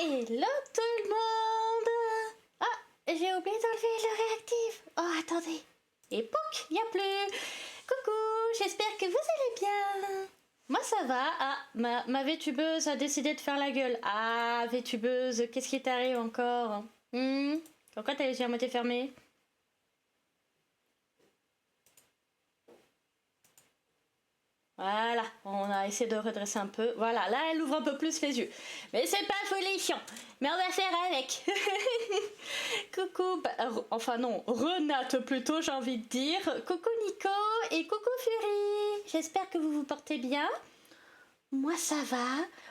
Hello tout le monde. Ah, j'ai oublié d'enlever le réactif. Oh, attendez. Et pouc, y a plus. Coucou, j'espère que vous allez bien. Moi ça va. Ah, ma VTubeuse a décidé de faire la gueule. Ah, VTubeuse, qu'est-ce qui t'arrive encore? Pourquoi t'as les yeux à moitié fermés? Voilà, on a essayé de redresser un peu. Voilà, là elle ouvre un peu plus les yeux. Mais c'est pas folichon. Mais on va faire avec. Coucou, enfin non, Renate plutôt j'ai envie de dire. Coucou Nico et coucou Fury. J'espère que vous vous portez bien. Moi ça va.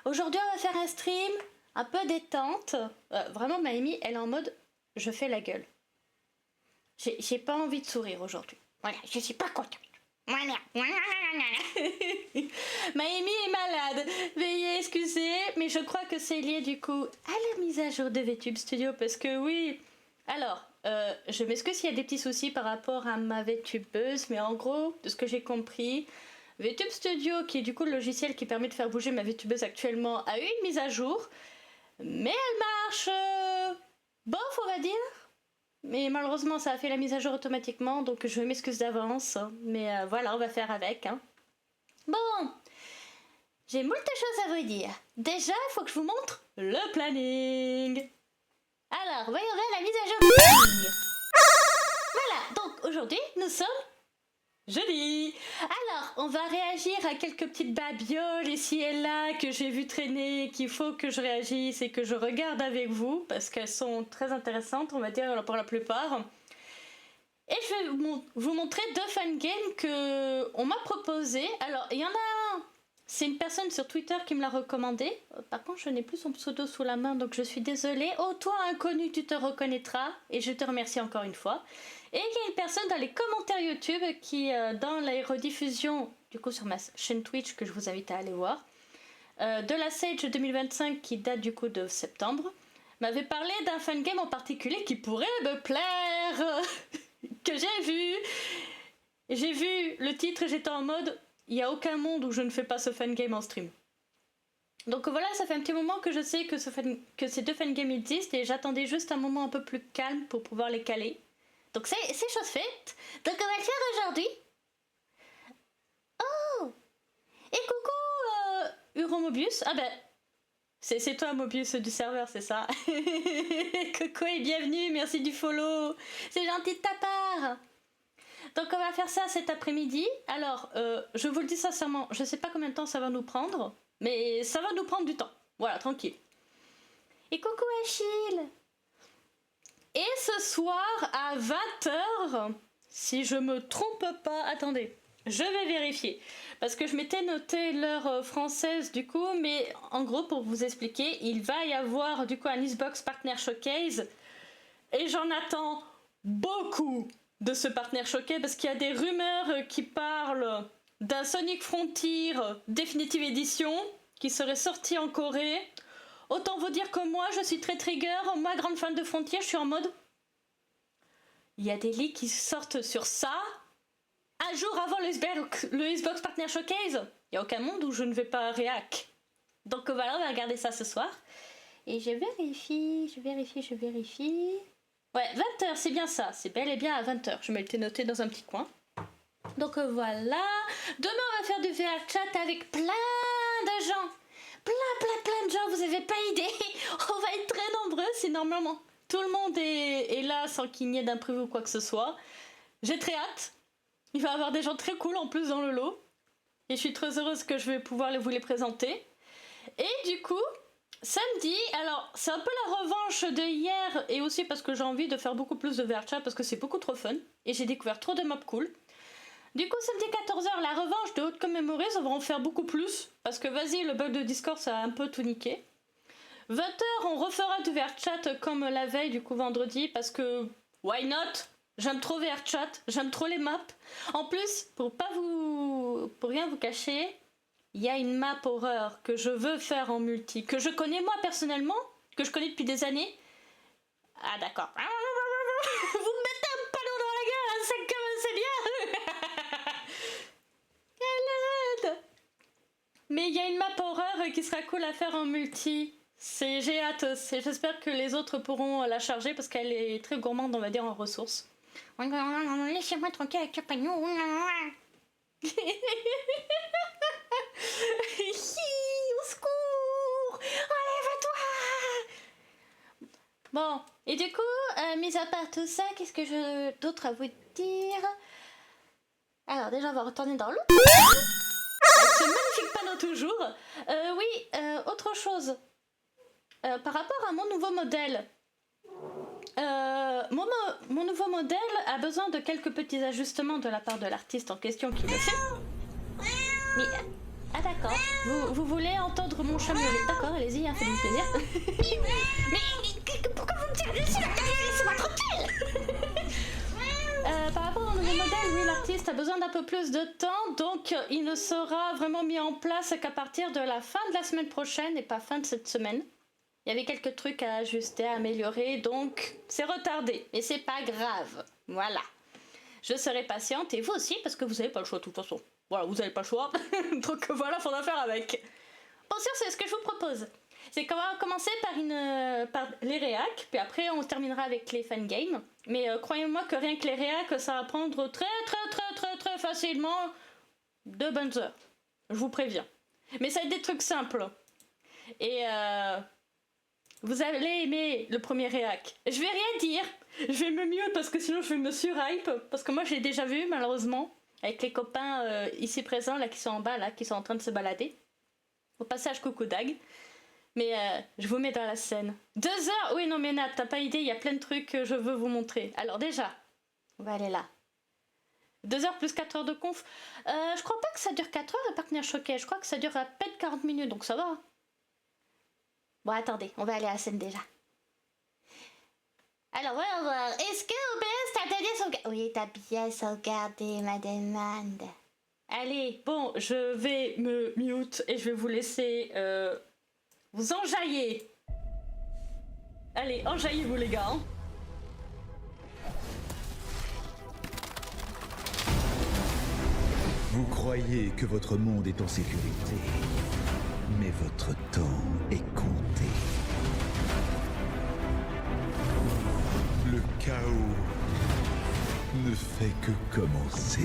Aujourd'hui on va faire un stream un peu détente. Vraiment Maïmi elle est en mode je fais la gueule. J'ai pas envie de sourire aujourd'hui. Voilà, je suis pas contente. Voilà. Maïmi est malade. Veuillez excuser, mais je crois que c'est lié du coup à la mise à jour de VTube Studio parce que oui. Alors, je m'excuse s'il y a des petits soucis par rapport à ma VTubeuse, mais en gros, de ce que j'ai compris, VTube Studio, qui est du coup le logiciel qui permet de faire bouger ma VTubeuse actuellement, a eu une mise à jour, mais elle marche bof, on va dire. Mais malheureusement, ça a fait la mise à jour automatiquement, donc je m'excuse d'avance. Mais voilà, on va faire avec. Hein. Bon, j'ai moult choses à vous dire. Déjà, il faut que je vous montre le planning. Alors, voyons voir la mise à jour du planning. Voilà, donc aujourd'hui, nous sommes jeudi. Alors, on va réagir à quelques petites babioles ici et là que j'ai vu traîner, qu'il faut que je réagisse et que je regarde avec vous parce qu'elles sont très intéressantes, on va dire pour la plupart. Et je vais vous montrer deux fangames qu'on m'a proposé. Alors, il y en a un, c'est une personne sur Twitter qui me l'a recommandé. Par contre, je n'ai plus son pseudo sous la main, donc je suis désolée. Oh, toi, inconnu, tu te reconnaîtras. Et je te remercie encore une fois. Et il y a une personne dans les commentaires YouTube qui, dans la rediffusion, du coup sur ma chaîne Twitch, que je vous invite à aller voir, de la Sage 2025 qui date du coup de septembre, m'avait parlé d'un fangame en particulier qui pourrait me plaire, que j'ai vu. J'ai vu le titre et j'étais en mode, il n'y a aucun monde où je ne fais pas ce fangame en stream. Donc voilà, ça fait un petit moment que je sais que ces deux fangames existent et j'attendais juste un moment un peu plus calme pour pouvoir les caler. Donc c'est chose faite. Donc on va le faire aujourd'hui. Oh! Et coucou Uromobius. Ah ben, c'est toi Mobius du serveur, c'est ça. Coucou et bienvenue, merci du follow. C'est gentil de ta part. Donc on va faire ça cet après-midi. Alors, je vous le dis sincèrement, je sais pas combien de temps ça va nous prendre, mais ça va nous prendre du temps. Voilà, tranquille. Et coucou Achille. Et ce soir à 20h, si je me trompe pas, attendez, je vais vérifier. Parce que je m'étais noté l'heure française du coup, mais en gros pour vous expliquer, il va y avoir du coup un Xbox Partner Showcase. Et j'en attends beaucoup de ce Partner Showcase parce qu'il y a des rumeurs qui parlent d'un Sonic Frontier Definitive Edition qui serait sorti en Corée. Autant vous dire que moi, je suis très trigger, moi grande fan de Frontier, je suis en mode... Il y a des leaks qui sortent sur ça, un jour avant le Xbox Partner Showcase. Il n'y a aucun monde où je ne vais pas réac. Donc voilà, on va regarder ça ce soir. Et je vérifie... Ouais, 20h, c'est bien ça, c'est bel et bien à 20h. Je m'étais noté dans un petit coin. Donc voilà, demain on va faire du VR chat avec plein de gens. Plein de gens, vous avez pas idée. On va être très nombreux, c'est normalement. Tout le monde est là sans qu'il n'y ait d'imprévu ou quoi que ce soit. J'ai très hâte. Il va y avoir des gens très cool en plus dans le lot. Et je suis très heureuse que je vais pouvoir vous les présenter. Et du coup, samedi, alors c'est un peu la revanche de hier et aussi parce que j'ai envie de faire beaucoup plus de VR chat parce que c'est beaucoup trop fun. Et j'ai découvert trop de mobs cool. Du coup, samedi 14h, la revanche de Outcome Memories, on va en faire beaucoup plus. Parce que vas-y, le bug de Discord, ça a un peu tout niqué. 20h, on refera du VRChat comme la veille, du coup vendredi, parce que why not? J'aime trop VRChat, j'aime trop les maps. En plus, pour rien vous cacher, il y a une map horreur que je veux faire en multi, que je connais moi personnellement, que je connais depuis des années. Ah d'accord. Vous me mettez un panneau dans la gueule, hein, ça commence bien. Mais il y a une map horreur qui sera cool à faire en multi. J'ai hâte, j'espère que les autres pourront la charger parce qu'elle est très gourmande, on va dire, en ressources. Laissez-moi tranquille avec le panneau. Au secours! Enlève-toi! Bon, et du coup, mis à part tout ça, qu'est-ce que je d'autre à vous dire? Alors déjà, on va retourner dans l'autre. Avec ce magnifique panneau toujours. Oui, autre chose. Par rapport à mon nouveau modèle. Mon nouveau modèle a besoin de quelques petits ajustements de la part de l'artiste en question qui le fait. Mais, ah d'accord, vous voulez entendre mon chat miauler? D'accord, allez-y, hein, faites-vous plaisir. Mais pourquoi vous me tirez dessus? Laissez-moi tranquille. Par rapport au nouveau modèle, oui, l'artiste a besoin d'un peu plus de temps, donc il ne sera vraiment mis en place qu'à partir de la fin de la semaine prochaine et pas fin de cette semaine. Il y avait quelques trucs à ajuster, à améliorer, donc c'est retardé. Mais c'est pas grave. Voilà. Je serai patiente et vous aussi, parce que vous n'avez pas le choix de toute façon. Voilà, vous n'avez pas le choix. Donc voilà, faudra faire avec. Bon, c'est ce que je vous propose. C'est qu'on va commencer par les réacs, puis après on terminera avec les fangames. Mais croyez-moi que rien que les réacs, ça va prendre très facilement 2 bonnes heures. Je vous préviens. Mais ça va être des trucs simples. Et vous allez aimer le premier réac. Je vais rien dire. Je vais me mute parce que sinon je vais me surhype. Parce que moi je l'ai déjà vu malheureusement. Avec les copains ici présents là qui sont en bas là, qui sont en train de se balader. Au passage coucou Dag. Mais je vous mets dans la scène. 2 heures. Oui non mais Nat, t'as pas idée, il y a plein de trucs que je veux vous montrer. Alors déjà, on va aller là. 2 heures plus 4 heures de conf. Je crois pas que ça dure 4 heures le partenaire choqué. Je crois que ça dure à peine 40 minutes, donc ça va. Bon, attendez, on va aller à la scène déjà. Alors, voyons voir. Est-ce que OBS t'a bien sauvegardé? Oui, t'as bien sauvegardé ma demande. Allez, bon, je vais me mute et je vais vous laisser vous enjailler. Allez, enjaillez-vous les gars. Hein. Vous croyez que votre monde est en sécurité, mais votre temps est compté. Le chaos ne fait que commencer.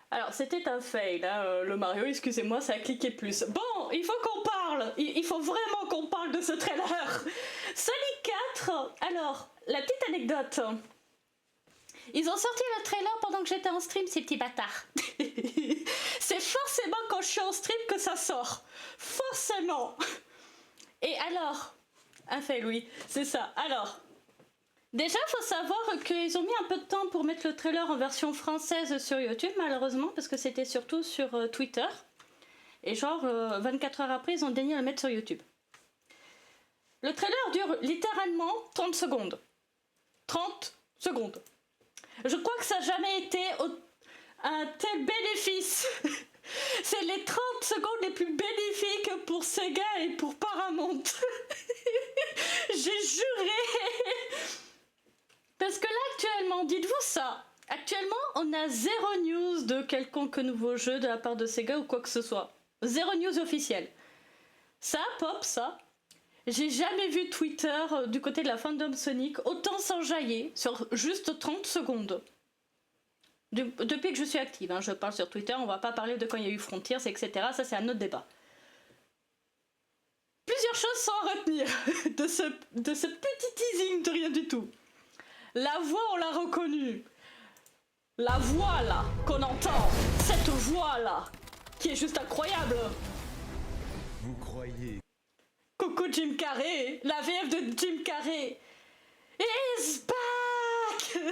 Alors, c'était un fail, hein, le Mario, excusez-moi, ça a cliqué plus. Bon, il faut qu'on parle, il faut vraiment qu'on parle de ce trailer. Sonic 4, alors, la petite anecdote. Ils ont sorti le trailer pendant que j'étais en stream, ces petits bâtards. C'est forcément quand je suis en stream que ça sort. Forcément. Et alors, un fail, oui, c'est ça. Alors... Déjà, il faut savoir qu'ils ont mis un peu de temps pour mettre le trailer en version française sur YouTube, malheureusement, parce que c'était surtout sur Twitter. Et genre, 24 heures après, ils ont daigné le mettre sur YouTube. Le trailer dure littéralement 30 secondes. 30 secondes. Je crois que ça n'a jamais été un tel bénéfice. C'est les 30 secondes les plus bénéfiques pour Sega et pour Paramount. J'ai juré. Parce que là, actuellement, dites-vous ça, actuellement, on a 0 news de quelconque nouveau jeu de la part de Sega ou quoi que ce soit. 0 news officielle. Ça, pop, ça. J'ai jamais vu Twitter du côté de la fandom Sonic autant s'enjailler sur juste 30 secondes. Depuis que je suis active, hein, je parle sur Twitter, on va pas parler de quand il y a eu Frontiers, etc. Ça, c'est un autre débat. Plusieurs choses sont à retenir de ce petit teasing de rien du tout. La voix, on l'a reconnue. La voix, là, qu'on entend. Cette voix-là, qui est juste incroyable. Vous croyez... Coucou Jim Carrey, la VF de Jim Carrey. Is back.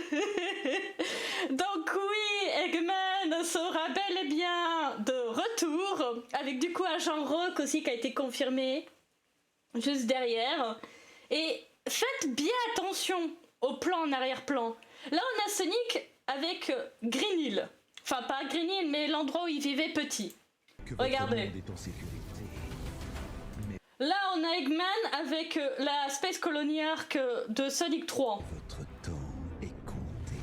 Donc oui, Eggman sera bel et bien de retour. Avec du coup Agent Rock aussi qui a été confirmé. Juste derrière. Et faites bien attention au plan en arrière-plan. Là, on a Sonic avec Green Hill. Enfin, pas à Green Hill, mais l'endroit où il vivait petit. Que votre Regardez. monde est en sécurité. Là, on a Eggman avec la Space Colony Arc de Sonic 3. Votre temps est compté.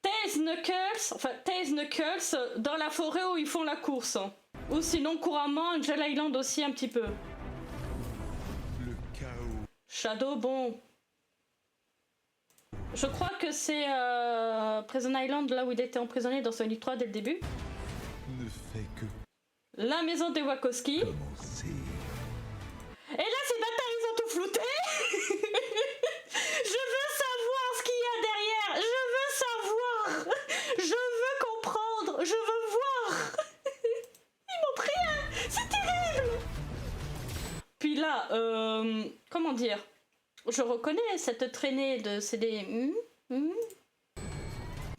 Tails Knuckles dans la forêt où ils font la course. Ou sinon, couramment, Angel Island aussi un petit peu. Le chaos Shadow, bon. Je crois que c'est Prison Island, là où il était emprisonné dans Sonic 3 dès le début. ne fait que La maison des Wachowski. commencer. Et là, ces bâtards, ils ont tout flouté. Je veux savoir ce qu'il y a derrière. Je veux savoir. Je veux comprendre. Je veux voir. Ils m'ont pris un... C'est terrible. Puis là, comment dire, je reconnais cette traînée de CD.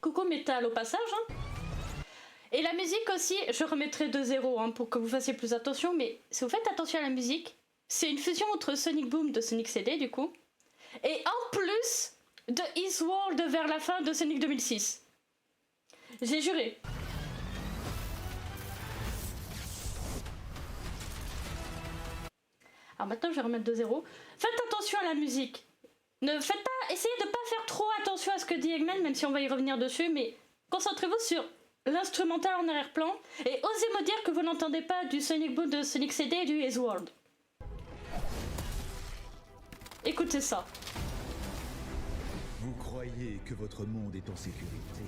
Coucou métal au passage. Hein. Et la musique aussi, je remettrai de 0 hein, pour que vous fassiez plus attention. Mais si vous faites attention à la musique, c'est une fusion entre Sonic Boom de Sonic CD du coup. Et en plus de His World vers la fin de Sonic 2006. J'ai juré. Alors maintenant je vais remettre de 0. Faites attention à la musique. Ne faites pas, essayez de pas faire trop attention à ce que dit Eggman, même si on va y revenir dessus, mais concentrez-vous sur l'instrumental en arrière-plan et osez me dire que vous n'entendez pas du Sonic Boom de Sonic CD et du His World. Écoutez ça. Vous croyez que votre monde est en sécurité,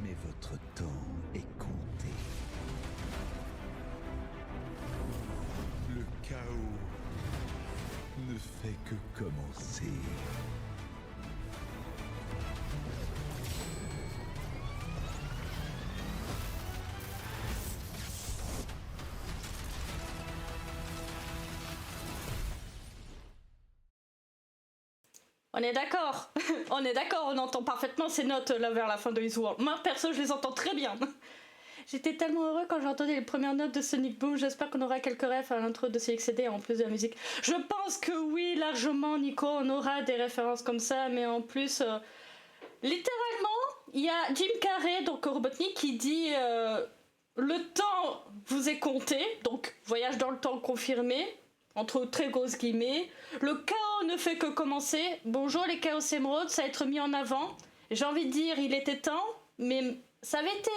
mais votre temps est compté. Le chaos ne fait que commencer. On est d'accord. On est d'accord, on entend parfaitement ces notes là vers la fin de His World. Moi perso je les entends très bien. J'étais tellement heureux quand j'ai entendu les premières notes de Sonic Boom. J'espère qu'on aura quelques refs à l'intro de Sonic CD en plus de la musique. Je pense que oui, largement Nico, on aura des références comme ça, mais en plus littéralement il y a Jim Carrey, donc Robotnik, qui dit le temps vous est compté, donc voyage dans le temps confirmé entre très grosses guillemets. Le chaos ne fait que commencer. Bonjour les Chaos Emeralds, ça va être mis en avant. J'ai envie de dire, il était temps, mais ça avait été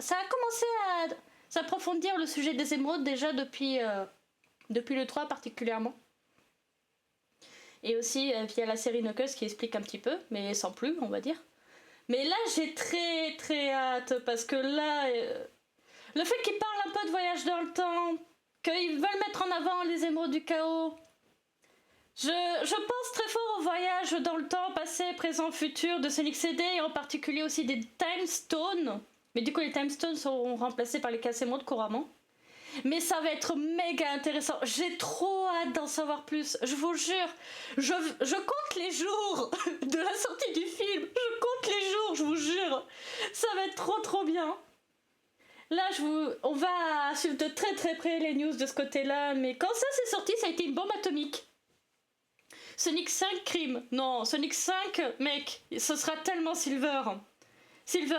ça a commencé à s'approfondir le sujet des émeraudes déjà depuis le 3 particulièrement. Et aussi via la série Knuckles qui explique un petit peu, mais sans plus, on va dire. Mais là, j'ai très très hâte parce que là, le fait qu'il parle un peu de voyage dans le temps, qu'ils veulent mettre en avant les émeraudes du chaos. Je pense très fort au voyage dans le temps, passé, présent, futur de Sonic CD et en particulier aussi des Time Stones. Mais du coup, les Time Stones seront remplacés par les casse-émeraudes couramment. Mais ça va être méga intéressant. J'ai trop hâte d'en savoir plus. Je vous jure, je compte les jours de la sortie du film. Je compte les jours, je vous jure. Ça va être trop trop bien. Là, on va suivre de très très près les news de ce côté-là, mais quand ça s'est sorti, ça a été une bombe atomique. Sonic 5 crime. Non, Sonic 5, mec, ce sera tellement Silver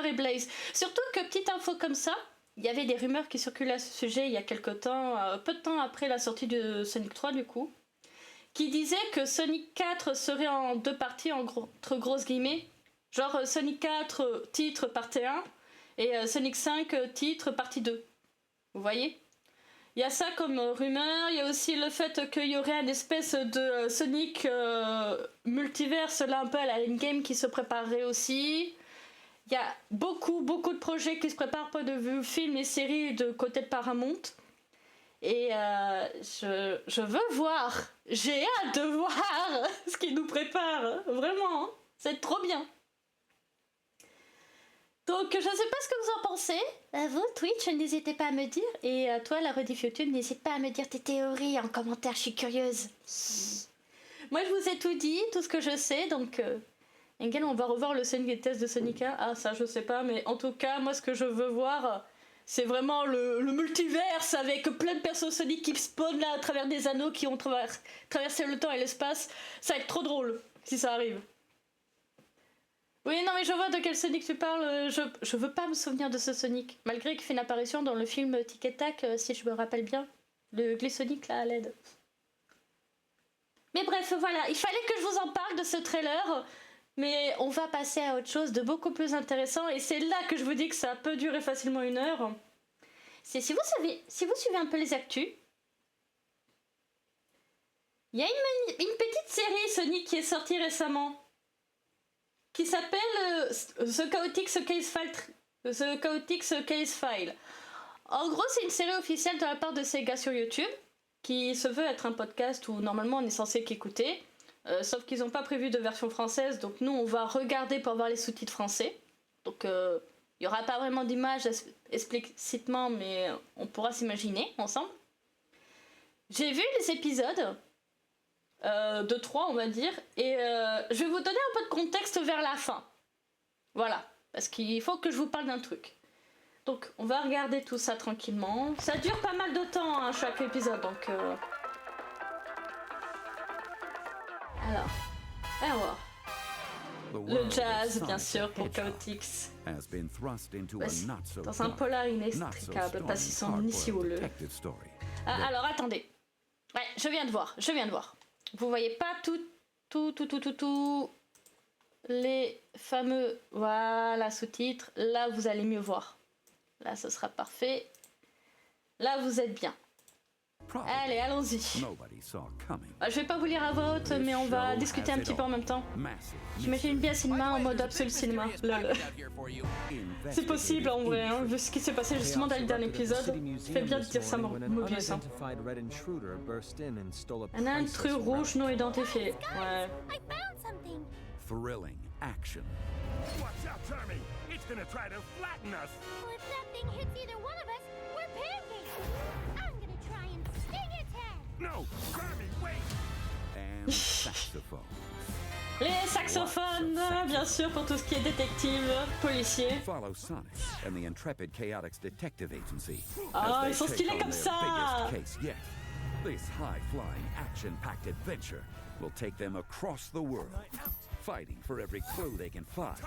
et Blaze. Surtout que, petite info comme ça, il y avait des rumeurs qui circulaient à ce sujet il y a quelques temps, peu de temps après la sortie de Sonic 3 du coup, qui disaient que Sonic 4 serait en 2 parties, entre grosses guillemets, genre Sonic 4 titre partie 1, et Sonic 5 titre partie 2. Vous voyez ? Il y a ça comme rumeur, il y a aussi le fait qu'il y aurait une espèce de Sonic multiverse là un peu à la Endgame qui se préparerait aussi. Il y a beaucoup de projets qui se préparent point de vue film et séries de côté de Paramount. Et je veux voir, j'ai hâte de voir ce qu'ils nous préparent, vraiment, hein. C'est trop bien. Donc je sais pas ce que vous en pensez. À vous Twitch, n'hésitez pas à me dire. Et à toi la rediff YouTube, n'hésite pas à me dire tes théories en commentaire, je suis curieuse. Moi je vous ai tout dit, tout ce que je sais, donc Engel, on va revoir le Sonic test de Sonic 1. Ah ça je sais pas, mais en tout cas moi ce que je veux voir, c'est vraiment le multiverse avec plein de persos Sonic qui spawnent là à travers des anneaux qui ont traversé le temps et l'espace. Ça va être trop drôle si ça arrive. Oui, non, mais je vois de quel Sonic tu parles. Je veux pas me souvenir de ce Sonic. Malgré qu'il fait une apparition dans le film Tic et Tac, si je me rappelle bien. Le Sonic là à l'aide. Mais bref, voilà, il fallait que je vous en parle de ce trailer. Mais on va passer à autre chose de beaucoup plus intéressant. Et c'est là que je vous dis que ça peut durer facilement 1 heure. C'est si vous suivez un peu les actus, il y a une petite série Sonic qui est sortie récemment. Qui s'appelle The Chaotix Case File. En gros, c'est une série officielle de la part de Sega sur YouTube, qui se veut être un podcast où normalement on est censé qu'écouter, sauf qu'ils n'ont pas prévu de version française, donc nous on va regarder pour voir les sous-titres français. Donc il n'y aura pas vraiment d'image explicitement, mais on pourra s'imaginer ensemble. J'ai vu les épisodes, de 3 on va dire, et je vais vous donner un peu de contexte vers la fin. Voilà, parce qu'il faut que je vous parle d'un truc. Donc on va regarder tout ça tranquillement. Ça dure pas mal de temps hein, chaque épisode, donc alors, allons voir. Le jazz, bien sûr, pour Chaotix. Dans un polar inextricable, passant ici houleux. Alors attendez. Ouais, je viens de voir. Vous voyez pas tout les fameux, voilà, sous-titres. Là, vous allez mieux voir. Là, ce sera parfait. Là, vous êtes bien. Allez, allons-y. Je vais pas vous lire à voix haute, mais on va discuter un petit peu en même temps. J'imagine bien cinéma en mode absolu cinéma. C'est possible en vrai, hein, vu ce qui s'est passé justement dans le dernier épisode. Fait bien de dire ça, Mobius. Hein. Un intrus rouge non identifié. Ouais. Thrilling action. Watch out, Tommy! It's gonna try to flatten us! Well, if that thing hits either one of us, we're pancakes. I'm gonna try and sting its head. No! Tommy, wait! And saxophone. Les saxophones, bien sûr, pour tout ce qui est détective, policier. Follow Sonic and the intrepid Chaotix Detective Agency. Ah, ils sont stylés comme ça! Case yet. This high-flying, action-packed adventure will take them across the world, fighting for every clue they can find.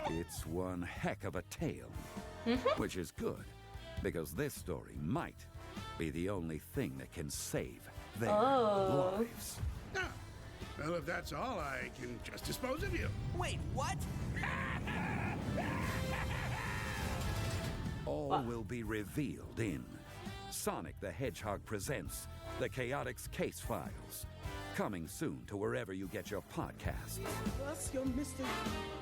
It's one heck of a tale, which is good, because this story might be the only thing that can save their lives. Ah, well, if that's all, I can just dispose of you. Wait, what? All will be revealed in Sonic the Hedgehog presents the Chaotix Case Files. Coming soon to wherever you get your podcasts. Plus your mystic,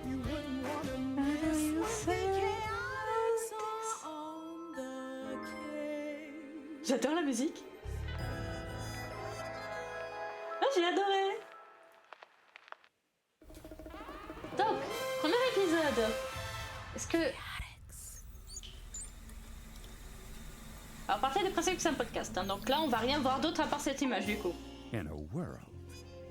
you wouldn't want to miss what the Chaotix are on the case. J'adore la musique. Ah, j'ai adoré. Donc, premier épisode. Est-ce que... Alors, partez du principe que c'est un podcast, hein, donc là, on va rien voir d'autre à part cette image, du coup. In a world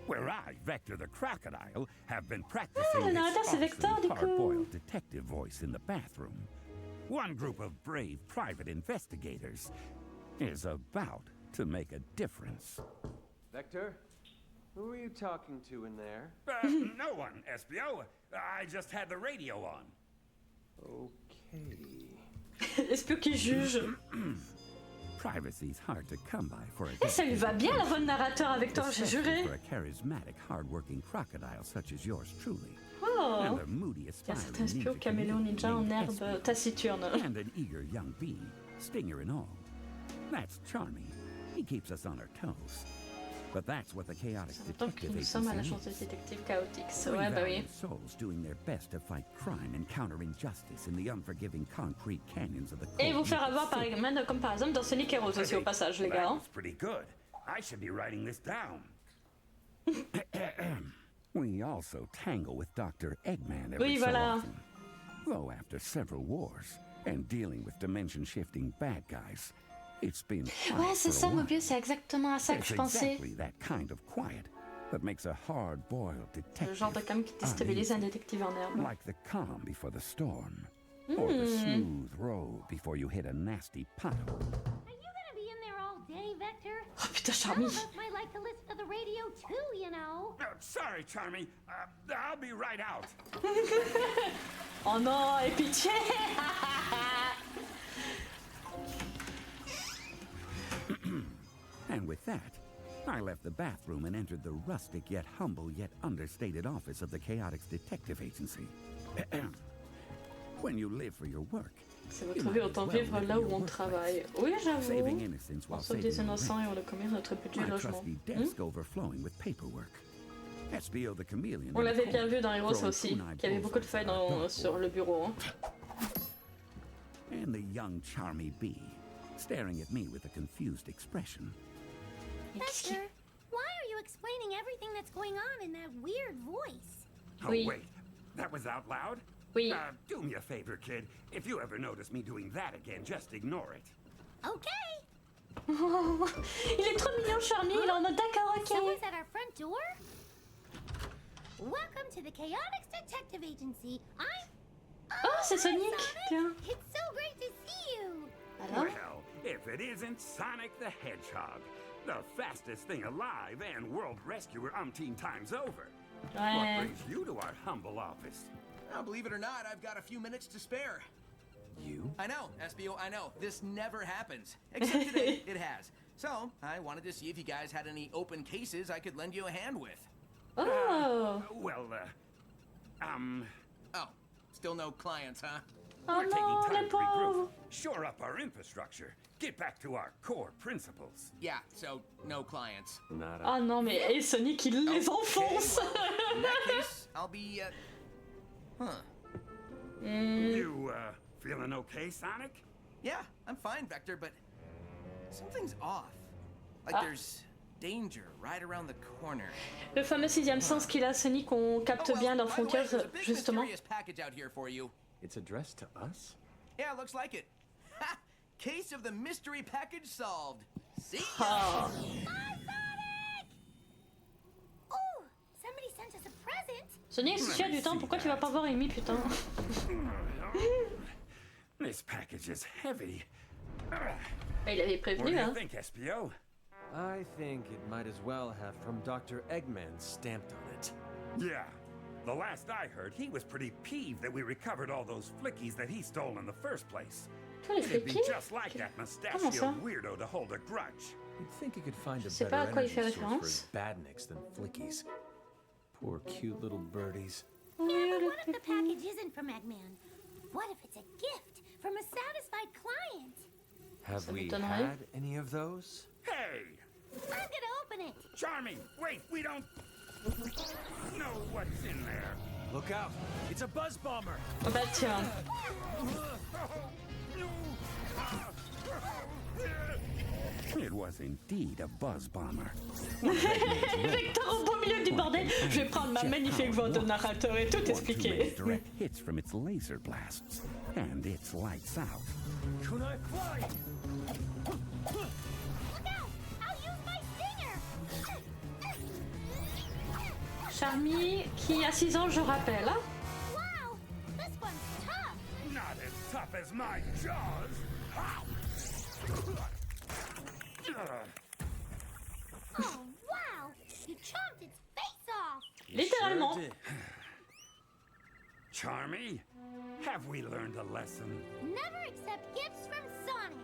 where I, Vector the Crocodile, have been practicing le this narrateur, c'est Vector, awesome du coup. hard-boiled detective voice in the bathroom, one group of brave private investigators is about to make a difference. Vector? Who are you talking to in there? No one, Espio. I just had the radio on. Okay. Espion qui juge. Privacy's hard to come by for a Et ça lui va bien la voix de narrateur avec toi, j'ai juré. for a charismatic, hard-working crocodile such as yours truly. Oh. And the moody, Il y a certains aspiring espions ninja caméléons community ninja en named herbe Espio. taciturne. And an eager young bee, stinger and all. That's charming. He keeps us on our toes. But that's what the Chaotix Donc Detective nous sommes à Agency l'agence de is. détective Chaotix. Three Ouais, bah oui. valiant souls doing their best to fight crime and counter injustice in the unforgiving concrete canyons of the Et cold vous faire United avoir par States. exemple, comme par exemple dans Sonic Heroes aussi au passage, les gars. hein. That's pretty good. I should be writing this down. We also tangle with Dr. Eggman every Oui, so voilà. often. Though after several wars and dealing with dimension-shifting bad guys, it's been quiet Ouais, c'est for a ça, while. Mobius, c'est exactement à ça que It's je pensais. exactly that kind of quiet that makes a hard-boiled Le detective genre de cam qui déstabilise un détective en herbe. like the calm before the storm, or the smooth road before you hit a nasty pothole. Are you gonna be in there all day, Vector? Oh putain, Some Charmy. of us might like to listen to the radio too, you know. Sorry, Charmy. I'll be right out. Oh non, et pitié. And with that, I left the bathroom and entered the rustic yet humble yet understated office of the Chaotix Detective Agency. When you live for your work, C'est votre vie, autant vivre là où on travaille. Oui, j'avoue. On sauve des innocents et on commet notre budget my logement. trusty desk overflowing with paperwork. SBO the chameleon. On l'avait bien vu dans Heroes aussi, qu'il y avait beaucoup de failles sur le bureau. Hein. And the young Charmy bee, staring at me with a confused expression. Vector, why are you explaining everything that's going on in that weird voice? Oh, Oui. wait. That was out loud? Oui. Do me a favor, kid. If you ever notice me doing that again, just ignore it. Okay. Il est trop mignon, Charmy. Il est en mode d'accord, ok. Someone's at our front door? Welcome to the Chaotix Detective Agency. Oh, c'est hi, Sonic. Sonic. Tiens. It's so great to see you. Alors? Well, if it isn't Sonic the Hedgehog, the fastest thing alive and world rescuer umpteen times over. What Ouais. brings you to our humble office? Now, believe it or not, I've got a few minutes to spare. You? I know, SBO, I know. This never happens. Except today, it has. So, I wanted to see if you guys had any open cases I could lend you a hand with. Oh. Well, Oh, still no clients, huh? Oh we're taking non, time les to regroup, pauvres. shore up our infrastructure, get back to our core principles. Yeah, so no clients. Oh non, mais et Sonic, il les enfonce. Well, in that case, I'll be, You, feeling okay, Sonic? Yeah, I'm fine, Vector, but something's off. Like Ah. there's danger right around the corner. Le fameux sixième sens qu'il a, Sonic, on capte bien dans by the way, Frontiers, there's a big justement. mysterious package out here for you. It's addressed to us? Yeah, looks like it. Ha! Case of the mystery package solved. See? Oh. Hi, Sonic! Oh, somebody sent us a present. Sonic, si tu as du temps, pourquoi tu vas pas voir Amy, putain? This package is heavy. Il avait What do prévenu, you hein. think, SPO? I think it might as well have from Dr. Eggman stamped on it. Yeah. The last I heard, he was pretty peeved that we recovered all those flickies that he stole in the first place. Tous les It'd be fliqués? just like that Comment mustachioed ça? weirdo to hold a grudge. You'd think you could find a sais pas better à quoi il fait energy source référence. for badniks than flickies. Poor cute little birdies. Yeah, but what if the package isn't from Eggman? What if it's a gift from a satisfied client? Have Ça we m'étonnerait. had any of those? Hey! I'm gonna open it. Charming! Wait, we don't know what's in there. Look out! It's a buzz bomber! Oh bah tiens. It was indeed a buzz bomber. Vector au beau milieu du bordel. Je vais prendre ma magnifique voix de narrateur et tout One to expliquer. make direct hits from its laser blasts, and its lights out. Kunai fly! Look out! I'll use my stinger. Charmy, qui a 6 ans, je rappelle. Hein. Wow, this one's tough. Not as tough as my jaws. Oh wow, you chomped its face off. Littéralement. Sure did. Charmy, have we learned a lesson? Never accept gifts from Sonic.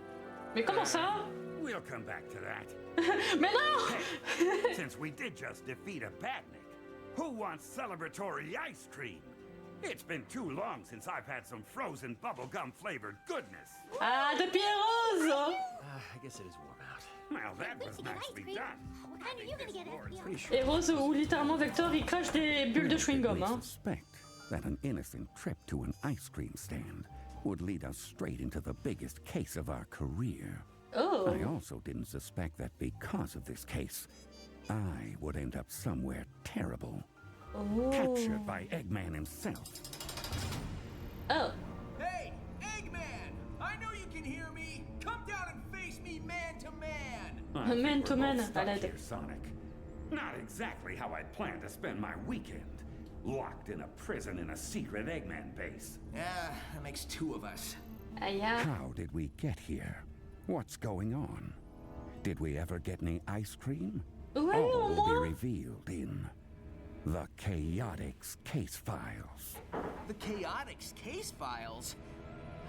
Mais comment ça? We'll come back to that. Mais non. Since we did just defeat a badnik, who wants celebratory ice cream? It's been too long since I've had some frozen bubblegum flavored goodness. Ah, de Pierrose. I guess it is warm out. Well, that Thanks was to get ice nicely cream. done. What kind are you gonna get, SBO? Pretty sure. Et Rose où littéralement Vector il crache des bulles de chewing-gum. Realistically Hein. suspect that an innocent trip to an ice cream stand would lead us straight into the biggest case of our career. Oh. I also didn't suspect that because of this case, I would end up somewhere terrible, Oh. captured by Eggman himself. Oh. Hey, Eggman! I know you can hear me. Come down and face me man to man. I think Man we're to man, both stuck à l'aide. here, Sonic. Not exactly how I'd planned to spend my weekend. Locked in a prison in a secret Eggman base. Yeah, that makes two of us. Aïe. Ah. How did we get here? What's going on? Did we ever get any ice cream? Ouais, All au will be moins. revealed in the Chaotix case files. The Chaotix case files?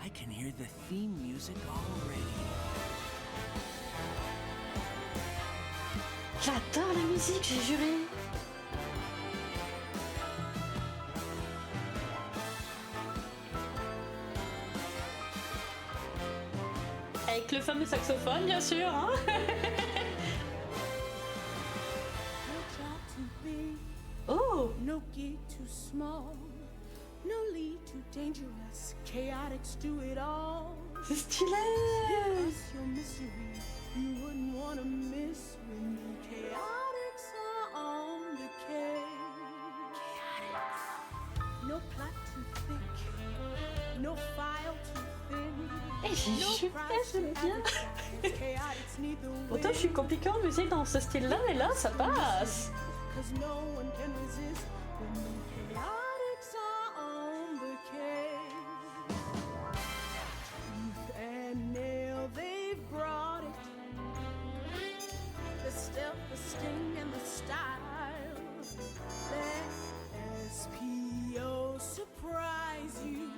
I can hear the theme music already. J'adore la musique, j'ai juré. Avec le fameux saxophone, bien sûr. Hein. No job too big, Oh, no gig too small, no lead too dangerous. Chaotix do it all. c'est stylé. Us your misery, you wouldn't want to miss when the Chaotix are on the case. No plot too thick, no file too thin. Eh, j'aime bien. Chaotix need the Pourtant, je suis compliquée en musique dans ce style-là, mais là, ça passe. Cause no one can resist when the Chaotix are on the case. Tooth and nail, they've brought it. The stealth, the sting, and the style. Let SPO surprise you.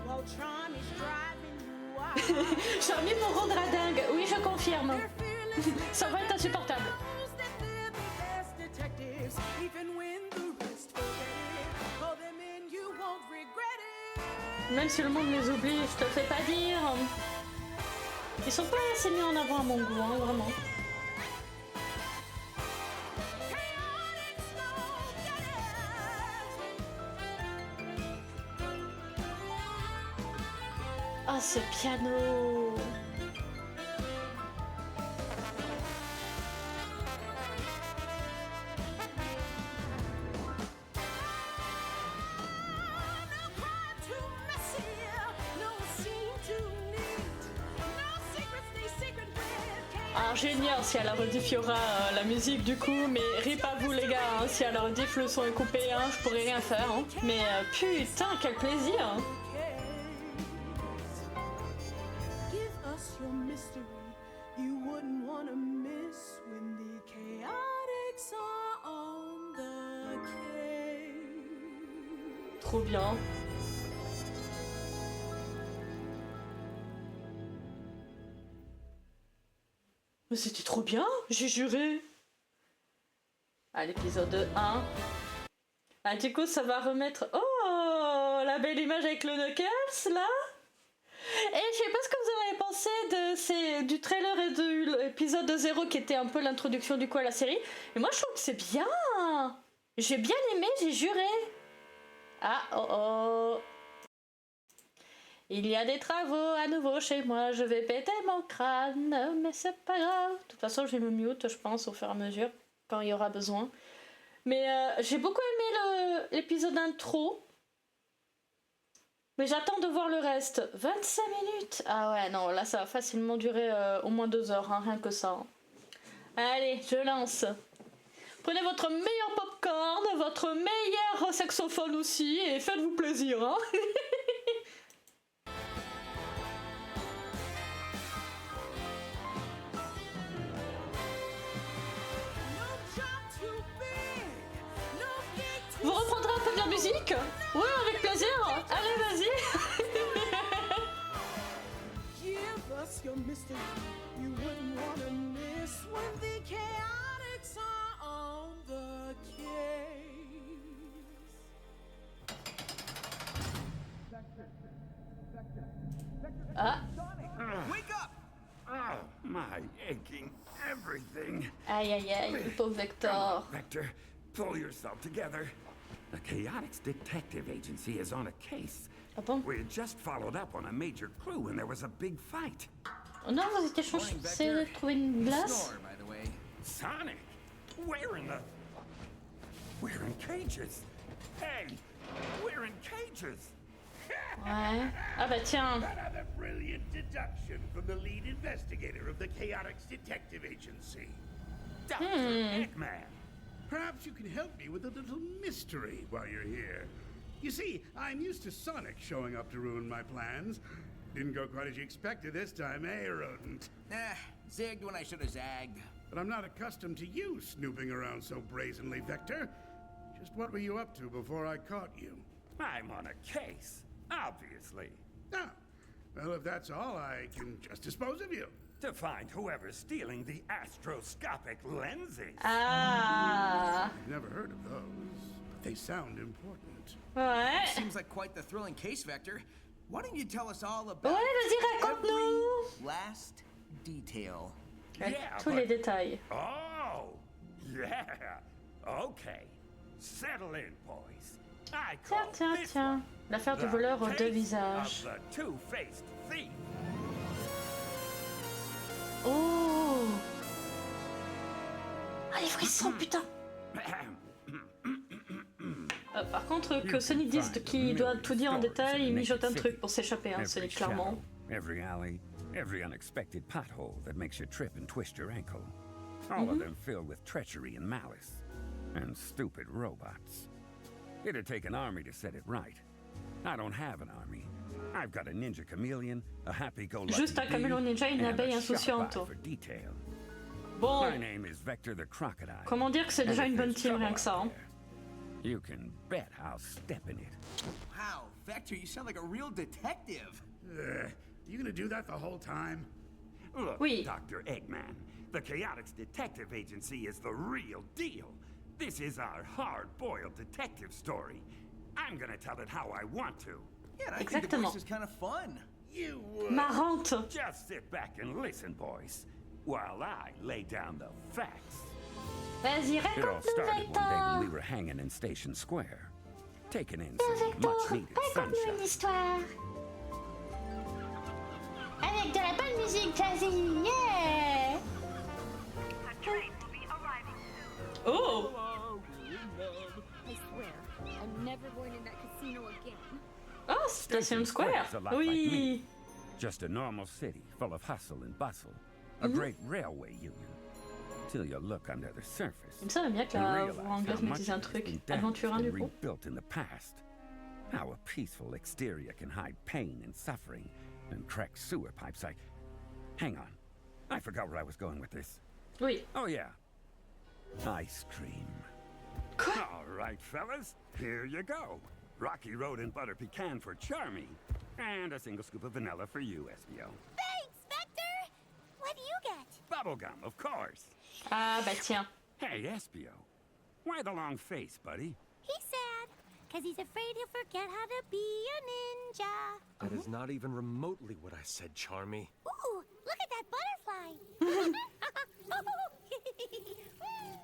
While Tron is driving you wild. Charlie me rendra dingue. Oui, je confirme. They're fearless, Ça va être insupportable. knows that they're the best detectives. Even when the rest forget it, call them in, you won't regret it. Même si le monde les oublie, je te fais pas dire. Ils sont pas assez mis en avant à mon goût, hein, vraiment. Chaotix, no, get it. Ah, ce piano. No crime too messy, no scene too neat, no secrets they secret with. Alors j'ignore si à la rediff il y aura la musique du coup, mais rip à vous les gars, hein, si à la rediff le son est coupé, hein, je pourrais rien faire. Hein. Mais putain, quel plaisir. Give us your mystery, you wouldn't want to miss when the Chaotix are on the case. Trop bien. Mais c'était trop bien, j'ai juré. À l'épisode 1. Ah, du coup, ça va remettre... Oh, la belle image avec le Knuckles, là. Et je sais pas ce que vous en avez pensé du trailer et de l'épisode 0 qui était un peu l'introduction du coup à la série. Et moi, je trouve que c'est bien. J'ai bien aimé, j'ai juré. Ah, oh oh. Il y a des travaux à nouveau chez moi, je vais péter mon crâne, mais c'est pas grave. De toute façon, je vais me mute, je pense, au fur et à mesure, quand il y aura besoin. Mais j'ai beaucoup aimé l'épisode intro. Mais j'attends de voir le reste. 25 minutes. Ah ouais, non, là, ça va facilement durer au moins 2 heures, hein, rien que ça. Hein. Allez, je lance. Prenez votre meilleur popcorn, votre meilleur saxophone aussi, et faites-vous plaisir, hein. Vous reprendrez un peu de la musique? Ouais, avec plaisir. Allez, vas-y. Give us your mystery, you wouldn't want to miss when the Chaotix are on the case. Ah, Wake up! Oh, my aching everything. aïe, aïe, aïe, le pauvre Come Vector. on, Vector, pull yourself together. The Chaotix Detective Agency is on a case. Ah bon? We had just followed up on a major clue when there was a big fight. Oh non, vous étiez censé trouver une glace? Snore, by the way. Sonic? We're in cages. Hey, we're in cages. Ouais. Ah bah tiens. Another brilliant deduction from the lead investigator of the Chaotix Detective Agency. Dr. Eggman. Perhaps you can help me with a little mystery while you're here. You see, I'm used to Sonic showing up to ruin my plans. Didn't go quite as you expected this time, eh, Rodent? Zigged when I should have zagged. but I'm not accustomed to you snooping around so brazenly, Vector. Just what were you up to before I caught you? I'm on a case, obviously. Ah, well, if that's all, I can just dispose of you. To find whoever's stealing the astroscopic lenses. Ah. I've never heard of those, but they sound important. Ouais. Seems like quite the thrilling case, Vector. Why don't you tell us all about Ouais, vas-y, every raconte-nous. last detail? Yeah, Tous but- les détails. Oh, yeah. Okay. Settle in, boys. I call Tiens, tiens, this tiens. one L'affaire du the voleur aux case deux visages. of the two-faced thief. Oh. Ah, les frissons, putain. Par contre, que Sonic dise qu'il doit tout dire en détail, il mijote un truc pour s'échapper, hein, Sonic, clairement. Every alley, every unexpected pothole that makes you trip and twist your ankle. All of them filled with treachery and malice. And stupid robots. It'd take an army to set it right. I don't have an army. I've got a ninja chameleon, a happy-go-lucky Juste un caméléon ninja et une and abeille a sharp insouciante. eye for detail. Bon, My name is Vector the Crocodile. comment dire que c'est déjà And une if bonne there's team, trouble rien que ça. out Hein. there, you can bet I'll step in it. Wow, Vector, you sound like a real detective. You gonna do that the whole time? Look, Oui. Dr. Eggman, the Chaotix Detective Agency is the real deal. This is our hard-boiled detective story. I'm gonna tell it how I want to. Yeah, and I think the Exactement. voice is kind of fun. You Marrante. Just sit back and listen, boys, while I lay down the facts. Vas-y, It all raconte-nous, started one day when we Vector. were hanging in Station Square, taking in Vector, some much-needed raconte-nous une sunshine. histoire. Avec de la bonne musique jazzy, yeah. Oh. I swear, I'm never going in that casino again. Oh, Station Square. Square's a lot like Oui. me. Just a normal city full of hustle and bustle. A great railway union. Till you look under the surface. Il me semble bien que and la realize voix anglaise how me much disait un has truc been damaged aventurin du and coup. rebuilt in the past. How a peaceful exterior can hide pain and suffering and cracked sewer pipes. Hang on. I forgot where I was going with this. Oui. Oh, yeah. Ice cream. All right, fellas. Here you go. Rocky Road and butter pecan for Charmy. And a single scoop of vanilla for you, Espio. Thanks, Vector! What do you get? Bubblegum, of course. Ah bah tiens. Hey, Espio. Why the long face, buddy? He's sad, because he's afraid he'll forget how to be a ninja. That is not even remotely what I said, Charmy. Ooh, look at that butterfly!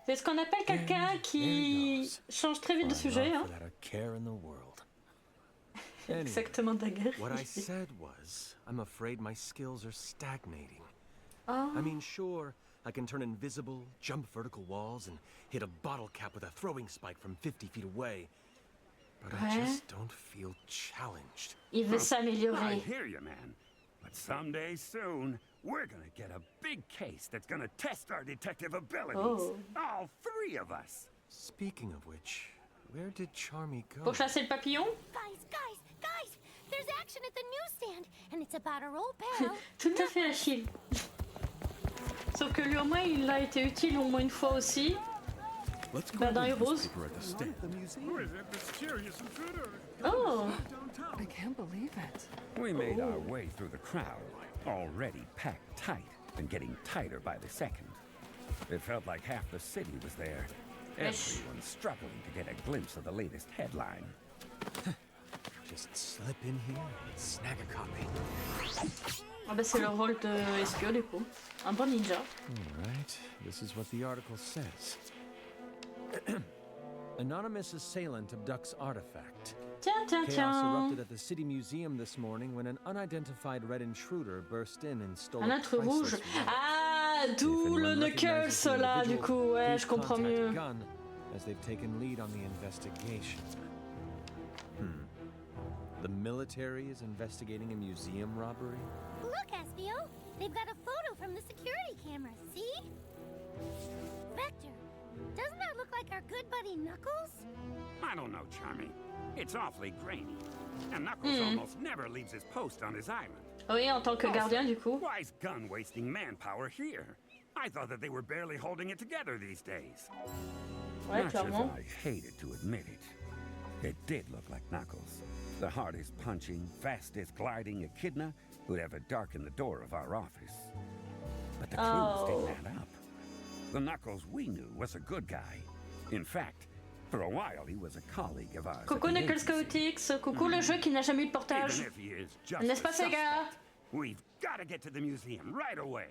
C'est ce qu'on appelle quelqu'un qui change très vite de sujet. Hein. Without a care in the world. Anyway, Exactement Dagger. what I said was, I'm afraid my skills are stagnating. Oh. I mean, sure, I can turn invisible, jump vertical walls, and hit a bottle cap with a throwing spike from 50 feet away. But I Ouais. just don't feel challenged. Il veut I s'améliorer. hear you, man. But someday soon, we're gonna get a big case that's gonna test our detective abilities. Oh. All three of us. Speaking of which, where did Charmy go? Pour chasser le papillon. Guys! There's action at the newsstand, and it's about our old pal. Tout à fait Achille. Sauf que lui au moins il a été utile au moins une fois aussi. Let's Bah, dans Heroes. at the stand. Who is that mysterious intruder? Oh. I can't believe it. We made our way through the crowd, already packed tight and getting tighter by the second. It felt like half the city was there. Yes. Everyone struggling to get a glimpse of the latest headline. Just slip in here and snag a copy. Ah bah c'est le rôle de espion du coup. Un bon ninja. All right, this is what the article says. Anonymous assailant abducts artifact. Tiens, tiens, Chaos tiens. erupted at the city museum this morning when an unidentified red intruder burst in and stole Un a être priceless rouge. relic. Ah, If d'où anyone le recognizes Knuckles the là du individual, coup. Ouais, please je comprends contact mieux. Gun, as they've taken lead on the investigation. The military is investigating a museum robbery? Look, Espio! They've got a photo from the security camera, see? Vector, doesn't that look like our good buddy Knuckles? I don't know, Charmy. It's awfully grainy. And Knuckles almost never leaves his post on his island. Oui, en tant que gardien du coup. Why's Gun wasting manpower here? I thought that they were barely holding it together these days. Ouais, Much as clairement. I hated to admit it did look like Knuckles. The hardest punching, fastest gliding echidna who'd ever darken the door of our office. But the clues didn't add up. The Knuckles we knew was a good guy. In fact, for a while he was a colleague of ours. Coucou Knuckles Chaotix, coucou le jeu qui n'a jamais eu de portage. Even if he is just N'est-ce pas, a Sega? suspect, we've got to get to the museum right away.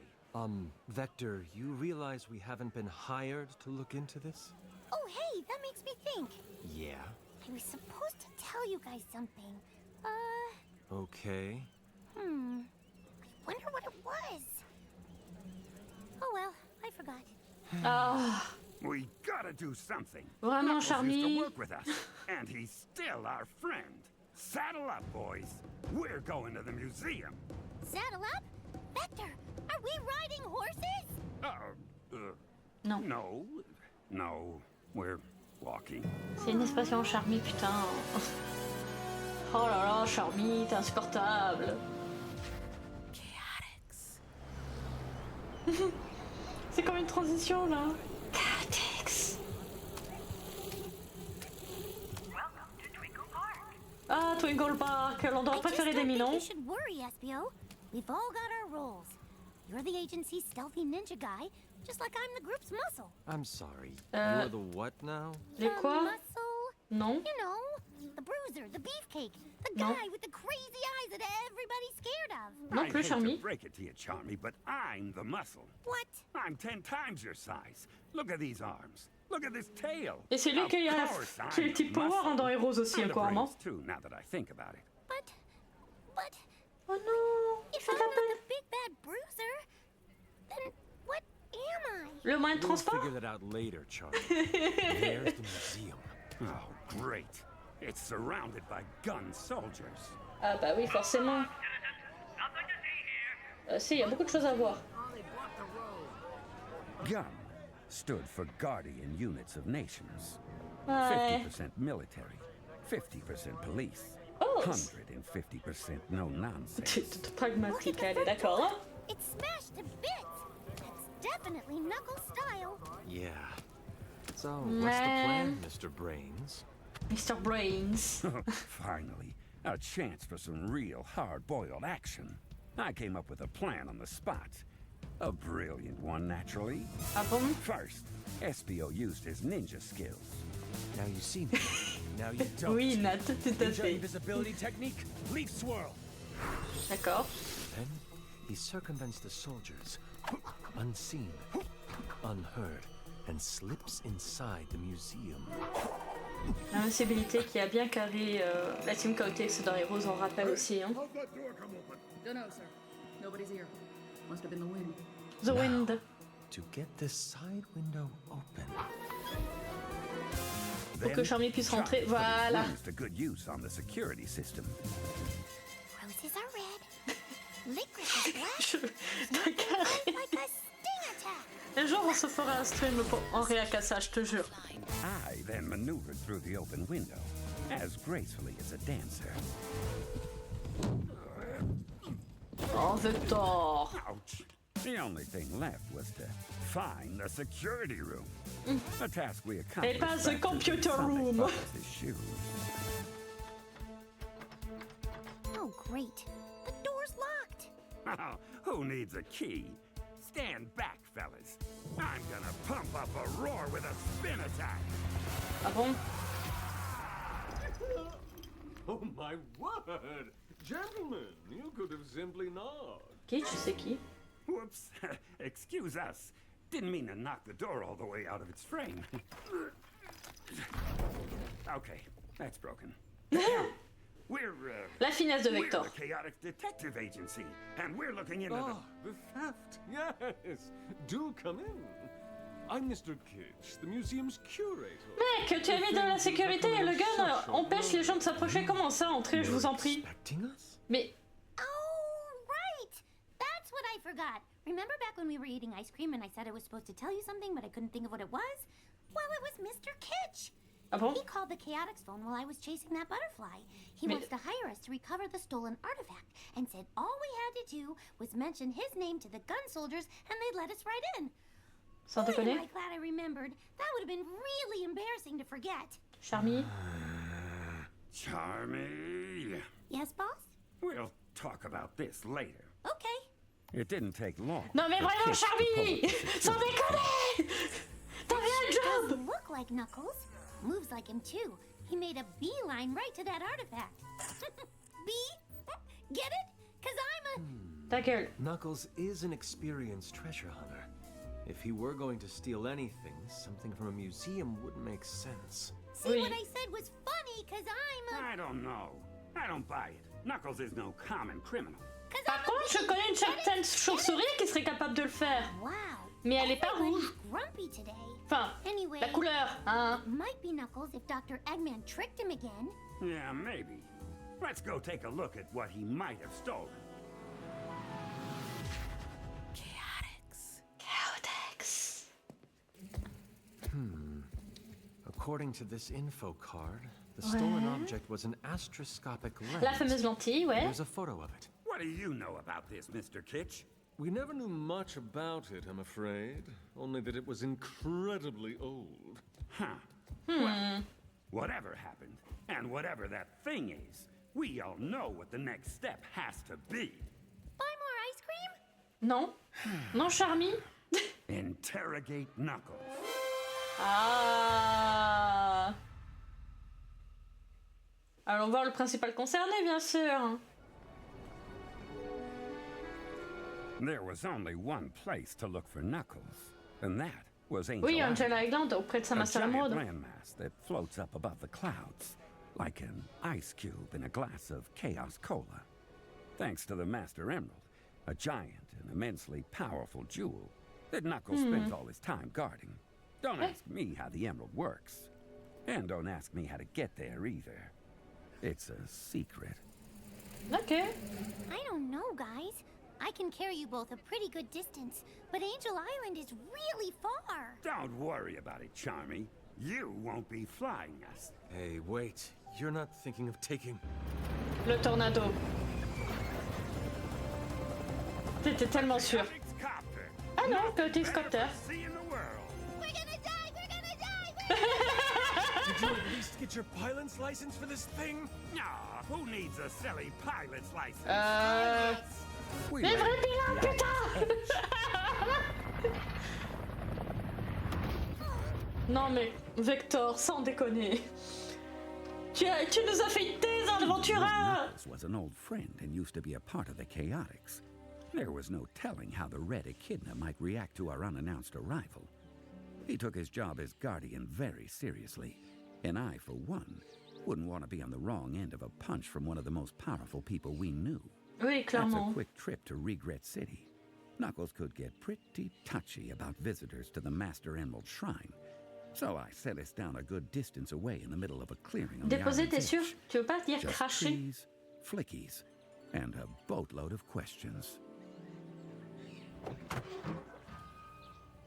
Vector, you realize we haven't been hired to look into this? Oh, hey, that makes me think. Yeah. I was supposed to tell you guys something. Okay. I wonder what it was. Oh well, I forgot. Ah, We gotta do something. Vraiment, Knuckles used Charmy. to work with us, and he's still our friend. Saddle up, boys. We're going to the museum. Saddle up? Vector, are we riding horses? non. No, we're walking. C'est une expression Charmy, putain. Oh là là, Charmy, t'es insupportable. Chaotix. C'est comme une transition là. Chaotix. Ah, Twinkle Park, l'endroit préféré d'Amy, non? You should worry, Espio. We've all got our roles. You're the agency's stealthy ninja guy, just like I'm the group's muscle. I'm sorry. You're the what now? Les The quoi? muscle? Non. You know, the bruiser, the beefcake, the No. guy with the crazy eyes that everybody's scared of. Non I plus, hate Charmy. to break it to you, Charmy, but I'm the muscle. What? I'm 10 times your size. Look at these arms. Look at this tail. Et c'est lui Of qui a course qui est I'm le type the power hein, muscle. dans Heroes aussi, And the apparemment. brains too, now that I think about it. But Oh non, il if fait I'm la not peine. the big bad bruiser, then what am I? Le moyen de We'll transport? figure that out later, Charlie. There's the museum. Oh, great. It's surrounded by gun soldiers. Ah bah oui, forcément. Si, il y a beaucoup de choses à voir. GUN stood for Guardian Units of Nations. Ouais. 50% military, 50% police, Oh. 150% no nonsense. C'est pragmatique, allez, d'accord. Hein? It's smashed to bits. That's definitely Knuckles style. Yeah. So, what's the plan, Mr. Brains? Mr. Brains. Finally, a chance for some real hard-boiled action. I came up with a plan on the spot. A brilliant one, naturally. Ah bon? First, Espio used his ninja skills. Now you see me. Now you don't. Oui, Nat, tout à Ninja fait. invisibility technique, leaf swirl. D'accord. Then he circumvents the soldiers, unseen, unheard, and slips inside the museum. L'invincibilité qui a bien carré la team Chaotix dans Heroes, on rappelle aussi. Hein. How'd that door come open? Dunno, sir. Nobody's here. Must have been the wind. The Wind. To get this side window open. Pour que Charmy puisse rentrer. Voilà. Used to good use on the security system. Roses are red. Licorice is black. Je... Like a sting attack. Un jour, on se fera un stream en réac à ça, je te jure. I then maneuvered through the open window, as gracefully as a dancer. Oh, Vector. Ouch! The only thing left was to find the security room. A task we accomplished. Et pas the faster than computer Sonic room. buckles his shoes. Oh, great. The door's locked. Oh, who needs a key? Stand back, fellas. I'm gonna pump up a roar with a spin attack. Ah bon? Oh my word! Gentlemen, you could have simply not. Qui? Tu sais qui? Whoops. Excuse us. Didn't mean to knock the door all the way out of its frame. Okay, that's broken. We're, La finesse de we're Vector. the Chaotix Detective Agency, and we're looking into Ah, the theft. Yes. Do come in. I'm Mr. Kitsch, the museum's curator. Mec, tu as mis de la sécurité et le gun empêche les gens de s'approcher. Comment ça, entrez, je vous en prie? Expecting us? Mais Oh, right. That's what I forgot. Remember back when we were eating ice cream and I said I was supposed to tell you something, but I couldn't think of what it was? Well, it was Mr. Kitsch. Ah bon? He called the Chaotix phone while I was chasing that butterfly. He wants to hire us to recover the stolen artifact and said all we had to do was mention his name to the gun soldiers and they'd let us right in. Sans Boy, am déconner? I glad I remembered. That would have been really embarrassing to forget. Charmy? Charmy. Yes, boss? We'll talk about this later. Okay. It didn't take long. Non mais for vraiment, Kitsch to pull Charmy! up the Sans security déconner! T'avais un Does job! look like Knuckles. Moves like him too. He made a beeline right to that artifact. Bee? Get it? Cause I'm a... Ta gueule. Knuckles is an experienced treasure hunter. If he were going to steal anything, something from a museum wouldn't make sense. See, Oui. what I said was funny cause I'm a... I don't know. I don't buy it. Knuckles is no common criminal. Cause Par I'm contre, je connais une certaine chauve-souris qui serait capable de le faire. Wow. Mais elle est pas Everybody's rouge. grumpy today. Enfin, Anyway, la couleur, hein. it might be Knuckles if Dr. Eggman tricked him again. Yeah, maybe. Let's go take a look at what he might have stolen. Chaotix. According to this info card, the stolen object was an astroscopic lens. La fameuse lentille, ouais. There's a photo of it. What do you know about this, Mr. Kitsch? We never knew much about it, I'm afraid. Only that it was incredibly old. Huh. Well, whatever happened, and whatever that thing is, we all know what the next step has to be. Buy more ice cream? Non. Non, Charmy? Interrogate Knuckles. Ah. Allons voir le principal concerné, bien sûr. There was only one place to look for Knuckles, and that was Angel Oui, Island. Angel Island, auprès de sa A master giant émeraude. landmass that floats up above the clouds, like an ice cube in a glass of Chaos Cola. Thanks to the Master Emerald, a giant and immensely powerful jewel that Knuckles spends all his time guarding. Don't ask me how the emerald works. And don't ask me how to get there either. It's a secret. Ok. I don't know, guys. I can carry you both a pretty good distance, but Angel Island is really far. Don't worry about it, Charmy. You won't be flying us. Hey, wait. You're not thinking of taking... Le tornado. T'étais tellement sûr. Chaotix copter. Ah non, Chaotix copter. See in the world. We're gonna die! We're gonna die! Did you at least get your pilot's license for this thing? Nah, who needs a silly pilot's license? We Les ran vrais bilan, the putain! Non mais, Vector, sans déconner. Tu nous as fait une thèse, hein, Ventura! Knuckles was an old friend and used to be a part of the Chaotix. There was no telling how the Red Echidna might react to our unannounced arrival. He took his job as guardian very seriously, and I, for one, wouldn't want to be on the wrong end of a punch from one of the most powerful people we knew. Oui, That's a clairement. quick trip to Regret City. Knuckles could get pretty touchy about visitors to the Master Emerald Shrine. So I set us down a good distance away in the middle of a clearing on the Déposer, island's t'es sûr? edge. Tu veux pas dire Just cracher? trees, flickies, and a boatload of questions.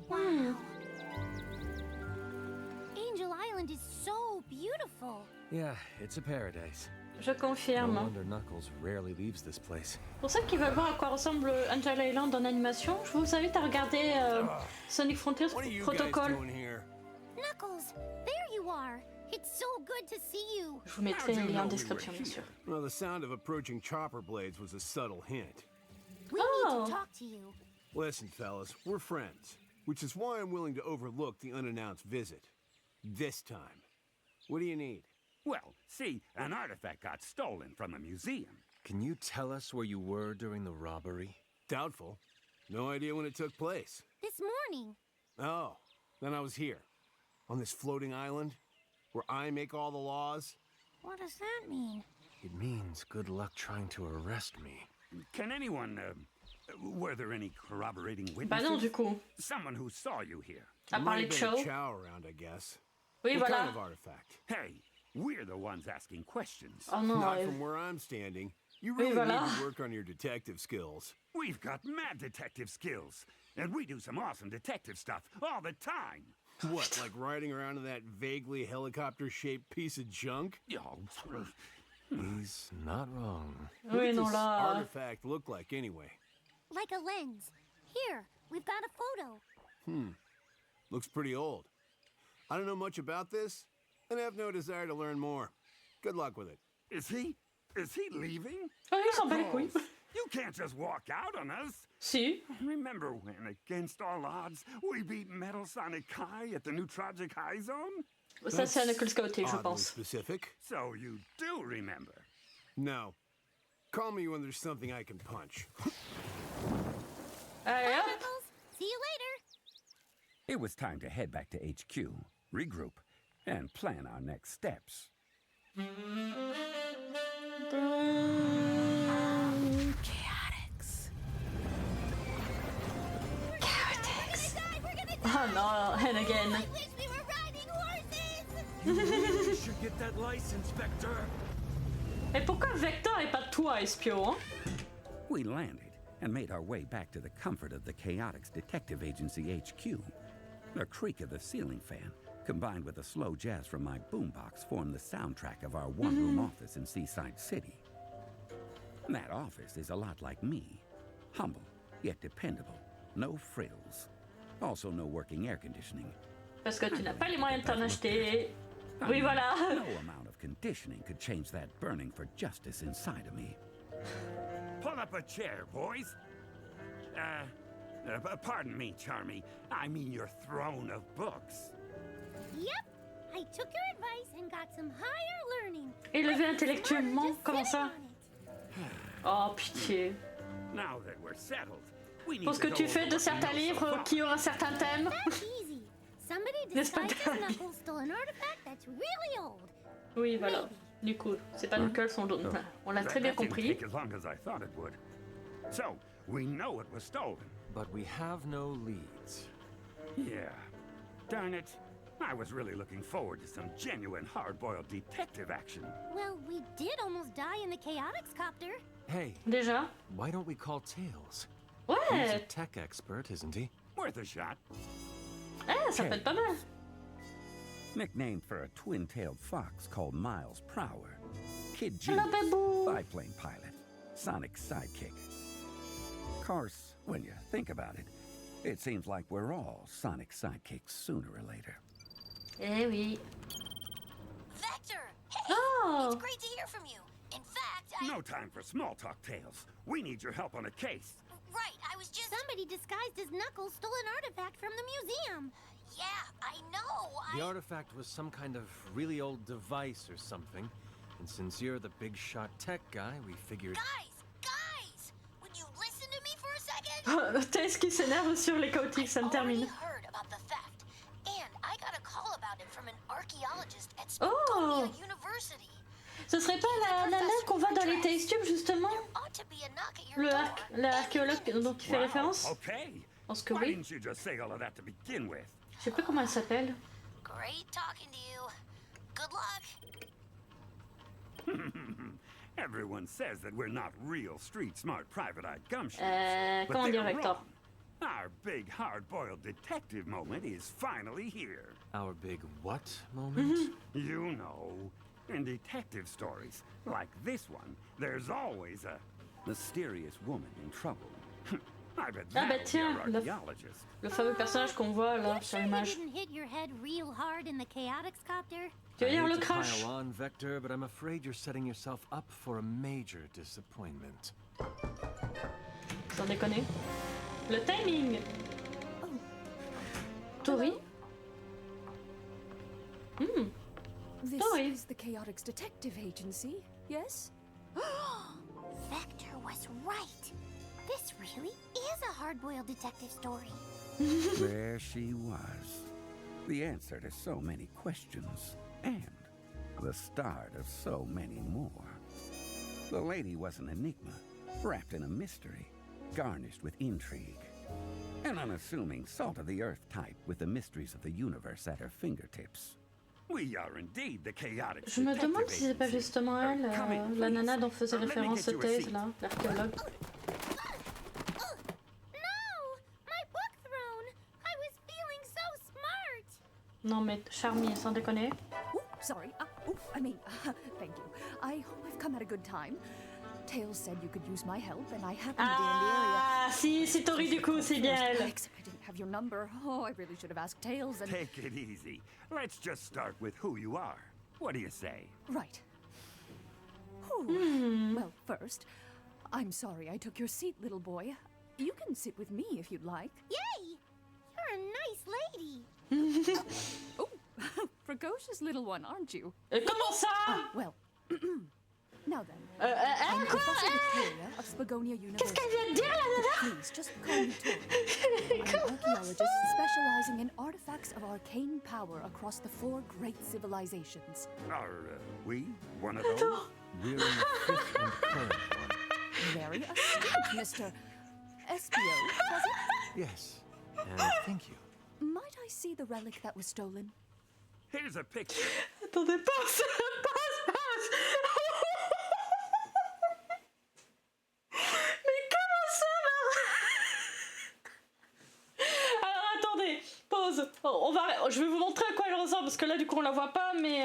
Wow. Angel Island is so beautiful. Yeah, it's a paradise. Je No confirme. wonder Knuckles rarely leaves this place. Pour ceux qui veulent voir à quoi ressemble Angel Island en animation, je vous invite à regarder Sonic Frontiers Protocol. here? Knuckles, there you are. It's so good to see you. Je vous mettrai le lien en description, bien sûr. Well, the sound of approaching chopper blades was a subtle hint. We Oh. need to talk to you. Listen, fellas, we're friends, which is why I'm willing to overlook the unannounced visit. This time. What do you need? Well, see, an artifact got stolen from a museum. Can you tell us where you were during the robbery? Doubtful. No idea when it took place. This morning. Oh, then I was here. On this floating island, where I make all the laws. What does that mean? It means good luck trying to arrest me. Can anyone, were there any corroborating witnesses? Bah non, du coup. Someone who saw you here. À part Might les have been Cho. a chow around, I guess. Oui, What voilà. kind of artifact? Hey, we're the ones asking questions. Oh non, Not from where I'm standing. You really voilà. need to work on your detective skills. We've got mad detective skills, and we do some awesome detective stuff all the time. What, like riding around in that vaguely helicopter-shaped piece of junk? He's not wrong. What Oui, does non, this là. artifact look like anyway? Like a lens. Here, we've got a photo. Looks pretty old. I don't know much about this, and have no desire to learn more. Good luck with it. Is he leaving? Oh, il s'en bat les couilles. You can't just walk out on us. Si. Remember when, against all odds, we beat Metal Sonic High at the new Tragic High Zone? Ça, c'est un Knuckles Chaotix, je Oddly pense. specific. So you do remember. No. Call me when there's something I can punch. Allez, hop. Knuckles, see you later. It was time to head back to HQ, regroup, and plan our next steps. Chaotix. Oh no, and again. I wish we were riding horses. You should get that license, Vector. Et pourquoi Vector et pas toi, espion, hein? We landed and made our way back to the comfort of the Chaotix Detective Agency HQ. The creak of the ceiling fan, combined with the slow jazz from my boombox, formed the soundtrack of our one-room office in Seaside City. That office is a lot like me. Humble, yet dependable. No frills. Also no working air conditioning. Parce que tu n'as pas les moyens de t'en acheter. Oui, voilà. No amount of conditioning could change that burning for justice inside of me. Pull up a chair, boys. Pardon me, Charmy. I mean your throne of books. Yep, I took your advice and got some higher learning. Élevé intellectuellement, comment ça? Oh, pitié. Now that we're settled, we need Pour ce to que go tu fais over de what certains we know so livres far. qui ont un certain thème. That's easy. Somebody N'est-ce pas disguised as dingue? Knuckles stole an artifact that's really old. Oui, voilà. Du coup, c'est pas Knuckles, on l'a très bien That didn't compris. take as long as I thought it would. So, we know it was stolen. But we have no leads. Yeah. Darn it. I was really looking forward to some genuine hard-boiled detective action. Well, we did almost die in the Chaotix copter. Hey, Déjà? why don't we call Tails? He's a Ouais. tech expert, isn't he? Worth a shot. Ah, ça peut être pas mal. Nicknamed for a twin-tailed fox called Miles Prower. Kid Hello, Genius, Babu. biplane pilot, Sonic's sidekick. Of course, when you think about it, it seems like we're all Sonic sidekicks sooner or later. Eh oui. Vector! Hey! Oh. It's great to hear from you. In fact, No time for small talk, Tails. We need your help on a case. Right, I was just... Somebody disguised as Knuckles stole an artifact from the museum. Yeah, I know. The artifact was some kind of really old device or something. And since you're the big shot tech guy, we figured... Guys! Would you listen to me for a second? Tails qui s'énerve sur les Chaotix, ça me termine. Heard about the theft. And I got a call about it from an archéologist at Oh. Spokane University. Ce serait pas la nana qu'on voit dans les test tubes, justement? Ought to be a knock at your L'archéologue dont tu fais référence? Okay. Je pense que Why oui. didn't you just say all of that to begin with? Je sais pas comment elle s'appelle. Great talking to you. Good luck. Everyone says that we're not real street-smart private-eyed gumshoes. But Comment dire, they're Vector? wrong. Our big hard-boiled detective moment is finally here. Our big what moment? You know, in detective stories, like this one, there's always a mysterious woman in trouble. I bet Ah bah that'll be tiens, our archaeologist. le fameux personnage qu'on voit là sur You l'image. didn't hit your head real hard in the Chaotix copter? Tu veux dire I le hate to crash? pile on, Vector, but I'm afraid you're setting yourself up for a major disappointment. Sans déconner. Le timing. Tori? This Tori. is the Chaotix Detective Agency, yes? Vector was right. This really is a hard-boiled detective story. There she was. The answer to so many questions, and the start of so many more. The lady was an enigma, wrapped in a mystery, garnished with intrigue. An unassuming salt-of-the-earth type with the mysteries of the universe at her fingertips. We are indeed the Chaotix Je me Detective demande si c'est pas Agency. justement elle, Come in, la please. nana dont faisait Let me référence get you a Tails seat. là, l'archéologue. No! My book throne! I was feeling so smart! Non mais Charmy, sans déconner. Sorry. Thank you. I hope I've come at a good time. Tails said you could use my help, and I happen to be in the area. Ah, si, c'est Tori du coup, c'est bien elle. Except I didn't have your number. Oh, I really should have asked Tails and... Take it easy. Let's just start with who you are. What do you say? Right. Well, first, I'm sorry I took your seat, little boy. You can sit with me if you'd like. Yay! You're a nice lady. Oh, precocious little one, aren't you? Comment ça? Well, now then. Hein, quoi? Professor Victoria of Spagonia University. Qu'est-ce qu'elle vient de dire là-dedans? Please, just call me Tori. I'm an archaeologist specializing in artifacts of arcane power across the 4 great civilizations. Are we one of those? We're in the 5th and current one. Very astute, Mr. Espio, was it? Yes, and thank you. Might I see the relic that was stolen? Here's a picture. Attendez, pause. Mais comment ça va? Alors attendez, pause. Je vais vous montrer à quoi elle ressemble parce que là du coup on la voit pas, mais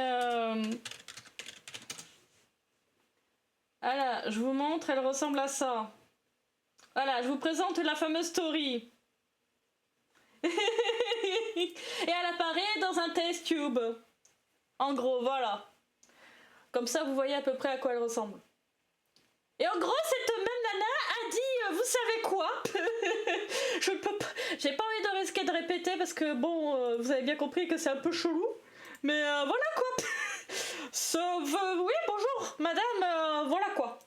voilà, je vous montre, elle ressemble à ça. Voilà, je vous présente la fameuse Story. Et elle apparaît dans un test tube. En gros, voilà. Comme ça, vous voyez à peu près à quoi elle ressemble. Et en gros, cette même nana a dit, vous savez quoi? Je peux pas, j'ai pas envie de risquer de répéter parce que bon, vous avez bien compris que c'est un peu chelou. Mais voilà quoi. Oui, bonjour, madame, voilà quoi.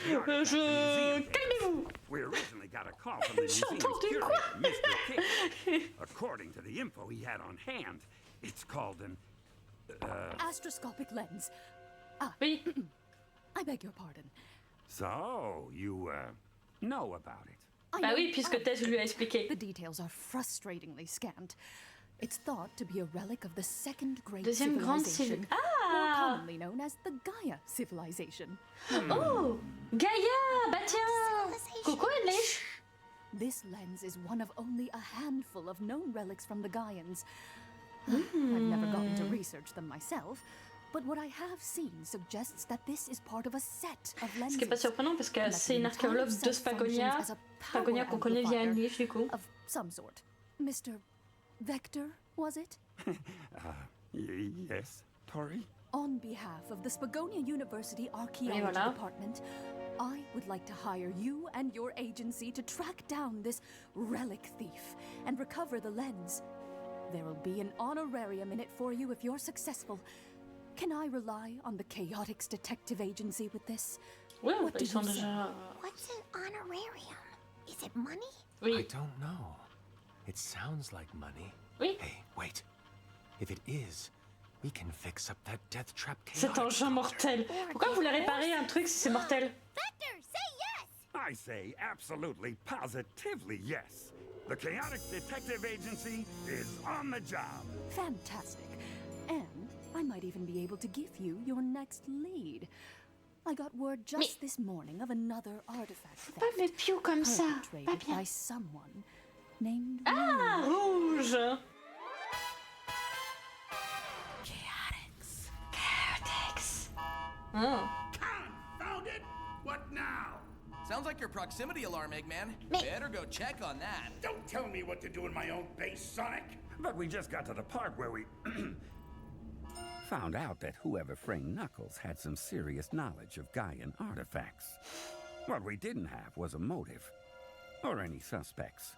Calmez-vous. We originally got a call from the museum's curator, Mr. King. According to the info he had on hand, it's called an Astroscopic lens. Ah, oui. I beg your pardon. So, you know about it. Bah oui, puisque Tess lui a expliqué. The details are frustratingly scant. It's thought to be a relic of the second great Deuxième grande civilization, more commonly known as the Gaia civilization. Oh, Gaia, bah tiens. Coucou English. This lens is one of only a handful of known relics from the Gaians. I've never gotten to research them myself, but what I have seen suggests that this is part of a set of lenses. Ce qui est pas surprenant parce que c'est une archéologue de Spagonia qu'on connaît via English du coup. Of some sort. Mr. Vector, was it? Yes, Tori? On behalf of the Spagonia University Archaeology Department, I would like to hire you and your agency to track down this relic thief and recover the lens. There will be an honorarium in it for you if you're successful. Can I rely on the Chaotix detective agency with this? Oui, What do ils sont you say? déjà... What's an honorarium? Is it money? Oui. I don't know. It sounds like money. Oui. Hey, wait. If it is, we can fix up that death trap. Cet engin mortel. Pourquoi vous voulez réparer un truc si c'est mortel? Vector, say yes! I say absolutely, positively yes. The Chaotix Detective Agency is on the job. Fantastic. And I might even be able to give you your next lead. I got word just this morning of another artifact Pas mes pious comme ça. Pas perpetrated bien. by someone named Ah, rouge. Chaotix. Chaotix. Oh. Confound it! What now? Sounds like your proximity alarm, Eggman. Better go check on that. Don't tell me what to do in my own base, Sonic. But we just got to the part where we found out that whoever framed Knuckles had some serious knowledge of Gaian artifacts. What we didn't have was a motive, or any suspects,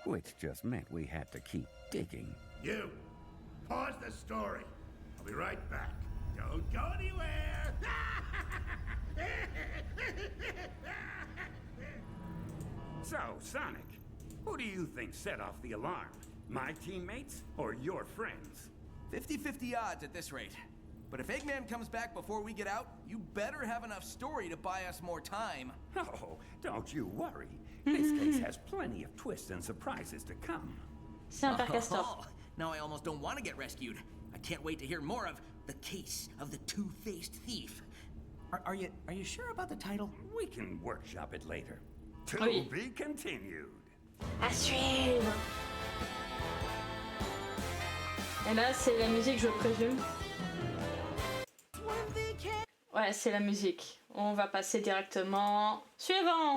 which just meant we had to keep digging. You, pause the story. I'll be right back. Don't go anywhere. So, Sonic, who do you think set off the alarm? My teammates or your friends? 50-50 odds at this rate. But if Eggman comes back before we get out, you better have enough story to buy us more time. Oh, don't you worry. This case has plenty of twists and surprises to come. C'est un père castor. Oh, now I almost don't want to get rescued. I can't wait to hear more of The Case of the Two-Faced Thief. Are you sure about the title? We can workshop it later. To Oui. be continued. À suivre. Et là, c'est la musique, je présume. Ouais, c'est la musique. On va passer directement... Suivant.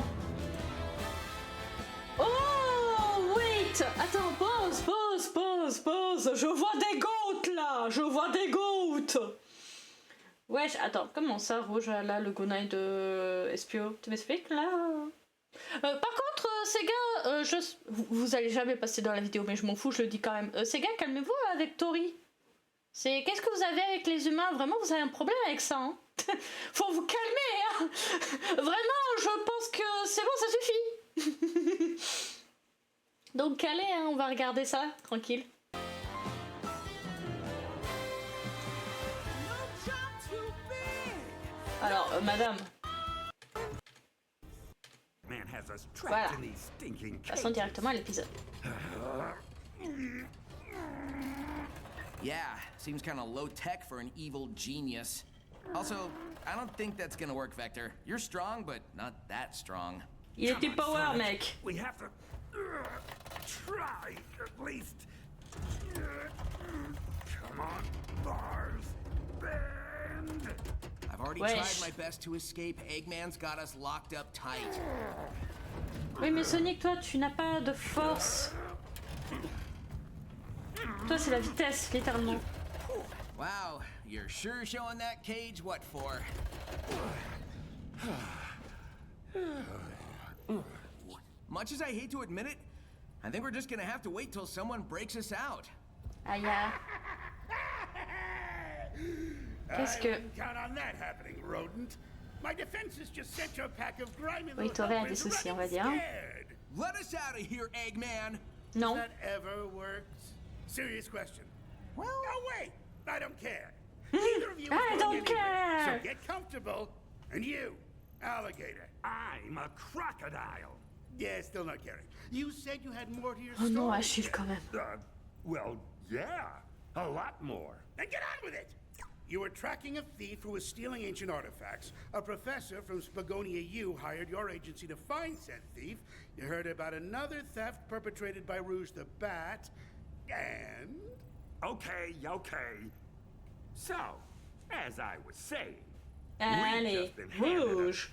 Oh, wait. Attends, pause. Je vois des gouttes, là. Je vois des gouttes. Wesh, attends, comment ça, rouge, là, le gonai de SPO? Tu m'expliques, là? Par contre, ces gars, vous allez jamais passer dans la vidéo, mais je m'en fous, je le dis quand même. Ces gars, calmez-vous avec Tori. Qu'est-ce que vous avez avec les humains? Vraiment, vous avez un problème avec ça, hein? Faut vous calmer, hein. Vraiment, je pense que c'est bon, ça suffit. Donc, allez, hein, on va regarder ça, tranquille. Alors, madame. Voilà. Passons directement à l'épisode. Yeah, seems kind of low tech for an evil genius. Also, I don't think that's gonna work, Vector. You're strong, but not that strong. Il était power, mec. We have to try at least. Come on, bars, bend. I've already tried my best to escape. Eggman's got us locked up tight. Oui, mais Sonic, toi, tu n'as pas de force. Toi, c'est la vitesse, littéralement. Wow, you're sure showing that cage what for? Much as I hate to admit it, I think we're just gonna have to wait till someone breaks us out. Aïe. Qu'est-ce que... Count on that happening, rodent. My defenses just sent you a pack of grimy Oui, t'aurais des soucis, on va dire. Let us out of here, Eggman. Non. That ever works? Serious question. Well, no, wait. I don't care. Neither of you I is don't going anywhere, care. So get comfortable. And you, alligator. I'm a crocodile. Yeah, still not caring. You said you had more to your Oh story. non, Achille, quand même. Well, yeah, a lot more. Then get on with it. You were tracking a thief who was stealing ancient artifacts. A professor from Spagonia U hired your agency to find said thief. You heard about another theft perpetrated by Rouge the Bat. And... Okay. So, as I was saying, Allez, Rouge.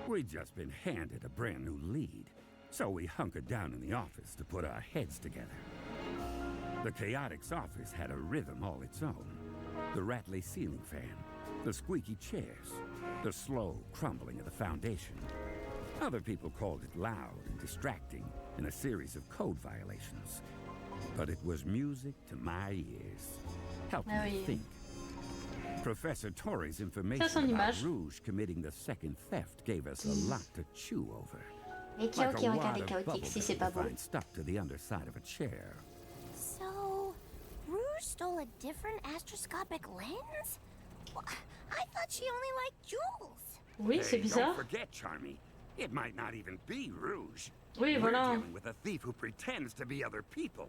We'd just been handed a brand new lead, so we hunkered down in the office to put our heads together. The Chaotix office had a rhythm all its own. The rattly ceiling fan, the squeaky chairs, the slow crumbling of the foundation. Other people called it loud and distracting in a series of code violations. But it was music to my ears. Helped me think. Professor Tori's information about Rouge committing the second theft gave us a lot to chew over. Les Chao qui regardent les Chaotix, si c'est pas beau. Stuck to the underside of a chair. So, Rouge stole a different astroscopic lens? Well, I thought she only liked jewels. Oui, c'est bizarre. Don't forget, Charmy. It might not even be Rouge. Oui, We're voilà. dealing with a thief who pretends to be other people.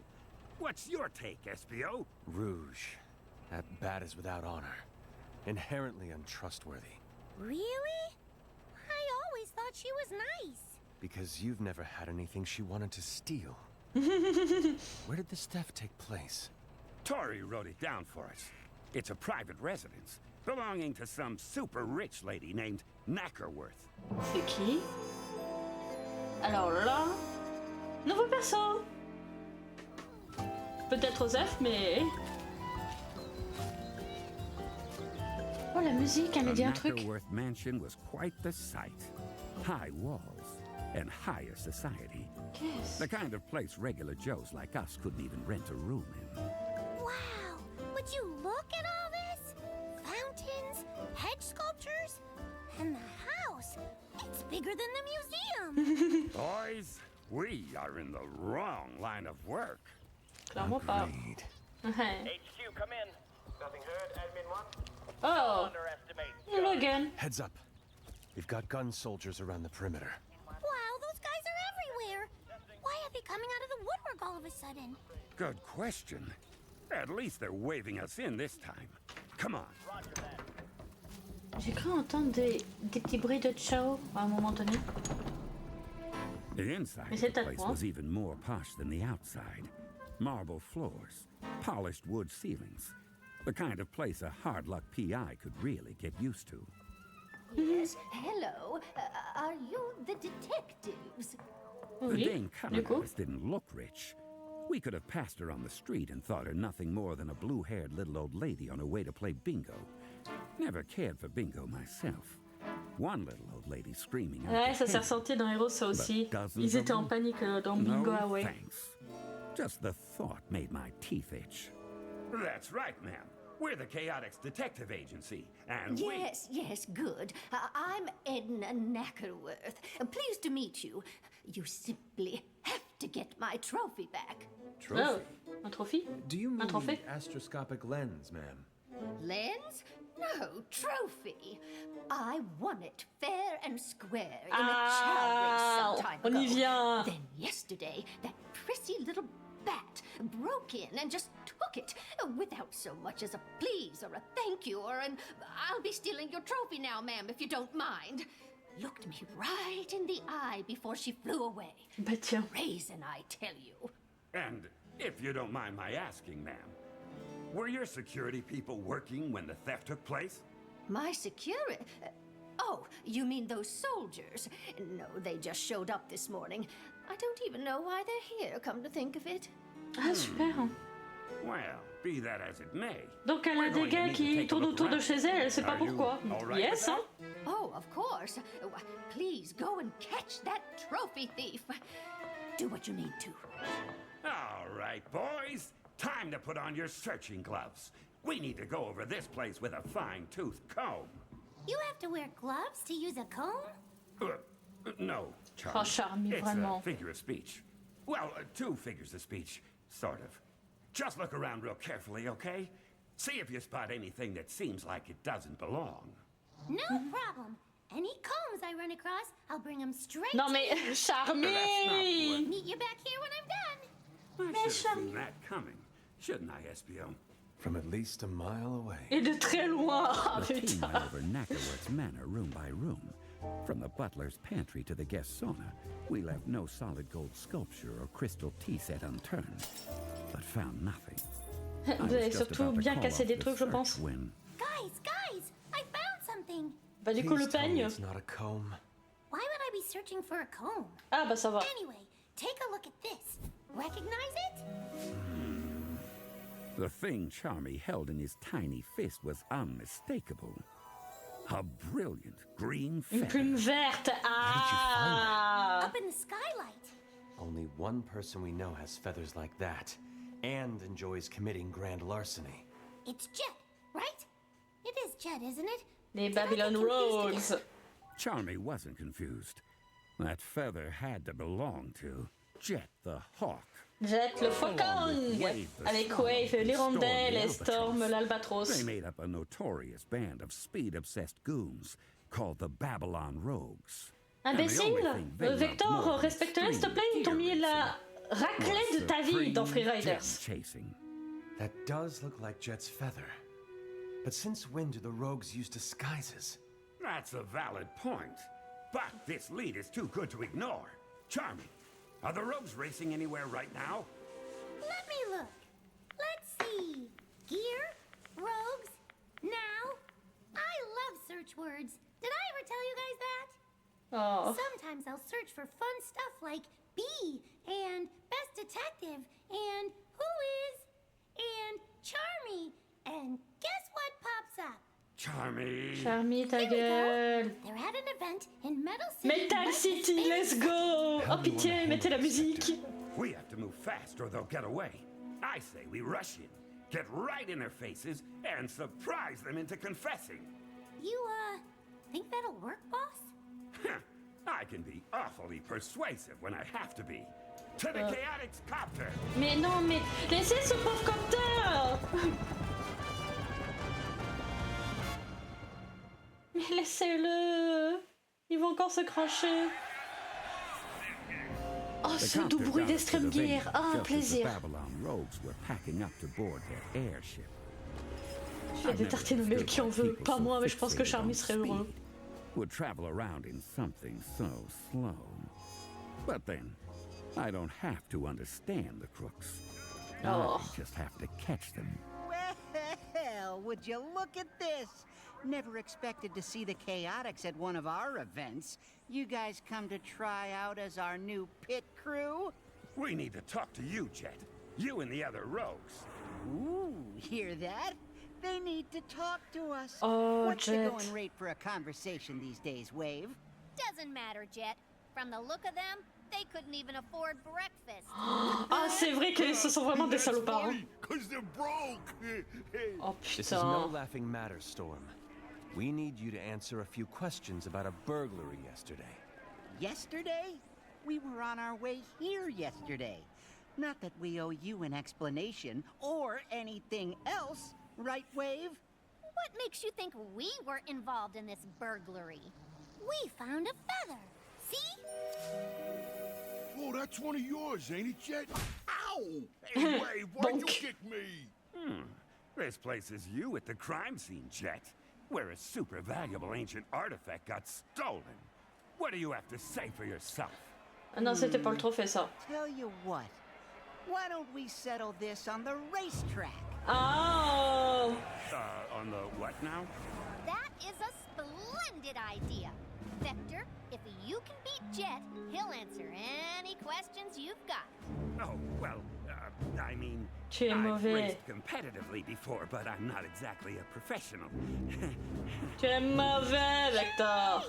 What's your take, SPO? Rouge. That bat is without honor. Inherently untrustworthy. Really? I always thought she was nice. Because you've never had anything she wanted to steal. Where did this theft take place? Tori wrote it down for us. It's a private residence belonging to some super rich lady named Knackerworth. C'est qui? Alors là... Nouveau perso. Peut-être Osef, mais... Oh, la musique, elle me dit un truc. The Knackerworth mansion was quite the sight. High walls and higher society. Yes. The kind of place regular Joes like us couldn't even rent a room in. Wow! Would you look at all this? Fountains, hedge sculptures, and the house. It's bigger than the museum. Boys, we are in the wrong line of work. Clairement pas. HQ, come in. Nothing heard, Admin 1? Oh! Hello again. Heads up. We've got gun soldiers around the perimeter. Wow, those guys are everywhere. Why are they coming out of the woodwork all of a sudden? Good question. At least they're waving us in this time. Come on. J'ai cru entendre des petits bruits de Chao à un moment donné. The inside Mais of c'est the à place toi. was even more posh than the outside. Marble floors, polished wood ceilings. The kind of place a hard-luck PI could really get used to. Yes, hello. Are you the detectives? The dame coming at us didn't look rich. We could have passed her on the street and thought her nothing more than a blue-haired little old lady on her way to play bingo. Never cared for bingo myself. One little old lady screaming out Ouais, to ça s'est heaven, ressenti dans Heroes, ça aussi. but dozens Ils étaient of en them? panique dans Bingo No Away. thanks. Just the thought made my teeth itch. That's right, ma'am. We're the Chaotix Detective Agency, and Yes, yes, good. I'm Edna Knackerworth. Pleased to meet you. You simply have to get my trophy back. Trophy? Oh, un trophy? Do you mean Un trophée? the astroscopic lens, ma'am? Lens? No, trophy. I won it fair and square in a chow race some time on y ago. vient. Then yesterday, that prissy little bat broke in and just took it without so much as a please or a thank you or an I'll be stealing your trophy now, ma'am, if you don't mind. Looked me right in the eye before she flew away. Bah tiens. Brazen, I tell you. And if you don't mind my asking, ma'am, were your security people working when the theft took place? My security? Oh, you mean those soldiers? No, they just showed up this morning. I don't even know why they're here, come to think of it. Ah, super. Well, be that as it may. Donc elle a des gars qui tournent autour de chez elle, elle sait pas pourquoi. Yes, hein? Oh, of course. Please go and catch that trophy thief. Do what you need to. All right, boys. Time to put on your searching gloves. We need to go over this place with a fine-tooth comb. You have to wear gloves to use a comb? No, Charlie. Oh, Charmy, it's vraiment. a figure of speech. Well, two figures of speech, sort of. Just look around real carefully, okay? See if you spot anything that seems like it doesn't belong. No problem. Any combs I run across, I'll bring them straight Non to mais you. Charmy! Meet you back here when I'm done. I should have seen that coming, shouldn't I, Espion? From at least a mile away. Et de très loin. Oh, The team putain. went over Knackerworth's manor room by room. From the butler's pantry to the guest sauna, we left no solid gold sculpture or crystal tea set unturned, but found nothing. Vous avez surtout bien cassé des trucs, je pense. When Guys, I found something. Bah du coup le Please tell me peigne. it's not a comb. Why would I be searching for a comb? Ah bah ça va. Anyway, take a look at this. Recognize it? the thing Charmy held in his tiny fist was unmistakable. A brilliant green Une feather. plume verte. Ah. Up in the skylight. Only one person we know has feathers like that, and enjoys committing grand larceny. It's Jet, right? It is Jet, isn't it? Les Babylon Rogues. Charmy wasn't confused. That feather had to belong to Jet the Hawk. Jet le faucon. Avec Wave, l'hirondelle et Storm l'albatros. They made up a notorious band of speed-obsessed goons called the Babylon Rogues. Imbécile. Vector, respecte-les s'il te plaît, ils t'ont mis la raclée de ta vie dans Freeriders. Chasing. That does look like Jet's feather. But since when do the rogues use disguises? That's a valid point. But this lead is too good to ignore. Charming. Are the rogues racing anywhere right now? Let me look. Let's see. Gear, rogues, now. I love search words. Did I ever tell you guys that? Oh. Sometimes I'll search for fun stuff like B and Best Detective and Who Is and Charmy. And guess what pops up? Charmy. Charmy, ta Here we go. gueule. They're at an event in Metal City. Metal City, let's go. Oh pitié, mettez la musique. We have to move fast or they'll get away. I say we rush in, get right in their faces, and surprise them into confessing. You, think that'll work, boss? I can be awfully persuasive when I have to be. To the Chaotix copter! Mais non, mais laissez ce pauvre copter. Mais laissez-le. Ils vont encore se cracher. Oh, ce doux bruit d'Extreme Gear. Ah, un plaisir. Il y a des tartines au miel qui en veut. Pas moi, mais je pense que Charmy serait heureux. Would travel around in something so slow. But then, I don't have to understand the crooks. Oh. I just have to catch them. Well, would you look at this? Never expected to see the Chaotix at one of our events. You guys come to try out as our new pit crew? We need to talk to you, Jet. You and the other rogues. Ooh, hear that? They need to talk to us. Oh, What's Jet. the going rate for a conversation these days, Wave? Doesn't matter, Jet. From the look of them, they couldn't even afford breakfast. Ah, c'est vrai que ce sont vraiment des salopards. Hein. Cause they're broke. Oh This is no putain. laughing matter, Storm. We need you to answer a few questions about a burglary yesterday. Yesterday? We were on our way here yesterday. Not that we owe you an explanation or anything else, right, Wave? What makes you think we were involved in this burglary? We found a feather. See? Oh, that's one of yours, ain't it, Jet? Ow! Hey, Wave, why'd you kick me? This place is you at the crime scene, Jet, where a super valuable ancient artifact got stolen. What do you have to say for yourself? Ah non, c'était pas le trophée ça. Tell you what, why don't we settle this on the racetrack? Oh. On the what now? That is a splendid idea. Vector, if you can beat Jet, he'll answer any questions you've got. Oh, well, I mean, Tu es I've mauvais. raced competitively before, but I'm not exactly a professional. Tu es mauvais, Vector.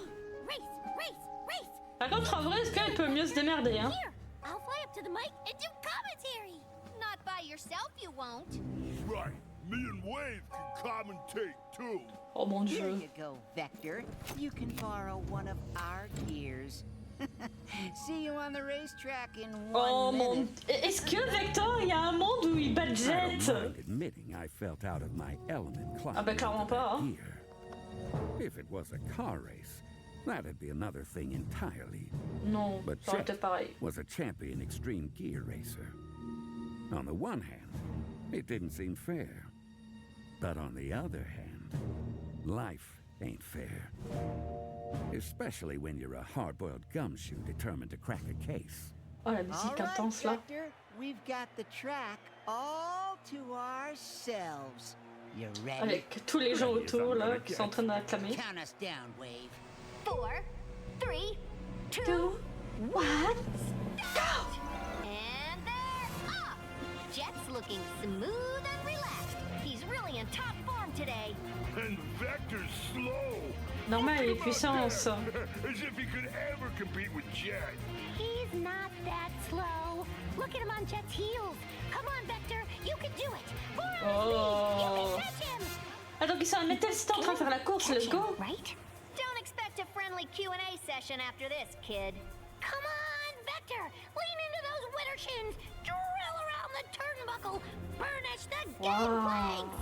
Race, race, race! Par contre, en vrai, est-ce qu'il peut mieux se démerder, hein? Here, I'll fly up to the mic and do commentary. Not by yourself, you won't. Right. Me and Wave can commentate, too. Oh mon Here dieu. you go, Vector. You can borrow one of our gears. See you on the racetrack in Oh one mon... minute. Est-ce que Vector, il y a un monde où il bat I Jet? don't mind admitting I felt out of my element climbing Ah bah clairement into pas, that hein. gear. If it was a car race, that'd be another thing entirely. Non, But ça aurait été Jet pareil. was a champion extreme gear racer. On the one hand, it didn't seem fair. But on the other hand, life ain't fair. Especially when you're a hard-boiled gumshoe determined to crack a case. Oh, la musique intense là. Vector, we've got the track all to ourselves. You ready? Avec tous les gens autour là qui sont en train d'acclamer. Count us down, Wave. 4, 3, 2, 1, start! And they're off! Jet's looking smooth and relaxed. He's really in top form today. And Vector's slow. Normal, il est puissance. As if he could ever compete with Jet. He's not that slow. Look at him on Jet's heels. Come on, Vector, you can do it. You can Oh. catch him. Ah donc ils sont mais c'était en train de faire la course, let's go. Right? Don't expect a friendly Q&A session after this, kid. Come on, Vector! Lean into those winter shins! Drill around the turnbuckle! Burnish the gangplanks!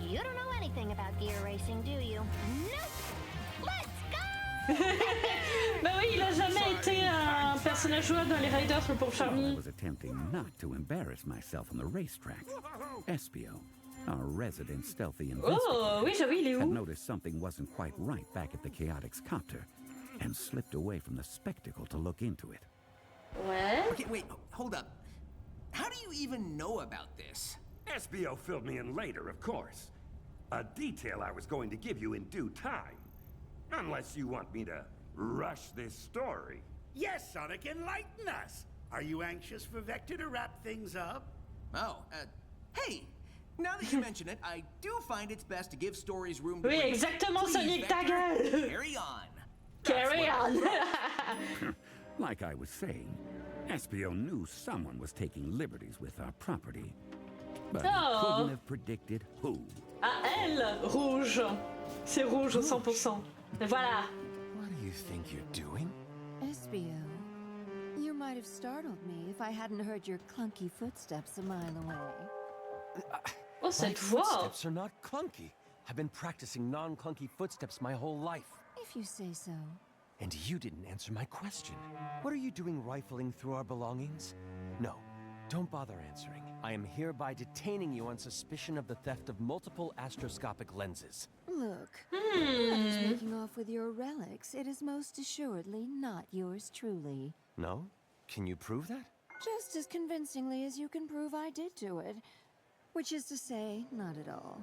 You don't know anything about gear racing, do you? Nope! Let's go! Bah oui, il a jamais été un personnage jouable dans les Riders, le pauvre While I Charmy. was attempting not to embarrass myself on the racetrack, Espio, our resident stealthy investigator, Oh, oui, j'avoue, il est had où? noticed something wasn't quite right back at the Chaotix copter and slipped away from the spectacle to look into it. Ouais. Okay, wait, hold up. How do you even know about this? SBO filled me in later, of course. A detail I was going to give you in due time. Unless you want me to rush this story. Yes, Sonic, enlighten us. Are you anxious for Vector to wrap things up? Oh, hey! Now that you mention it, I do find it's best to give stories room to Oui, breathe. exactement, Please, Sonic, ta Vector, gueule. Carry on. Carry on. Like I was saying, Espio knew someone was taking liberties with our property. But he Oh. couldn't have predicted who. Ah, elle, rouge. C'est rouge au 100%. Et voilà. What do you think you're doing? Espio, you might have startled me if I hadn't heard your clunky footsteps a mile away. Oh, My cette voix. footsteps are not clunky. I've been practicing non-clunky footsteps my whole life. If you say so. And you didn't answer my question. What are you doing rifling through our belongings? No, Don't bother answering. I am hereby detaining you on suspicion of the theft of multiple astroscopic lenses. Look, whoever's making off with your relics, it is most assuredly not yours truly. No? Can you prove that? Just as convincingly as you can prove I did do it. Which is to say, not at all.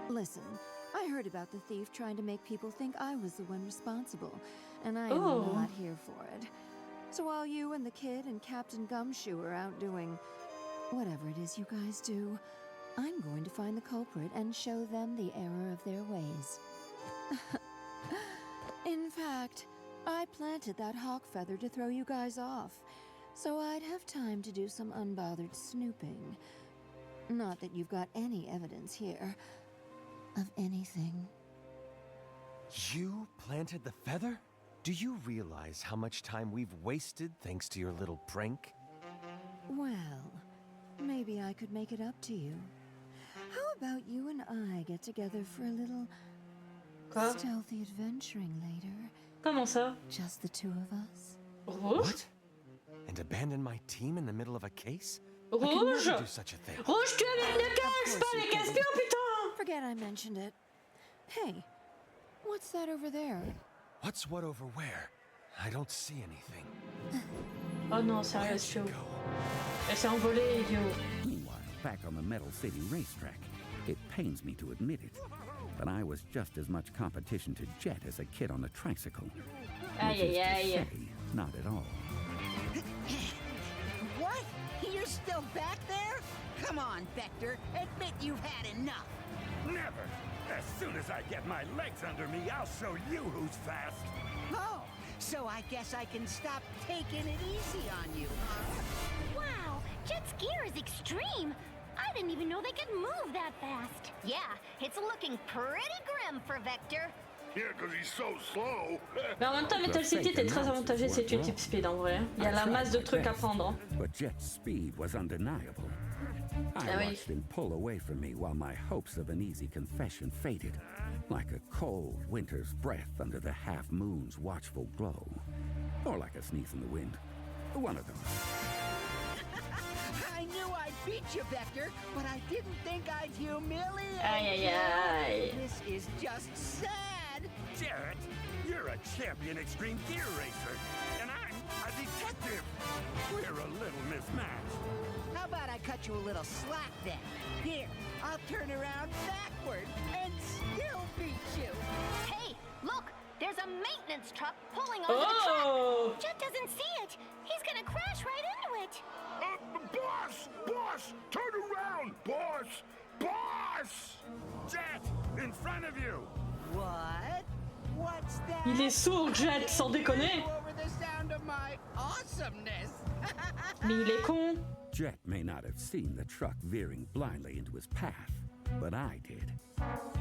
Listen, I heard about the thief trying to make people think I was the one responsible, and I am not here for it. So while you and the kid and Captain Gumshoe are out doing whatever it is you guys do, I'm going to find the culprit and show them the error of their ways. In fact, I planted that hawk feather to throw you guys off, so I'd have time to do some unbothered snooping. Not that you've got any evidence here of anything. You planted the feather? Do you realize how much time we've wasted thanks to your little prank? Well, maybe I could make it up to you. How about you and I get together for a little stealthy adventuring later? Comment ça? Just the two of us? What? And abandon my team in the middle of a case? Rouge? I could never do such a thing. Rouge, tu as les cases, pas les casse-pieds, putain! Forget I mentioned it. Hey, what's that over there? What's what over where? I don't see anything. Oh non, sérieux, c'est chaud. Elle s'est envolée, idiot. Meanwhile, back on the Metal City racetrack, it pains me to admit it, but I was just as much competition to Jet as a kid on a tricycle. Aïe, aïe, aïe. Not at all. What? You're still back there? Come on, Vector. Admit you've had enough. Never! As soon as I get my legs under me, I'll show you who's fast. Oh, so I guess I can stop taking it easy on you, huh? Wow, Jet's gear is extreme. I didn't even know they could move that fast. Yeah, it's looking pretty grim for Vector. Yeah, because he's so slow. Mais en même temps, Metal City était très avantagé si tu es type speed en vrai. Il y a la masse de trucs à prendre. But Jet's speed was undeniable. I watched him pull away from me while my hopes of an easy confession faded, like a cold winter's breath under the half-moon's watchful glow. Or like a sneeze in the wind. One of them. I knew I'd beat you, Vector, but I didn't think I'd humiliate Aïe, aïe, aïe. This is just sad. Jet, you're a champion extreme gear racer, and I'm a detective. We're a little mismatched. How about I cut you a little slack then? Here, I'll turn around backward and still beat you. Hey, look, there's a maintenance truck pulling onto the track. Jet doesn't see it. He's gonna crash right into it. Boss! Boss! Turn around! Boss! Boss! Jet, in front of you! What? What's that? Il est sourd, Jet, sans déconner. Over the sound of my awesomeness. Mais il est con. Jet may not have seen the truck veering blindly into his path, but I did.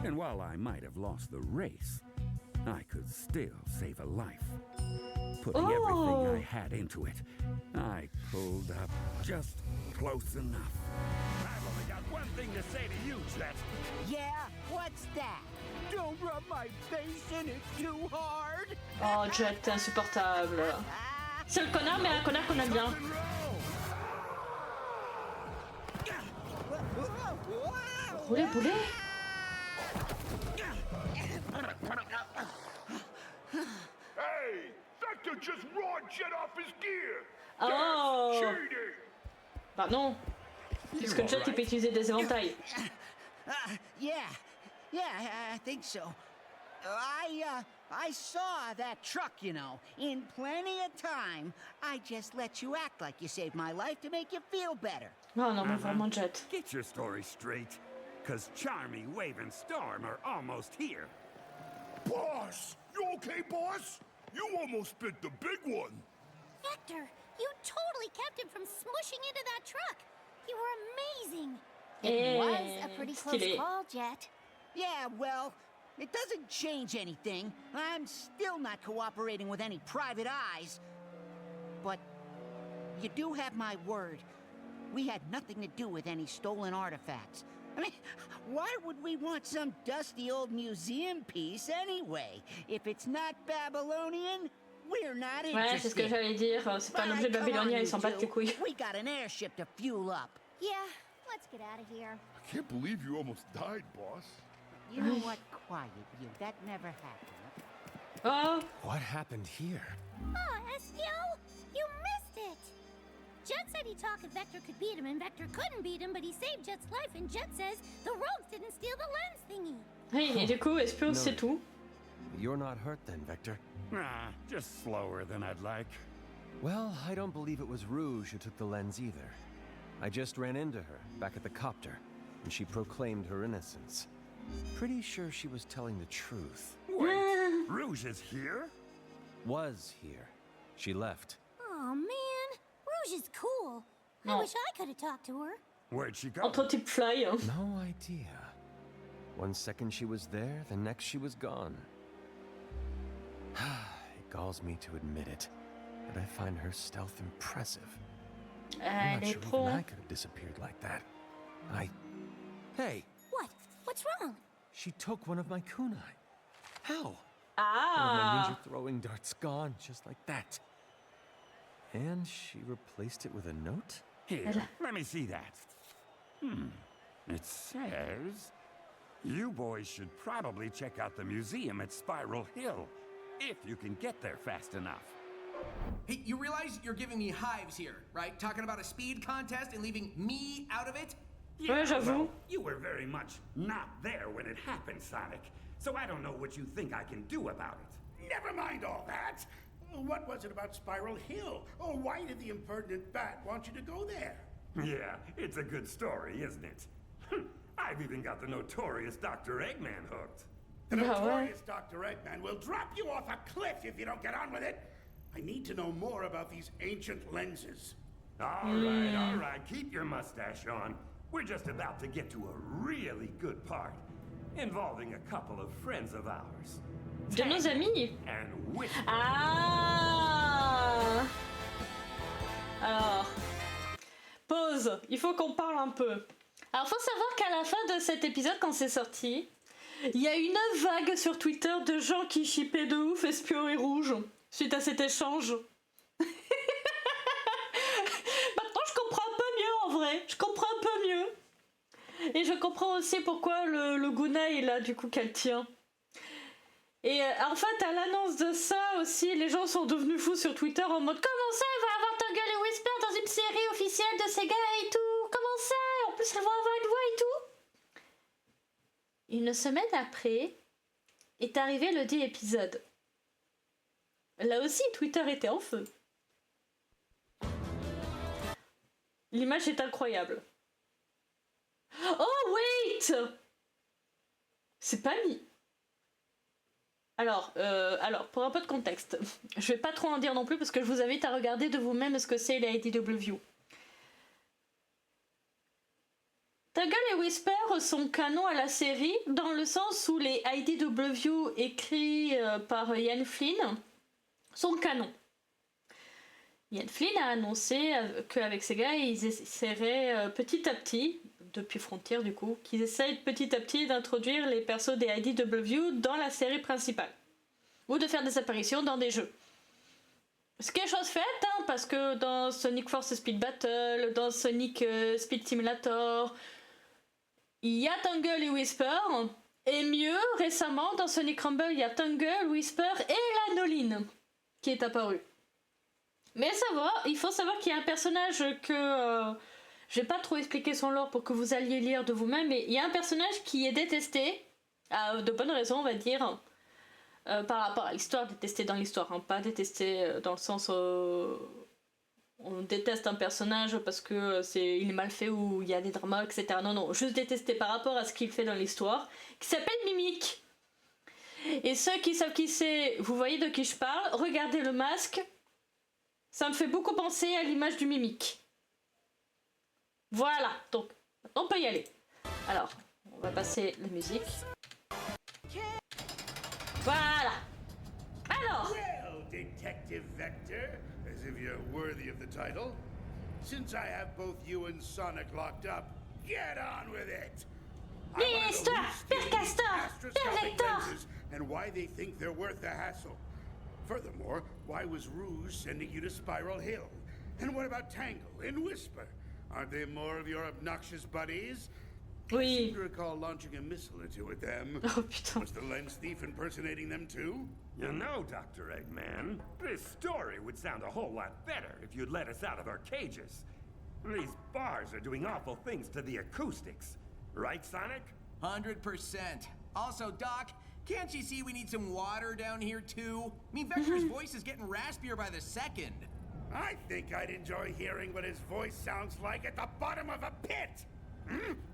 And while I might have lost the race, I could still save a life. Putting everything I had into it, I pulled up just close enough. I've only got one thing to say to you, Jet. Yeah, what's that? Don't rub my face in it too hard. Oh, Jet, t'es insupportable. C'est le connard, mais un connard qu'on aime bien. Roulez, boulet. Hey! Vector just roared Jet off his gear! Oh! That's cheating! Bah non. Parce que Jet, il peut utiliser des éventails. Yeah, I think so. I saw that truck, you know, in plenty of time. I just let you act like you saved my life to make you feel better. Oh non, mais vraiment, Jet. Get your story straight, because Charmy, Wave, and Storm are almost here. Boss! You okay, boss? You almost bit the big one. Vector, you totally kept him from smushing into that truck. You were amazing. It was a pretty close call, Jet. Yeah, well, it doesn't change anything. I'm still not cooperating with any private eyes. But you do have my word. We had nothing to do with any stolen artifacts. I mean, why would we want some dusty old museum piece anyway? If it's not Babylonian, We're not Ouais, c'est ce que j'allais dire. C'est pas un objet babylonien, ils s'en battent les couilles. We got an airship to fuel up. Yeah, let's get out of here. I can't believe you almost died, boss. You know what? Quiet, you. That never happened. Oh. What happened here? Oh, Estiel, you missed it. Jet said he talked if Vector could beat him, and Vector couldn't beat him, but he saved Jet's life, and Jet says the rogues didn't steal the lens thingy. Oui, et du coup, Espion, c'est tout. You're not hurt then, Vector? Nah, just slower than I'd like. Well, I don't believe it was Rouge who took the lens either. I just ran into her, back at the copter, and she proclaimed her innocence. Pretty sure she was telling the truth. Wait, Rouge is here? Was here. She left. Oh man, Rouge is cool. I wish I could have talked to her. Where'd she go? En prototype fly. Hein. No idea. One second she was there, the next she was gone. It galls me to admit it, but I find her stealth impressive. I'm not sure even I could have disappeared like that. Hey! What? What's wrong? She took one of my kunai. How? Ah! One of my ninja throwing darts gone, just like that. And she replaced it with a note? Here, let me see that. It says, you boys should probably check out the museum at Spiral Hill, if you can get there fast enough. Hey, you realize you're giving me hives here, right? Talking about a speed contest and leaving me out of it? Yeah, well, you were very much not there when it happened, Sonic. So I don't know what you think I can do about it. Never mind all that. What was it about Spiral Hill? Or why did the impertinent bat want you to go there? Yeah, it's a good story, isn't it? I've even got the notorious Dr. Eggman hooked. The notorious Dr. Eggman will drop you off a cliff if you don't get on with it. I need to know more about these ancient lenses. All right, keep your mustache on. We're just about to get to a really good part, involving a couple of friends of ours. De nos amis. And with Ah. Alors, pause. Il faut qu'on parle un peu. Alors, faut savoir qu'à la fin de cet épisode, quand c'est sorti, il y a une vague sur Twitter de gens qui shippaient de ouf Espion et Rouge suite à cet échange. Maintenant, je comprends un peu mieux en vrai. Je comprends un peu mieux. Et je comprends aussi pourquoi le Guna est là, du coup, qu'elle tient. Et en fait, à l'annonce de ça aussi, les gens sont devenus fous sur Twitter en mode comment ça, elle va avoir Tangle et Whisper dans une série officielle de Sega et tout. Comment ça? En plus, elles vont avoir une voix et tout. Une semaine après, est arrivé le 10 épisode. Là aussi, Twitter était en feu. L'image est incroyable. Oh, wait! C'est pas mis. Alors, pour un peu de contexte, je vais pas trop en dire non plus parce que je vous invite à regarder de vous-même ce que c'est les IDW. Tangle et Whisper sont canons à la série dans le sens où les IDW écrits par Ian Flynn sont canons. Ian Flynn a annoncé qu'avec Sega, ils essaieraient petit à petit, depuis Frontier du coup, qu'ils essayent petit à petit d'introduire les persos des IDW dans la série principale. Ou de faire des apparitions dans des jeux. Ce qui est chose faite, hein, parce que dans Sonic Force Speed Battle, dans Sonic Speed Simulator, il y a Tangle et Whisper. Et mieux, récemment, dans Sonic Rumble, il y a Tangle, Whisper et la Noline qui est apparue. Mais ça va, il faut savoir qu'il y a un personnage que... je vais pas trop expliquer son lore pour que vous alliez lire de vous-même, mais il y a un personnage qui est détesté, de bonnes raisons on va dire, par rapport à l'histoire, détesté dans l'histoire, hein, pas détesté dans le sens on déteste un personnage parce que il est mal fait ou il y a des dramas, etc. Non, juste détesté par rapport à ce qu'il fait dans l'histoire, qui s'appelle Musique. Et ceux qui savent qui c'est, vous voyez de qui je parle, regardez le masque, ça me fait beaucoup penser à l'image du Mimique. Voilà, donc on peut y aller. Alors, on va passer la musique. Voilà. Alors. Well, Detective Vector, as if you're worthy of the title. Since I have both you and Sonic locked up, get on with it. L'histoire, Père Castor, Père Vector. And why they think they're worth the hassle. Furthermore, why was Rouge sending you to Spiral Hill? And what about Tangle and Whisper? Aren't they more of your obnoxious buddies? Oui. I seem to recall launching a missile or two at them. Oh, putain. Was the lens thief impersonating them too? You know, Dr. Eggman, this story would sound a whole lot better if you'd let us out of our cages. These bars are doing awful things to the acoustics. Right, Sonic? 100%. Also, Doc, can't you see we need some water down here, too? I mean, Vector's voice is getting raspier by the second. I think I'd enjoy hearing what his voice sounds like at the bottom of a pit.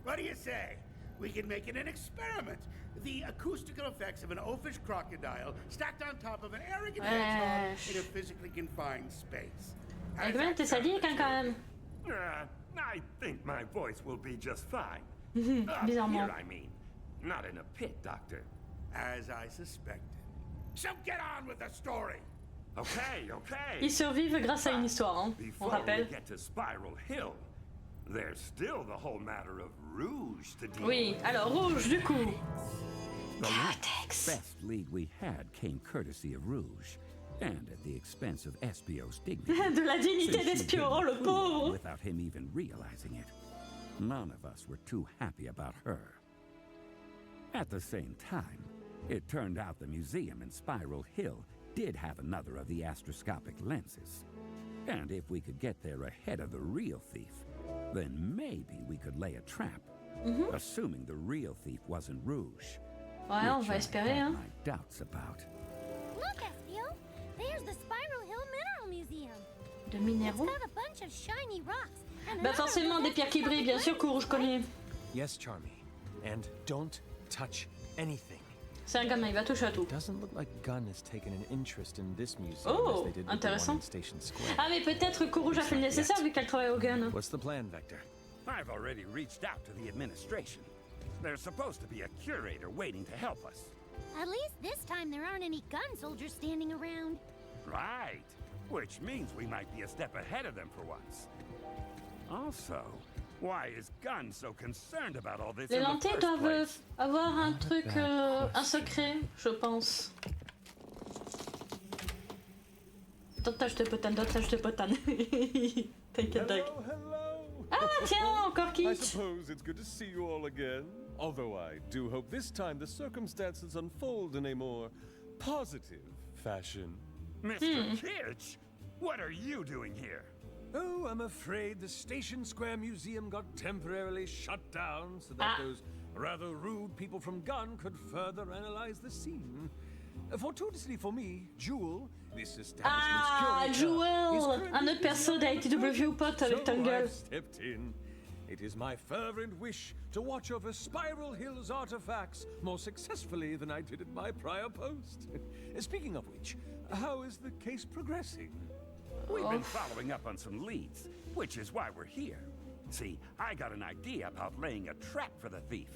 What do you say? We can make it an experiment. The acoustical effects of an oafish crocodile stacked on top of an arrogant hedgehog in a physically confined space. Eggman, t'es sadique hein, quand même. I think my voice will be just fine. Bizarrement. Here, I mean. Not in a pit, Doctor. As I suspected. So get on with the story. Okay, okay. Ils survivent grâce à une histoire, hein, on rappelle. Before we get to Spiral Hill, there's still the whole matter of Rouge to deal Oui, with. alors Rouge, du coup. The best lead we had came courtesy of Rouge, and at the expense of Espio's dignity. De la dignité d'Espio, oh le pauvre. Without him even realizing it. None of us were too happy about her. At the same time, it turned out the museum in Spiral Hill did have another of the astroscopic lenses. And if we could get there ahead of the real thief, then maybe we could lay a trap, assuming the real thief wasn't Rouge. Ouais, on va espérer, hein. My doubts about. Look, Espio! There's the Spiral Hill Mineral Museum. De minéraux? It's got a bunch of shiny rocks. And Bah forcément des pierres qui brillent, bien sûr que Rouge connaît. Yes, Charmy. And don't touch anything. C'est un gamin, il va toucher à tout. Doesn't look like Gunn has taken an interest in this museum Oh, as they did with the one intéressant. in Station Square. Ah mais peut-être que Rouge a fait le nécessaire vu qu'elle travaille au gun. What's the plan, Vector? I've already reached out to the administration. There's supposed to be a curator waiting to help us. At least this time there aren't any gun soldiers standing around. Right. Which means we might be a step ahead of them for once. Also, why is Gunn so concerned about all this Les in the lentilles first doivent place? avoir un truc, un secret, je pense. D'autres tâches de potane, d'autres tâches de potane. T'inquiète, Doc. Ah tiens, encore I Kitsch. suppose it's good to see you all again. Although I do hope this time the circumstances unfold in a more positive fashion. Mr. Kitsch, what are you doing here? Oh, I'm afraid the Station Square Museum got temporarily shut down so that those rather rude people from Gunn could further analyze the scene. Fortuitously for me, Jewel, this establishment's curator, Jewel, un autre perso d'ITW pote avec Tangle. I've stepped in. It is my fervent wish to watch over Spiral Hill's artifacts more successfully than I did at my prior post. Speaking of which, how is the case progressing? We've been following up on some leads, which is why we're here. See, I got an idea about laying a trap for the thief.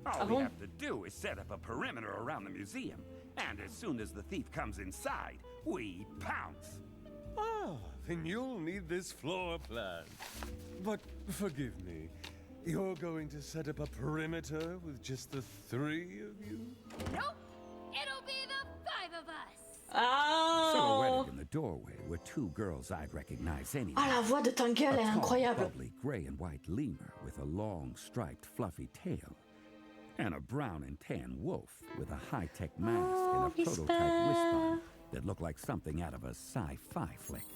All we have to do is set up a perimeter around the museum, and as soon as the thief comes inside, we pounce. Ah, then you'll need this floor plan. But forgive me, you're going to set up a perimeter with just the three of you? Nope! It'll be the five of us! Oh. Silhouetted in the doorway were two girls I'd recognize anyway. Ah, la voix de Tangle est incroyable. A bubbly gray and white lemur with a long, striped, fluffy tail. And a brown and tan wolf with a high-tech mask and a prototype whisper that looked like something out of a sci-fi flick.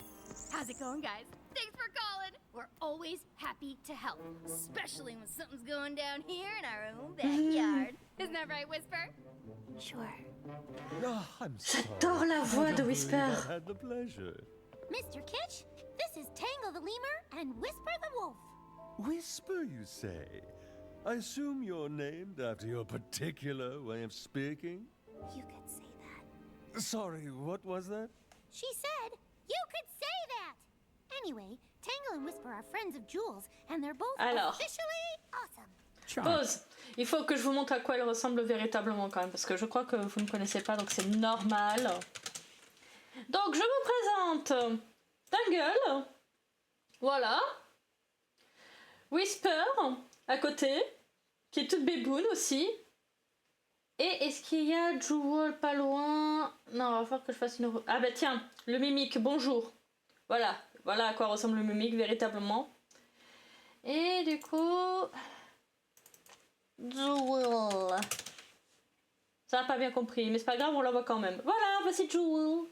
How's it going, guys? Thanks for calling! We're always happy to help, especially when something's going down here in our own backyard. Isn't that right, Whisper? Sure. Oh, I'm sorry. J'adore la voix de Whisper. I had the pleasure. Mr. Kitsch, this is Tangle the Lemur and Whisper the Wolf. Whisper, you say? I assume you're named after your particular way of speaking? You could say that. Sorry, what was that? She said you could say that! Anyway, Tangle and Whisper are friends of Jules, and they're both officially awesome. Pause. Il faut que je vous montre à quoi elle ressemble véritablement quand même, parce que je crois que vous ne connaissez pas, donc c'est normal. Donc je vous présente Tangle. Voilà. Whisper, à côté, qui est toute béboune aussi. Et est-ce qu'il y a Jewel pas loin? Non, il va falloir que je fasse une... Ah bah tiens, le mimique, bonjour. Voilà à quoi ressemble le mimique véritablement. Et du coup... Jewel. Ça n'a pas bien compris, mais c'est pas grave, on la voit quand même. Voilà, voici Jewel.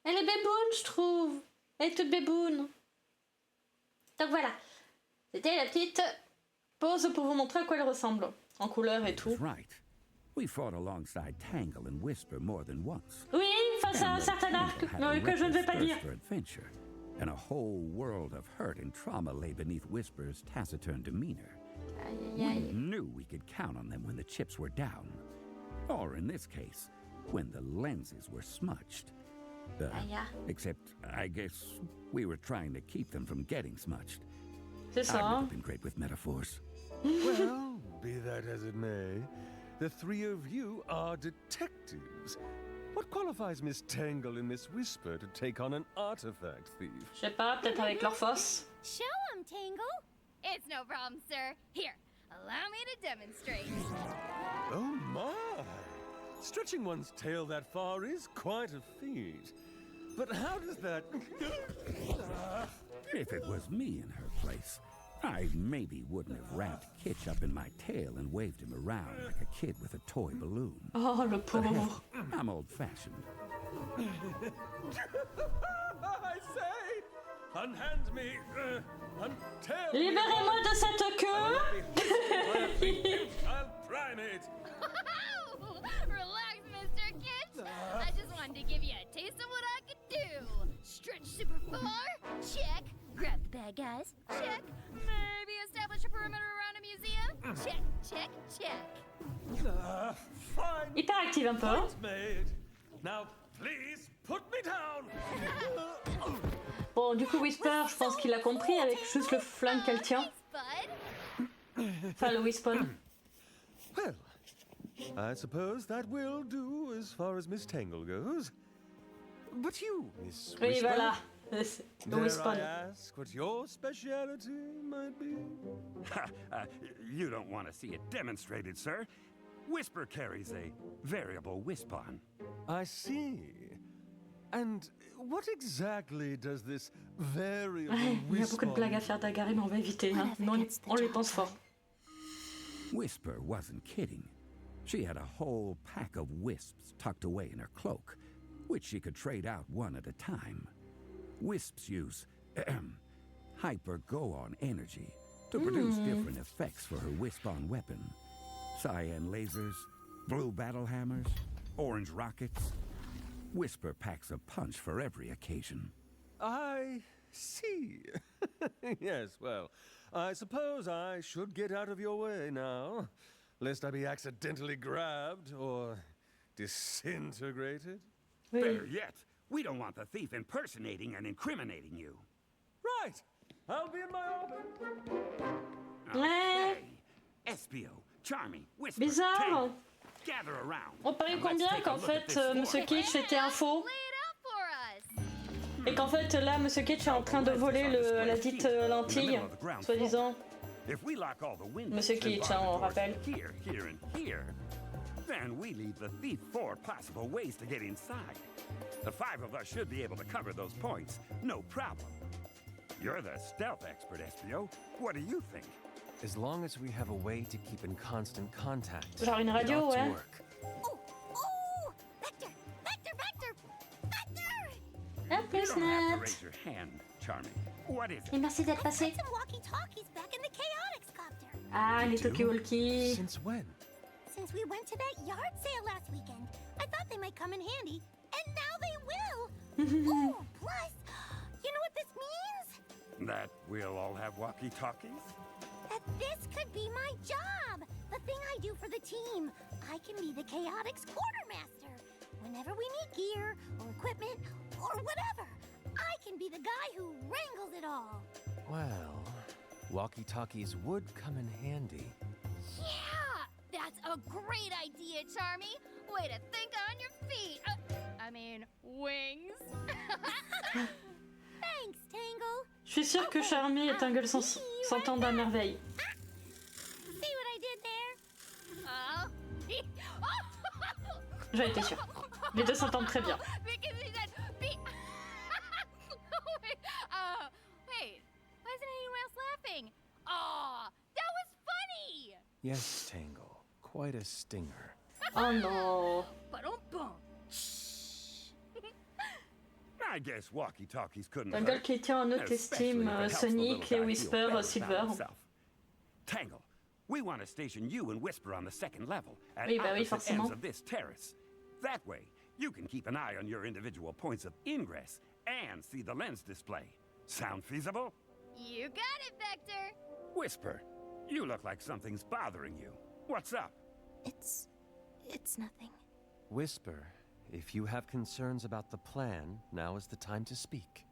Elle est béboune, je trouve. Elle est toute béboune. Donc voilà. C'était la petite pause pour vous montrer à quoi elle ressemble. En couleur et tout. Right. We fought alongside Tangle and Whisper more than once. Oui, face à un certain arc, mais que je ne vais pas dire. And a whole world of hurt and trauma lay beneath Whisper's taciturn demeanor. We knew we could count on them when the chips were down. Or in this case, when the lenses were smudged. Except, I guess, we were trying to keep them from getting smudged. C'est ça. I've never been great with metaphors. Well, be that as it may, the three of you are detectives. What qualifies Miss Tangle and Miss Whisper to take on an artifact thief? Je sais pas, peut-être avec leur force. Show 'em, Tangle. It's no problem, sir. Here, allow me to demonstrate. Oh my! Stretching one's tail that far is quite a feat. But how does that... If it was me in her place, I maybe wouldn't have wrapped Kitch up in my tail and waved him around like a kid with a toy balloon. Oh, le pauvre. I'm old-fashioned. I say, unhand me, untail me. Libérez-moi de cette queue. I'll prime it. Relax, Mr. Kitch. I just wanted to give you a taste of what I could do. Stretch super far? Check. Grab the bad guys? Check. Maybe establish a perimeter around a museum? Check, check, check. Fine. Hyperactive un peu. Point made. Now, please put me down. Bon, du coup, Whisper, je pense qu'il a compris avec juste le flingue qu'elle tient. Enfin, le Whisper. Well, I suppose that will do as far as Miss Tangle goes. But you, Miss Whisper... Oui, voilà. Le Whisper. Dare I ask what your speciality might be? You don't want to see it demonstrated, sir. Whisper carries a variable Wispon. I see. And what exactly does this variable Wispon... Il y a beaucoup de blagues à faire d'Agari, mais on va éviter. Hein. Non, on les pense fort. Whisper wasn't kidding. She had a whole pack of wisps tucked away in her cloak, which she could trade out one at a time. Wisps use hyper-go-on energy to produce different effects for her Wisp-on weapon. Cyan lasers, blue battle hammers, orange rockets. Whisper packs a punch for every occasion. I see. Yes, well, I suppose I should get out of your way now, lest I be accidentally grabbed or disintegrated. Oui. Better yet, we don't want the thief impersonating and incriminating you. Right. I'll be in my orbit. Ouais. Espio, Charmy, Whisper, Bizarre. Tangle, gather around. On parie combien qu'en fait Monsieur Kitsch était un faux et qu'en fait là Monsieur Kitsch est en train de voler la dite lentille, soi-disant. Monsieur Kitsch, hein, on rappelle. Then we leave the thief 4 possible ways to get inside. The 5 of us should be able to cover those points, no problem. You're the stealth expert, Espio. What do you think? As long as we have a way to keep in constant contact. Genre une radio, ouais. Oh! Vector! Vector! Vector! Vector! Hop, le You don't have to snap. raise your hand, Charmy. What is it? Et merci d'être passé. I put some walkie-talkies back in the Chaotix copter. Ah, les talkie-walkie. Since when? Since we went to that yard sale last weekend, I thought they might come in handy, and now they will. Oh, plus, you know what this means? That we'll all have walkie-talkies? That this could be my job. The thing I do for the team. I can be the Chaotix quartermaster. Whenever we need gear, or equipment, or whatever, I can be the guy who wrangles it all. Well, walkie-talkies would come in handy. Yeah! That's a great idea, Charmy. Way to think on your feet. I mean, wings. Thanks, Tangle. Je suis sûre que Charmy et Tangle s'entendent à merveille. See what I did there? J'en étais sûre. Les deux s'entendent très bien. Wait, why isn't anyone else laughing? Aw, that was funny! Yes, Tangle. Quite a stinger. Oh no. I guess walkie-talkies couldn't Tangle hurt, qui tient en haute especially estime if it helps the Sonic little et guy Whisper, feel better Silver. about himself. Tangle, we want to station you and Whisper on the second level at Oui, bah oui, opposite forcément. ends of this terrace. That way, you can keep an eye on your individual points of ingress and see the lens display. Sound feasible? You got it, Vector! Whisper, you look like something's bothering you. What's up? It's nothing. Whisper, if you have concerns about the plan, now is the time to speak.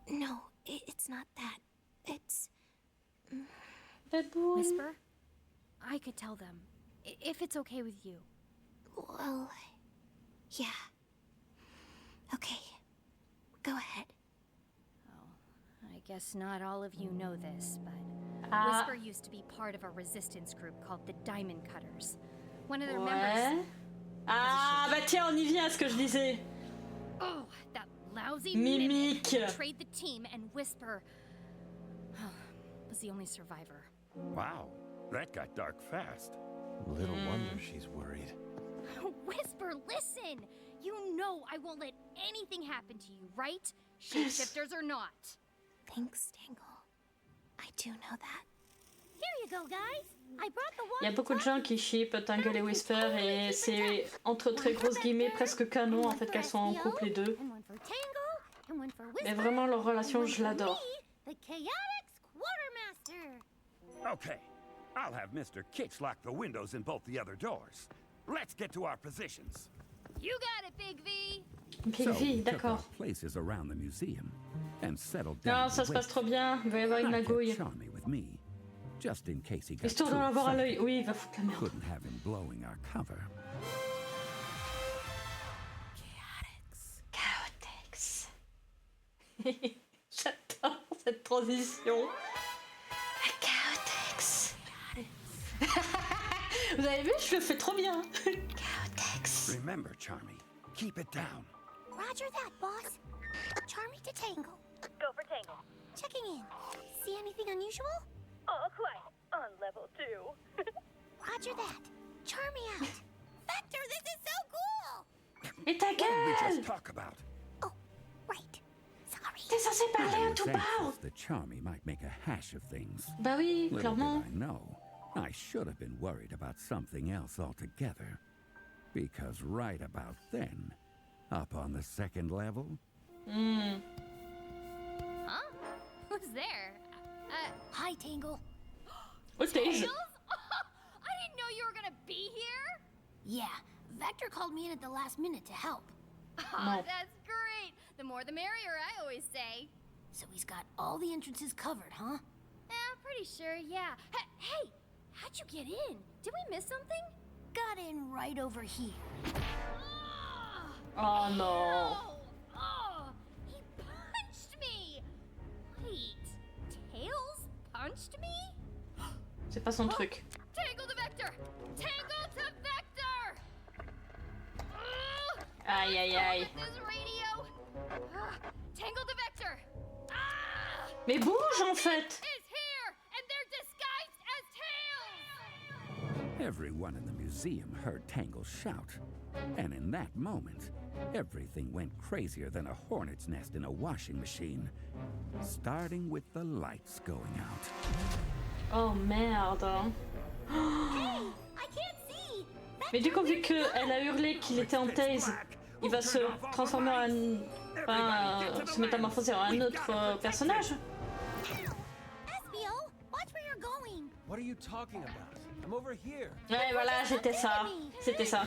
No, it's not that. It's... Whisper, I could tell them, if it's okay with you. Well, yeah. Okay, go ahead. I guess not all of you know this, but Whisper used to be part of a resistance group called the Diamond Cutters. One of their members... Ah, bah tiens, on y vient à ce que je disais. Oh, that lousy Mimic betrayed the team, and Whisper was the only survivor. Wow, that got dark fast. Little wonder she's worried. Whisper, listen! You know I won't let anything happen to you, right? Shapeshifters or not. Thanks, Tangle. I do know that. Here you go, guys. I brought the Il y a beaucoup de gens qui shippent Tangle et Whisper et c'est entre très grosses guillemets presque canon en fait qu'elles sont en couple les deux. Mais vraiment leur relation je l'adore. The Chaotix Quartermaster. Okay, I'll have Mr. Kix lock the windows in both the other doors. Let's get to our positions. You got it, Big V. Big V, d'accord. Places around the museum and settled down. Non, ça se passe trop bien. Il va y avoir une magouille. With me, just in case he got Histoire d'en avoir à l'œil. Oui, il va foutre la merde. Couldn't have him blowing our cover. Chaotix. J'adore cette transition. Chaotix. Vous avez vu, je le fais trop bien. Chaotix. Remember, Charmy, keep it down. Roger that, boss. Charmy to Tangle. Go for Tangle. Checking in. See anything unusual? All quiet on level 2. Roger that. Charmy out. Vector, this is so cool! Et ta What did we gueule! just talk about? T'es censé parler à tout bas! The Charmy might make a hash of things. Bah oui, Little clairement. did I know, I should have been worried about something else altogether. Because right about then, up on the second level... Huh? Who's there? Hi, Tangle. What Tails? I didn't know you were gonna be here! Yeah, Vector called me in at the last minute to help. Oh, that's great! The more the merrier, I always say. So he's got all the entrances covered, huh? I'm pretty sure, yeah. Hey, how'd you get in? Did we miss something? Got in right over here. Oh no. Oh, he punched me! Wait, Tails punched me? C'est pas son truc. Tangle to Vector! Tangle to Vector! Aïe aïe aïe. This radio! Tangle to Vector! Mais bouge en fait! Is here, and they're disguised as Tails! Everyone in the museum heard Tangle shout. And in that moment, everything went crazier than a hornet's nest in a washing machine. Starting with the lights going out. Oh merde. Hey, I can't see. Mais du coup, vu qu'elle a hurlé qu'il était en tase, il va se transformer en... Enfin, se métamorphoser en un autre personnage. Espio, watch where you're going. What are you talking about? I'm over here. Ouais, voilà, c'était ça. C'était ça.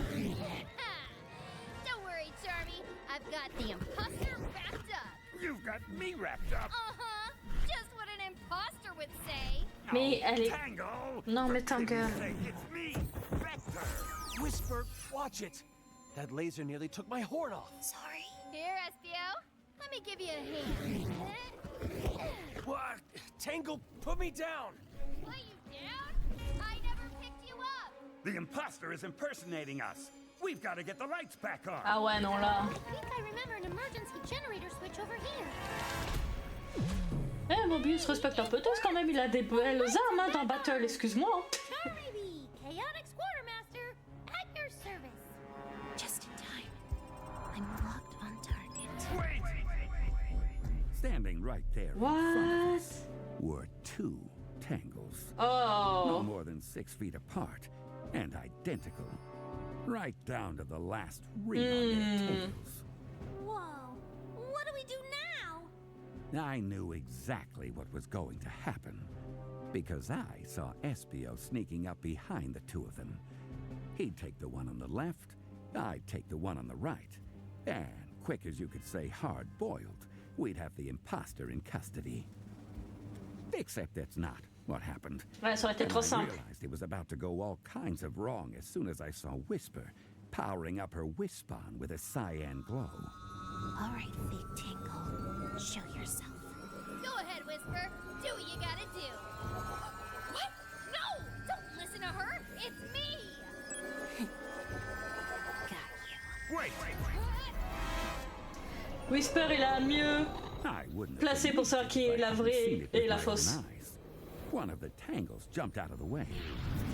Don't worry, Charmy. I've got the imposter wrapped up. You've got me wrapped up. Uh-huh. Just what an imposter would say. Mais elle est... Tangle! Non, mais Tangle. It's me, Vector! Whisper, watch it. That laser nearly took my horn off. Sorry. Here, Espio. Let me give you a hand. What? Tangle, put me down. What, you down? I never picked you up. The imposter is impersonating us. We've got to get the lights back on. Ah ouais, non, là. I think I remember an emergency generator switch over here. Eh, Mobius respecte un peu tous quand même, il a des belles armes hein, dans Battle, excuse-moi. Charlie, Chaotix Quartermaster, at your service. Just in time. I'm locked on target. Wait! Standing right there in front of us were two tangles. Oh. No more than 6 feet apart and identical. Right down to the last ring on their tails. Whoa, what do we do now? I knew exactly what was going to happen because I saw Espio sneaking up behind the two of them. He'd take the one on the left, I'd take the one on the right, and quick as you could say hard-boiled, we'd have the imposter in custody. Except that's not what happened. Ouais, ça aurait été trop simple. I realized it was about to go all kinds of wrong as soon as I saw Whisper powering up her Wispon with a cyan glow. All right, fake Tingle. Show yourself. Go ahead, Whisper. Do what you gotta do. What? No! Don't listen to her. It's me. Wait! Whisper, il a mieux placé pour savoir qui est la vraie et la fausse. One of the tangles jumped out of the way,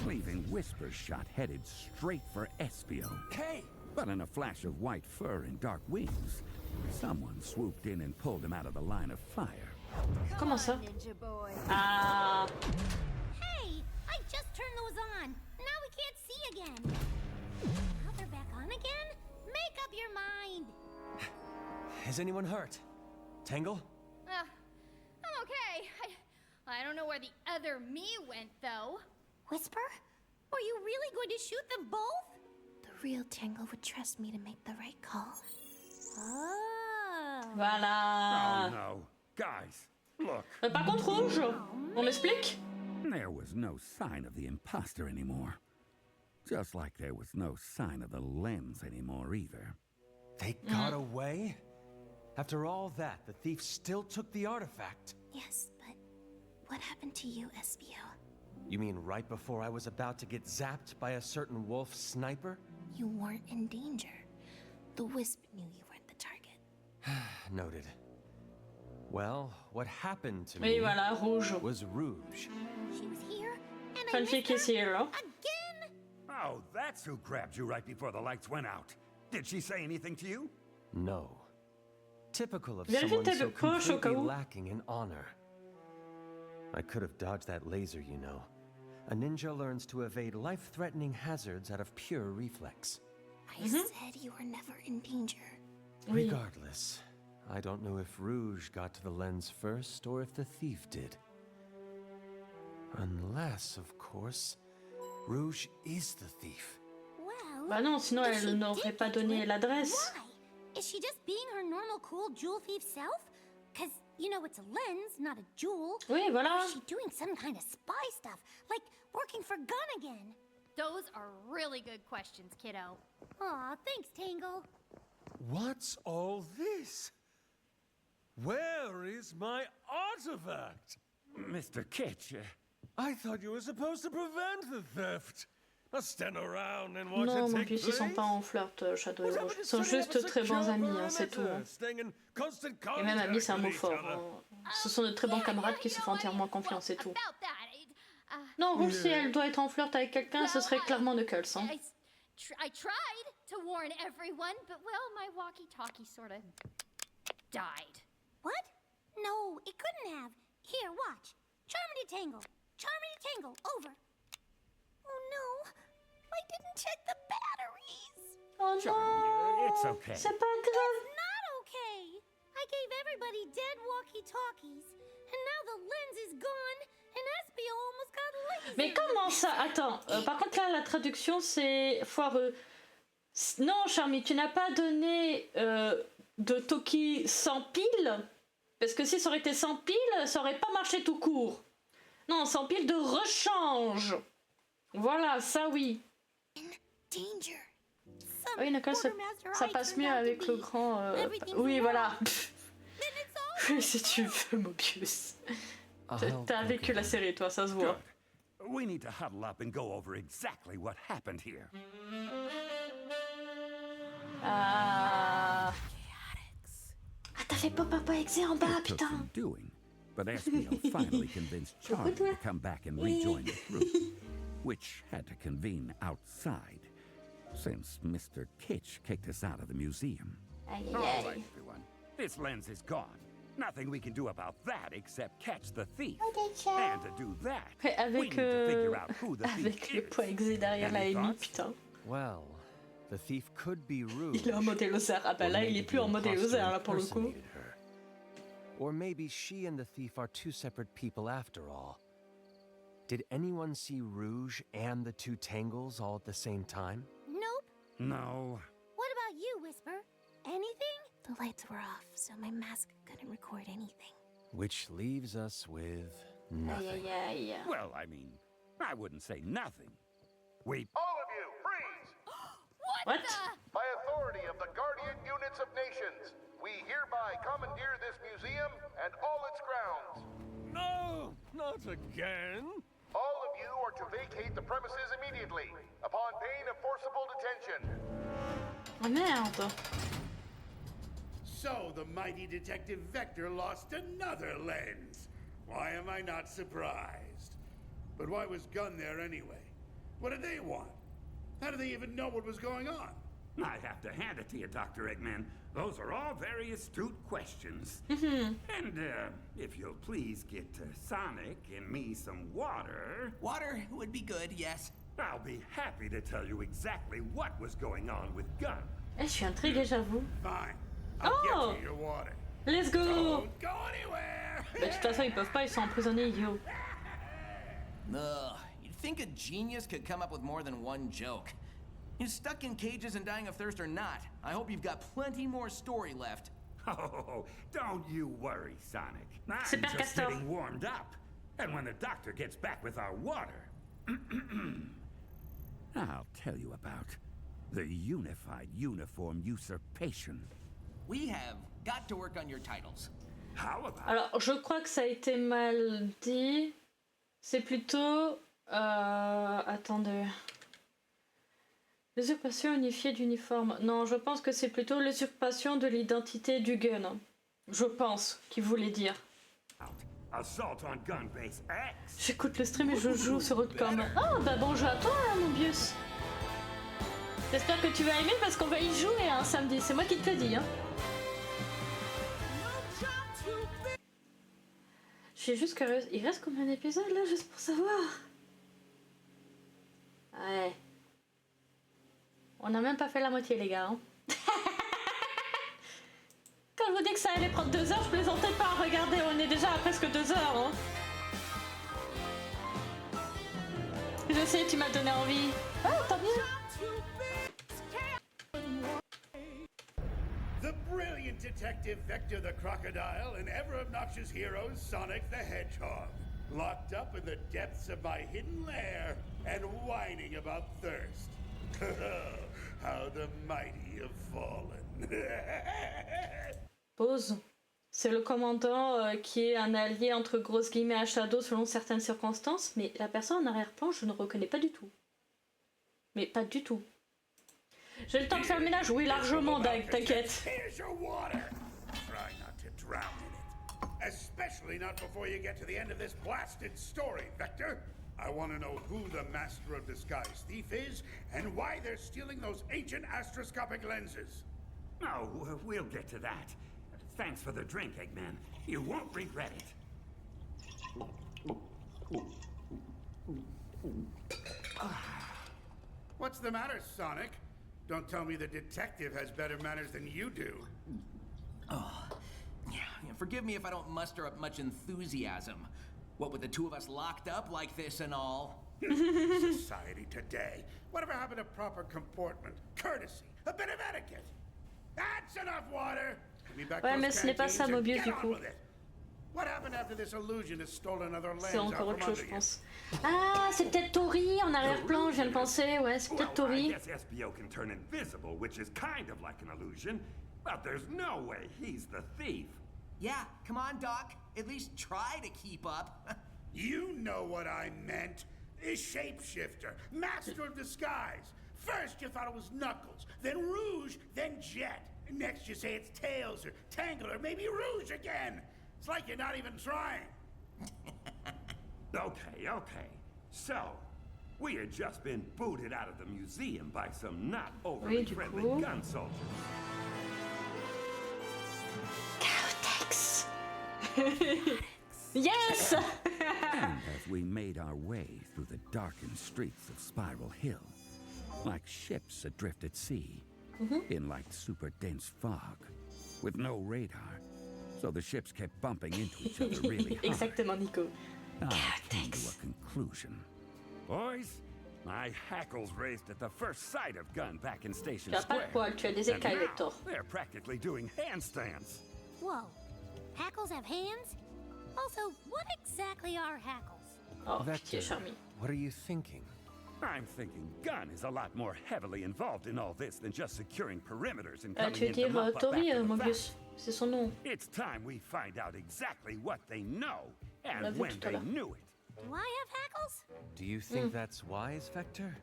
leaving Whisper's shot headed straight for Espio. Hey! But in a flash of white fur and dark wings, someone swooped in and pulled him out of the line of fire. Comment ça? Ah. Hey, I just turned those on. Now we can't see again. Now they're back on again? Make up your mind. Is anyone hurt? Tangle? I'm okay. I don't know where the other me went, though. Whisper? Were you really going to shoot them both? The real Tangle would trust me to make the right call. Oh. Voilà. Oh no. Guys, look. Par contre, Rouge, on m'explique? There was no sign of the imposter anymore. Just like there was no sign of the lens anymore either. They got away? After all that, the thief still took the artifact. Yes, but what happened to you, Espio? You mean right before I was about to get zapped by a certain wolf sniper? You weren't in danger. The Wisp knew you weren't the target. Noted. Well, what happened to Oui, me voilà, Rouge. was Rouge. She was here, and Fun fille qui est ici, là. again? Oh, that's who grabbed you right before the lights went out. Did she say anything to you? No. Typical of Vérifie someone tes so poches au cas completely où. lacking in honor. I could have dodged that laser, you know. A ninja learns to evade life-threatening hazards out of pure reflex. I said you were never in danger. Oui. Regardless, I don't know if Rouge got to the lens first or if the thief did. Unless, of course, Rouge is the thief. Well, Bah non, sinon elle n'aurait pas donné l'adresse. why? Is she just being her normal cool jewel thief self? Because, you know, it's a lens, not a jewel. Oui, voilà. Or is she doing some kind of spy stuff, like working for Gun again? Those are really good questions, kiddo. Aw, thanks, Tangle. What's all this? Where is my artifact? Mr. Kitsch. I thought you were supposed to prevent the theft. Not stand around and watch Non, it mon take Dieu, ils sont place. pas en flirt, Shadow et Rouge. Ils sont juste très bons amis, hein, c'est tout. Et même amis, c'est un mot fort. Hein. Ce sont de très bons camarades qui se font entièrement confiance, c'est tout. Non, Rouge, si elle doit être en flirt avec quelqu'un, ce serait clairement Knuckles. Hein. I tried to warn everyone, but well, my walkie-talkie sort of died. What? No, it couldn't have. Here, watch. Charmity Tangle. Charmity Tangle, over. Oh no, I didn't check the batteries. Oh no, it's okay. C'est pas grave. It's not okay. I gave everybody dead walkie-talkies, and now the lens is gone, and Espio almost got laser. Mais comment ça? Attends, par contre là, la traduction c'est foireux. Non, Charmy, tu n'as pas donné de Toki sans pile? Parce que si ça aurait été sans pile, ça aurait pas marché tout court. Non, sans pile de rechange. Voilà, ça oui. Danger. Oui, Knuckles, ça passe mieux avec le grand... Oui, voilà. Oui, si tu veux, Mobius. T'as vécu la série, toi, ça se voit. We need to huddle up and go over exactly what happened here. Ah, t'as fait papa exe en bas, It took putain. some doing, but Espiel finally convinced Charlie to come back and rejoin the group, which had to convene outside, since Mr. Kitsch kicked us out of the museum. Aïe, All aïe, right, aïe. everyone. This lens is gone. Nothing we can do about that except catch the thief. ciao. And to do that, Ouais, we avec need to figure out who the thief avec le is. point exe derrière la Any Amy, thoughts? putain. Well, the thief could be Rouge. Il est en mode Elozar. Ah bah or là, il est maybe plus the en mode imposter Elozar là pour le coup. impersonated her. Or maybe she and the thief are two separate people after all. Did anyone see Rouge and the two Tangles all at the same time? Nope. No. What about you, Whisper? Anything? The lights were off, so my mask couldn't record anything. Which leaves us with Aïe, nothing. aïe, aïe. Well, I mean, I wouldn't say nothing. We... All of you, freeze! What? By authority of the Guardian Units of Nations, we hereby commandeer this museum and all its grounds. No, not again. All of you are to vacate the premises immediately, upon pain of forcible detention. Oh merde. So the mighty Detective Vector lost another lens. Why am I not surprised? But why was Gunn there anyway? What did they want? How do they even know what was going on? I have to hand it to you, Dr. Eggman. Those are all very astute questions. Mhm. And, if you'll please get Sonic and me some water... Water would be good, yes. I'll be happy to tell you exactly what was going on with Gunn. Eh, je suis intriguée, j'avoue. Fine. I'll Oh! get you your water. Let's go. Don't go anywhere! Bah, de toute façon, ils peuvent pas, ils sont emprisonnés, idiots. Ugh, you'd think a genius could come up with more than one joke. You're stuck in cages and dying of thirst or not, I hope you've got plenty more story left. Oh, don't you worry, Sonic. I'm Super just Castor. getting warmed up. And when the doctor gets back with our water... I'll tell you about the Unified Uniform Usurpation. We have got to work on your titles. How about... Alors, je crois que ça a été mal dit. C'est plutôt... Attendez. L'usurpation unifiée d'uniforme. Non, je pense que c'est plutôt l'usurpation de l'identité du gun. Je pense qu'il voulait dire. Assault on Gun Base X. J'écoute le stream et je joue sur Outcom. Oh, bah bonjour à toi, hein, mon bius. J'espère que tu vas aimer parce qu'on va y jouer un samedi. C'est moi qui te le dis. Hein. Je suis juste curieuse. Il reste combien d'épisodes là, juste pour savoir? Ouais. On n'a même pas fait la moitié, les gars. Hein. Quand je vous dis que ça allait prendre 2 heures, je plaisantais pas. Regardez, on est déjà à presque 2 heures. Hein. Je sais, tu m'as donné envie. Ah, tant mieux. The brilliant Detective Vector the Crocodile and ever-obnoxious hero Sonic the Hedgehog. Locked up in the depths of my hidden lair and whining about thirst. How the mighty have fallen. Pause. C'est le commandant qui est un allié entre grosses guillemets à Shadow selon certaines circonstances, mais la personne en arrière-plan, je ne reconnais pas du tout. Mais pas du tout. J'ai le temps de faire le ménage? Oui, largement, Dag, t'inquiète. Here's your water. Try not to drown in it. Especially not before you get to the end of this blasted story, Vector. I want to know who the Master of Disguise thief is and why they're stealing those ancient astroscopic lenses. Oh, we'll get to that. Thanks for the drink, Eggman. You won't regret it. What's the matter, Sonic? Don't tell me the detective has better manners than you do. Oh, yeah, forgive me if I don't muster up much enthusiasm. What with the two of us locked up like this and all? Society today. Whatever happened to proper comportment, courtesy, a bit of etiquette? That's enough water. Ouais, mais ce n'est pas ça, Mobius, du coup. What happened after this illusion has stolen another lens C'est encore out autre from chose, under je you? pense. Ah, c'est peut-être Tori en arrière-plan, je viens de penser. Ouais, c'est peut-être Well, I Tori. guess SBO can turn invisible, which is kind of like an illusion, but there's no way he's the thief. Yeah, come on, Doc. At least try to keep up. You know what I meant. A shapeshifter, master of disguise, First you thought it was Knuckles, then Rouge, then Jet. Next you say it's Tails or Tangle or maybe Rouge again. It's like you're not even trying. Okay. So, we had just been booted out of the museum by some not overly friendly gun soldiers. Chaotix. Yes! And as we made our way through the darkened streets of Spiral Hill, like ships adrift at sea, in like super dense fog, with no radar, so the ships kept bumping into each other really hard. Exactement, Nico. I came to a conclusion. Boys, my hackles raised at the first sight of Gun back in Station Tu as pas Square. de poil, tu as des And écailles, now, Vector. they're practically doing handstands. Whoa. Hackles have hands? Also, what exactly are hackles? Oh, Vector, what are you thinking? I'm thinking Gun is a lot more heavily involved in all this than just securing perimeters and Tu coming veux in to dire mop up Tori, after the Mobius. fact. C'est son nom. It's time we find out exactly what they know On l'a and vu when tout à they l'heure. knew it. Do I have hackles? Do you think that's wise, Vector?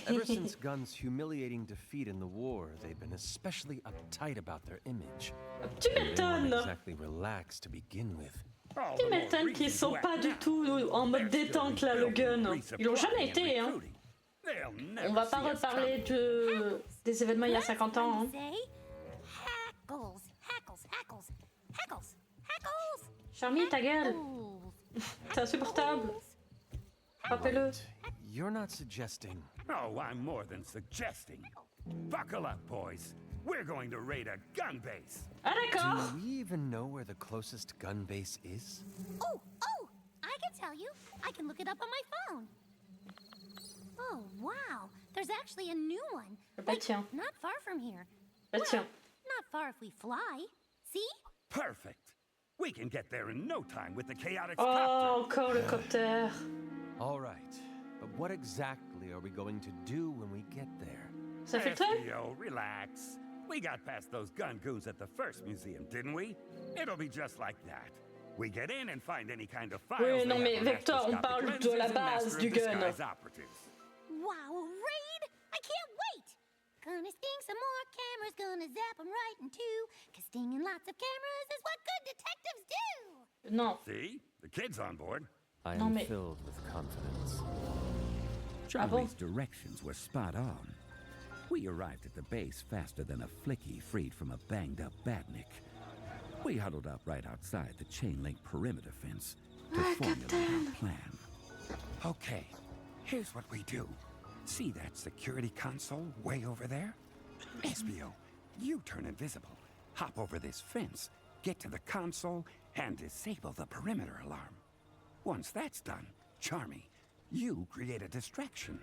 Ever since Gun's humiliating defeat in the war, they've been especially uptight about their image. Tu And they weren't m'étonnes. exactly relaxed to begin with. Tu m'étonnes qu'ils sont pas du tout en mode détente là, le gun. Ils l'ont jamais été, hein. On va pas reparler des événements il y a 50 ans. Hein. Hackles, hackles, hackles, hackles, hackles. Charmy, ta gueule. C'est insupportable. Rappelle-le. You're not suggesting. Oh, I'm more than suggesting. Buckle up, boys. We're going to raid a gun base. Ah, d'accord. Do we even know where the closest gun base is? Oh, I can tell you. I can look it up on my phone. Oh, wow. There's actually a new one. Bah tiens. Not far from here. Bah tiens. Not far if we fly. See? Perfect. We can get there in no time with the Chaotix Oh, encore le copter. All right. But what exactly are we going to do when we get there? SBO, relax. We got past those gun goons at the first museum, didn't we? It'll be just like that. We get in and find any kind of files. Oui, non mais Vector, on parle de la base du gun. Wow, a raid? I can't wait! Gonna sting some more cameras, gonna zap them right in two. Cause stinging lots of cameras is what good detectives do! Non. See? The kid's on board. I am filled with confidence. Charlie's directions were spot on. We arrived at the base faster than a flicky freed from a banged-up badnik. We huddled up right outside the chain-link perimeter fence to formulate our plan. Okay, here's what we do. See that security console way over there? SBO, you turn invisible. Hop over this fence, get to the console, and disable the perimeter alarm. Once that's done, Charmy, you create a distraction.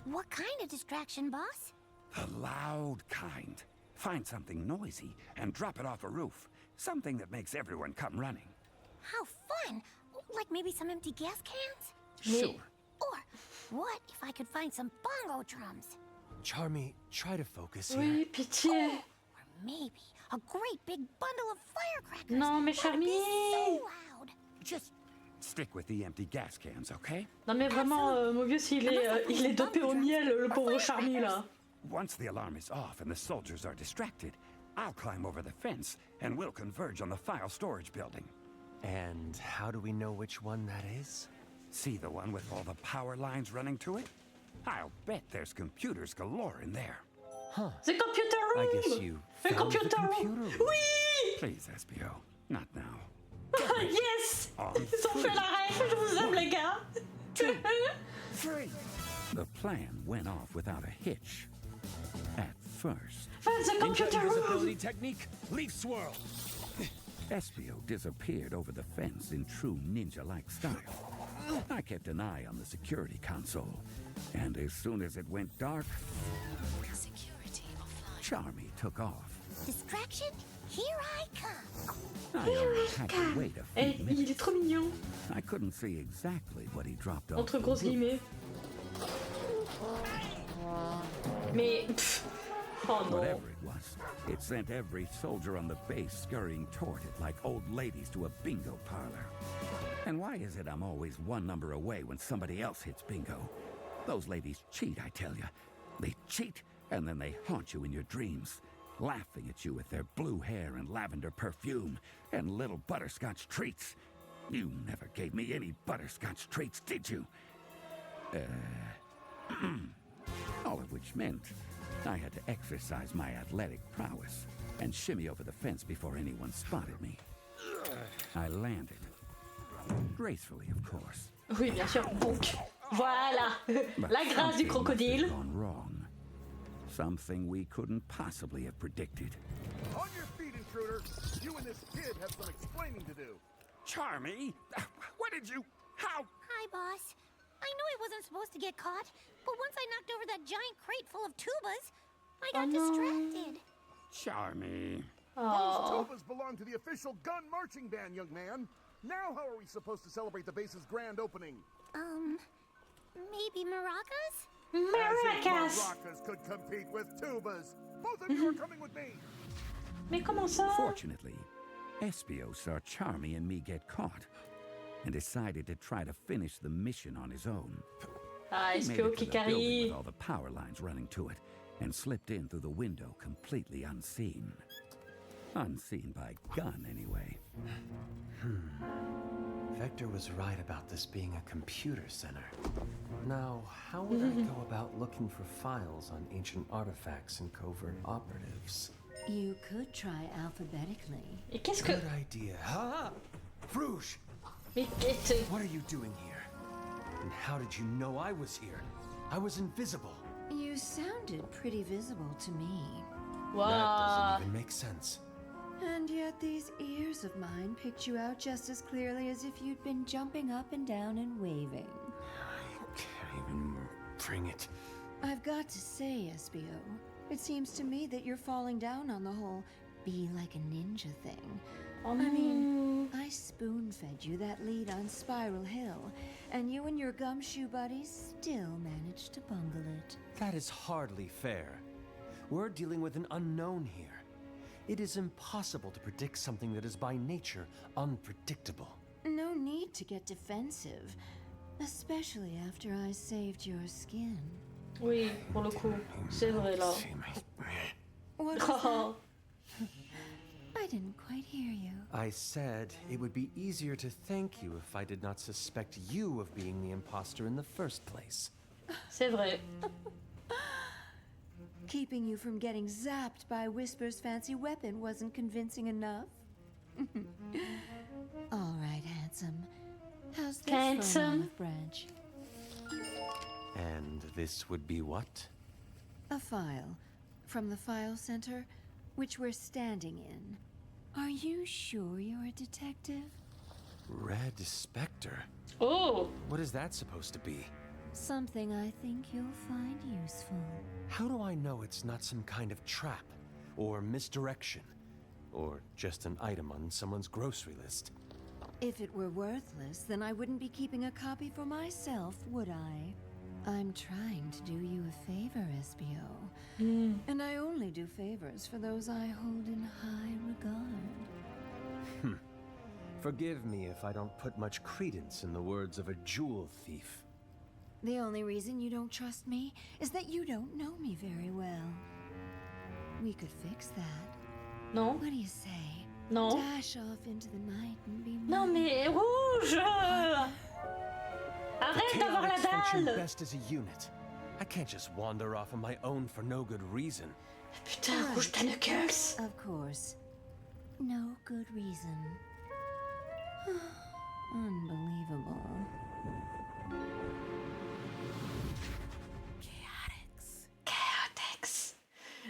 What kind of distraction, boss? The loud kind. Find something noisy and drop it off a roof. Something that makes everyone come running. How fun! Like maybe some empty gas cans? Sure. Or what if I could find some bongo drums? Charmy, try to focus here. Oui, pitié. Or maybe a great big bundle of firecrackers. Non mais That'd be Charmy. so loud. Just stick with the empty gas cans, okay? Non mais vraiment, Mobius il est dopé au miel, le pauvre Charmy là. Once the alarm is off and the soldiers are distracted, I'll climb over the fence and we'll converge on the file storage building. And how do we know which one that is? See the one with all the power lines running to it? I'll bet there's computers galore in there. Huh. The computer room. I guess you The found the computer computer room. Oui. Please, SBO, not now. Yes. Ils ont fait la règle, je vous aime les gars. 2, 3. The plan went off without a hitch. At first, The computer Invisibility room. technique, leaf swirl. Espio disappeared over the fence in true ninja-like style. I kept an eye on the security console, and as soon as it went dark, Charmy took off. Distraction? Here I come. I only had to wait a Eh, few il minutes. est trop mignon. I couldn't see exactly what he dropped off. Entre the grosses roof. guillemets. Mais... pff, oh non. Whatever it was, it sent every soldier on the base scurrying toward it like old ladies to a bingo parlor. And why is it I'm always one number away when somebody else hits bingo? Those ladies cheat, I tell you. They cheat, and then they haunt you in your dreams, laughing at you with their blue hair and lavender perfume and little butterscotch treats. You never gave me any butterscotch treats, did you? All of which meant I had to exercise my athletic prowess and shimmy over the fence before anyone spotted me. I landed. Gracefully, of course. Oui, bien sûr. Donc, voilà. La grâce du crocodile. Gone wrong. Something we couldn't possibly have predicted. On your feet, intruder. You and this kid have some explaining to do. Charmy? What did you... How... Hi, boss. I knew I wasn't supposed to get caught, but once I knocked over that giant crate full of tubas, I got distracted. Charmy. Those tubas belong to the official gun marching band, young man. Now how are we supposed to celebrate the base's grand opening? Maybe maracas? As if maracas could compete with tubas. Both of you are coming with me. Mais comment ça? Fortunately, Espio saw Charmy and me get caught and decided to try to finish the mission on his own. Ah, He made Espio it to qui the building carie. with all the power lines running to it and slipped in through the window completely unseen. Unseen by gun, anyway. Vector was right about this being a computer center. Now, how would I go about looking for files on ancient artifacts and covert operatives? You could try alphabetically. Et qu'est-ce que... Good idea. Ah! Rouge! Mais what are you doing here? And how did you know I was here? I was invisible. You sounded pretty visible to me. Wow. That doesn't even make sense. And yet these ears of mine picked you out just as clearly as if you'd been jumping up and down and waving. I can't even bring it. I've got to say, Espio, it seems to me that you're falling down on the whole be like a ninja thing. I mean, I spoon-fed you that lead on Spiral Hill, and you and your gumshoe buddies still managed to bungle it. That is hardly fair. We're dealing with an unknown here. It is impossible to predict something that is by nature unpredictable. No need to get defensive, especially after I saved your skin. Oui, pour le coup, c'est vrai là. What was that? I didn't quite hear you. I said it would be easier to thank you if I did not suspect you of being the imposter in the first place. C'est vrai. Keeping you from getting zapped by Whisper's fancy weapon wasn't convincing enough? All right, handsome. How's this for an olive branch? And this would be what? A file from the file center, which we're standing in. Are you sure you're a detective? Red Spectre. Oh! What is that supposed to be? Something I think you'll find useful. How do I know it's not some kind of trap, or misdirection, or just an item on someone's grocery list? If it were worthless, then I wouldn't be keeping a copy for myself, would I? I'm trying to do you a favor, Espio. And I only do favors for those I hold in high regard. Forgive me if I don't put much credence in the words of a jewel thief. The only reason you don't trust me is that you don't know me very well. We could fix that. Non. What do you say? Non. Dash off into the night and be Non mais Rouge! Arrête d'avoir la Chaotix function dalle! best as a unit. I can't just wander off on my own for no good reason. Putain, Rouge, t'as le curse! Of course. No good reason. Unbelievable. Chaotix.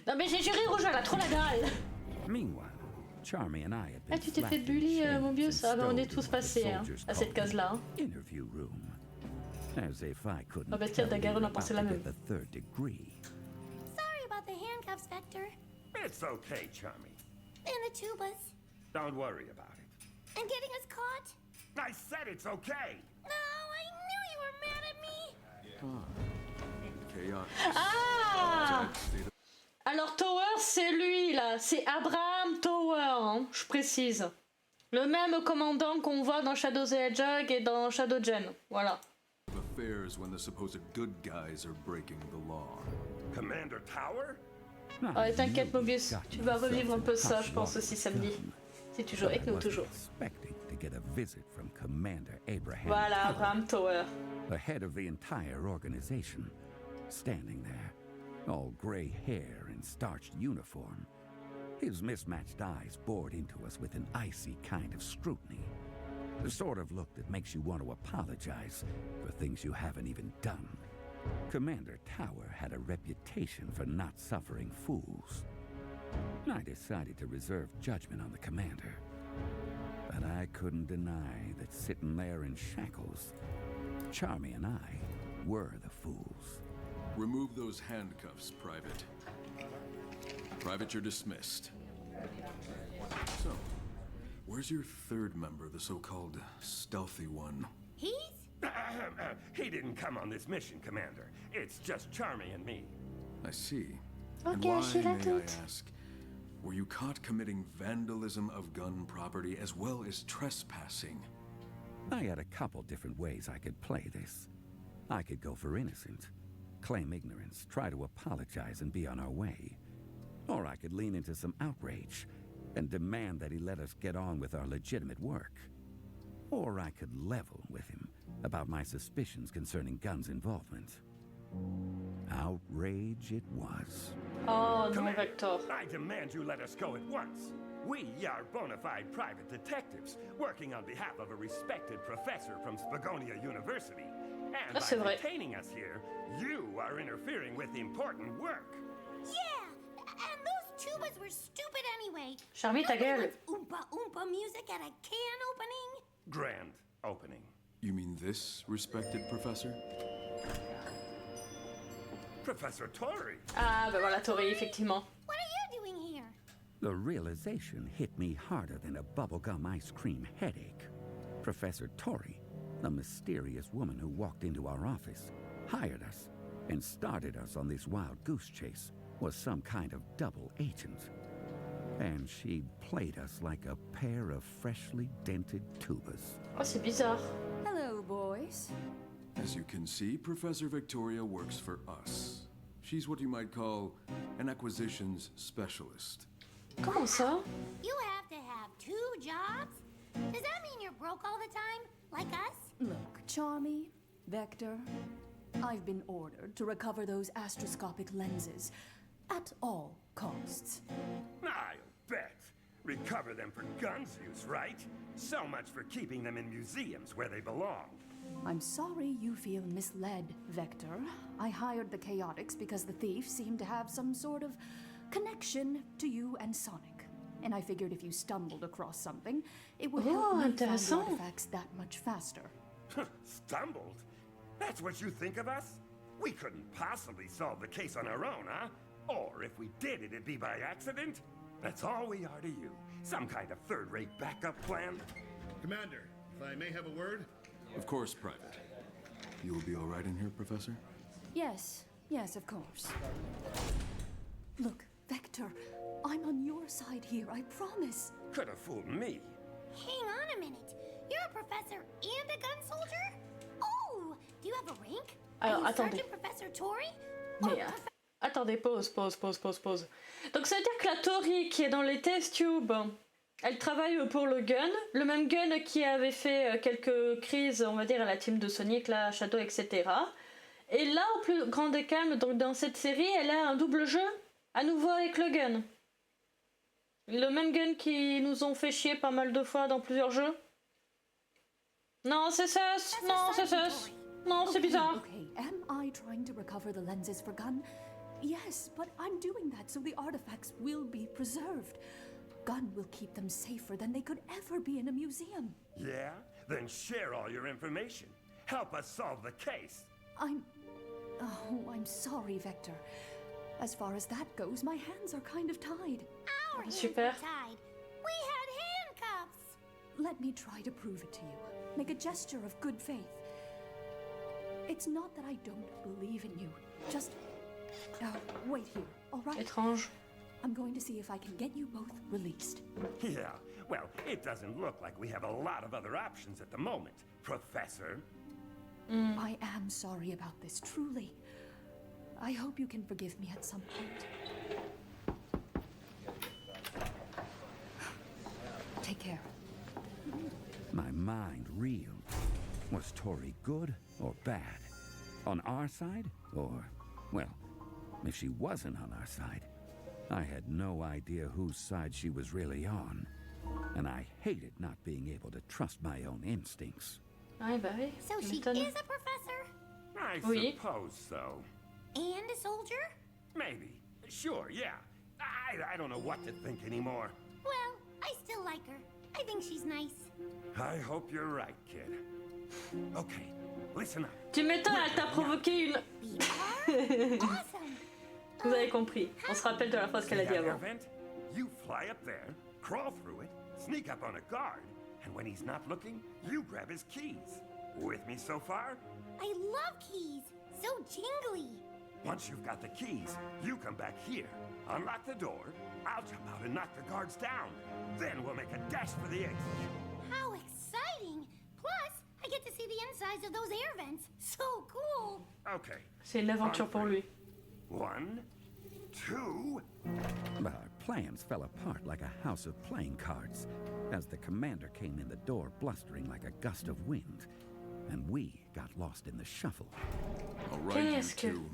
Non mais j'ai juré, Rouge, elle a trop la dalle! Meanwhile, Charmy and I had been Ah, tu t'es fait flattened bully, in Mobius? shames Ah, ben on and est tous stowed into passés what hein, soldiers à cette called case-là. the interview room. As if I couldn't Ah, Bastien, tell you Daguerre, on a about pensé to la get même. the third degree. Sorry about the handcuffs, Vector. It's okay, Charmy. And the tubas. Don't worry about it. And getting us caught. I said it's okay. No, I knew you were mad at me. Ah! Alors Tower, c'est lui là, c'est Abraham Tower, hein, je précise. Le même commandant qu'on voit dans Shadow the Hedgehog et dans Shadow Gen, voilà. fares when the supposed good guys are breaking the law? Commander Tower? Oh, et t'inquiète, Mobius, tu vas revivre un peu ça, je pense, aussi samedi. C'est toujours avec nous, toujours. To get a visit from Commander Abraham Voilà, Abraham Tower. The head of the entire organization, standing there, all gray hair and starched uniform. His mismatched eyes bored into us with an icy kind of scrutiny. The sort of look that makes you want to apologize for things you haven't even done. Commander Tower had a reputation for not suffering fools. I decided to reserve judgment on the commander. But I couldn't deny that sitting there in shackles, Charmy and I were the fools. Remove those handcuffs, Private. Private, you're dismissed. So, where's your third member, the so-called stealthy one? He didn't come on this mission, Commander. It's just Charmy and me. I see. Okay, And why, may I tout. ask, were you caught committing vandalism of gun property as well as trespassing? I had a couple different ways I could play this. I could go for innocent, claim ignorance, try to apologize and be on our way. Or I could lean into some outrage and demand that he let us get on with our legitimate work. Or I could level with him about my suspicions concerning guns' involvement. Outrage it was. Oh, no, Vector. I demand you let us go at once. We are bona fide private detectives working on behalf of a respected professor from Spagonia University. And c'est by vrai. detaining us here, you are interfering with important work. Yeah, and those tubas were stupid anyway. Charmy, ta gueule. Oompa Oompa music at a can opening? Grand opening. You mean this, respected professor? Professor Tori. Ah, ben voilà, Tori, effectivement. What are you doing here? The realization hit me harder than a bubblegum ice cream headache. Professor Tori, the mysterious woman who walked into our office, hired us, and started us on this wild goose chase, was some kind of double agent. And she'd played us like a pair of freshly dented tubas. Oh, c'est bizarre. Hello, boys. As you can see, Professor Victoria works for us. She's what you might call an acquisitions specialist. Comment ça? You have to have 2 jobs? Does that mean you're broke all the time? Like us? Look, Charmy, Vector, I've been ordered to recover those astroscopic lenses at all costs. I'll bet. Recover them for guns use, right? So much for keeping them in museums where they belong. I'm sorry you feel misled, Vector. I hired the Chaotix because the thief seemed to have some sort of connection to you and Sonic. And I figured if you stumbled across something, it would help me find the intéressant. artifacts that much faster. Stumbled? That's what you think of us? We couldn't possibly solve the case on our own, huh? Or if we did, it'd be by accident? That's all we are to you. Some kind of third-rate backup plan? Commander, if I may have a word? Of course, Private. You will be all right in here, Professor? Yes, of course. Look, Vector, I'm on your side here, I promise. Could have fooled me. Hang on a minute. You're a professor and a gun soldier? Oh, do you have a rank? Alors, Are you attendez. Sergeant Professor Tori? Mais attendez, pause. Donc ça veut dire que la Tori qui est dans les test tubes, elle travaille pour le gun, le même gun qui avait fait quelques crises, on va dire, à la team de Sonic, là, Shadow, etc. Et là, au plus grand des calmes, donc dans cette série, elle a un double jeu, à nouveau avec le gun. Le même gun qui nous ont fait chier pas mal de fois dans plusieurs jeux. Non, c'est ça. Non, c'est bizarre. Okay, am I trying to recover the lenses for Gun? Yes, but I'm doing that so the artifacts will be preserved. Gun will keep them safer than they could ever be in a museum. Yeah? Then share all your information. Help us solve the case. I'm sorry, Vector. As far as that goes, my hands are kind of tied. Our hands Super. were tied. We had handcuffs. Let me try to prove it to you. Make a gesture of good faith. It's not that I don't believe in you. Just wait here, all right? Étrange. I'm going to see if I can get you both released. Yeah, well, it doesn't look like we have a lot of other options at the moment, Professor. I am sorry about this, truly. I hope you can forgive me at some point. Take care. My mind reeled. Was Tori good or bad? On our side? Or, well, if she wasn't on our side, I had no idea whose side she was really on. And I hated not being able to trust my own instincts. Ouais, bah oui. So she is a professor? I Oui. suppose so. And a soldier? Maybe. Sure, yeah. I don't know what to think anymore. Well, I still like her. I think she's nice. I hope you're right, kid. Okay, listen up. Tu m'étonnes, elle t'a provoqué une... Awesome. Vous avez compris. On se rappelle de la phrase qu'elle a dit avant. Vent? You fly up there, crawl through it, sneak up on a guard, and when he's not looking, you grab his keys. With me so far? I love keys. So jingly. Once you've got the keys, you come back here, unlock the door, I'll jump out and knock the guards down. Then we'll make a dash for the exit. How exciting! Plus, I get to see the insides of those air vents. So cool. Okay. C'est une aventure pour lui. 1, 2... But our plans fell apart like a house of playing cards as the commander came in the door blustering like a gust of wind, and we got lost in the shuffle. All right, you two.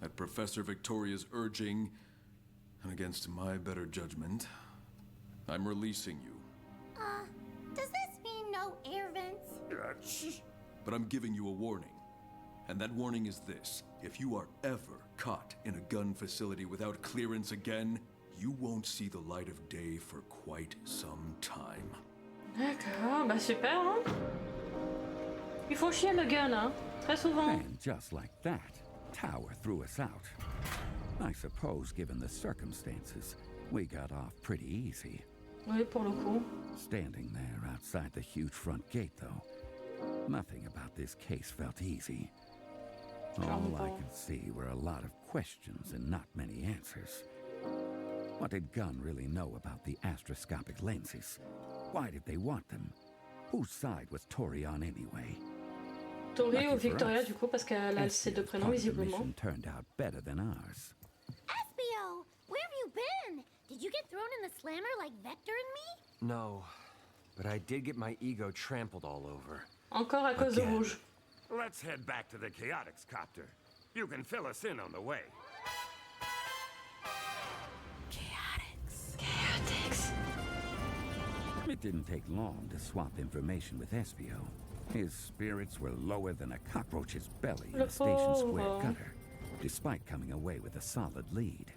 At Professor Victoria's urging, and against my better judgment, I'm releasing you. Does this mean no air vents? But I'm giving you a warning. And that warning is this. If you are ever caught in a gun facility without clearance again, you won't see the light of day for quite some time. D'accord, bah super, hein. Il faut chier le gun, hein. Très souvent. And just like that, Tower threw us out. I suppose, given the circumstances, we got off pretty easy. Oui, pour le coup. Standing there outside the huge front gate, though, nothing about this case felt easy. All I could see were a lot of questions and not many answers. What did Gunn really know about the astroscopic lenses? Why did they want them? Whose side was Tori on anyway? Tori ou Victoria, du coup, parce qu'elle a ces deux prénoms, visiblement. Mission turned out better than ours. Espio, where have you been? Did you get thrown in the slammer like Vector and me? No, but I did get my ego trampled all over. Encore à cause de Rouge. Let's head back to the Chaotix copter. You can fill us in on the way. Chaotix. It didn't take long to swap information with Espio. His spirits were lower than a cockroach's belly in a Station Square gutter, despite coming away with a solid lead.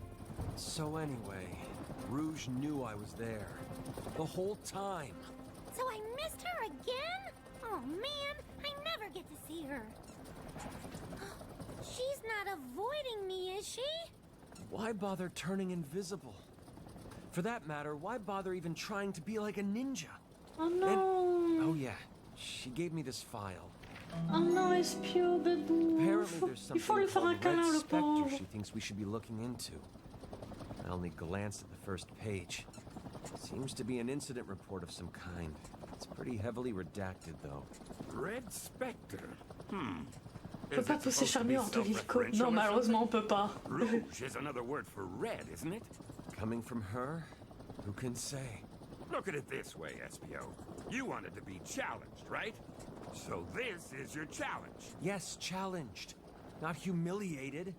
So anyway, Rouge knew I was there. The whole time. So I missed her again? Oh man, I never get to see her. She's not avoiding me, is she? Why bother turning invisible? For that matter, why bother even trying to be like a ninja? Oh no. And, oh yeah, she gave me this file. Oh non, Espio, bébou. Apparently there's Il faut lui something faire un called câlin, Red le Spectre pauvre. she thinks we should be looking into. I only glanced at the first page. Seems to be an incident report of some kind. It's pretty heavily redacted, though. Red Spectre? On peut pas pousser Charmure de Vilco. Non, malheureusement, on peut pas. Rouge is another word for red, isn't it? Coming from her? Who can say? Look at it this way, Espio. You wanted to be challenged, right? So this is your challenge. Yes, challenged. Not humiliated.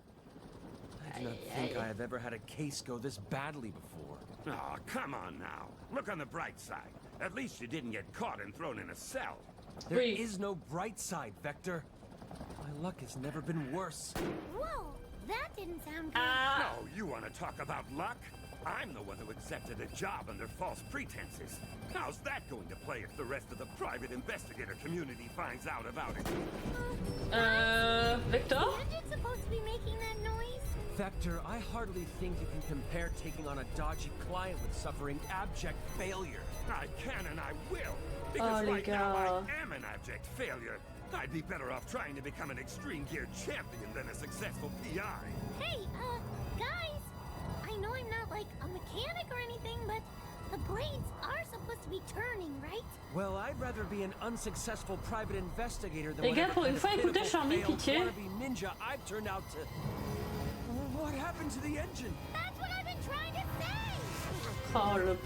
I do not think I have ever had a case go this badly before. Oh, come on now. Look on the bright side. At least you didn't get caught and thrown in a cell. There is no bright side, Vector. My luck has never been worse. Whoa, that didn't sound good. No, you want to talk about luck? I'm the one who accepted a job under false pretenses. How's that going to play if the rest of the private investigator community finds out about it? Victor? Isn't it supposed to be making that noise? Vector, I hardly think you can compare taking on a dodgy client with suffering abject failure. I can and I will. Because right now I am an abject failure. I'd be better off trying to become an extreme gear champion than a successful PI. Hey, guys. I know I'm not like a mechanic or anything, but The blades are supposed to be turning, right? Well, I'd rather be an unsuccessful private investigator than Les gars, whatever pour une kind fois, of écoutez pitiful Charmy, failed pitié. wannabe ninja I've turned out to... What happened to the engine? That's what I've been trying to say! Oh, le...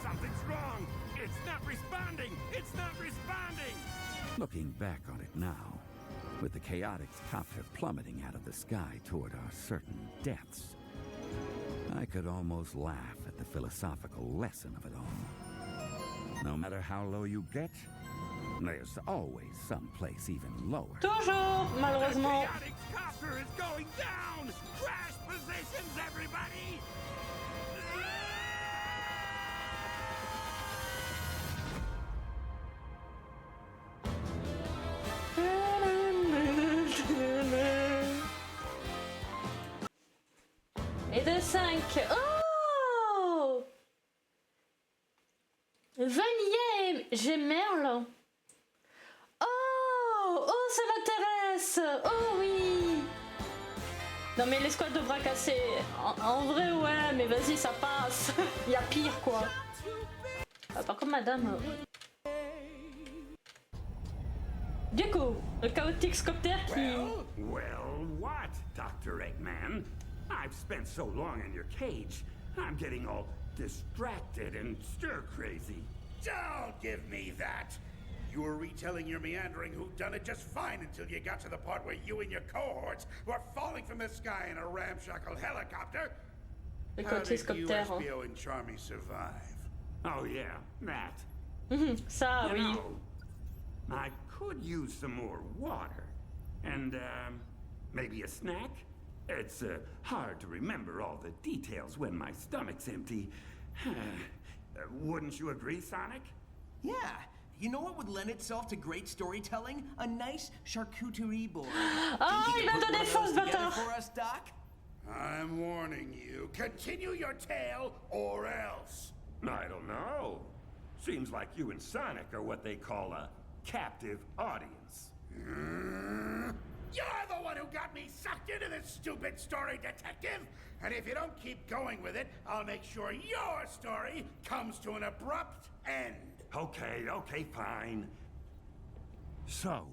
Something's wrong. It's not responding. It's not responding. Looking back on it now, with the Chaotix copter plummeting out of the sky toward our certain deaths, I could almost laugh at the philosophical lesson of it all. No matter how low you get, there's always some place even lower. Toujours, malheureusement. The Chaotix copter is going down. Crash positions, everybody. Et de 5. Oh 20e. J'ai Merle. Oh, ça m'intéresse. Oh oui. Non mais l'escouade de bras cassés. En vrai, ouais, mais vas-y, ça passe. Il y a pire, quoi. Ah, par contre, madame... Du coup, le Chaotix copter qui... Well, what, Dr. Eggman? I've spent so long in your cage, I'm getting all distracted and stir-crazy. Don't give me that! You were retelling your meandering whodunit just fine until you got to the part where you and your cohorts were falling from the sky in a ramshackle helicopter. Le How did you, copter, SBO and Charmy, survive? Oh yeah, that. Ça, oui. You know, I could use some more water. And, maybe a snack? It's hard to remember all the details when my stomach's empty. Wouldn't you agree, Sonic? Yeah. You know what would lend itself to great storytelling? A nice charcuterie board. Oh, il m'a donné fausse, bâtard. For us, Doc? I'm warning you. Continue your tale, or else. I don't know. Seems like you and Sonic are what they call a captive audience. You're the one who got me sucked into this stupid story, detective! And if you don't keep going with it, I'll make sure your story comes to an abrupt end. Okay, fine. So,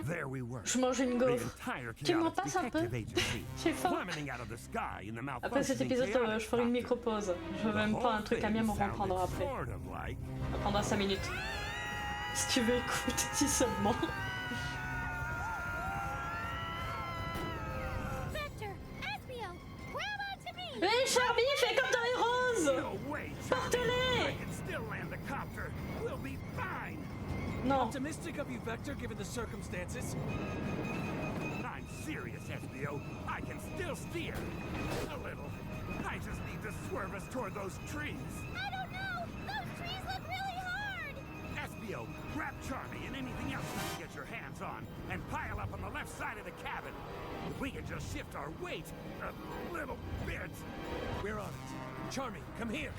there we were. Je mange une The gaufre. entire Tu m'en Chaotix passes un peu? detective agency J'ai faim. plummeting out of the sky in the Après cet malfunctioning épisode, Chaotix je ferai une micro-pause. Je veux même pas un truc à miam, on reprendra après. sort of like... On prendra 5 minutes. Si tu veux, écoute, si seulement. Vector, Espio, grab onto me! Hé, Charmy, fais comme dans les roses! No way, Porte-les! I can still land the copter. We'll be fine. Non. Optimistic of you, Vector, given the circumstances. I'm serious, SBO. I can still steer. A little. I just need to swerve us toward those trees. I don't know! Those trees look really hard! SBO, grab Charmy and anything else you can get your hands on, and pile up on the left side of the cabin. If we can just shift our weight a little bit. We're on it. Charmy, come here.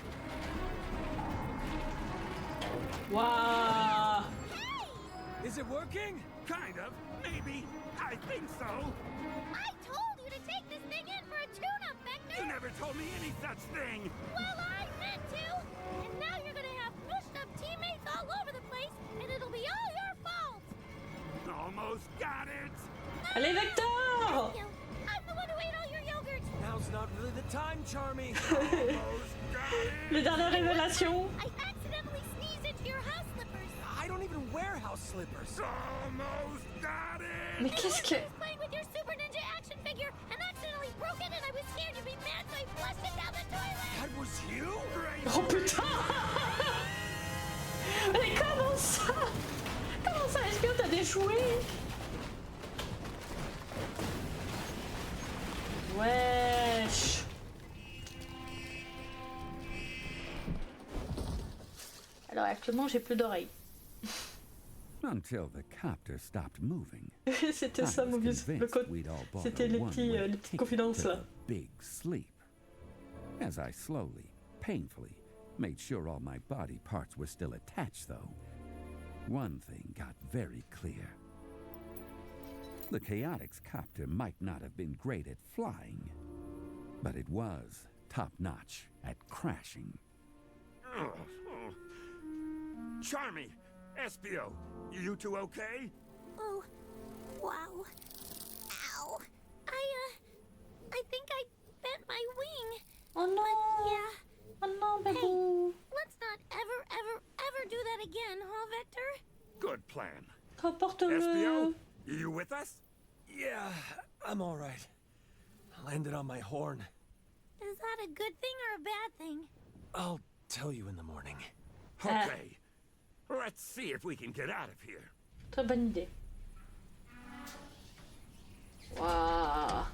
Wow. Is it working? Kind of. Maybe. I think so. I told you to take this thing in for a tune-up, Vector! You never told me any such thing. Well, I meant to! And now you're gonna have mushed-up teammates all over the place, and it'll be all your fault! Almost got it. Allez, Vector! I'm the one who ate all your yogurt! Now's not really the time, Charmy. Almost got it. Les dernières révélations. I accidentally sneezed into your house slippers! I don't even wear house slippers. Almost got it. Mais qu'est-ce que... I was playing with your Super Ninja action figure and accidentally broke it, and I was scared you'd be mad, so I flushed it down the toilet! That was you? Oh putain! Mais comment ça? Comment ça, Espio, t'as des jouets? Wesh! Alors actuellement j'ai plus d'oreilles. Until the copter stopped moving. C'était ça, Mobius. Le code. C'était les petites confidences là. Big sleep. As I slowly, painfully, made sure all my body parts were still attached, though, one thing got very clear. The Chaotix copter might not have been great at flying, but it was top-notch at crashing. Charmy, Espio, you two okay? Oh, wow. Ow. I think I bent my wing. Oh no. But yeah. Oh no, baby. Hey, let's not ever do that again, huh, Vector? Good plan. Rapporte-le. Espio, you with us? Yeah, I'm all right. Landed on my horn. Is that a good thing or a bad thing? I'll tell you in the morning. Okay. Let's see if we can get out of here. Très bonne idée. Waouh.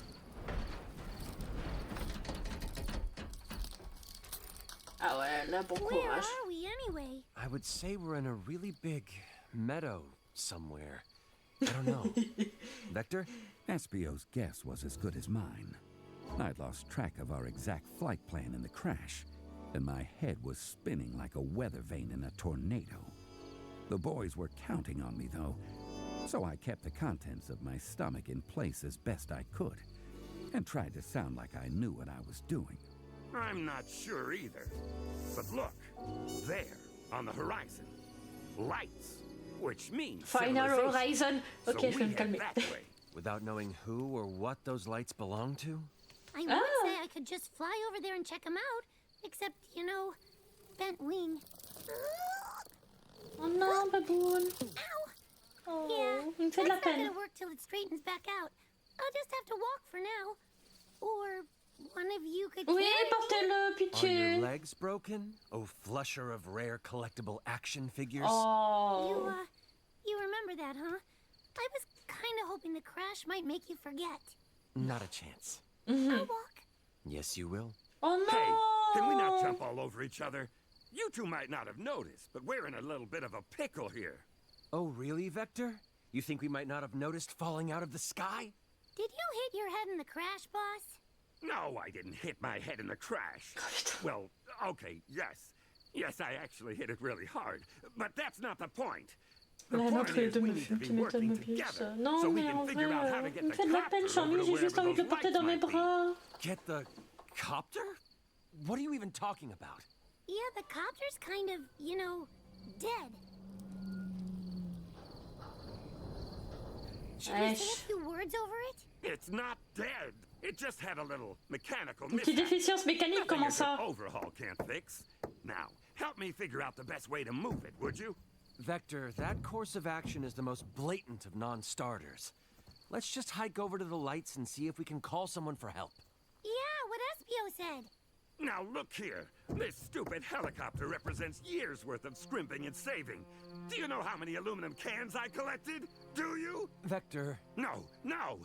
Ah ouais, là, bon courage. Where are we anyway? I would say we're in a really big meadow somewhere. I don't know. Vector? Espio's guess was as good as mine. I'd lost track of our exact flight plan in the crash, and my head was spinning like a weather vane in a tornado. The boys were counting on me, though, so I kept the contents of my stomach in place as best I could, and tried to sound like I knew what I was doing. I'm not sure either. But look, there, on the horizon, lights, which means Final Horizon. Ok, so je vais me calmer. Without knowing who or what those lights belong to? I would say I could just fly over there and check them out. Except, you know, bent wing. Oh non, baboon. Ow! Oh, yeah, il me fait that's de la not peine. gonna work till it straightens back out. I'll just have to walk for now. Or one of you could Oui, carry portez-le, Are your pitié. legs broken? Oh, flusher of rare collectible action figures? Oh. You remember that, huh? I was kind of hoping the crash might make you forget. Not a chance. I'll walk. Yes, you will. Oh no! Hey, can we not jump all over each other? You two might not have noticed, but we're in a little bit of a pickle here. Oh, really, Vector? You think we might not have noticed falling out of the sky? Did you hit your head in the crash, boss? No, I didn't hit my head in the crash. Well, okay, yes. Yes, I actually hit it really hard. But that's not the point. The Ouais, point l'autre is de we me need to be fume, working me plus. together Non, so we mais can en figure out how to vrai, get il me the fait de la peine, copter Charmy, over to j'ai juste wherever envie de le those porter lights dans mes might be. bras. Get the copter? What are you even talking about? Yeah, the copter's kind of, you know, dead. Should we say a few words over it? It's not dead. It just had a little mechanical Une petite mishap. déficience mécanique, Nothing comment a good ça? overhaul can't fix. Now, help me figure out the best way to move it, would you? Vector, that course of action is the most blatant of non-starters. Let's just hike over to the lights and see if we can call someone for help. Yeah, what Espio said. Now look here. This stupid helicopter represents years' worth of scrimping and saving. Do you know how many aluminum cans I collected? Do you? Vector. No, no.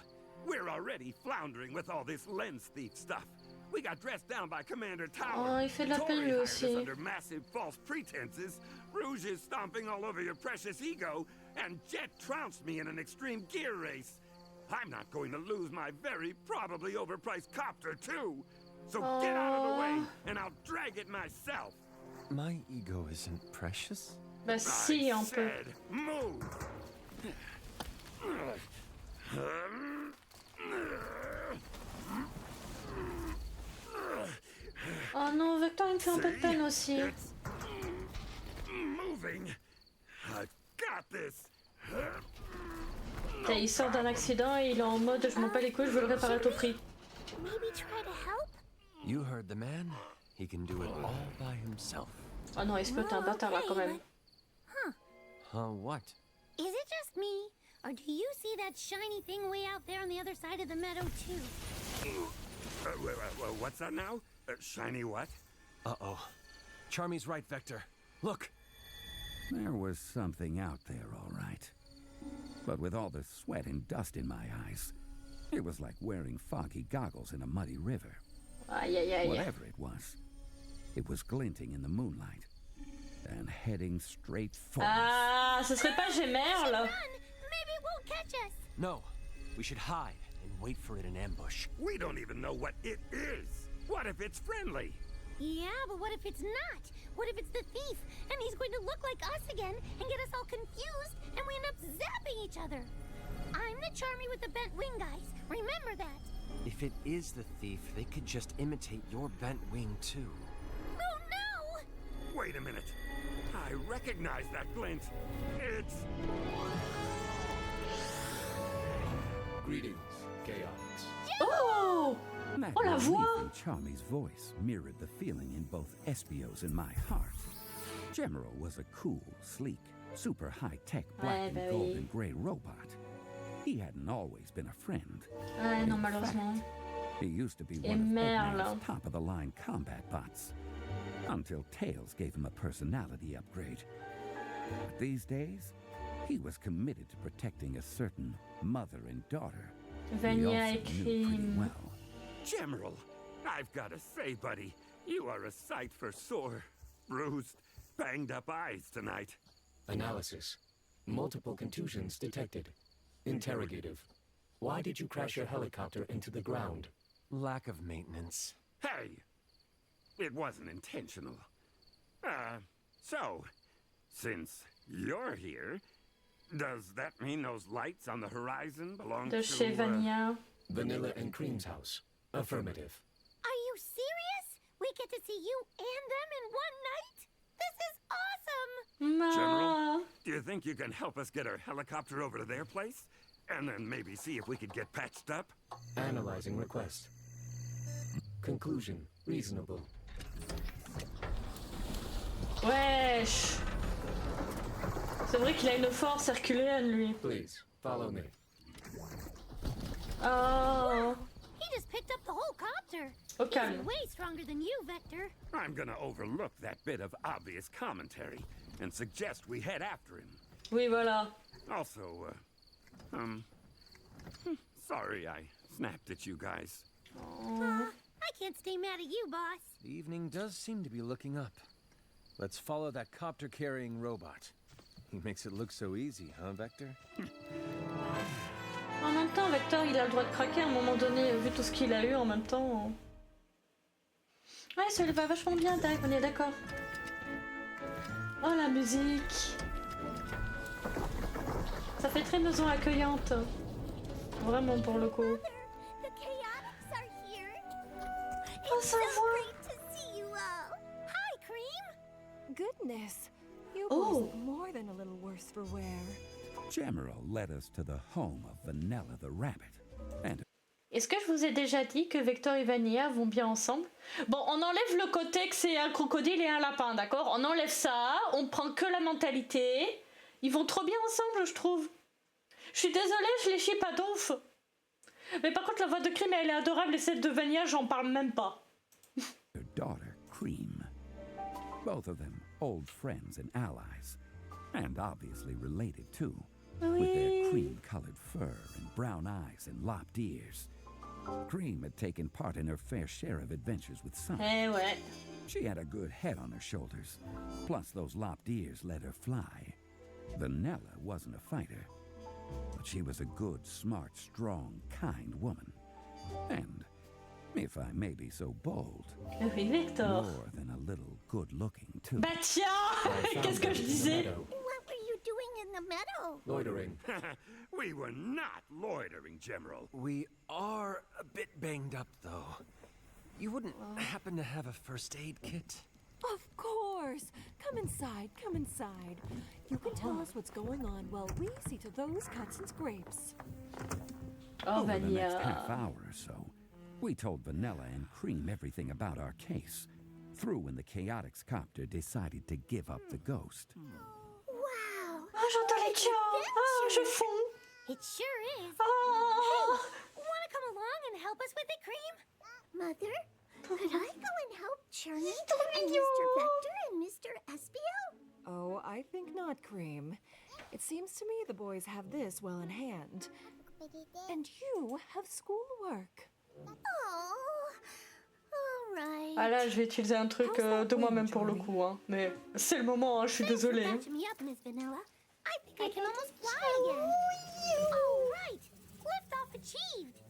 We're already floundering with all this lens thief stuff. We got dressed down by Commander Tower. Oh, il fait de la peine Tori lui hired us aussi. under massive false pretenses. Rouge is stomping all over your precious ego, and Jet trounced me in an extreme gear race. I'm not going to lose my very probably overpriced copter too. So get out of the way, and I'll drag it myself. My ego isn't precious. Bah si, un peu. Said, move. Oh non, Vector, il me fait un peu de peine aussi. Moving. I've got this. Il sort d'un accident et il est en mode je m'en bats les couilles, je veux le réparer à tout prix. Maybe try to help? You heard the man. He can do it all by himself. Oh non, Espio, t'es un bâtard là quand même. What? Is it just me? Or do you see that shiny thing way out there on the other side of the meadow, too? What's that now? Shiny what? Uh-oh. Charmy's right, Vector. Look. There was something out there, all right. But with all the sweat and dust in my eyes, it was like wearing foggy goggles in a muddy river. Aïe, aïe, aïe. Whatever it was glinting in the moonlight and heading straight for us. Ah, ce serait pas Gémerle? Maybe it won't catch us. No. We should hide and wait for it in ambush. We don't even know what it is. What if it's friendly? Yeah, but what if it's not? What if it's the thief, and he's going to look like us again and get us all confused, and we end up zapping each other? I'm the Charmy with the bent wing, guys. Remember that. If it is the thief, they could just imitate your bent wing, too. Oh no! Wait a minute. I recognize that glint. It's... Greetings, Chaotix. Oh! That Oh, la voix! relief in Charmy's voice mirrored the feeling in both Espio's and my heart. General was a cool, sleek, super high-tech black Ouais, and bah gold oui. and gray robot. He hadn't always been a friend. Ouais, non, In malheureusement. fact, he used to be Et one of Merle. Eggman's top-of-the-line combat bots. Until Tails gave him a personality upgrade. But these days, he was committed to protecting a certain mother and daughter. Vania He et also knew pretty Crime. well. General, I've got to say, buddy, you are a sight for sore, bruised, banged-up eyes tonight. Analysis. Multiple contusions detected. Interrogative. Why did you crash your helicopter into the ground? Lack of maintenance. Hey! It wasn't intentional. So, since you're here, does that mean those lights on the horizon belong De chez to... Vania. Vanilla and Cream's house. Affirmative. Are you serious? We get to see you and them in one night? This is awesome! No. General, do you think you can help us get our helicopter over to their place? And then maybe see if we could get patched up? Analyzing request. Conclusion. Reasonable. Wesh. C'est vrai qu'il a une force herculéenne, lui. Please, follow me. Oh. He just picked up the whole copter. Au calme. He's way stronger than you, Vector. I'm gonna overlook that bit of obvious commentary and suggest we head after him. Oui, voilà. Also, sorry I snapped at you guys. I can't stay mad at you, boss. The evening does seem to be looking up. Let's follow that copter-carrying robot. He makes it look so easy, huh, Vector? En même temps, Vector, il a le droit de craquer à un moment donné, vu tout ce qu'il a eu en même temps. Ouais, ça lui va vachement bien, Tac, on est d'accord. Oh, la musique. Ça fait très maison accueillante. Vraiment, pour le coup. The Chaotix are here. Oh, It's ça so voit. great to see you all. Hi, Cream. Goodness, you Oh. boys look more than a little worse for wear. General led us to the home of Vanilla the Rabbit. And Est-ce que je vous ai déjà dit que Vector et Vanilla vont bien ensemble? Bon, on enlève le côté que c'est un crocodile et un lapin, d'accord? On enlève ça, on prend que la mentalité. Ils vont trop bien ensemble, je trouve. Je suis désolée, je les chie pas d'ouf. Mais par contre, la voix de Cream, elle est adorable et celle de Vanilla, j'en parle même pas. their daughter, Cream. Both of them old friends and allies, and obviously related too, with their cream-colored fur and brown eyes and lopped ears. Cream had taken part in her fair share of adventures with Sonic. Eh ouais. She had a good head on her shoulders, plus those lopped ears let her fly. Vanilla wasn't a fighter, but she was a good, smart, strong, kind woman. And, if I may be so bold, Oui, Vector. more than a little good-looking too. Bah tiens, qu'est-ce que je disais? What were you doing in the meadow? Loitering. We were not loitering, General. We are a bit banged up, though. You wouldn't happen to have a first aid kit? Of course! Come inside, come inside. You can tell us what's going on while we see to those cuts and scrapes. Oh, Over the next Vanilla. half hour or so, we told Vanilla and Cream everything about our case, through when the Chaotix copter decided to give up the ghost. Wow. Oh, j'entends les chants. Oh, je fonds. It sure is. Oh. Hey, wanna come along and help us with it, Cream? Mother, could I go and help Journey and Mr. Vector and Mr. Espio? Oh, I think not, Cream. It seems to me the boys have this well in hand. And you have schoolwork. Oh, all right. Ah là, je vais utiliser un truc de moi-même pour le coup, hein. Mais c'est le moment, hein, je suis désolée. Thanks for patching me up, Miss Vanilla. I think I can almost fly again. All right, liftoff achieved.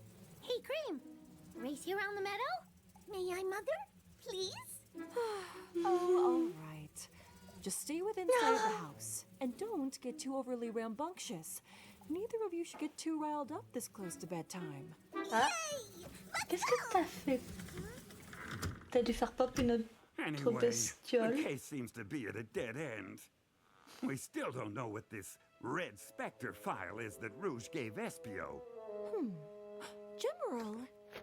Hey, Cream, race you around the meadow? May I, Mother? Please? Oh, all right. Just stay within sight of the house. And don't get too overly rambunctious. Neither of you should get too riled up this close to bedtime. Yay! Qu'est-ce que t'as fait? T'as dû faire pop une autre Anyway, bestiole. the case seems to be at a dead end. We still don't know what this Red Spectre file is that Rouge gave Espio. General,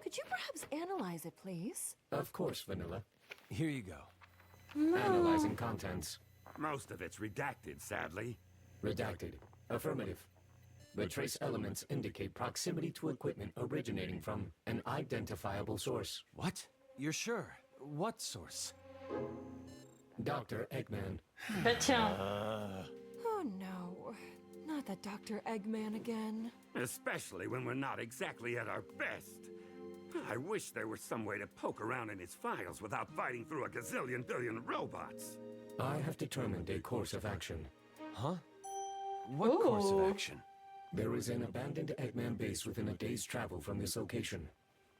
could you perhaps analyze it, please? Of course, Vanilla. Here you go. Analyzing contents. Most of it's redacted, sadly. Redacted. Affirmative. The trace elements indicate proximity to equipment originating from an identifiable source. What? You're sure? What source? Dr. Eggman. Bah tiens. Oh no, not that Dr. Eggman again. Especially when we're not exactly at our best. I wish there was some way to poke around in his files without fighting through a gazillion billion robots. I have determined a course of action. Huh? What course of action? There is an abandoned Eggman base within a day's travel from this location.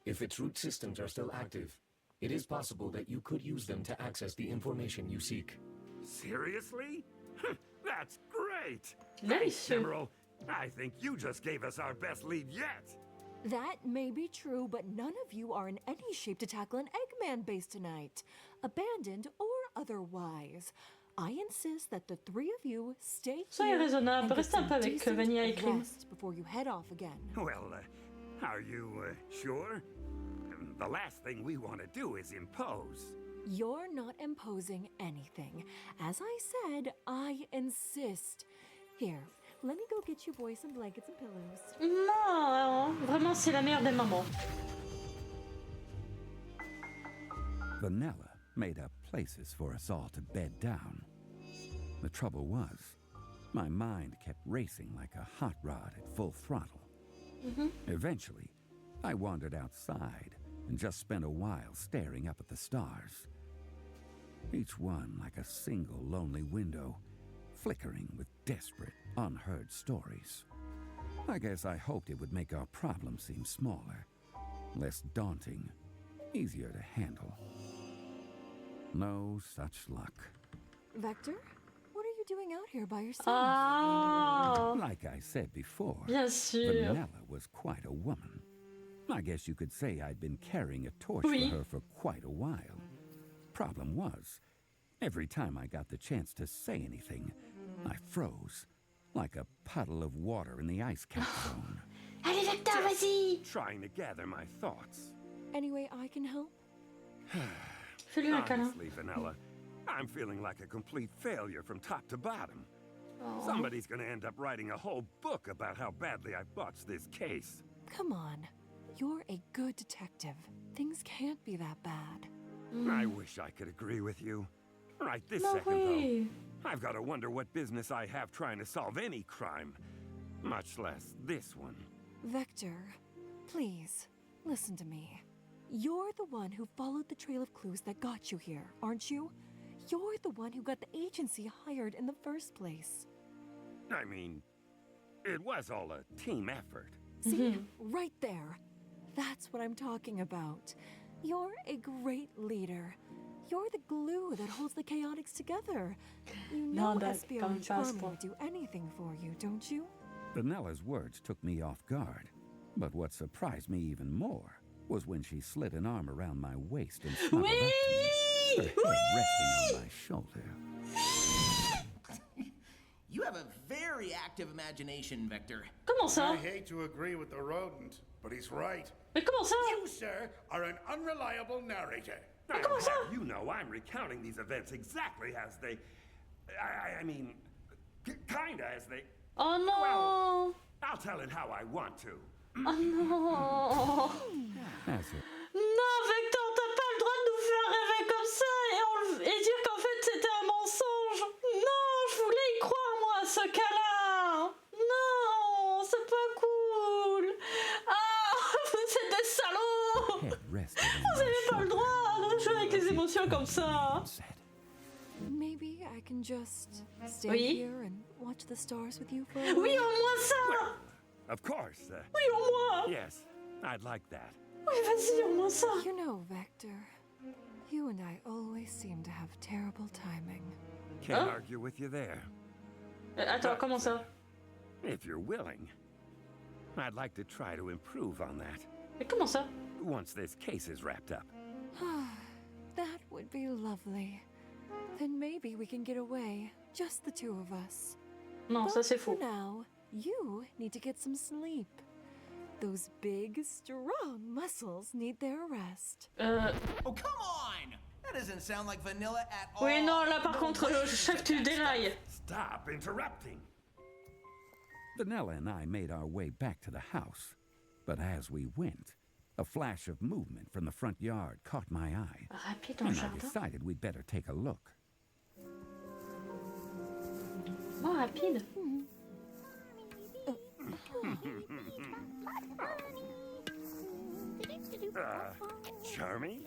If its root systems are still active, it is possible that you could use them to access the information you seek. Seriously? That's great! Nice. Thanks, General. I think you just gave us our best lead yet. That may be true, but none of you are in any shape to tackle an Eggman base tonight, abandoned or otherwise. I insist that the three of you stay Soyez here raisonnable, and get restez un peu some avec decent Vanilla et Cream. rest before you head off again. Well, are you sure? The last thing we want to do is impose. You're not imposing anything. As I said, I insist. Here, let me go get you boys some blankets and pillows. Non, vraiment c'est la meilleure des mamans. Vanilla made up places for us all to bed down. The trouble was, my mind kept racing like a hot rod at full throttle. Eventually, I wandered outside and just spent a while staring up at the stars. Each one like a single lonely window, flickering with desperate, unheard stories. I guess I hoped it would make our problem seem smaller, less daunting, easier to handle. No such luck. Vector, what are you doing out here by yourself? Ah, Like I said before, bien sûr. Vanilla was quite a woman. I guess you could say I'd been carrying a torch Oui. for her for quite a while. Problem was, every time I got the chance to say anything, I froze, like a puddle of water in the ice cap zone. Allez Vector, vas-y. Trying to gather my thoughts. Anyway, I can help. Fais-lui un câlin. Honestly, Vanilla, I'm feeling like a complete failure from top to bottom. Oh. Somebody's gonna end up writing a whole book about how badly I botched this case. Come on. You're a good detective. Things can't be that bad. I wish I could agree with you. Right this No second, way. though, I've got to wonder what business I have trying to solve any crime, much less this one. Vector, please, listen to me. You're the one who followed the trail of clues that got you here, aren't you? You're the one who got the agency hired in the first place. I mean, it was all a team effort. See, right there. That's what I'm talking about. You're a great leader. You're the glue that holds the Chaotix together. You know Espio and Charmy would do anything for you, don't you? Vanilla's words took me off guard, but what surprised me even more was when she slid an arm around my waist and snuggled up to me, her head resting on my shoulder. You have a very active imagination, Vector. Comment ça? I hate to agree with the rodent, but he's right. Mais comment ça? You, sir, are an unreliable narrator. Mais comment ça? You know, I'm recounting these events exactly as they... I mean, kinda as they... Oh non! Well, I'll tell it how I want to. Oh non! As it Non, Vector, t'as pas le droit de nous faire rêver comme ça et dire qu'en fait c'était un mensonge. Non, je voulais y croire moi à ce cas-là. Non, c'est pas cool. Ah, vous êtes des salauds. head rested on Vous my avez pas le shoulder. droit de jouer avec les émotions comme ça. Maybe I can just stay Oui. here and watch the stars with you for a Oui, while. au moins ça. Of course. Oui, au moins. Yes, I'd like that. Oui, vas-y, au moins ça. You know, Vector, you and I always seem to have terrible timing. Can't argue with you there. Attends, comment ça? If you're willing, I'd like to try to improve on that. Mais comment ça? Once this case is wrapped up. That would be lovely. Then maybe we can get away, just the two of us. Non, ça c'est faux. For now, you need to get some sleep. Those big, strong muscles need their rest. Oh, come on! That doesn't sound like vanilla at all. Oui, non, là par contre, chef, tu dérailles. Stop interrupting. Vanilla and I made our way back to the house, but as we went, a flash of movement from the front yard caught my eye, Rapide en and I jardin. decided we'd better take a look. Oh, rapide. Charmy?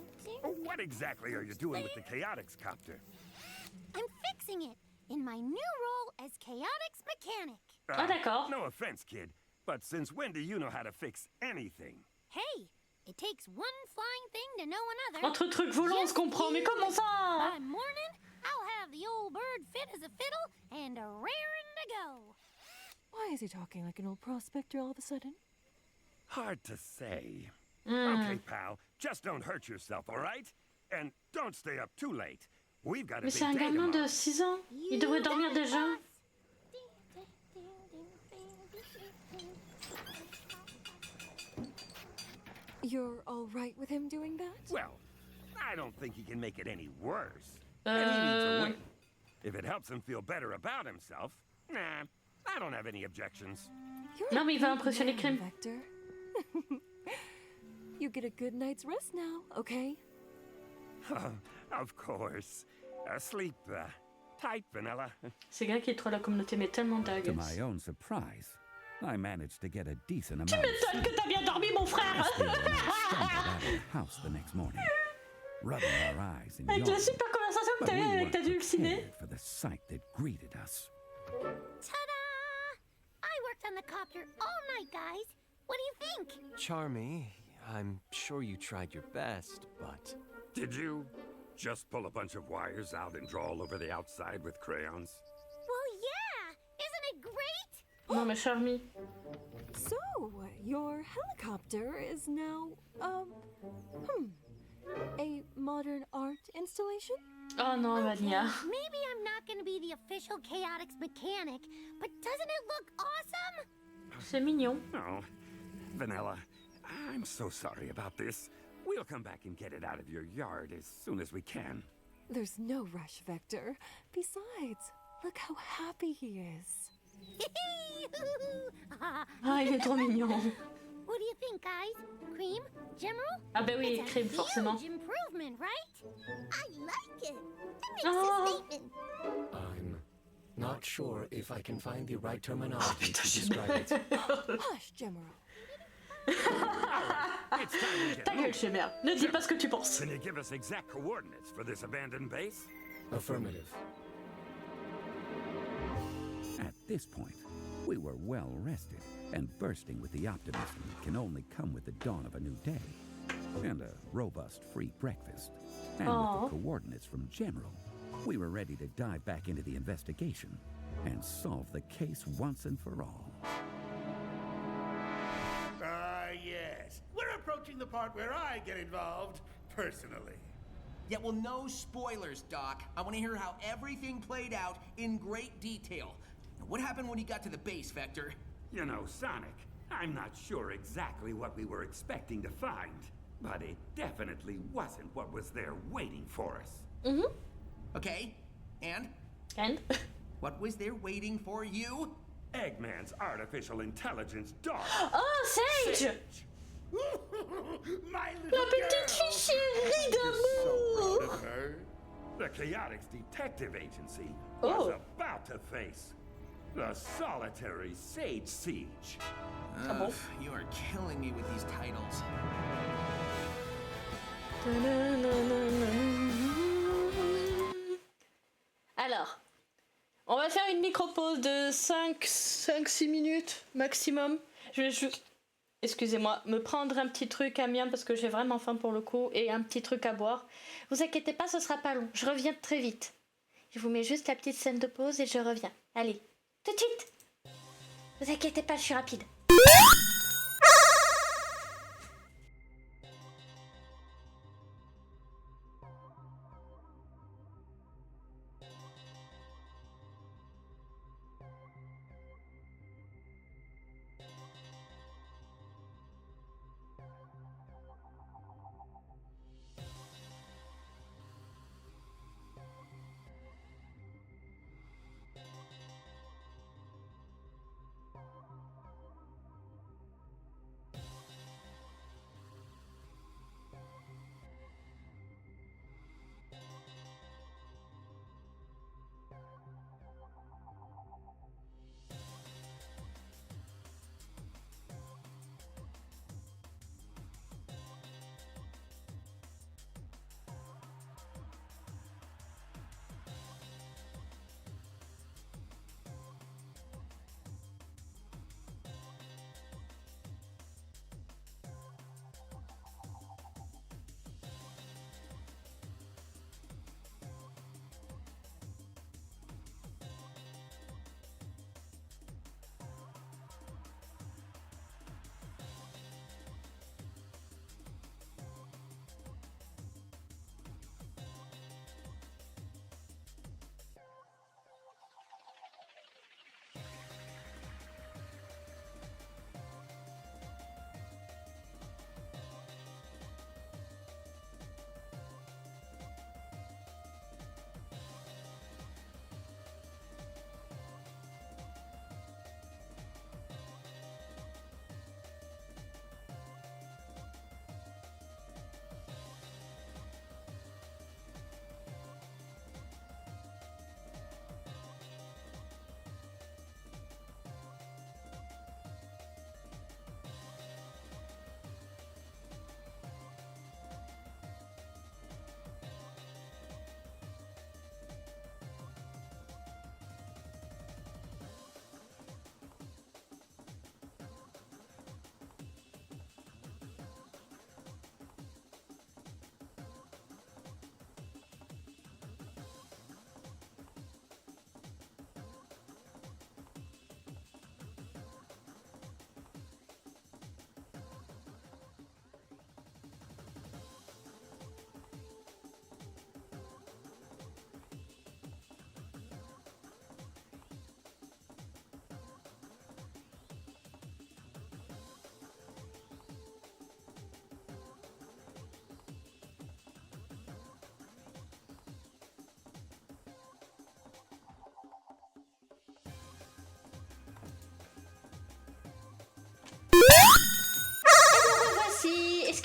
What exactly are you doing with the Chaotix copter? I'm fixing it in my new role as Chaotix mechanic. d'accord. No offense, kid, but since when do you know how to fix anything? Hey, it takes one flying thing to know another. Entre trucs volants, on se comprend, mais comment ça? By morning, I'll have the old bird fit as a fiddle and a raring to go. Why is he talking like an old prospector all of a sudden? Hard to say. Okay, pal, just don't hurt yourself, all right? And don't stay up too late. We've got a Mais big c'est un day gamin tomorrow. de 6 ans. Il devrait dormir déjà. You're all right with him doing that? Well, I don't think he can make it any worse. And he needs a win. If it helps him feel better about himself, nah, I don't have any objections. Non, mais il va impressionner Crème. Vector. You get a good night's rest now, okay? Of course. Sleep tight, Vanilla. C'est gars qui troll la communauté, mais tellement dingue. To my own surprise, I managed to get a decent Tu amount of m'étonnes que t'as bien dormi, mon frère. stumbled out of the house the next morning, rubbing our eyes and Avec la yawning. super conversation que But t'as we eue avec ta weren't dulcinée. prepared for the sight that greeted us. Ta-da! I worked on the copter all night, guys. What do you think? Charmy, I'm sure you tried your best, but... Did you just pull a bunch of wires out and draw all over the outside with crayons? Well, yeah! Isn't it great? Non, mais Charmy. So, your helicopter is now, a modern art installation? Oh non, Vania. Maybe I'm not going to be the official Chaotix mechanic, but doesn't it look awesome? C'est mignon. Oh, Vanilla, I'm so sorry about this. We'll come back and get it out of your yard as soon as we can. There's no rush, Vector. Besides, look how happy he is. Ah, il est trop mignon. What do you think, guys? Cream? General? Ah bah oui, It's a Crème, forcément. huge improvement, right? I like it. It makes Oh. a statement. I'm not sure if I can find the right terminology to describe it. Hush, General. It's time we get Ta gueule, chimère. Ne dis pas ce que tu penses. Can you give us exact coordinates for this abandoned base? Affirmative. At this point, we were well rested and bursting with the optimism that can only come with the dawn of a new day. And a robust free breakfast. And Aw. with the coordinates from General, we were ready to dive back into the investigation and solve the case once and for all. Yes. We're approaching the part where I get involved, personally. Yeah, well, no spoilers, Doc. I want to hear how everything played out in great detail. What happened when you got to the base, Vector? You know, Sonic, I'm not sure exactly what we were expecting to find, but it definitely wasn't what was there waiting for us. Mhm. Okay, and? And? What was there waiting for you? Eggman's artificial intelligence dog. Oh, Sage! My La little petite girl. fille chérie d'amour! Proud of her. The Chaotix Detective Agency Oh. was about to face the solitary Sage Siege. Ugh, you are killing me with these titles. Alors, on va faire une micro-pause de 5-6 minutes maximum. Je vais juste, excusez-moi, me prendre un petit truc à mien parce que j'ai vraiment faim pour le coup et un petit truc à boire. Vous inquiétez pas, ce sera pas long. Je reviens très vite. Je vous mets juste la petite scène de pause et je reviens. Allez, tout de suite. Vous inquiétez pas, je suis rapide.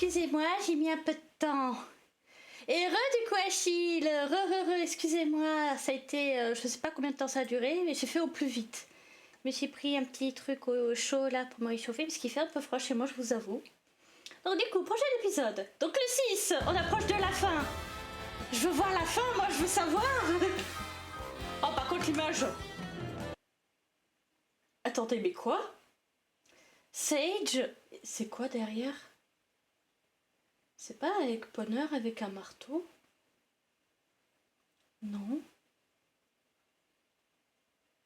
excusez-moi, j'ai mis un peu de temps. Et du coup, Achille, excusez-moi, ça a été, je sais pas combien de temps ça a duré, mais j'ai fait au plus vite. Mais j'ai pris un petit truc au chaud là pour me réchauffer, parce qu'il fait un peu froid chez moi, je vous avoue. Donc du coup, prochain épisode. Donc le 6, on approche de la fin. Je veux voir la fin, moi je veux savoir. Oh, par contre, l'image. Attendez, mais quoi? Sage, c'est quoi derrière? C'est pas avec bonheur, avec un marteau? Non.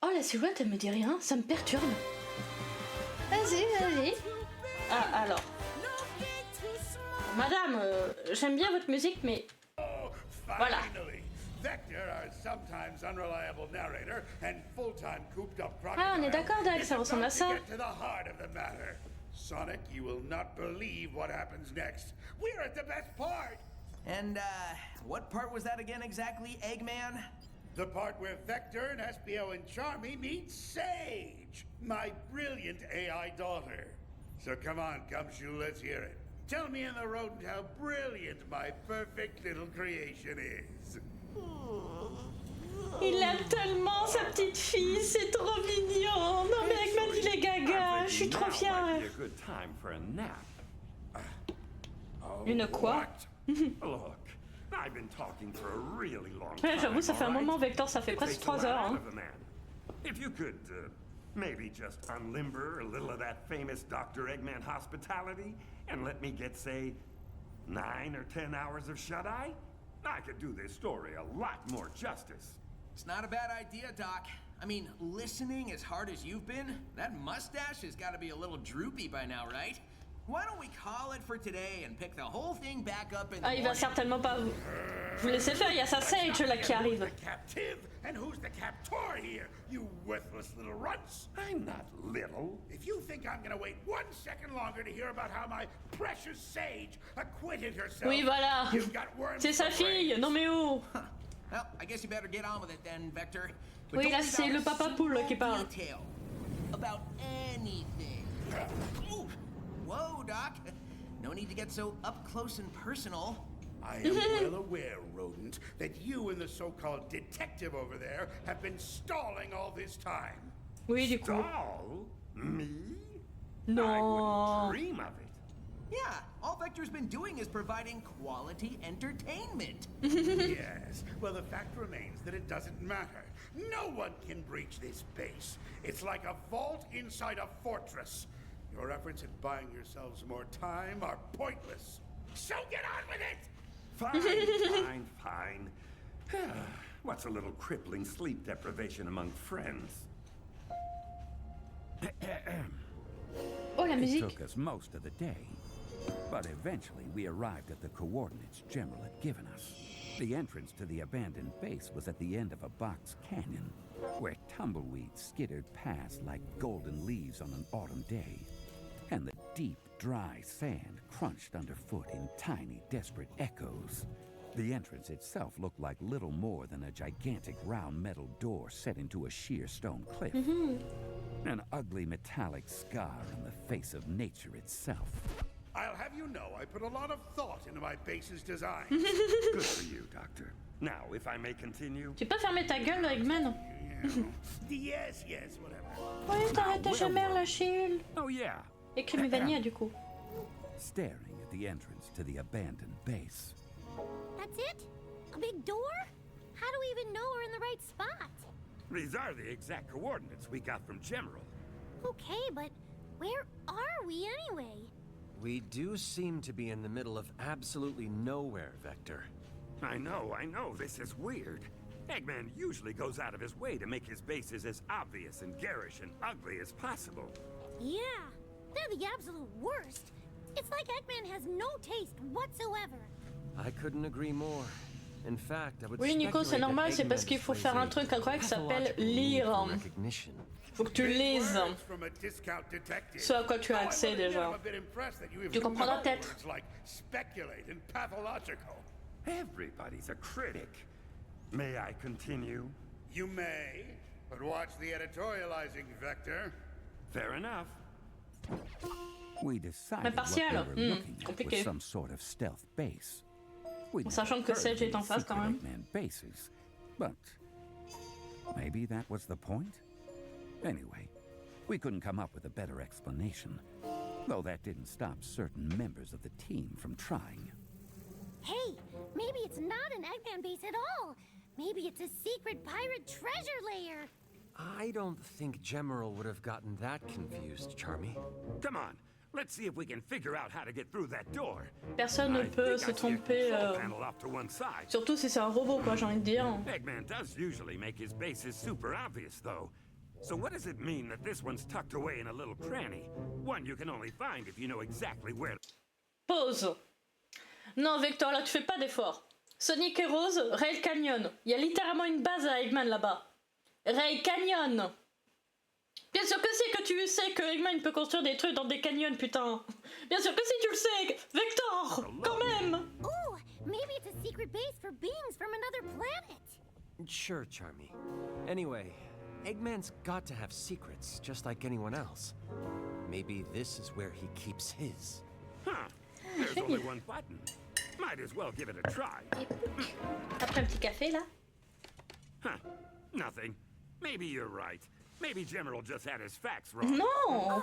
Oh, la silhouette, elle me dit rien, ça me perturbe. Vas-y, vas-y. Ah, alors. Madame, j'aime bien votre musique, mais... Voilà. Ah, on est d'accord, Dag, ça ressemble à ça. Sonic, you will not believe what happens next. We're at the best part! And, what part was that again exactly, Eggman? The part where Vector and Espio and Charmy meet Sage, my brilliant AI daughter. So come on, Gumshoe, let's hear it. Tell me in the rodent how brilliant my perfect little creation is. Il aime tellement sa petite fille, c'est trop mignon. Non mais Eggman il est gaga, je suis trop fière. Une quoi? Ouais, j'avoue, ça fait un moment, Vector, ça fait presque 3 heures. Hein. If you could, maybe just unlimber a little of that famous Dr. Eggman hospitality and let me get, say, 9 or 10 hours of shut-eye, I could do this story a lot more justice. It's not a bad idea, Doc. I mean, listening as hard as you've been, that mustache has got to be a little droopy by now, right? Why don't we call it for today and pick the whole thing back up in the Ah, il va certainement pas vous laisser faire, il y a sa Sage là qui arrive. And who's the captor here, you worthless little runts? I'm not little. If you think I'm gonna wait 1 second longer to hear about how my precious Sage acquitted herself, oui, voilà. C'est sa fille, non mais oh. Well, I guess you better get on with it then, Vector. Oui, là c'est le papa poule qui parle. About anything. Ooh. Whoa, Doc. No need to get so up close and personal. I am well aware, rodent, that you and the so-called detective over there have been stalling all this time. Oui, du coup. Stall? Me? No. I wouldn't dream of it. Yeah, all Vector's been doing is providing quality entertainment. Yes, well, the fact remains that it doesn't matter. No one can breach this base. It's like a vault inside a fortress. Your efforts at buying yourselves more time are pointless. So get on with it! Fine, fine. What's a little crippling sleep deprivation among friends? Oh, la musique. It took us most of the day, but eventually we arrived at the coordinates General had given us. The entrance to the abandoned base was at the end of a box canyon, where tumbleweeds skittered past like golden leaves on an autumn day, and the deep, dry sand crunched underfoot in tiny, desperate echoes. The entrance itself looked like little more than a gigantic round metal door set into a sheer stone cliff. An ugly metallic scar on the face of nature itself. I'll have you know I put a lot of thought into my base's design. Good for you, Doctor. Now, if I may continue. Tu peux fermer ta gueule, Eggman? Yes, yes, whatever. Oui, t'arrêtes jamais la Achille. Oh yeah. Et Crème Vanilla, du coup. Staring at the entrance to the abandoned base. That's it? A big door? How do we even know we're in the right spot? These are the exact coordinates we got from General. Okay, but where are we anyway? We do seem to be in the middle of absolutely nowhere, Vector. I know, this is weird. Eggman usually goes out of his way to make his bases as obvious and garish and ugly as possible. Yeah, they're the absolute worst. It's like Eggman has no taste whatsoever. I couldn't agree more. In fact, I would Oui, Nico, c'est normal, c'est parce qu'il faut faire un truc incroyable qui s'appelle lire. Faut que tu lises ce à quoi tu as accès déjà. Tu comprendras peut-être. Everybody's a critic. May I continue? You may, but watch the editorializing, Vector. Fair enough. We decided what we were looking at was some sort of stealth base. We sachant que Sedge est en face quand même. Eggman bases, but maybe that was the point. Anyway, we couldn't come up with a better explanation, though that didn't stop certain members of the team from trying. Hey, maybe it's not an Eggman base at all. Maybe it's a secret pirate treasure lair. I don't think Gemerald would have gotten that confused, Charmy. Come on, let's see if we can figure out how to get through that door. Personne ne peut se tromper, surtout si c'est un robot, quoi, j'ai envie de dire. Eggman does usually make his bases super obvious, though. So what does it mean that this one's tucked away in a little cranny? One you can only find if you know exactly where. Pause. Non, Vector, là, tu fais pas d'effort. Sonic et Rose, Rail Canyon. Il y a littéralement une base à Eggman là-bas. Rail Canyon. Bien sûr que si, que tu sais que Eggman peut construire des trucs dans des canyons, putain. Bien sûr que si, tu le sais. Vector, quand même. Ooh, maybe it's a secret base for beings from another planet. Sure, Charmy. Anyway, Eggman's got to have secrets, just like anyone else. Maybe this is where he keeps his. Huh. There's only one button. Might as well give it a try. Après un petit café, là. Huh. Nothing. Maybe you're right. Maybe Gemerald just had his facts wrong. Non.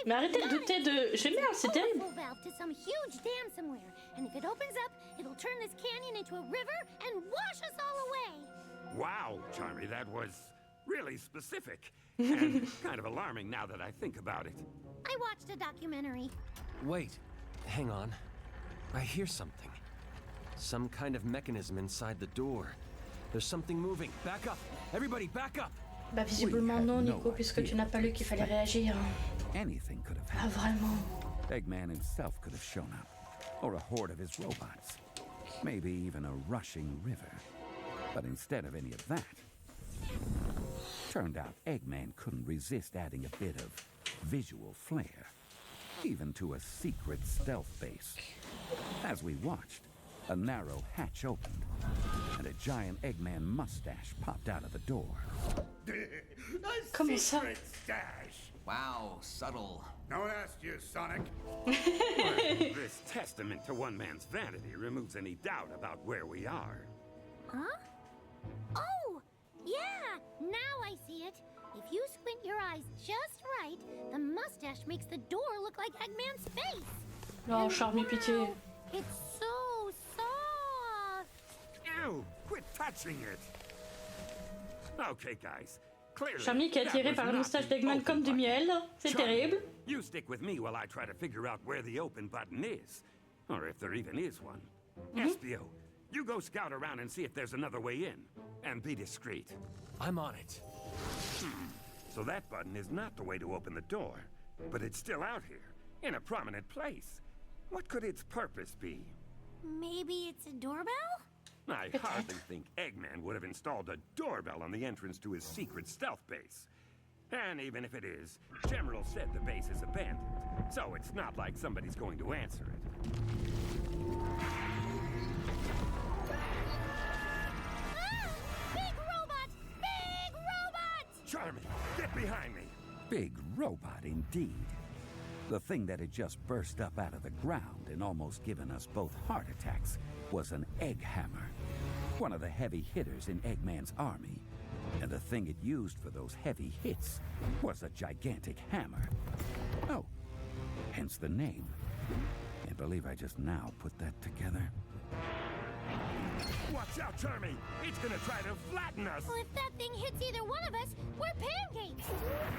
Mais arrêtez de douter de... J'aime bien, c'est terrible. Valve to some huge dam somewhere, and if it opens up, it'll turn this canyon into a river and wash us all away. Wow, Charmy, that was really specific and kind of alarming now that I think about it. I watched a documentary. Wait, hang on. I hear something. Some kind of mechanism inside the door. There's something moving. Back up! Everybody, back up! Bah visiblement non, Nico, puisque tu n'as pas lu qu'il fallait réagir. Anything could have Ah, happened. vraiment. Eggman himself could have shown up, or a horde of his robots. Maybe even a rushing river. But instead of any of that, turned out Eggman couldn't resist adding a bit of visual flair, even to a secret stealth base. As we watched, a narrow hatch opened, and a giant Eggman mustache popped out of the door. Comment ça? Stash. Wow, subtle. No one asked you, Sonic. Well, this testament to one man's vanity removes any doubt about where we are. Huh? Oh, yeah, now I see it. If you squint your eyes just right, the mustache makes the door look like Eggman's face. Oh, Charmy, pitié. It's so soft. Ew, quit touching it. Okay, guys. Clearly, Charmy qui est attiré par la moustache d'Eggman comme du miel. C'est terrible. You stick with me while I try to figure out where the open button is. Or if there even is one. Espio, you go scout around and see if there's another way in. And be discreet. I'm on it. So that button is not the way to open the door. But it's still out here, in a prominent place. What could its purpose be? Maybe it's a doorbell? I hardly think Eggman would have installed a doorbell on the entrance to his secret stealth base. And even if it is, Gemerald said the base is abandoned, so it's not like somebody's going to answer it. Big robot! Big robot! Charmy, get behind me! Big robot indeed. The thing that had just burst up out of the ground and almost given us both heart attacks was an egg hammer, one of the heavy hitters in Eggman's army. And the thing it used for those heavy hits was a gigantic hammer. Oh, hence the name. Can't believe I just now put that together. Watch out, Charmy! It's gonna try to flatten us! Well, if that thing hits either one of us, we're pancakes!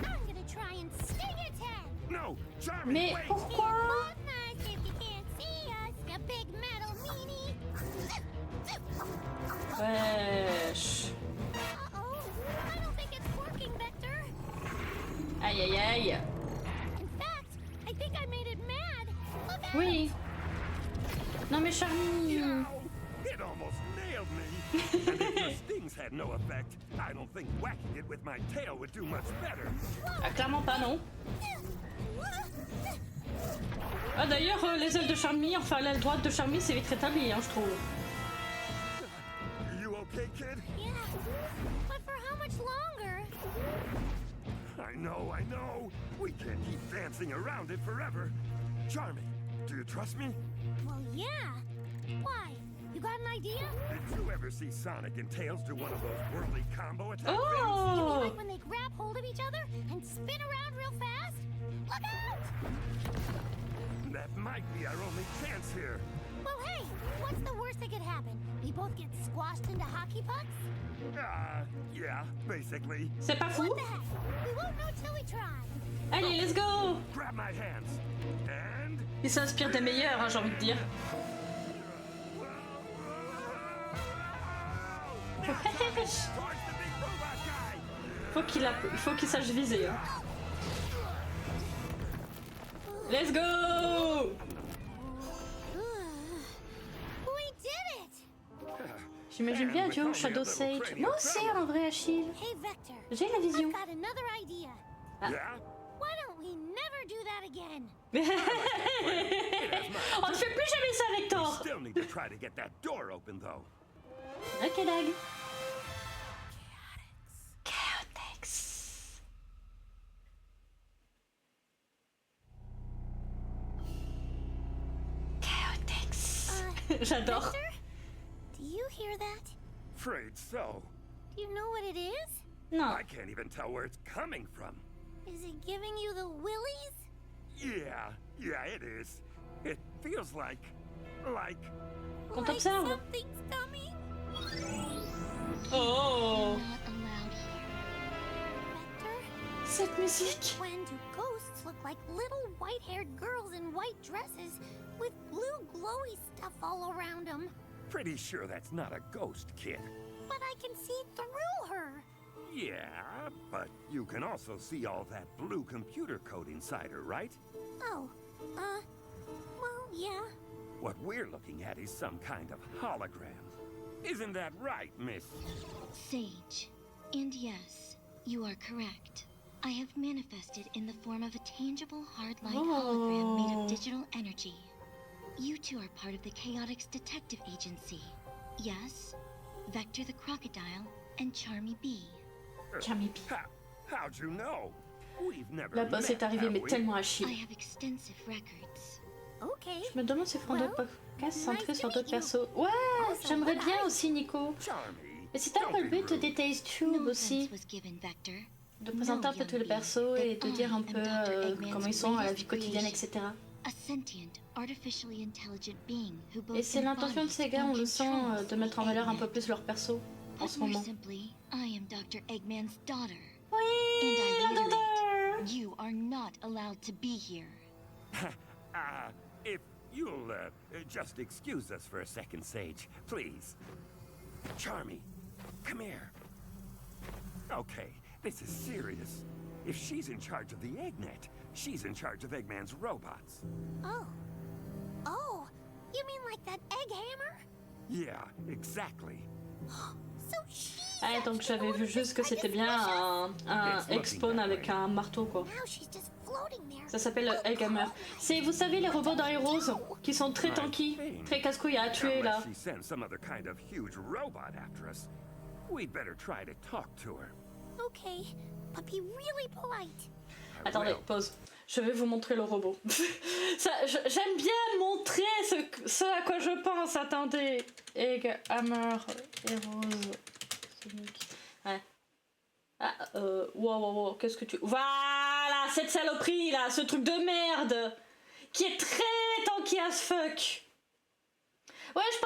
I'm gonna try and sting its head! No! Charmy, Mais wait! pourquoi? Both nice if you can't see us, you big metal meanie! Wesh. Uh-oh, I don't think it's working, Vector! Aïe aïe aïe. In fact, I think I made it mad! Look out! Oui. Non mais Charmy. It almost nailed me! And if your stings had no effect, I don't think whacking it with my tail would do much better. Ah, clairement pas, non. Ah, d'ailleurs, les ailes de Charmy, enfin l'aile droite de Charmy, c'est vite rétabli, hein, je trouve. You okay, kid? Yeah, but for how much longer? I know. We can't keep dancing around it forever. you trust me? Well, yeah. Why? You got an idea? Did you ever see Sonic and Tails do one of those whirly combo attacks? You mean like when they grab hold of each other and spin around real fast? Look out! That might be our only chance here. Well, hey, what's the worst that could happen? We both get squashed into hockey pucks? Yeah, basically. C'est pas fou. What the heck? We won't know till we try. Allez, let's go. Grab my hands. And... Il s'inspire des meilleurs, hein, j'ai envie de dire. Faut qu'il sache viser. Hein. Let's go! We did it! J'imagine bien un duo Shadow Sage. Moi aussi en vrai, Achille. Hey Vector, j'ai la vision. I've got another idea. Ah. Why don't we never do that again? On ne fait plus jamais ça avec Thor. Still need to try to get that door open though. Ok, Dag. Chaotix. Chaotix. J'adore. Vector, do you hear that? Afraid so. Do you know what it is? No. I can't even tell where it's coming from. Is it giving you the willies? Yeah, it is. It feels like... Qu'on t'observe. Something's coming. Oh. Not allowed here. Vector? Cette musique. When do ghosts look like little white-haired girls in white dresses with blue glowy stuff all around them? Pretty sure that's not a ghost, kid. But I can see through her. Yeah, but you can also see all that blue computer code inside her, right? Oh, well, yeah. What we're looking at is some kind of hologram. Isn't that right, Miss? Sage. And yes, you are correct. I have manifested in the form of a tangible hard-light hologram made of digital energy. You two are part of the Chaotix Detective Agency. Yes, Vector the Crocodile and Charmy Bee. Charmy Bee. How'd you know? We've never La bosse est arrivée, mais tellement à chier. I have extensive records. Okay. Je me demande si feront d'autres podcasts centrés sur d'autres persos. Ouais, j'aimerais bien aussi, Nico. Mais c'est un peu le but des Taste Tube aussi. De présenter un peu tous les persos et de dire un peu comment ils sont à la vie quotidienne, etc. Et c'est l'intention de ces gars, on le sent, de mettre en valeur un peu plus leurs persos en ce moment. Oui, la daughter! You are not allowed to be here. If you'll just excuse us for a second, Sage, please. Charmy, come here. Okay, this is serious. If she's in charge of the Eggnet, she's in charge of Eggman's robots. Oh, you mean like that egg hammer? Yeah, exactly. So she... Ah, donc j'avais vu juste que c'était bien un Egg-Spawn avec un marteau, quoi. Ça s'appelle Egghammer. C'est, vous savez, les robots dans Heroes qui sont très tanky, très casse-couilles à tuer, là. Okay, but be really polite. Attendez, pause. Je vais vous montrer le robot. J'aime bien montrer ce à quoi je pense. Attendez. Egghammer, Heroes, Sonic. Ouais. Ah, wow, qu'est-ce que tu... Voilà, cette saloperie là, ce truc de merde qui est très tanky as fuck. Ouais, je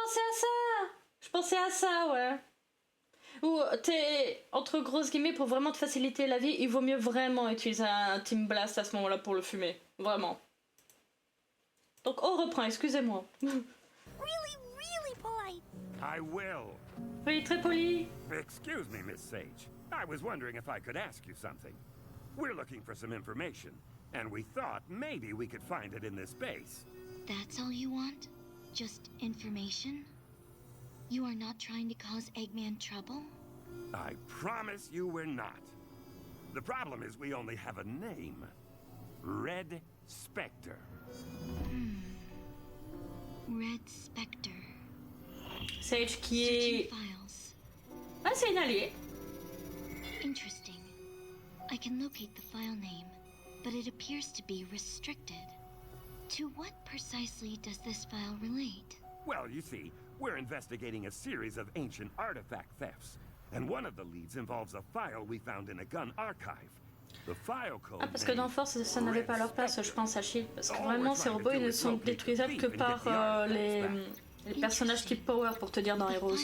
pensais à ça, ouais. Ou t'es, entre grosses guillemets, pour vraiment te faciliter la vie, il vaut mieux vraiment utiliser un Team Blast à ce moment-là pour le fumer. Vraiment. Donc on reprend, excusez-moi. Really polite. I will. Oui, très poli. Excuse me, Miss Sage. I was wondering if I could ask you something. We're looking for some information, and we thought maybe we could find it in this base. That's all you want? Just information? You are not trying to cause Eggman trouble? I promise you we're not. The problem is we only have a name. Red Spectre. Red Spectre. Sage qui est... Ah, c'est une alliée. Interesting. I can locate the file name, but it appears to be restricted. To what precisely does this file relate? Well, you see, we're investigating a series of ancient artifact thefts. And one of the leads involves a file we found in a gun archive. The file code. Ah, parce que dans Force, ça n'avait pas leur place, je pense, à Shield. Parce que vraiment, ces robots, ils ne sont détruisables que par les personnages type Power, pour te dire, dans Heroes.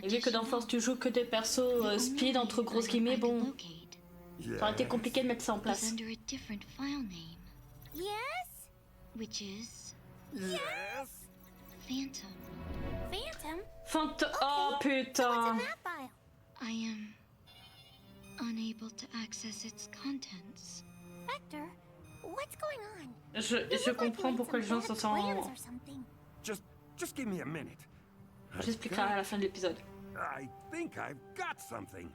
Et vu que dans Force, tu joues que des persos speed, entre grosses guillemets, bon. Ça aurait été compliqué de mettre ça en place. Yes? Which is... Yes? Phantom. Phantom? Oh, putain! I am unable to access its contents. Vector, what's going on? Je comprends pourquoi les gens se sentent... Just give me a minute. J'expliquerai à la fin de l'épisode. I think I've got something.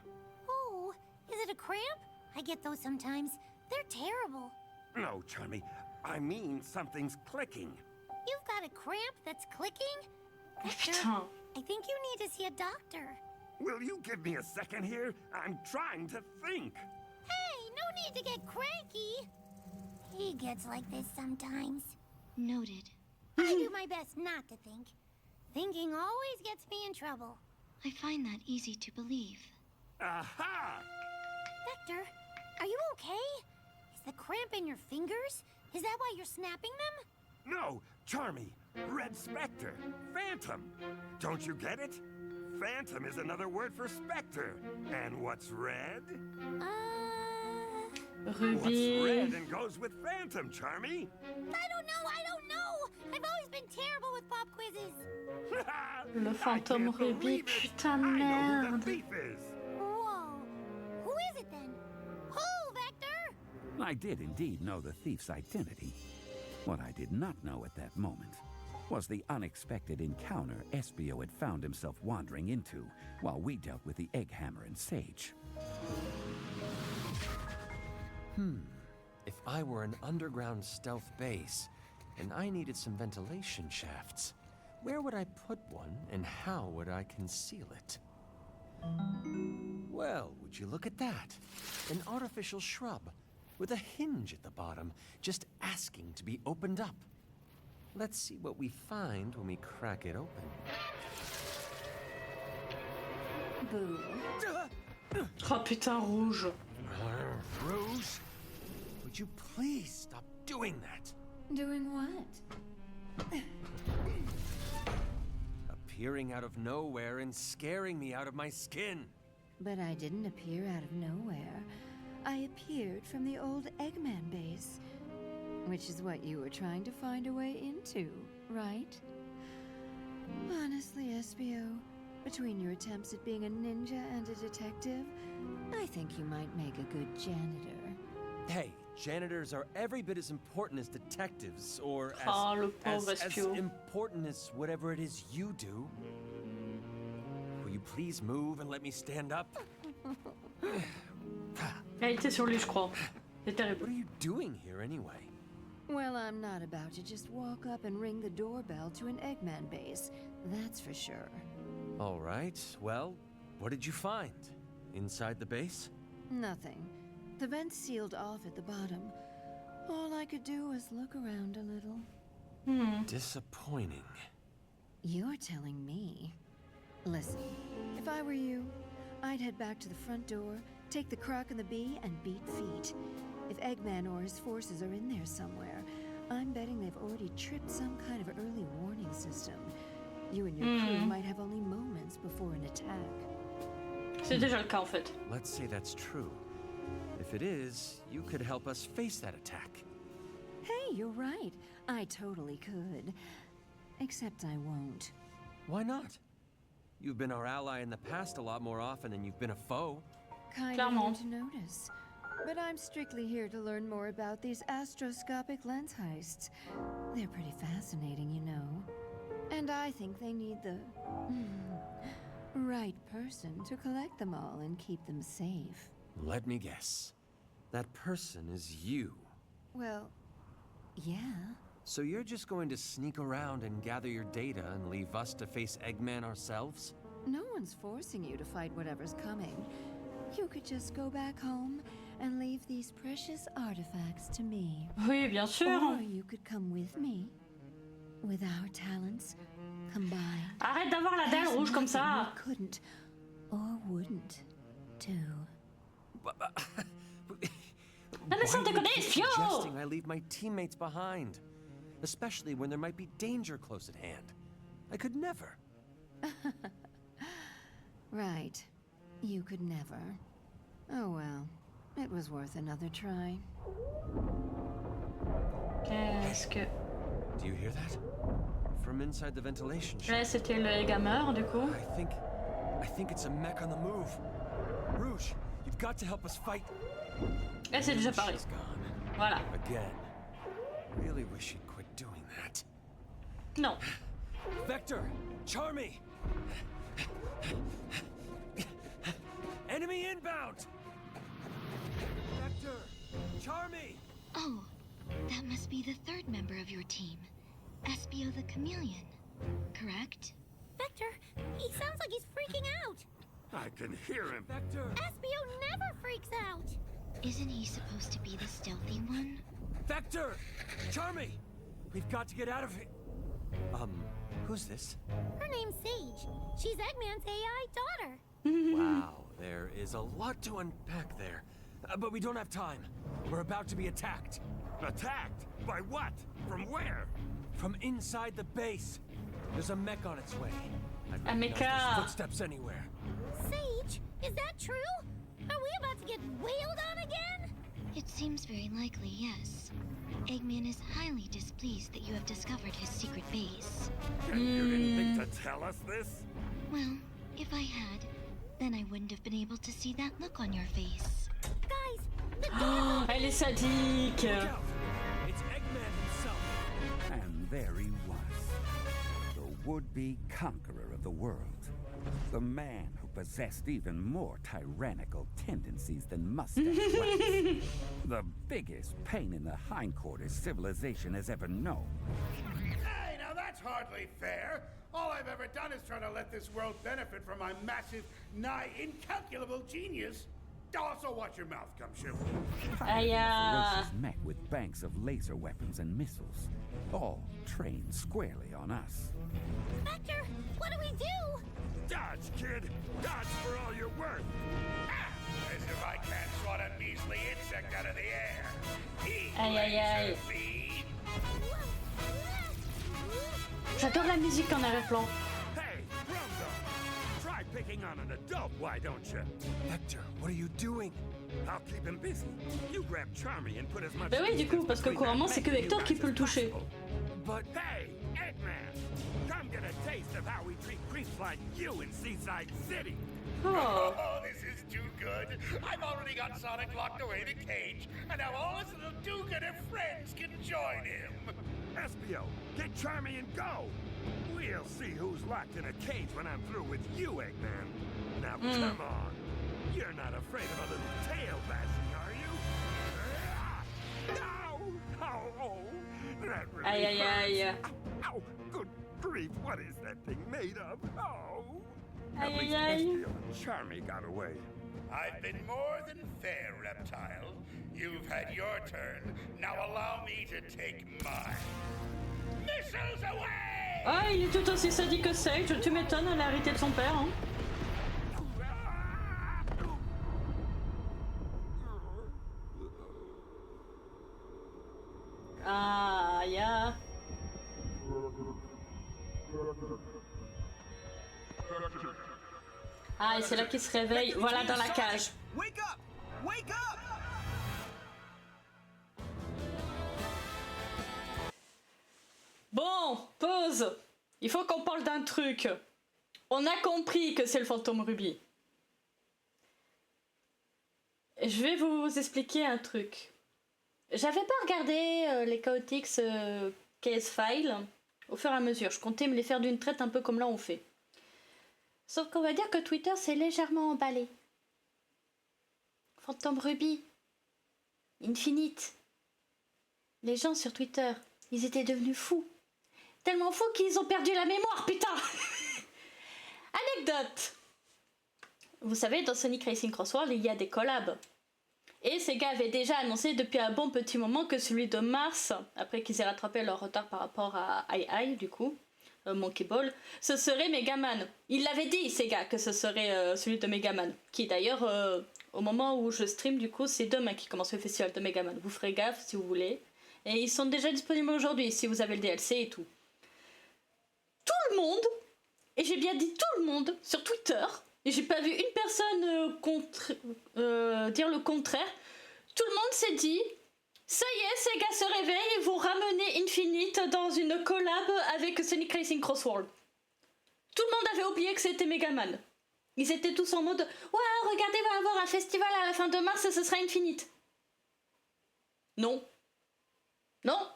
Oh, is it a cramp? I get those sometimes. They're terrible. No, Charmy. I mean something's clicking. You've got a cramp that's clicking? Vector, Putain. I think you need to see a doctor. Will you give me a second here? I'm trying to think. Hey, no need to get cranky. He gets like this sometimes. Noted. I do my best not to think. Thinking always gets me in trouble. I find that easy to believe. Aha! Vector, are you okay? Is the cramp in your fingers? Is that why you're snapping them? No, Charmy. Red Spectre. Phantom. Don't you get it? Phantom is another word for Spectre. And what's red? Ruby. What's red and goes with Phantom, Charmy? I don't know! I've always been terrible with pop quizzes. Le fantôme Ruby, putain de merde. Whoa. Who is it then? Who, Vector? I did indeed know the thief's identity. What I did not know at that moment was the unexpected encounter Espio had found himself wandering into while we dealt with the Egghammer and Sage. If I were an underground stealth base, and I needed some ventilation shafts, where would I put one, and how would I conceal it? Well, would you look at that? An artificial shrub, with a hinge at the bottom, just asking to be opened up. Let's see what we find when we crack it open. Boo. Oh putain, Rouge. Rouge? Would you please stop doing that? Doing what? Appearing out of nowhere and scaring me out of my skin. But I didn't appear out of nowhere. I appeared from the old Eggman base. Which is what you were trying to find a way into, right? Honestly, Espio, between your attempts at being a ninja and a detective, I think you might make a good janitor. Hey, janitors are every bit as important as detectives, or as important as whatever it is you do. Will you please move and let me stand up? Elle était sur lui, je crois. C'est terrible. What are you doing here anyway? Well, I'm not about to just walk up and ring the doorbell to an Eggman base, that's for sure. All right, well, what did you find? Inside the base? Nothing. The vents sealed off at the bottom. All I could do was look around a little. Disappointing. You're telling me. Listen, if I were you, I'd head back to the front door, take the Croc and the Bee, and beat feet. If Eggman or his forces are in there somewhere, I'm betting they've already tripped some kind of early warning system. You and your crew might have only moments before an attack. C'est déjà le cas, en fait. Let's say that's true. If it is, you could help us face that attack. Hey, you're right. I totally could. Except I won't. Why not? You've been our ally in the past a lot more often than you've been a foe. Kind of hard to notice. But I'm strictly here to learn more about these astroscopic lens heists. They're pretty fascinating, you know. And I think they need the right person to collect them all and keep them safe. Let me guess. That person is you. Well, yeah. So you're just going to sneak around and gather your data and leave us to face Eggman ourselves? No one's forcing you to fight whatever's coming. You could just go back home, and leave these precious artifacts to me. Oui, bien sûr. Or you could come with me. With our talents combined. Arrête d'avoir la dalle rouge comme ça. We couldn't or wouldn't do. Non mais sans déconner, Fio! Suggesting I leave my teammates behind, especially when there might be danger close at hand. I could never. Right. You could never. Oh well. It was worth another try. Qu'est-ce que... Do you hear that? From inside the ventilation shaft. Là, c'était le gamer, du coup. I think it's a mech on the move. Rouge, you've got to help us fight. Et c'est déjà pareil. Voilà. Again. Really wish you'd quit doing that. Non. Vector, Charmy. Enemy inbound. Vector, Charmy. Oh, that must be the third member of your team, Espio the Chameleon, correct? Vector, he sounds like he's freaking out. I can hear him. Vector. Espio never freaks out. Isn't he supposed to be the stealthy one? Vector, Charmy, we've got to get out of here. Who's this? Her name's Sage. She's Eggman's AI daughter. Wow, there is a lot to unpack there. But we don't have time. We're about to be attacked. Attacked? By what? From where? From inside the base. There's a mech on its way. A mecha. Footsteps anywhere. Sage, is that true? Are we about to get wailed on again? It seems very likely, yes. Eggman is highly displeased that you have discovered his secret base. And you didn't think to tell us this? Well, if I had, then I wouldn't have been able to see that look on your face. Guys, the Oh, elle est sadique. It's Eggman himself. And there he was, the would-be conqueror of the world. The man who possessed even more tyrannical tendencies than Mustache Wax. The biggest pain in the hindquarters civilization has ever known. Hey, now that's hardly fair. All I've ever done is try to let this world benefit from my massive, nigh incalculable genius. Also, watch your mouth, come shoot. Aïe. Ferocious mech with banks of laser weapons and missiles, all trained squarely on us. Vector, what do we do? Dodge, kid! Dodge for all you're worth! As if I can't swat a measly insect out of the air. Aïe aïe aïe. J'adore la musique en arrière-plan. Hey, Rondo! Try picking on an adult, why don't you? Vector, what are you doing? I'll keep him busy. You grab Charmy and put as much... Bah oui, du coup, parce que couramment, c'est que Vector qui peut le toucher. But hey, Eggman! Come get a taste of how we treat creeps like you in Seaside City! Oh. Oh, this is too good. I've already got Sonic locked away in a cage, and now all his little do-gooder friends can join him. Espio, get Charmy and go! We'll see who's locked in a cage when I'm through with you, Eggman. Now come on. You're not afraid of a little tail bashing, are you? No! Oh, that really Aïe aïe aïe. Ow, good grief, what is that thing made of? Oh! At Aïe least aïe aïe. Espio and Charmy got away. I've been more than fair, Reptile. You've had your turn. Now allow me to take mine. Missiles away! Ah, il est tout aussi sadique que Sage, tu m'étonnes, elle a hérité de son père. Hein. Ah, ya. Ah, et c'est là qu'il se réveille. Voilà, dans la cage. Wake up! Wake up! Bon, pause. Il faut qu'on parle d'un truc. On a compris que c'est le fantôme Ruby. Je vais vous expliquer un truc. J'avais pas regardé les Chaotix case files au fur et à mesure. Je comptais me les faire d'une traite un peu comme là on fait. Sauf qu'on va dire que Twitter s'est légèrement emballé. Fantôme Ruby. Infinite. Les gens sur Twitter, ils étaient devenus fous. Tellement fous qu'ils ont perdu la mémoire, putain. Anecdote. Vous savez, dans Sonic Racing Crossworld, il y a des collabs. Et Sega avait déjà annoncé depuis un bon petit moment que celui de Mars, après qu'ils aient rattrapé leur retard par rapport à II du coup, Monkey Ball, ce serait Megaman. Il l'avait dit Sega que ce serait celui de Megaman, qui d'ailleurs au moment où je stream du coup c'est demain qui commence le festival de Megaman. Vous ferez gaffe si vous voulez. Et ils sont déjà disponibles aujourd'hui si vous avez le DLC et tout. Tout le monde, et j'ai bien dit tout le monde sur Twitter, et j'ai pas vu une personne dire le contraire, tout le monde s'est dit ça y est, Sega se réveille et vont ramener Infinite dans une collab avec Sonic Racing Cross World. Tout le monde avait oublié que c'était Megaman. Ils étaient tous en mode ouais, regardez, va y avoir un festival à la fin de mars et ce sera Infinite. Non. Non.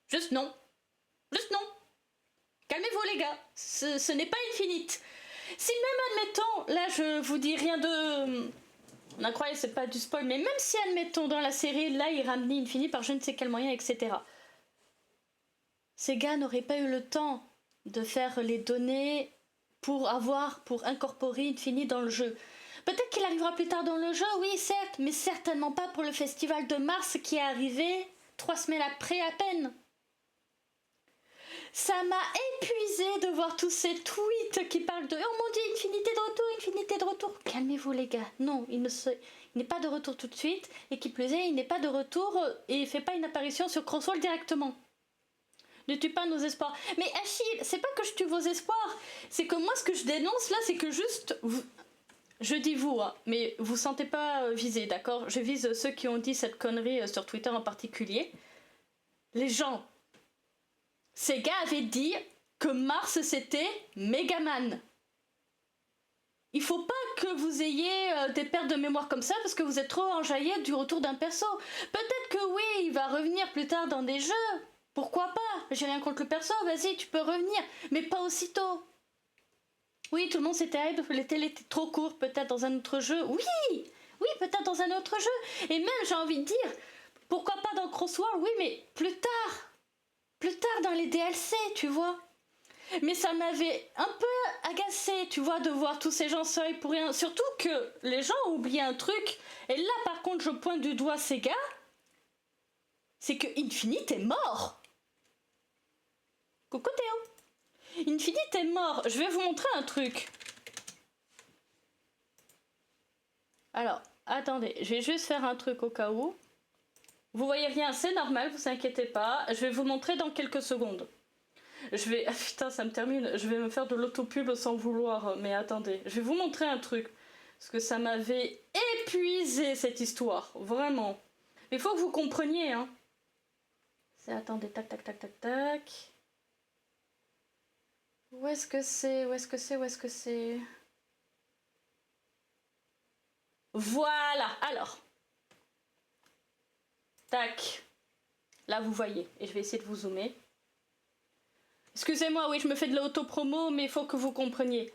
Juste non. Juste non. Calmez-vous les gars, ce n'est pas Infinite. Si même admettons, là je vous dis rien de... On a croyé c'est pas du spoil, mais même si admettons dans la série, là il ramenait Infinite par je ne sais quel moyen, etc. Sega n'aurait pas eu le temps de faire les données pour incorporer Infinite dans le jeu. Peut-être qu'il arrivera plus tard dans le jeu, oui certes, mais certainement pas pour le festival de mars qui est arrivé 3 semaines après à peine. Ça m'a épuisé de voir tous ces tweets qui parlent de oh mon dieu, Infinite est de retour, Infinite est de retour. Calmez-vous les gars, non, il n'est pas de retour tout de suite, et qui plus est, il n'est pas de retour et il fait pas une apparition sur Crosswall directement. Ne tue pas nos espoirs. Mais Achille, c'est pas que je tue vos espoirs, c'est que moi ce que je dénonce là, c'est que juste... Je dis vous, hein, mais vous sentez pas visé, d'accord? Je vise ceux qui ont dit cette connerie sur Twitter en particulier. Les gens... Sega avait dit que Mars c'était Megaman. Il faut pas que vous ayez des pertes de mémoire comme ça parce que vous êtes trop enjaillé du retour d'un perso. Peut-être que oui, il va revenir plus tard dans des jeux. Pourquoi pas? J'ai rien contre le perso, vas-y, tu peux revenir, mais pas aussitôt. Oui, tout le monde s'était hype, les télés étaient trop courts, peut-être dans un autre jeu. Oui, peut-être dans un autre jeu. Et même, j'ai envie de dire, pourquoi pas dans Crossword? Oui, mais plus tard dans les DLC, tu vois. Mais ça m'avait un peu agacé, tu vois, de voir tous ces gens se hype pour rien. Surtout que les gens ont oublié un truc. Et là, par contre, je pointe du doigt Sega. C'est que Infinite est mort. Coucou Théo. Infinite est mort. Je vais vous montrer un truc. Alors, attendez. Je vais juste faire un truc au cas où. Vous voyez rien, c'est normal, vous inquiétez pas. Je vais vous montrer dans quelques secondes. Je vais... Ah, putain, ça me termine. Je vais me faire de l'autopub sans vouloir. Mais attendez, je vais vous montrer un truc. Parce que ça m'avait épuisé, cette histoire. Vraiment. Il faut que vous compreniez, hein. C'est... Attendez, tac, tac, tac, tac, tac. Où est-ce que c'est? Voilà, alors... Tac. Là, vous voyez. Et je vais essayer de vous zoomer. Excusez-moi, oui, je me fais de l'auto-promo, mais il faut que vous compreniez.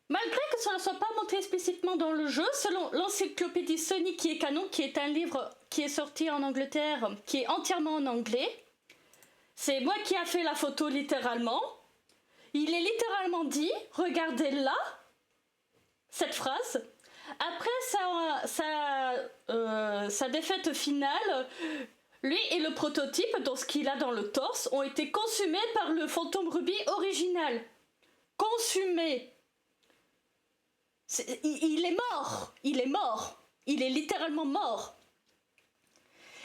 Malgré que ça ne soit pas montré explicitement dans le jeu, selon l'encyclopédie Sonic qui est canon, qui est un livre qui est sorti en Angleterre, qui est entièrement en anglais, c'est moi qui a fait la photo littéralement. Il est littéralement dit, regardez là, cette phrase... Après sa défaite finale, lui et le prototype, dans ce qu'il a dans le torse, ont été consumés par le fantôme Ruby original. Consumés. Il est mort. Il est mort. Il est littéralement mort.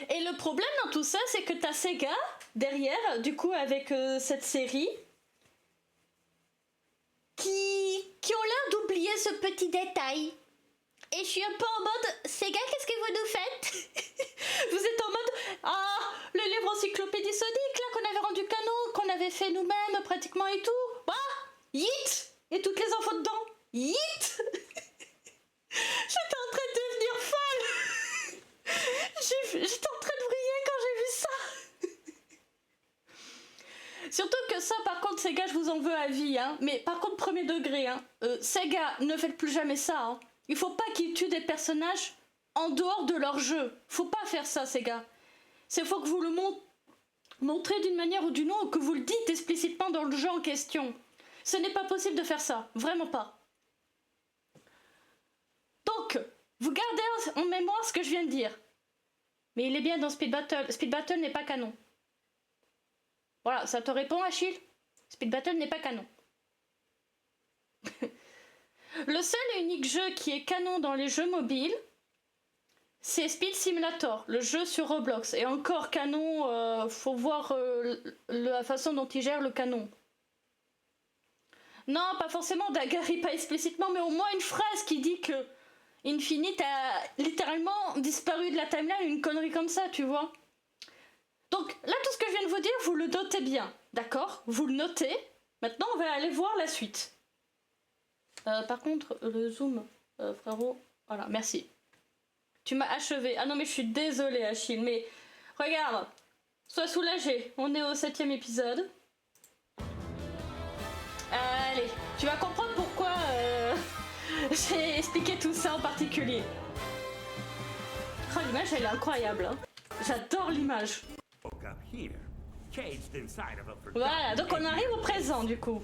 Et le problème dans tout ça, c'est que t'as Sega derrière, du coup, avec cette série, qui ont l'air d'oublier ce petit détail. Et je suis un peu en mode, Sega, qu'est-ce que vous nous faites? Vous êtes en mode, ah, le livre encyclopédie Sonic, là, qu'on avait rendu canon, qu'on avait fait nous-mêmes, pratiquement et tout. Ah, yeet! Et toutes les infos dedans. Yeet! J'étais en train de devenir folle. J'étais en train de briller quand j'ai vu ça. Surtout que ça, par contre, Sega, je vous en veux à vie, hein. Mais par contre, premier degré, hein. Sega, ne faites plus jamais ça, hein. Il faut pas qu'ils tuent des personnages en dehors de leur jeu. Faut pas faire ça, Sega. C'est faut que vous le montrez d'une manière ou d'une autre, que vous le dites explicitement dans le jeu en question. Ce n'est pas possible de faire ça. Vraiment pas. Donc, Vous gardez en mémoire ce que je viens de dire. Mais il est bien dans Speed Battle. Speed Battle n'est pas canon. Voilà, ça te répond, Achille? Speed Battle n'est pas canon. Le seul et unique jeu qui est canon dans les jeux mobiles, c'est Speed Simulator, le jeu sur Roblox. Et encore canon, faut voir la façon dont il gère le canon. Non, pas forcément Dagari, pas explicitement, mais au moins une phrase qui dit que Infinite a littéralement disparu de la timeline, une connerie comme ça, tu vois. Donc là, tout ce que je viens de vous dire, vous le notez bien, d'accord? Vous le notez. Maintenant, on va aller voir la suite. Par contre, le zoom, frérot, voilà, merci. Tu m'as achevé. Ah non, mais je suis désolée, Achille, mais regarde, sois soulagé. On est au 7e épisode. Allez, tu vas comprendre pourquoi j'ai expliqué tout ça en particulier. Oh, l'image, elle est incroyable. Hein. J'adore l'image. Voilà, donc on arrive au présent du coup.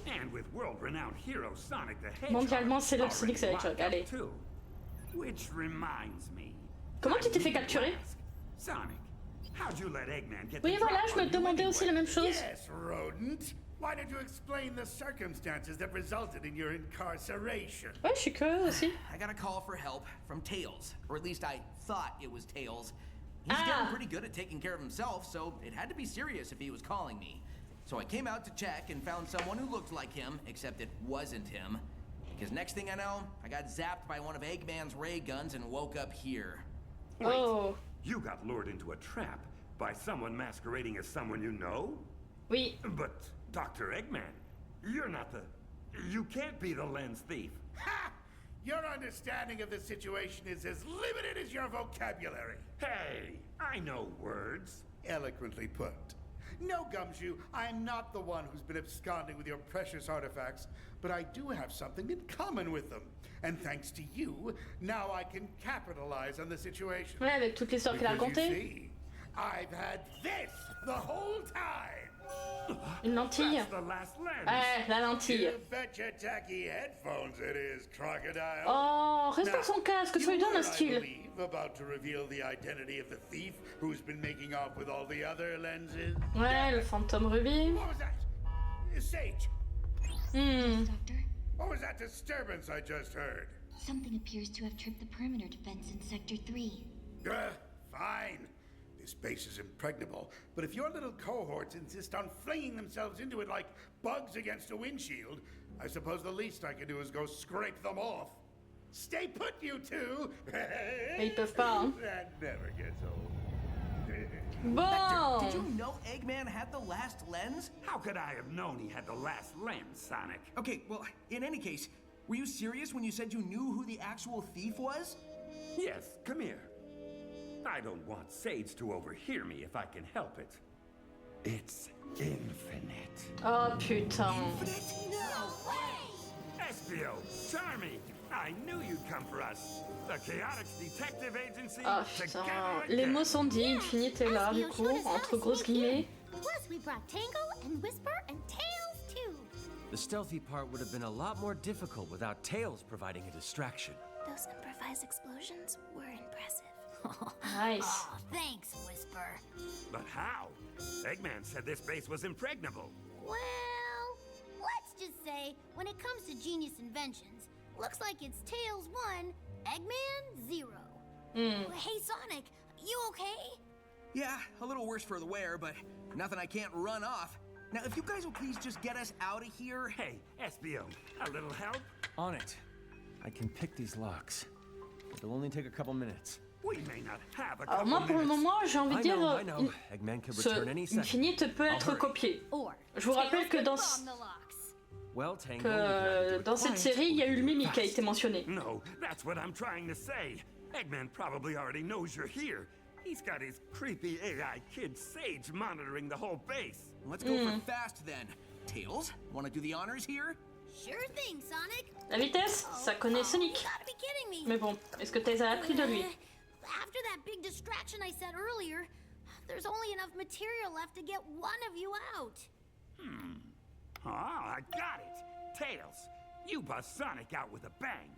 Mondialement célèbre Sonic the Hedgehog, allez. Comment tu t'es fait capturer? Oui, voilà, je me demandais aussi la même chose. Yes, rodent. Why did you explain the circumstances that resulted in your incarceration? Ouais, je suis curieux aussi. I got a call for help from Tails, or at least I thought it was Tails. He's getting pretty good at taking care of himself, so it had to be serious if he was calling me. So I came out to check and found someone who looked like him, except it wasn't him. Because next thing I know, I got zapped by one of Eggman's ray guns and woke up here. Wait, oh. You got lured into a trap by someone masquerading as someone you know? Oui. But Dr. Eggman, you're not the... You can't be the lens thief. Ha! Your understanding of the situation is as limited as your vocabulary. Hey, I know words. Eloquently put. No, Gumshoe, I'm not the one who's been absconding with your precious artifacts, but I do have something in common with them. And thanks to you, now I can capitalize on the situation. Ouais, avec toute l'histoire qu'il a racontée. I've had this the whole time. Une lentille. Ouais, la lentille. Oh, reste dans son casque, tu lui donnes un style. Ouais, le fantôme rubis. What was that disturbance I just heard? Something appears to have tripped the perimeter defense in Sector 3. Fine. This base is impregnable, but if your little cohorts insist on flinging themselves into it like bugs against a windshield, I suppose the least I can do is go scrape them off. Stay put, you two! Ils peuvent pas, hein. That never gets old. Bon! Did you know Eggman had the last lens? How could I have known he had the last lens, Sonic? Okay, well, in any case, were you serious when you said you knew who the actual thief was? Yes, come here. I don't want Sage to overhear me if I can help it. It's infinite. Oh putain. Infinite? No way! Espio, Charmy, I knew you'd come for us. The Chaotix Detective Agency. Oh putain. Les mots sont dits, Infinite est là du coup, entre grosses guillemets. Plus we brought Tango and Whisper and Tails too. The stealthy part would have been a lot more difficult without Tails providing a distraction. Those improvised explosions were impressive. Nice. Oh, thanks, Whisper. But how? Eggman said this base was impregnable. Well, let's just say, when it comes to genius inventions, looks like it's Tails 1, Eggman 0. Hey, Sonic, you okay? Yeah, a little worse for the wear, but nothing I can't run off. Now, if you guys will please just get us out of here. Hey, Espio, a little help? On it. I can pick these locks. It'll only take a couple minutes. We may not have a Alors moi pour le moment j'ai envie de dire ce Infinite peut être copié. Je vous rappelle que dans cette série il y a eu le mimi qui a été mentionné. No, that's what I'm trying to say. Eggman probably already knows you're here. He's got his creepy AI kid Sage monitoring the whole base. Let's go for fast then. Tails, want to do the honors here? Sure thing, Sonic. La vitesse, ça connaît Sonic. Mais bon, est-ce que Tails a appris de lui? After that big distraction I said earlier, there's only enough material left to get one of you out. Oh, I got it. Tails, you bust Sonic out with a bang.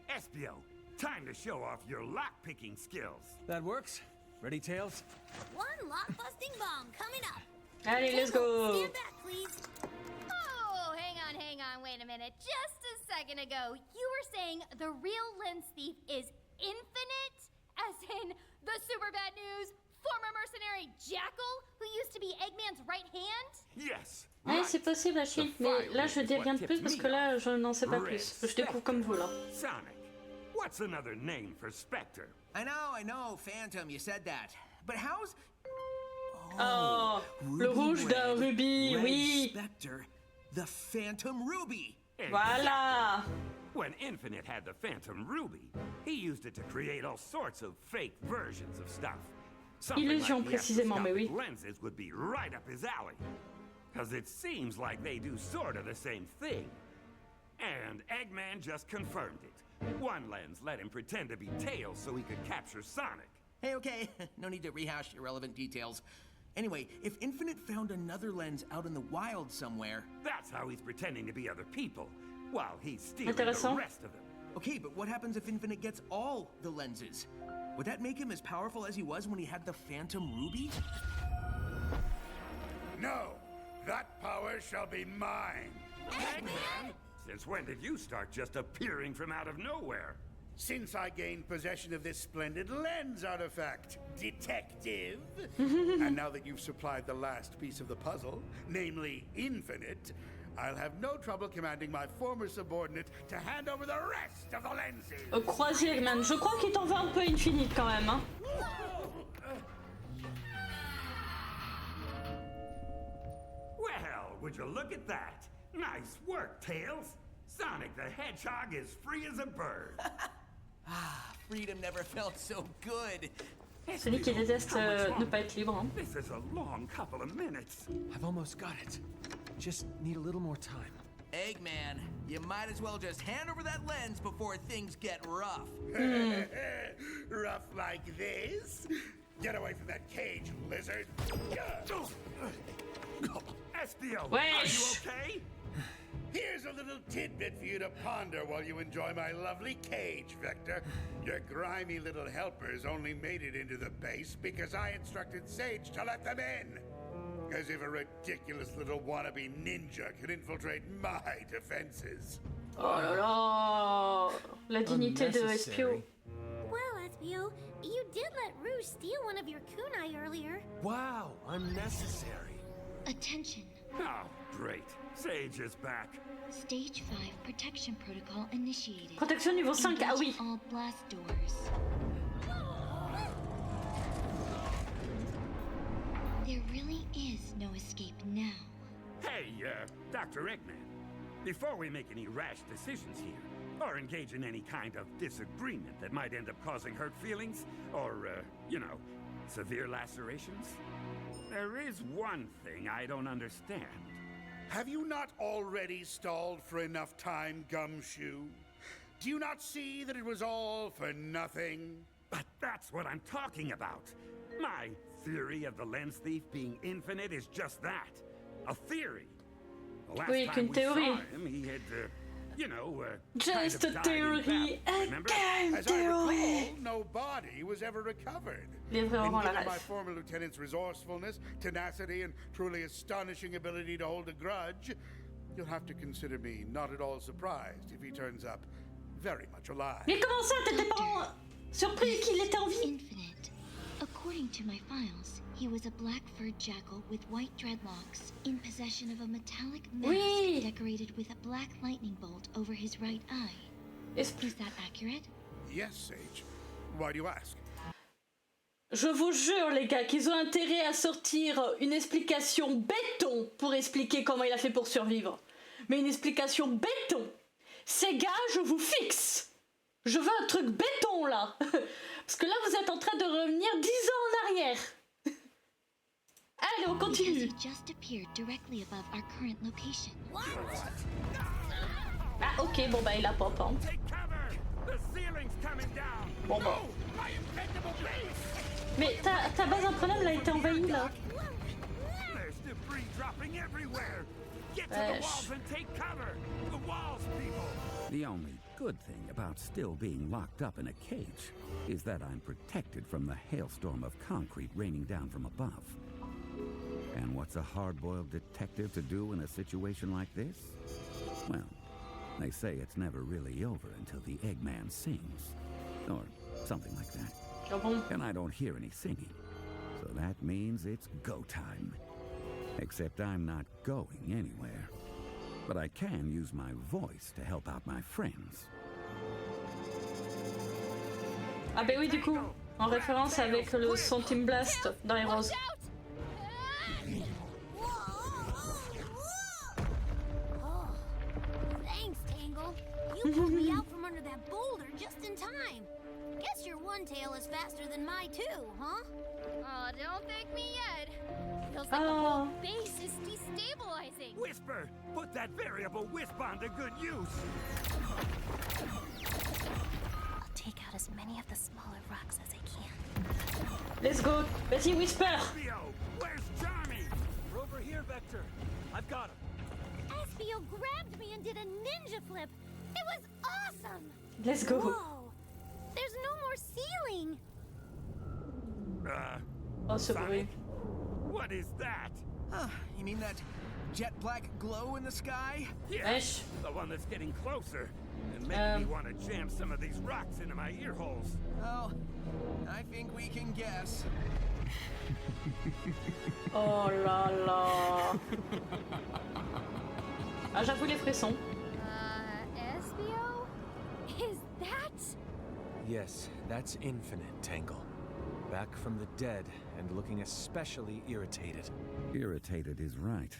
Espio, Time to show off your lock-picking skills. That works. Ready, Tails? One lock-busting bomb coming up. Allez, let's go. Stand back, please. Oh, hang on, wait a minute. Just a second ago, you were saying the real lens thief is infinite? As in, the super bad news, former mercenary Jackal, who used to be Eggman's right hand? Yes. Ouais, c'est possible, Achille, mais là je dis rien de plus parce que là je n'en sais pas plus. Je découvre comme vous là. Sonic, what's another name for Spectre? I know, Phantom, you said that. But how's... Oh, le rouge d'un rubis, oui. Spectre, the Phantom Ruby. Voilà. When Infinite had the Phantom Ruby, he used it to create all sorts of fake versions of stuff. Illusion précisément, mais oui. Lenses would be right up his alley. Because it seems like they do sort of the same thing. And Eggman just confirmed it. One lens let him pretend to be Tails so he could capture Sonic. Hey, okay, no need to rehash irrelevant details. Anyway, if Infinite found another lens out in the wild somewhere... That's how he's pretending to be other people, while he's stealing Intéressant. the rest of them. Okay, but what happens if Infinite gets all the lenses? Would that make him as powerful as he was when he had the Phantom Ruby? No! That power shall be mine! Eggman? Since when did you start just appearing from out of nowhere? Since I gained possession of this splendid lens artifact, Detective. And now that you've supplied the last piece of the puzzle, namely Infinite, I'll have no trouble commanding my former subordinate to hand over the rest of the lenses. Croisier, man. Je crois qu'il t'en va un peu Infinite quand même. Hein. Well, would you look at that? Nice work, Tails. Sonic the Hedgehog is free as a bird. Freedom never felt so good. Celui qui déteste ne pas être libre. Hein. This is a long couple of minutes. I've almost got it. Just need a little more time. Eggman, you might as well just hand over that lens before things get rough. Rough like this? Get away from that cage, lizard. Espio, Wesh. are you okay? Here's a little tidbit for you to ponder while you enjoy my lovely cage, Vector. Your grimy little helpers only made it into the base because I instructed Sage to let them in. As if a ridiculous little wannabe ninja could infiltrate my defenses. Oh là là, la dignité de Espio. Well, Espio, you did let Rouge steal one of your kunai earlier. Wow, unnecessary. Attention. Oh, great. Sage is back. Stage 5 protection protocol initiated. Protection niveau 5, ah oui. All blast doors. There really is no escape now. Hey, Dr. Eggman. Before we make any rash decisions here, or engage in any kind of disagreement that might end up causing hurt feelings, or, severe lacerations, there is one thing I don't understand. Have you not already stalled for enough time, Gumshoe? Do you not see that it was all for nothing? But that's what I'm talking about. My theory of the lens thief being infinite is just that. A theory. The last Oui, time qu'une we saw théorie. him, he had, Just kind a of died in theory, battle, remember? As I recall, no body was ever recovered. Les vrais And auront la given my ref. former lieutenant's resourcefulness, tenacity, and truly astonishing ability to hold a grudge, you'll have to consider me not at all surprised if he turns up very much alive. Mais comment ça, t'étais pas surpris qu'il était en vie? Infinite. According to my files, he was a black-furred jackal with white dreadlocks, in possession of a metallic mask Oui. decorated with a black lightning bolt over his right eye. Is that accurate? Yes, Sage. Why do you ask? Je vous jure, les gars, qu'ils ont intérêt à sortir une explication béton pour expliquer comment il a fait pour survivre. Mais une explication béton. Ces gars, je vous fixe. Je veux un truc béton, là. Parce que là, vous êtes en train de revenir 10 ans en arrière. Allez, on continue. Because he just appeared directly above our current location. Ah, ok, bon bah il a pop, hein. Bon bah. Mais ta base en problème, elle a été envahie, là. Get to the walls and take cover! The walls, people! The only good thing about still being locked up in a cage is that I'm protected from the hailstorm of concrete raining down from above. And what's a hard-boiled detective to do in a situation like this? Well, they say it's never really over until the Eggman sings. Or something like that. And I don't hear any singing. So that means it's go time. Except I'm not going anywhere. But I can use my voice to help out my friends. Ah bah oui, du coup, en référence avec le son Team Blast dans Heroes. Thanks, Tangle. You pulled me out from under that boulder just in time. Guess your one tail is faster than my two, huh? Oh, don't thank me yet. Feels like the whole base is destabilizing. Whisper, put that variable wisp on to good use. I'll take out as many of the smaller rocks as I can. Let's go. Vas-y, Whisper. Where's Charmy? We're over here, Vector. I've got him. Espio grabbed me and did a ninja flip. It was awesome. Let's go. Whoa. There's no more ceiling. Oh, ce bruit. What is that? You mean that jet black glow in the sky? Yes, the one that's getting closer and making me want to jam some of these rocks into my ear holes. Well, I think we can guess. Oh là là. Ah, j'avoue les frissons. Espio? Is that? Yes, that's Infinite, Tangle. Back from the dead and looking especially irritated. Irritated is right.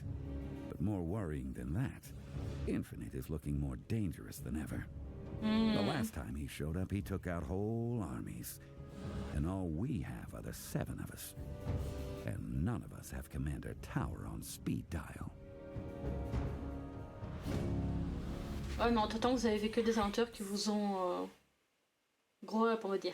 But more worrying than that, Infinite is looking more dangerous than ever. The last time he showed up, he took out whole armies. And all we have are the 7 of us. And none of us have Commander Tower on speed dial. Oh non, tant que vous avez vécu des aventures qui vous ont gros pour me dire.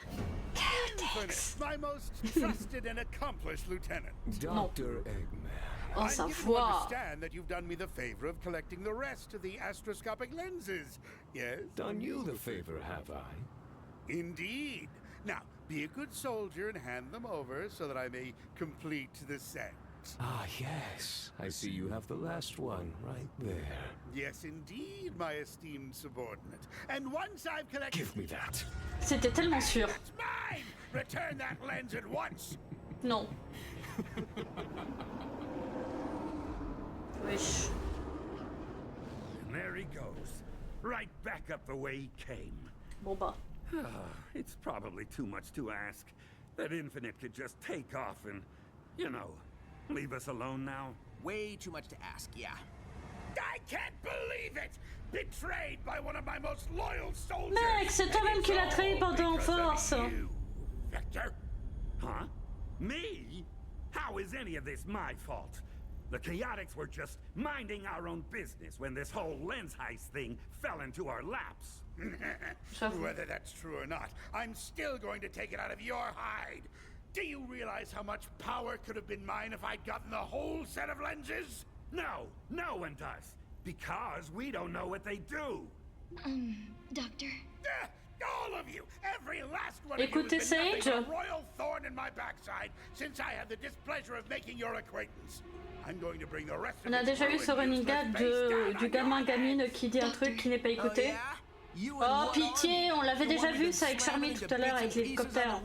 Chaotix. My most trusted and accomplished lieutenant. Dr. Eggman. Oh, sa I voix. understand that you've done me the favor of collecting the rest of the astroscopic lenses. Yes? Done you the favor, have I? Indeed. Now, be a good soldier and hand them over so that I may complete the set. Ah, yes. I see you have the last one right there. Yes, indeed, my esteemed subordinate. And once I've collected... Give me that. C'était tellement sûr. It's mine! Return that lens at once! Non. Wesh. And there he goes. Right back up the way he came. Bon bah. It's probably too much to ask that Infinite could just take off and, you know, leave us alone now. Way too much to ask, yeah. I can't believe it! Betrayed by one of my most loyal soldiers! Mec, c'est toi-même qui l'as trahi pendant force. Vector? Huh? Me? How is any of this my fault? The Chaotix were just minding our own business when this whole lens heist thing fell into our laps. Whether that's true or not, I'm still going to take it out of your hide. Do you realize how much power could have been mine if I'd gotten the whole set of lenses? No, no one does. Because we don't know what they do. Doctor? All of you! Every last one of Écoutez, you has been nothing Sage. but a royal thorn in my backside since I had the displeasure of making your acquaintance. I'm going to bring the rest of On a this déjà vu ce running gag du gamin-gamine qui dit un truc qui n'est pas écouté. Oh pitié, on l'avait déjà vu ça avec Charmy tout à l'heure avec l'hélicoptère.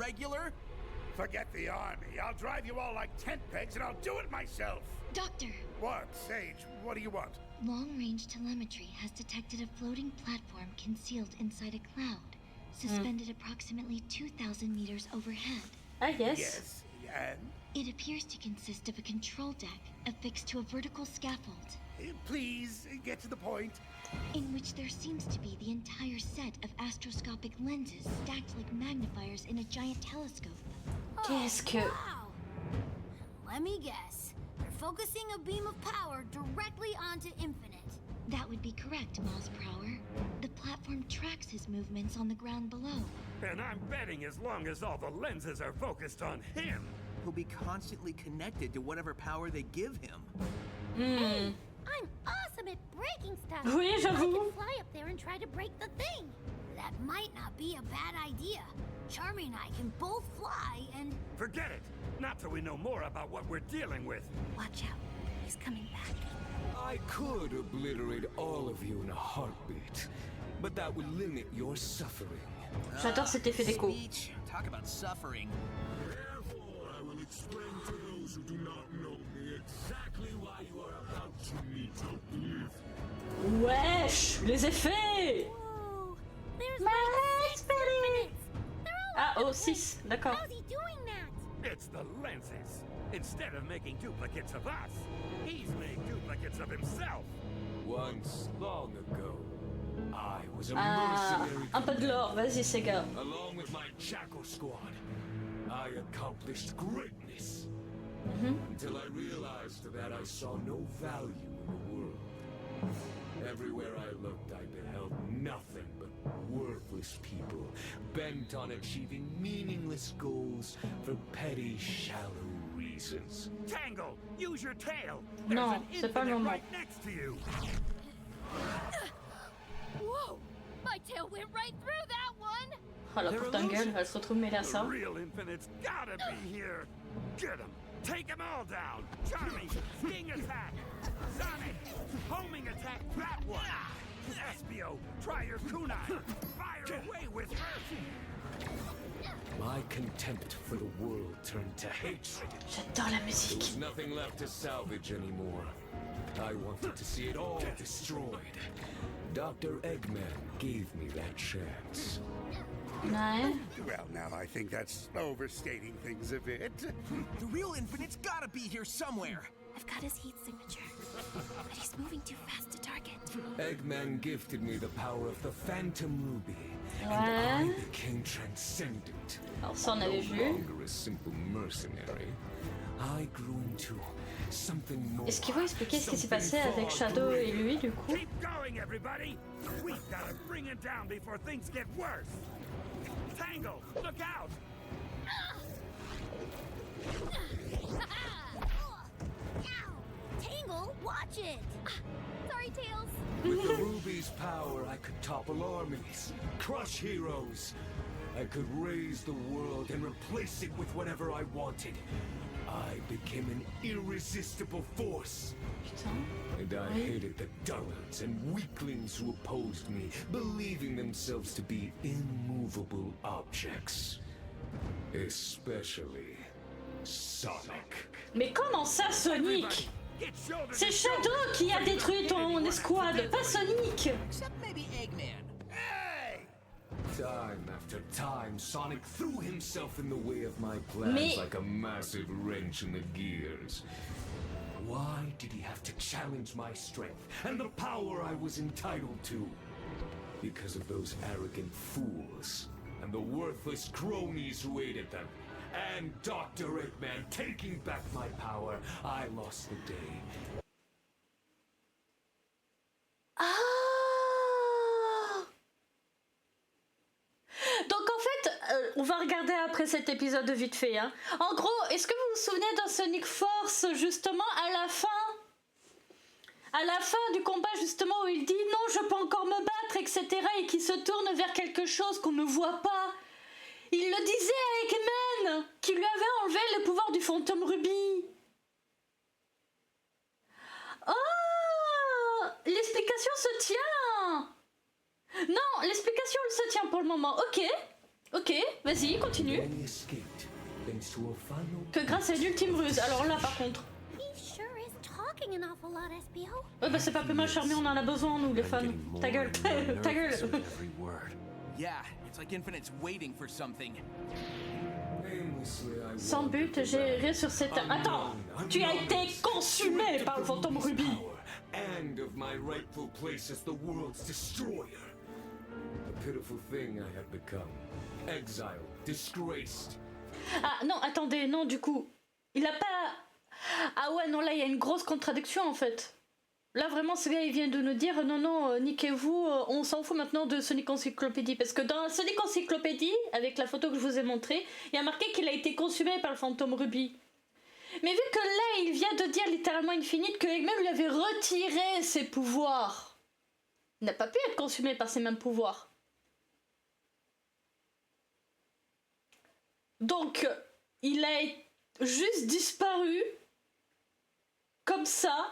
Forget the army. I'll drive you all like tent pegs and I'll do it myself. Doctor! What, Sage? What do you want? Long-range telemetry has detected a floating platform concealed inside a cloud, suspended approximately 2,000 meters overhead. Ah yes. Yes, and? It appears to consist of a control deck affixed to a vertical scaffold. Please, get to the point. In which there seems to be the entire set of astroscopic lenses stacked like magnifiers in a giant telescope. Qu'est-ce que... Wow. Let me guess. They're focusing a beam of power directly onto Infinite. That would be correct, Miles Prower. The platform tracks his movements on the ground below. And I'm betting as long as all the lenses are focused on him, He'll be constantly connected to whatever power they give him. Hey, I'm awesome at breaking stuff. Oui, I j'avoue. can fly up there and try to break the thing. that might not be a bad idea. Charmy and I can both fly and... Forget it! Not till we know more about what we're dealing with. Watch out. He's coming back. I could obliterate all of you in a heartbeat, but that would limit your suffering. J'adore cet effet d'écho. Talk about suffering. Therefore, I will explain to those who do not know me exactly why you are about to meet a thief. Wesh, les effets. Whoa, there's My minutes. Ah, oh, 6, d'accord. How's he doing that? It's the lenses. Instead of making duplicates of us, he's made duplicates of himself. Once, long ago, I was a Ah, mercenary. un peu de lore, vas-y, Sega. Along with my Jackal squad, I accomplished greatness. Until I realized that I saw no value in the world. Everywhere I looked, I beheld nothing but worthless people, bent on achieving meaningless goals for petty, shallow reasons. Tangle, use your tail. Non, c'est pas le moment. Right next to you. Whoa! My tail went right through that one! Oh la putain de gueule, elle se retrouve mêlée à ça. The real Infinite's gotta be here. Get him. Take them all down. Charmy, sting attack. Sonic, homing attack that one. Espio, try your kunai. Fire away with her. My contempt for the world turned to hatred. J'adore la There musique. was nothing left to salvage anymore. I wanted to see it all destroyed. Dr. Eggman gave me that chance. Ouais. Well, now I think that's overstating things a bit. The real Infinite's gotta be here somewhere. I've got his heat signature, but he's moving too fast to target. Eggman gifted me the power of the Phantom Ruby, and Ouais. I became transcendent. Alors ça, on No avait vu. longer a simple mercenary. I grew into something more. Est-ce qu'il faut expliquer ce qui s'est passé avec Shadow et lui, du coup? Keep going, everybody. We've gotta bring it down before things get worse. Tangle, look out. Tangle, watch it! Sorry, Tails. With the Ruby's power, I could topple armies, crush heroes. I could raise the world and replace it with whatever I wanted. I became an irresistible force. And I hated the dullards and weaklings who opposed me, believing themselves to be immovable objects. Especially Sonic. Mais comment ça, Sonic? C'est Shadow qui a détruit ton escouade, pas Sonic. Except maybe Eggman. Hey! Time after time, Sonic threw himself in the way of my plans Mais- like a massive wrench in the gears. Why did he have to challenge my strength and the power I was entitled to? Because of those arrogant fools and the worthless cronies who aided them. And Dr. Eggman taking back my power, I lost the day. Ah! Donc en fait, on va regarder après cet épisode de vite fait. Hein. En gros, est-ce que vous vous souvenez dans Sonic Force, justement, à la fin du combat, justement, où il dit « Non, je peux encore me battre, etc. » et qu'il se tourne vers quelque chose qu'on ne voit pas. Il le disait à Eggman, qui lui avait enlevé le pouvoir du fantôme Ruby. Oh! L'explication se tient! Non, l'explication elle se tient pour le moment. Ok, vas-y, continue. Then he escaped, thanks to a final. Que grâce à une ultime ruse. Alors là, par contre. He sure is talking an awful lot, Espio. Ouais, bah c'est pas plus mal, Charmy, on en a besoin, nous, les fans. Ta gueule, ta gueule. Every word. Yeah, it's like Infinite's waiting for something. Sans but, j'ai erré sur cette... Attends, tu as été consumé par le fantôme Ruby. And of my rightful place as the world's destroyer. A pitiful thing I have become. Exiled, disgraced. Ah non, attendez, non, du coup, il a pas... Ah ouais, non, là, il y a une grosse contradiction, en fait. Là, vraiment, ce gars, il vient de nous dire, non, niquez-vous, on s'en fout maintenant de Sonic Encyclopédie. Parce que dans Sonic Encyclopédie, avec la photo que je vous ai montrée, il y a marqué qu'il a été consumé par le fantôme Ruby. Mais vu que là, il vient de dire littéralement Infinite que Eggman lui avait retiré ses pouvoirs. Il n'a pas pu être consumé par ses mêmes pouvoirs. Donc, il a juste disparu, comme ça,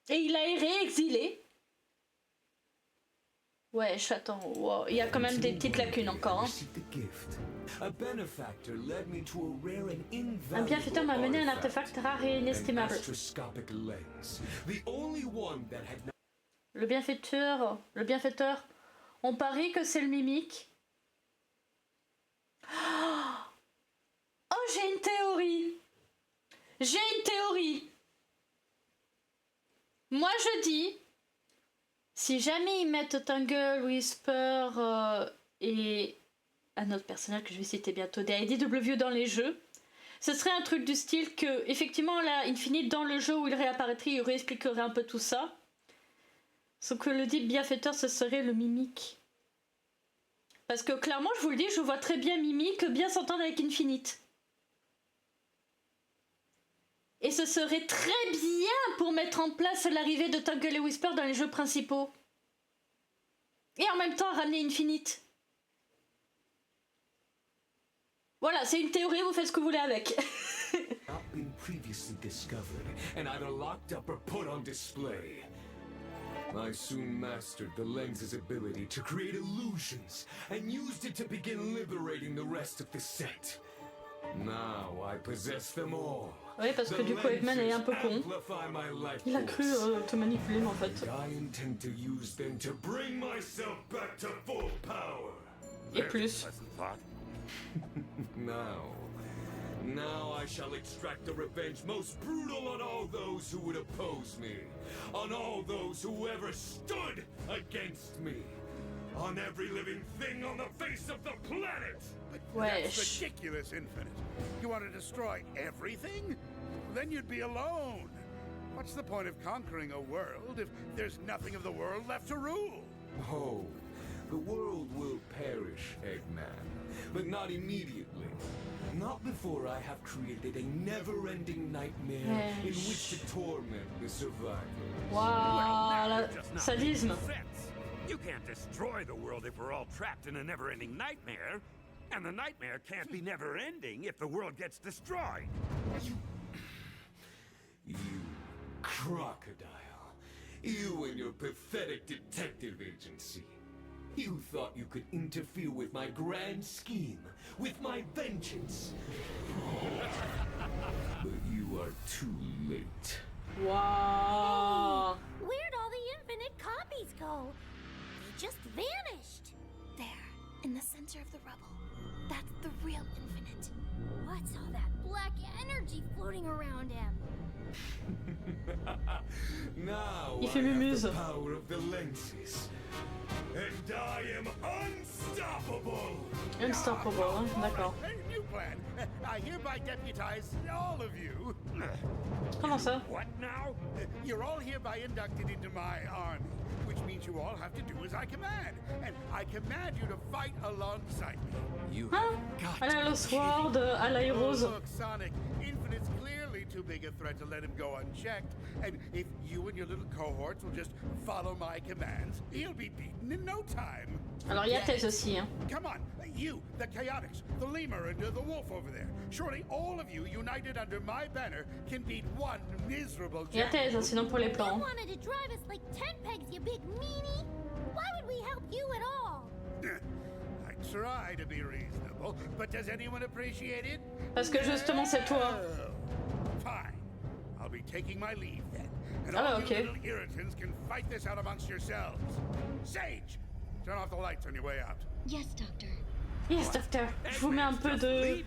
et il a erré, exilé. Ouais, attends, wow. Il y a quand même des petites lacunes encore. Hein. Un bienfaiteur m'a amené un artefact rare et inestimable. Le bienfaiteur, on parie que c'est le mimique. Oh, j'ai une théorie. Moi, je dis, si jamais ils mettent Tangle, Whisper et un autre personnage que je vais citer bientôt, des IDW dans les jeux, ce serait un truc du style que, effectivement, là, Infinite, dans le jeu où il réapparaîtrait, il réexpliquerait un peu tout ça. Sauf que le dit bienfaiteur, ce serait le mimique. Parce que clairement, je vous le dis, je vois très bien Mimique bien s'entendre avec Infinite. Et ce serait très bien pour mettre en place l'arrivée de Tangle et Whisper dans les jeux principaux. Et en même temps ramener Infinite. Voilà, c'est une théorie, vous faites ce que vous voulez avec. I soon mastered the lens's ability to create illusions and used it to begin liberating the rest of the set. Now I possess them all. Oui, parce que du coup, Eggman est un peu con. Il a cru te manipuler, mais en fait. I intend to use them to bring myself back to full power. Et plus. Now I shall extract a revenge most brutal on all those who would oppose me, on all those who ever stood against me, on every living thing on the face of the planet. That's ridiculous, Infinite. You want to destroy everything? Then you'd be alone. What's the point of conquering a world if there's nothing of the world left to rule? Oh, the world will perish, Eggman, but not immediately. Not before I have created a never-ending nightmare in which to torment the survivors. Wow, sadisme. You can't destroy the world if we're all trapped in a never-ending nightmare, and the nightmare can't be never-ending if the world gets destroyed. You crocodile. You and your pathetic detective agency. You thought you could interfere with my grand scheme, with my vengeance. But you are too late. Wow. Hey, where'd all the Infinite copies go? They just vanished. There, in the center of the rubble. That's the real Infinite. What's all that black energy floating around him? Now Il fait I have mumuse. the power of the lenses. And I am unstoppable. Unstoppable, hein? D'accord. New plan. I hereby deputize all of you. Comment ça? What now? You're all hereby inducted into my army, which means you all have to do as I command. And I command you to fight alongside me. You Elle a le sword, elle a les roses. Look, Sonic, Infinite's clearly too big a threat to let him go unchecked. And if you and your little cohorts will just follow my commands, he'll be beaten in no time. Alors il y a Thèse aussi, hein. Come on, you, the Chaotix, the lemur, and the wolf over there. Surely all of you united under my banner can beat one miserable Il y a Thèse, sinon pour les plans. You wanted to drive us like 10 pegs, you big meanie. Why would we help you at all? I try to be reasonable, but does anyone appreciate it? Parce que justement c'est toi. Fine. I'll be taking my leave then. And Ah, all ok. you little irritants can fight this out amongst yourselves. Sage, turn off the lights on your way out. Yes, Doctor. Yes, Doctor. Je vous mets un peu de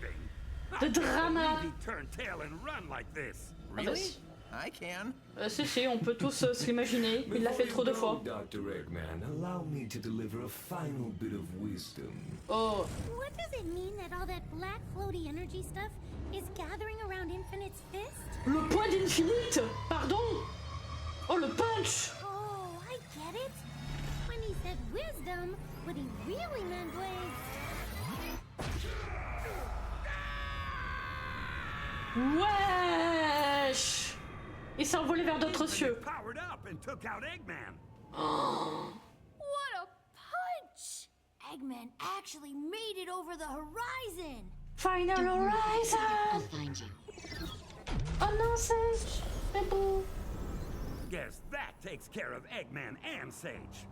drama. Turn tail and run like this. Really? I can. Si, on peut tous se l'imaginer. Il l'a fait trop de fois. Dr. Eggman, allow me to deliver a final bit of wisdom. Oh. What does it mean that all that black floaty energy stuff is gathering around Infinite's fist? Le poids d'Infinite. Pardon. Oh, le punch. Oh, I get it. When he said wisdom, what he really meant was... Wesh. Il s'est envolé vers d'autres cieux. Powered up and took out Eggman. Oh. What a punch! Eggman actually made it over the horizon. Final Horizon. I'll find you. Oh non, Sage. C'est beau. Guess that takes care of Eggman and Sage.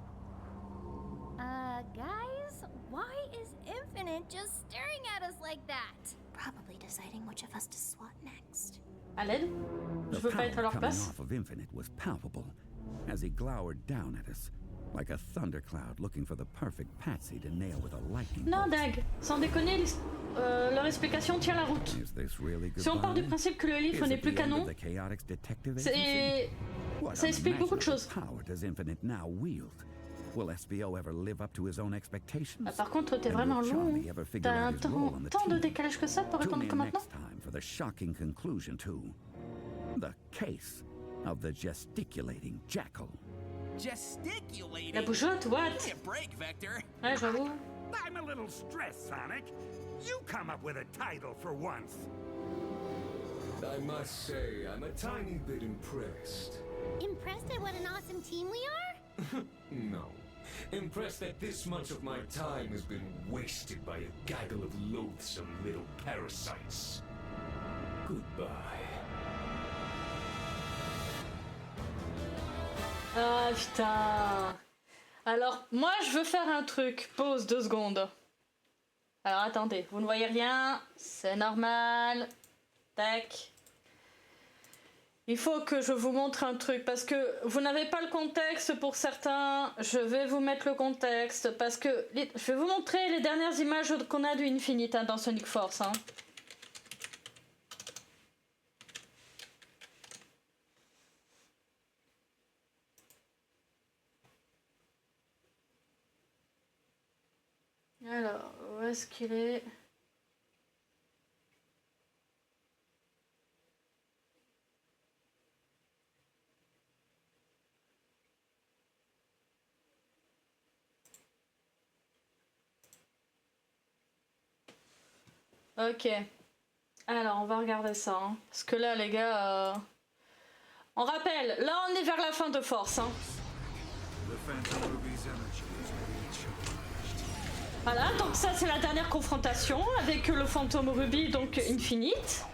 Guys, why is Infinite just staring at us like that? Probably deciding which of us to swat next. À l'aide. Je veux pas être à leur place. The power coming off of Infinite was palpable as he glowered down at us, like a thundercloud looking for the perfect patsy to nail with a lightning bolt. Non, Dag, sans déconner, leur explication tient la route. Si on part du principe que le livre n'est plus canon, ça explique beaucoup de choses. Ah, par contre, t'es vraiment long. T'as un tant de décalage que ça pour répondre comme maintenant. The case of the gesticulating jackal. Gesticulating? La bougeotte, what? Give me a break, Vector. Ouais, j'avoue. I'm a little stressed, Sonic. You come up with a title for once. I must say, I'm a tiny bit impressed. Impressed at what an awesome team we are? No. Impressed that this much of my time has been wasted by a gaggle of loathsome little parasites. Goodbye. Ah putain. Alors, moi je veux faire un truc. Pause 2 secondes. Alors attendez, vous ne voyez rien, c'est normal. Tac. Il faut que je vous montre un truc parce que vous n'avez pas le contexte pour certains. Je vais vous mettre le contexte parce que je vais vous montrer les dernières images qu'on a du Infinite hein, dans Sonic Force. Hein. Alors, où est-ce qu'il est? Ok. Alors, on va regarder ça. Hein. Parce que là, les gars... On rappelle, là, on est vers la fin de Force. Hein. Voilà, donc ça, c'est la dernière confrontation avec le fantôme Ruby, donc Infinite.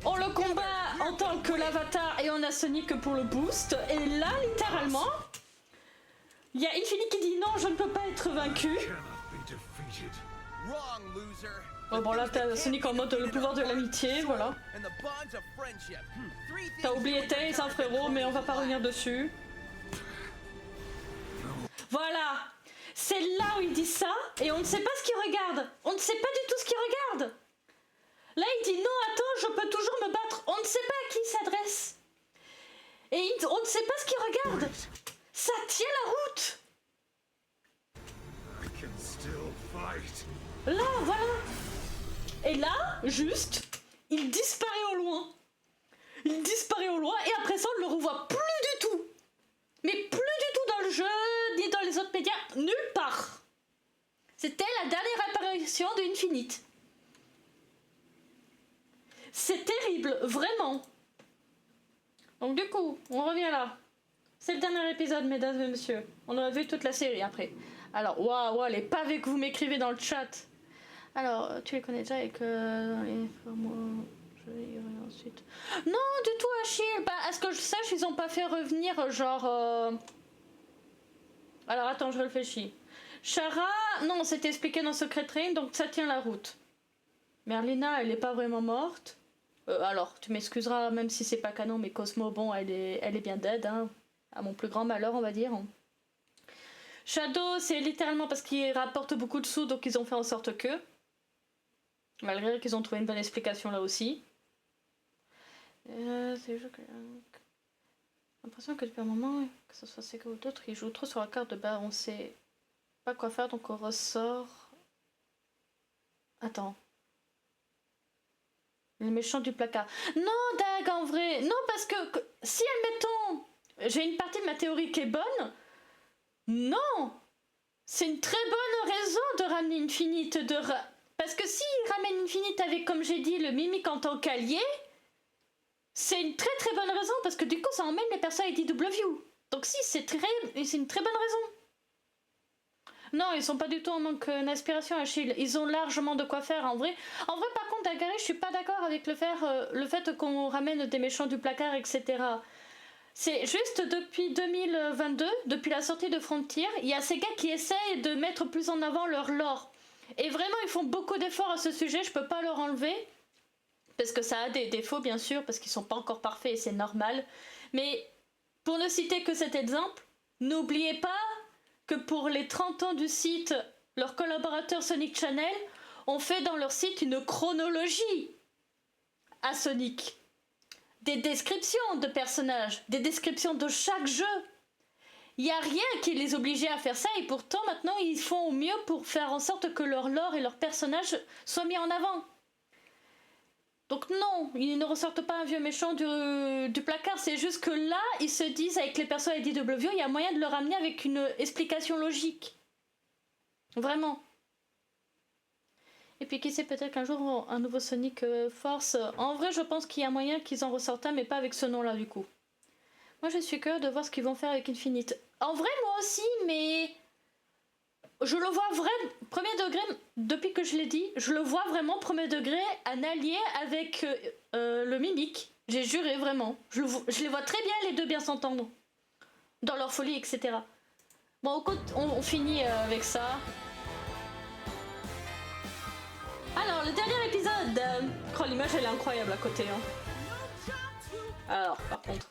On le combat en tant que l'avatar et on a Sonic pour le boost. Et là, littéralement, il y a Infinite qui dit non, je ne peux pas être vaincu. Oh, bon là t'as Sonic en mode le pouvoir de l'amitié, voilà. T'as oublié Tails, un frérot, mais on va pas revenir dessus. Voilà, c'est là où il dit ça, et on ne sait pas ce qu'il regarde. On ne sait pas du tout ce qu'il regarde. Là il dit non, attends, je peux toujours me battre. On ne sait pas à qui il s'adresse. Et on ne sait pas ce qu'il regarde. Ça tient la route. Là, voilà. Et là, juste, il disparaît au loin. Il disparaît au loin et après ça, on ne le revoit plus du tout. Mais plus du tout dans le jeu, ni dans les autres médias, nulle part. C'était la dernière apparition de Infinite. C'est terrible, vraiment. Donc du coup, on revient là. C'est le dernier épisode, mesdames et messieurs. On a vu toute la série après. Alors, waouh, les pavés que vous m'écrivez dans le chat. Alors, tu les connais déjà et que... je vais y revenir ensuite. Non, du tout, Achille. Bah, à ce que je sache, ils ont pas fait revenir, genre... Alors, attends, je réfléchis. Chara, non, c'était expliqué dans Secret Train, donc ça tient la route. Merlina, elle est pas vraiment morte. Alors, tu m'excuseras, même si c'est pas canon, mais Cosmo, bon, elle est bien dead, hein. À mon plus grand malheur, on va dire. Shadow, c'est littéralement parce qu'il rapporte beaucoup de sous, donc ils ont fait en sorte que... Malgré qu'ils ont trouvé une bonne explication là aussi. C'est juste que... J'ai l'impression que depuis un moment, que ce soit Sega ou d'autres, ils jouent trop sur la carte de bas, on sait pas quoi faire, donc on ressort... Attends. Les méchants du placard. Non, Dag, en vrai. Non, parce que si, admettons, j'ai une partie de ma théorie qui est bonne, non, c'est une très bonne raison de ramener Infinite, parce que s'il ramène Infinite avec, comme j'ai dit, le Mimic en tant qu'allié, c'est une très très bonne raison, parce que du coup ça emmène les personnes à IDW. Donc si, c'est une très bonne raison. Non, ils sont pas du tout en manque d'inspiration, Achille. Ils ont largement de quoi faire, en vrai. En vrai, par contre, Dagari, je suis pas d'accord avec le fait qu'on ramène des méchants du placard, etc. C'est juste depuis 2022, depuis la sortie de Frontier, il y a ces gars qui essayent de mettre plus en avant leur lore. Et vraiment, ils font beaucoup d'efforts à ce sujet, je peux pas leur enlever. Parce que ça a des défauts, bien sûr, parce qu'ils sont pas encore parfaits et c'est normal. Mais pour ne citer que cet exemple, n'oubliez pas que pour les 30 ans du site, leurs collaborateurs Sonic Channel ont fait dans leur site une chronologie à Sonic. Des descriptions de personnages, des descriptions de chaque jeu. Il n'y a rien qui les obligeait à faire ça et pourtant maintenant ils font au mieux pour faire en sorte que leur lore et leurs personnages soient mis en avant. Donc non, ils ne ressortent pas un vieux méchant du placard, c'est juste que là, ils se disent avec les persos IDW, il y a moyen de le ramener avec une explication logique. Vraiment. Et puis qui sait, peut-être qu'un jour, un nouveau Sonic Force... En vrai, je pense qu'il y a moyen qu'ils en ressortent un, mais pas avec ce nom-là, du coup. Moi, je suis curieuse de voir ce qu'ils vont faire avec Infinite. En vrai, moi aussi, mais... Je le vois vraiment, premier degré, depuis que je l'ai dit, je le vois vraiment premier degré, un allié avec le Mimique. J'ai juré, vraiment. Je les vois très bien, les deux, bien s'entendre. Dans leur folie, etc. Bon, on finit avec ça. Alors, le dernier épisode. Oh, l'image, elle est incroyable à côté. Hein. Alors, par contre...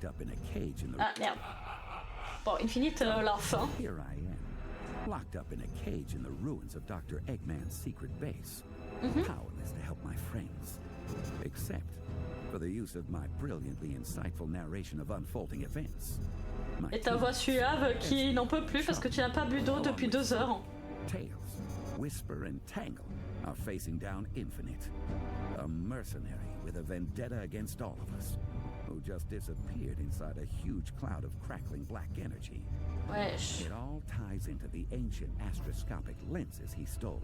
Ah, merde. Bon, Infinite, la fin. Locked up in a cage in the ruins of Dr. Eggman's secret base, powerless to help my friends, except for the use of my brilliantly insightful narration of unfolding events. Et ta voix suave qui n'en peut plus parce que tu n'as pas bu d'eau depuis 2 heures. Tails, Whisper, and Tangle are facing down Infinite, a mercenary with a vendetta against all of us, who just disappeared inside a huge cloud of crackling black energy. Wesh. It all ties into the ancient astroscopic lenses he stole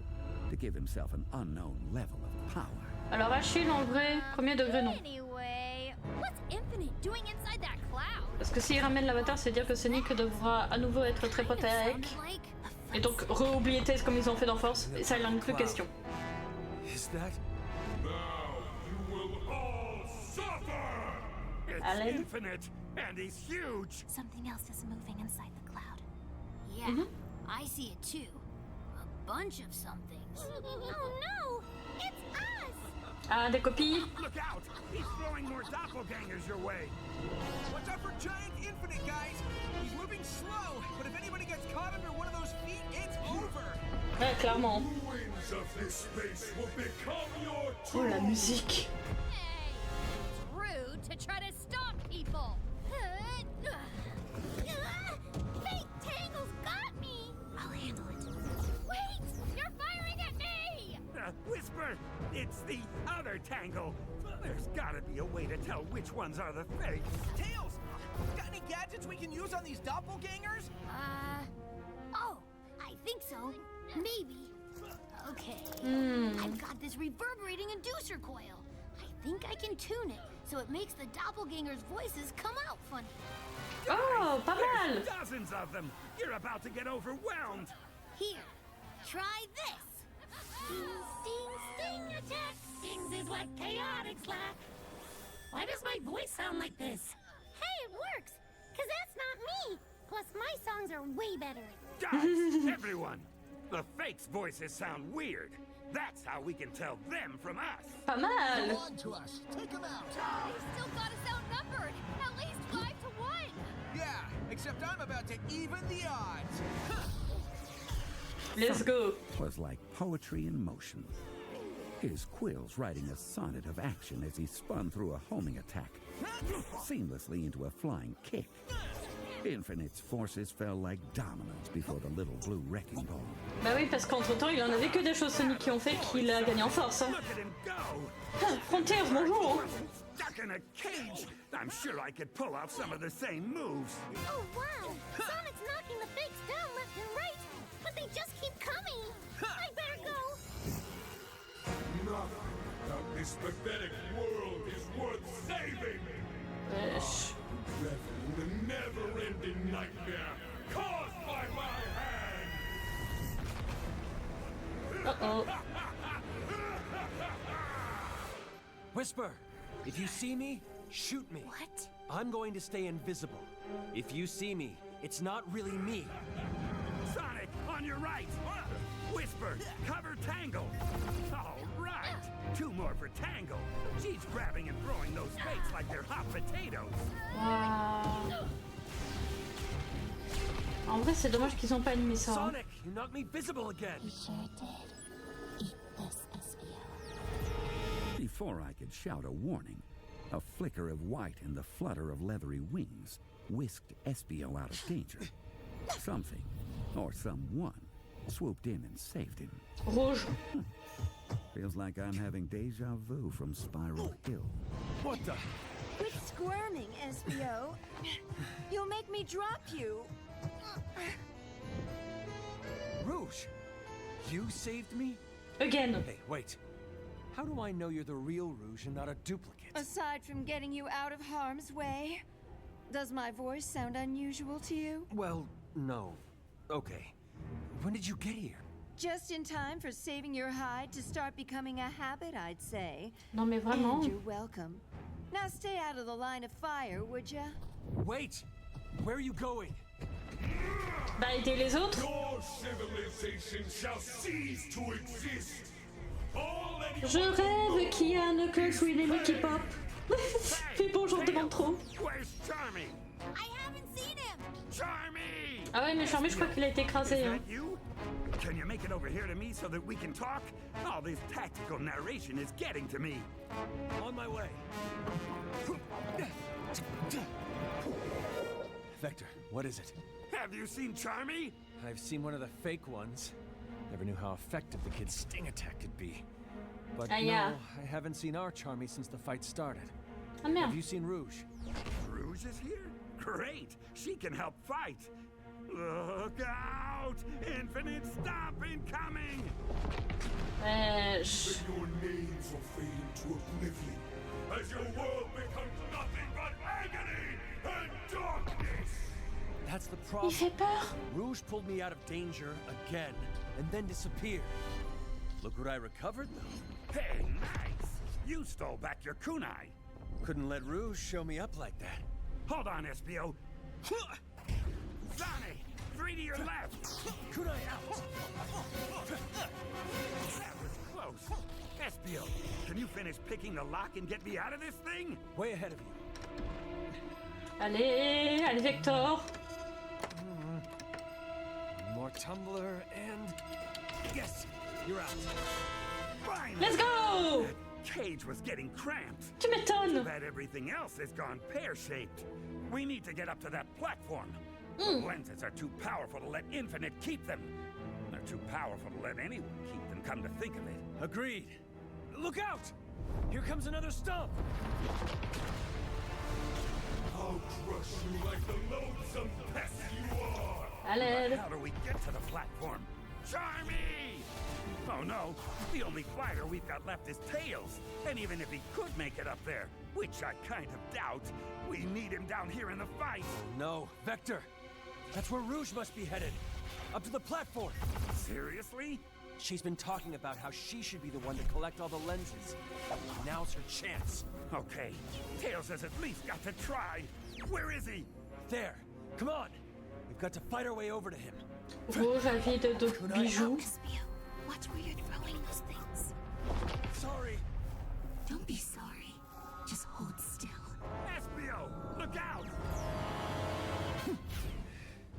to give himself an unknown level of power. Alors Achille, en vrai, premier degré, non. Anyway, what's Infinite doing inside that cloud? Parce que s'il ramène l'avatar, c'est dire que Sonic devra à nouveau être très pote avec. Et donc re-oublier Tails comme ils ont fait dans Force. Et ça, il n'en a plus question. Is that... It's infinite, and he's huge. Something else is moving inside the cloud. Yeah, I see it too. A bunch of somethings. Oh no! It's us! Ah, des copies. Look out! He's throwing more doppelgangers your way. Watch out for giant Infinite, guys! He's moving slow, but if anybody gets caught under one of those feet, it's over! Ouais, clairement. Ruins of this space will become your Oh, la musique. Rude to try to stop people. Fate Tangle's got me! I'll handle it. Wait! You're firing at me! Whisper! It's the other Tangle. There's gotta be a way to tell which ones are the fakes. Tails! Got any gadgets we can use on these doppelgangers? Oh, I think so. Maybe. Okay. I've got this reverberating inducer coil. I think I can tune it so it makes the doppelgangers' voices come out funny. Oh, pas mal. There's dozens of them. You're about to get overwhelmed. Here, try this. Sting, sting attack. Stings is what Chaotix lack. Why does my voice sound like this? Hey, it works! Cause that's not me! Plus, my songs are way better. Guys, everyone! The fakes' voices sound weird. That's how we can tell them from us. Pas mal. Come on to us. Take them out. They still got us outnumbered. At least 5-1. Yeah, except I'm about to even the odds. Let's go. Was like poetry in motion. His quills writing a sonnet of action as he spun through a homing attack, seamlessly into a flying kick. Infinite's forces fell like dominoes before the little blue wrecking ball. Bah oui, parce qu'entre-temps, il en avait que des choses Sonic qui ont fait qu'il a gagné en force. Hein. Frontiers, bonjour. Stuck in a cage. I'm sure I could pull off some of the same moves. Oh, wow. Sonic's knocking the fakes down left and right. But they just keep coming. I better go. Nothing about this pathetic world is worth saving. Wesh. Revel in the never-ending nightmare caused by my hand. Whisper, if you see me, shoot me. What? I'm going to stay invisible. If you see me, it's not really me. Sonic, on your right! Whisper, cover Tangle! All right! 2 more for Tangle. She's grabbing and throwing those fakes like they're hot potatoes. Wow. En vrai, c'est dommage qu'ils ont pas animé ça. Sonic, you knocked me visible again. You sure did. Eat this, SBO. Before I could shout a warning, a flicker of white and the flutter of leathery wings whisked Espio out of danger. Something, or someone, swooped in and saved him. Rouge. Feels like I'm having deja vu from Spiral Hill. What the? Quit squirming, SBO. You'll make me drop you. Rouge, you saved me? Again. Hey, wait. How do I know you're the real Rouge and not a duplicate? Aside from getting you out of harm's way, does my voice sound unusual to you? Well, no. Okay. When did you get here? Just in time for saving your hide to start becoming a habit, I'd say. Non mais vraiment. And you're welcome. Now stay out of the line of fire, would ya? Wait! Where are you going? Bah aider les autres. Your civilization shall cease to exist. Je rêve qu'il y a un cloche ou une émue qui pop. Mais bon, j'en demande trop. Where's Charmy? I haven't seen him. Charmy! Ah ouais, mais Charmy, je crois qu'il a été écrasé. Hein. Can you make it over here to me so that we can talk? All this tactical narration is getting to me. On my way. Vector, what is it? Have you seen Charmy? I've seen one of the fake ones. Never knew how effective the kid's sting attack could be. But yeah. No, I haven't seen our Charmy since the fight started. Ah merde. Have you seen Rouge? Rouge is here? Great! She can help fight! Look out! Infinite Stomp incoming! Then your names will fade into oblivion as your world becomes nothing but agony and darkness! That's the problem. Il fait peur. Rouge pulled me out of danger again, and then disappeared. Look what I recovered, though. Hey, nice! You stole back your kunai! Couldn't let Rouge show me up like that. Hold on, Espio! Sonic! 3 to your left! Kunai out! That was close! Espio, can you finish picking the lock and get me out of this thing? Way ahead of you. Allez, allez Vector. More tumbler and... Yes! You're out. Finally. Let's go! That cage was getting cramped. Tu m'étonnes. Too bad everything else has gone pear-shaped. We need to get up to that platform. The lenses are too powerful to let Infinite keep them. They're too powerful to let anyone keep them, come to think of it. Agreed. Look out! Here comes another stump! I'll crush you like the loathsome pest you are! Allez. How do we get to the platform? Charmy! Oh no, the only fighter we've got left is Tails. And even if he could make it up there, which I kind of doubt, we need him down here in the fight. No, Vector! That's where Rouge must be headed. Up to the platform. Seriously? She's been talking about how she should be the one to collect all the lenses. Now's her chance. Okay, Tails has at least got to try. Where is he? There. Come on. We've got to fight our way over to him. Rouge avide de bijoux. Watch where you're throwing those things. Sorry. Don't be sorry. Just hold still. Espio, look out!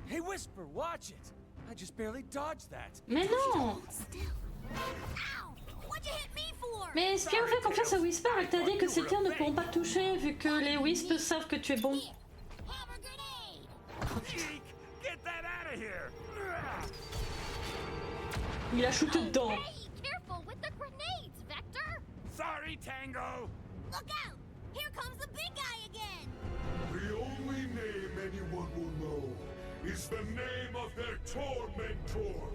Hey, Whisper, watch it. I just barely dodged that. Mais non. Mais est-ce qu'on fait confiance à Whisper et que t'as dit que ces tirs ne pourront pas te toucher vu que les Wisps savent que tu es bon? Get that out of here! Il a shooté dedans. Hey, careful with the grenades, Vector! Sorry, Tango! Look out! Here comes the big guy again! The only name anyone will know is the name of their tormentor,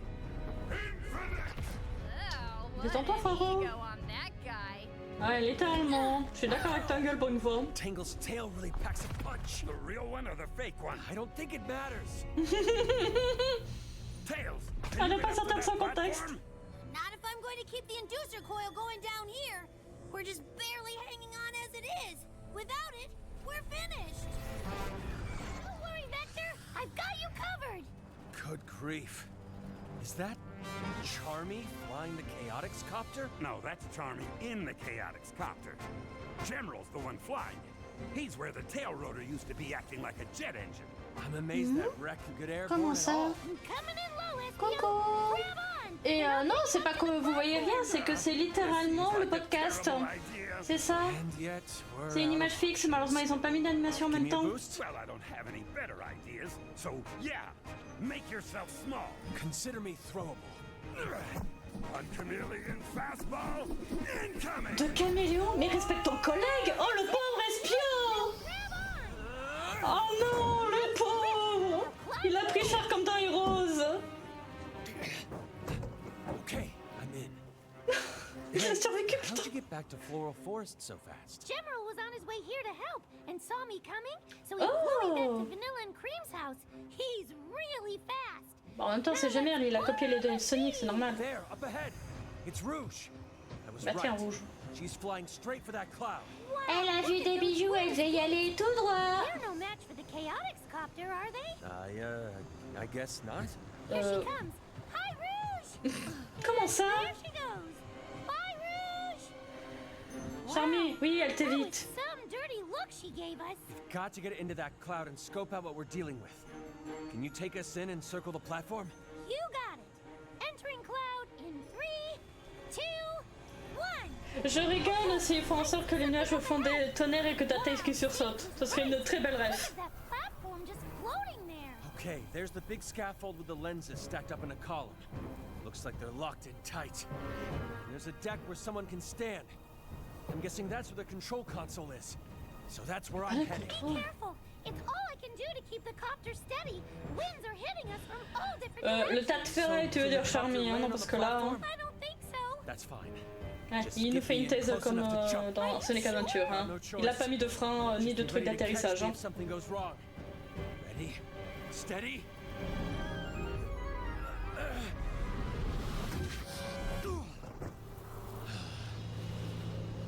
Infinite! Oh, Détends-toi, frérot. ego on that guy. Ouais, littéralement. Je suis d'accord avec ta gueule pour une fois. Tangle's tail really packs a punch. The real one or the fake one? I don't think it matters. Tails! Elle n'est pas sortie de son contexte. Not if I'm going to keep the inducer coil going down here. We're just barely hanging on as it is. Without it, we're finished. Don't worry, Vector. I've got you covered. Good grief. Is that Charmy flying the Chaotix copter? No, that's Charmy in the Chaotix copter. General's the one flying it. He's where the tail rotor used to be acting like a jet engine. I'm amazed that wreck could get airborne Comment at ça? all. Coucou. Et non, c'est pas que vous voyez rien, c'est que c'est littéralement le podcast. C'est ça. C'est une image fixe, malheureusement ils ont pas mis d'animation en même temps. Well, I don't have any better ideas, so yeah, make yourself small. Consider me throwable. One chameleon fastball incoming. De caméléon? Mais respecte ton collègue. Oh le pauvre espion. Oh non, le pauvre. Il a pris cher comme dans Heroes. Okay, I'm in. Il a survécu, putain. How'd you get back to Floral Forest so fast? General was on his way here to help and saw me coming, so he flew me back to Vanilla and Cream's house. He's really fast. Bon, en même temps, c'est jamais elle, il a copié les données de Sonic, c'est normal. There, up ahead. It's Rouge. I was Bah tiens, right. Rouge. She's flying straight for that cloud. Elle a vu des bijoux, elle veut y aller tout droit. They're no match for the Chaotix copter, are they? I guess not. Here she comes. Hi, Rouge! Comment ça? There she goes. Bye, Rouge! Charmy, oui, elle t'évite. Some dirty look she gave us. Got to get into that cloud and scope out what we're dealing with. Can you take us in and circle the platform? You got it. Entering cloud in 3, 2, 1. Je rigole s'ils font en sorte que les nuages font des tonnerres et que t'as Tails qui sursaute. Ce serait une très belle rêve. That platform just floating there. Okay, there's the big scaffold with the lenses stacked up in a column. Looks like they're locked in tight. There's a deck where someone can stand. I'm guessing that's where the control console is. So that's where I'm heading. Be careful. It's all I can do to keep the copter steady. Winds are hitting us from all different directions. Le tas de ferraille, tu veux dire Charmy, hein, non, parce que là... Hein. I don't think so. That's fine. Ouais, il nous fait une thèse comme dans Sonic Adventure. Hein. Il a pas mis de frein ni de truc d'atterrissage. Hein. Ready, steady.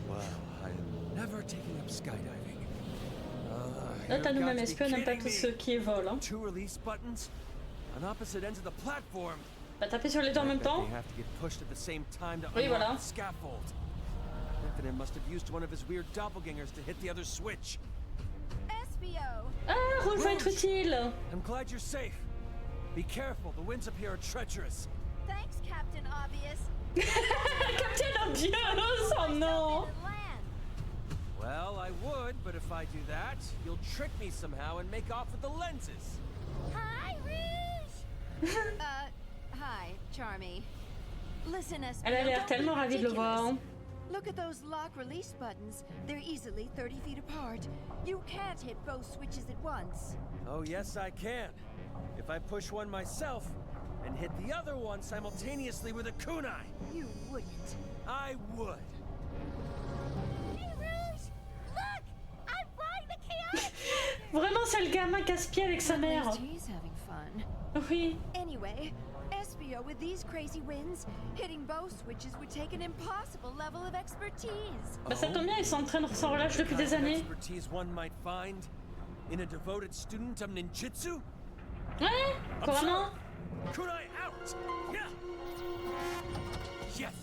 Wow, I'm never taking up skydiving. Là, t'as nous-mêmes espions, n'aime pas tout ce qui est vol. Hein. Two release buttons on opposite ends of the platform. Bah, taper sur les deux en même temps. Oui, voilà. Infinite must have used one of his weird doppelgangers to hit the other switch. Ah, Rouge va être utile. I'm glad you're safe. Be careful, the winds up here are treacherous. Thanks, Captain Obvious. Captain Obvious, oh non. Well, I would, but if I do that, you'll trick me somehow and make off with the lenses. Hi, Rouge. Hi, Charmy. Listen, Espio, Elle a l'air tellement ravie de le voir. Look at those lock release buttons. They're easily 30 feet apart. You can't hit both switches at once. Oh, yes, I can. If I push one myself and hit the other one simultaneously with a kunai. You wouldn't. I would. Hey, Rouge! Look! I'm flying the Chaotix! Vraiment, c'est le gamin casse-pied avec sa mère. He's having fun. Oui. Anyway, Espio, with these crazy winds, hitting both switches would take an impossible level of expertise. Bah ça tombe bien, ils s'entraînent sans relâche depuis des années. Expertise one might find in a devoted student of ninjutsu. Ouais, couramment. Kunai out. Yeah. Yes.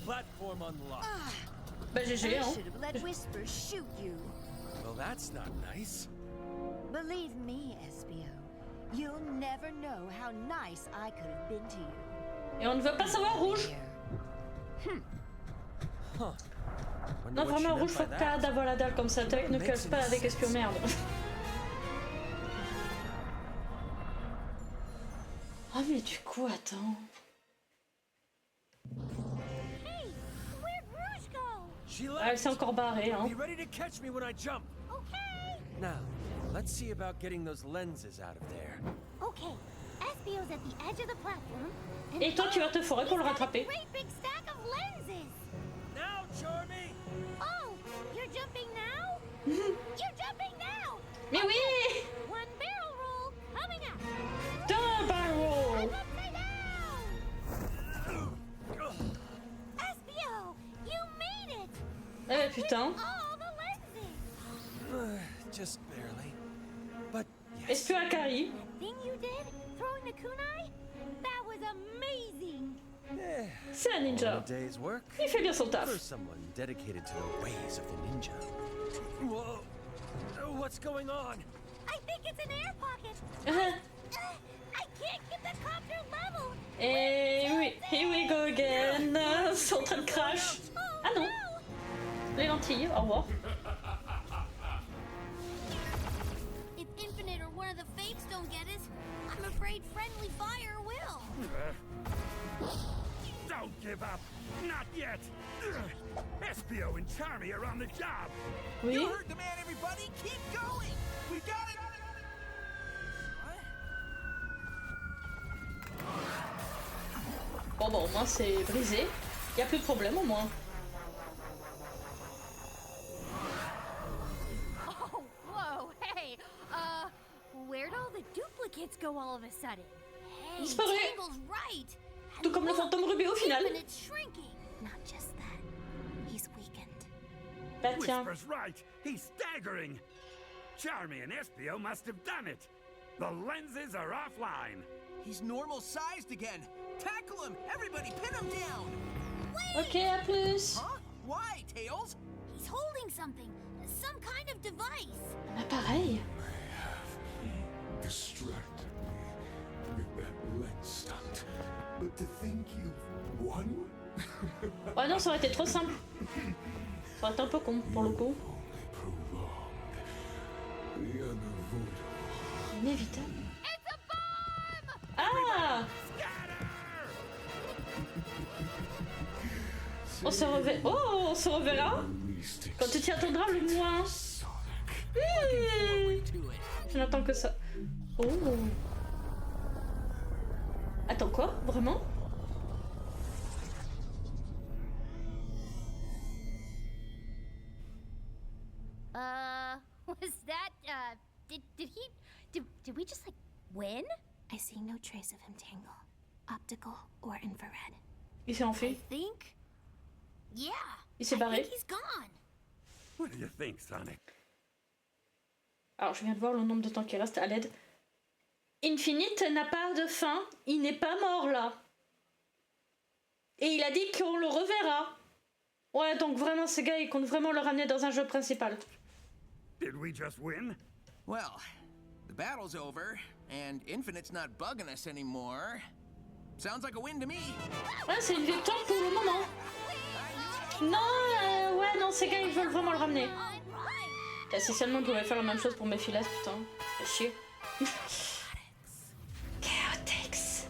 Platform unlocked. Bah GG, hein. I should have let Whisper shoot you. Well, that's not nice. Believe me, Espio. You'll never know how nice I could have been to you. Et on ne veut pas savoir Rouge. Non, vraiment, Rouge, faut que t'arrêtes d'avoir la dalle comme ça. T'as ne casse pas avec espion merde. Ah, mais du coup, attends. Hey, where'd Rouge go? Ah, elle s'est encore barrée, hein. Be ready to catch me when I jump. Okay. Now, let's see about getting those lenses out of there. Okay. Espio's at the edge of the platform. Et toi, tu vas te fourrer pour le rattraper. Great big stack of lenses. Now, Charmy. Oh, you're jumping now? You're jumping now. Mais oui. One barrel roll coming up. Deux barrel roll. Upside down. Espio, you made it. just barely. But yes. Espion à Carrie. Thing you did, throwing the kunai? That was amazing. C'est un ninja. Il fait bien son taf. For someone dedicated to the ways of the ninja. Whoa! What's going on? I think it's an air pocket. I can't get the copter level. Et oui, here we go again. C'est en train de crash. Ah non. Les lentilles, au revoir. If Infinite or one of the fakes don't get us, I'm afraid friendly fire will. Don't give up. Not yet. Espio and Charmy are on the job. Oui. You heard the man, everybody. Keep going. We got it. Bon, au moins c'est brisé. Y a plus de problème au moins. Oh, whoa, hey. Where'd all the duplicates go all of a sudden? Hey, Tangle's right. Tout comme le fantôme rubis au final. It's shrinking. Not just that. He's weakened. Bah tiens. Whisper's right. He's staggering. Charmy and Espio must have done it. The lenses are offline. He's normal sized again. Tackle him! Everybody pin him down! Wait! Ok, à plus. Huh? Why, Tails? He's holding something. Some kind of device. Un appareil. Distracted me with that lens stunt. But to think you've won? Ouais, non, ça aurait été trop simple. Ça aurait été un peu con pour le coup. Inévitable. Ah! On se reverra. Oh, on se reverra quand tu t'y attendras le moins. Je n'attends que ça. Oh. Attends quoi? Vraiment? Was that, did we just, like, win? I see no trace of him, Tangle. Optical or infrared. Il s'est enfui. I think, yeah. Il s'est barré. I think he's gone. What do you think, Sonic? Alors, je viens de voir le nombre de temps qui reste à l'aide. Infinite n'a pas de fin. Il n'est pas mort, là. Et il a dit qu'on le reverra. Ouais, donc vraiment, ce gars, il compte vraiment le ramener dans un jeu principal. Did we just win? Well, the battle's over, and Infinite's not bugging us anymore. Sounds like a win to me. Ouais, c'est une victoire pour le moment. Non, ouais, non, ces gars, ils veulent vraiment le ramener. Si seulement on pouvait faire la même chose pour mes filas, putain. Fais chier. Chaotix.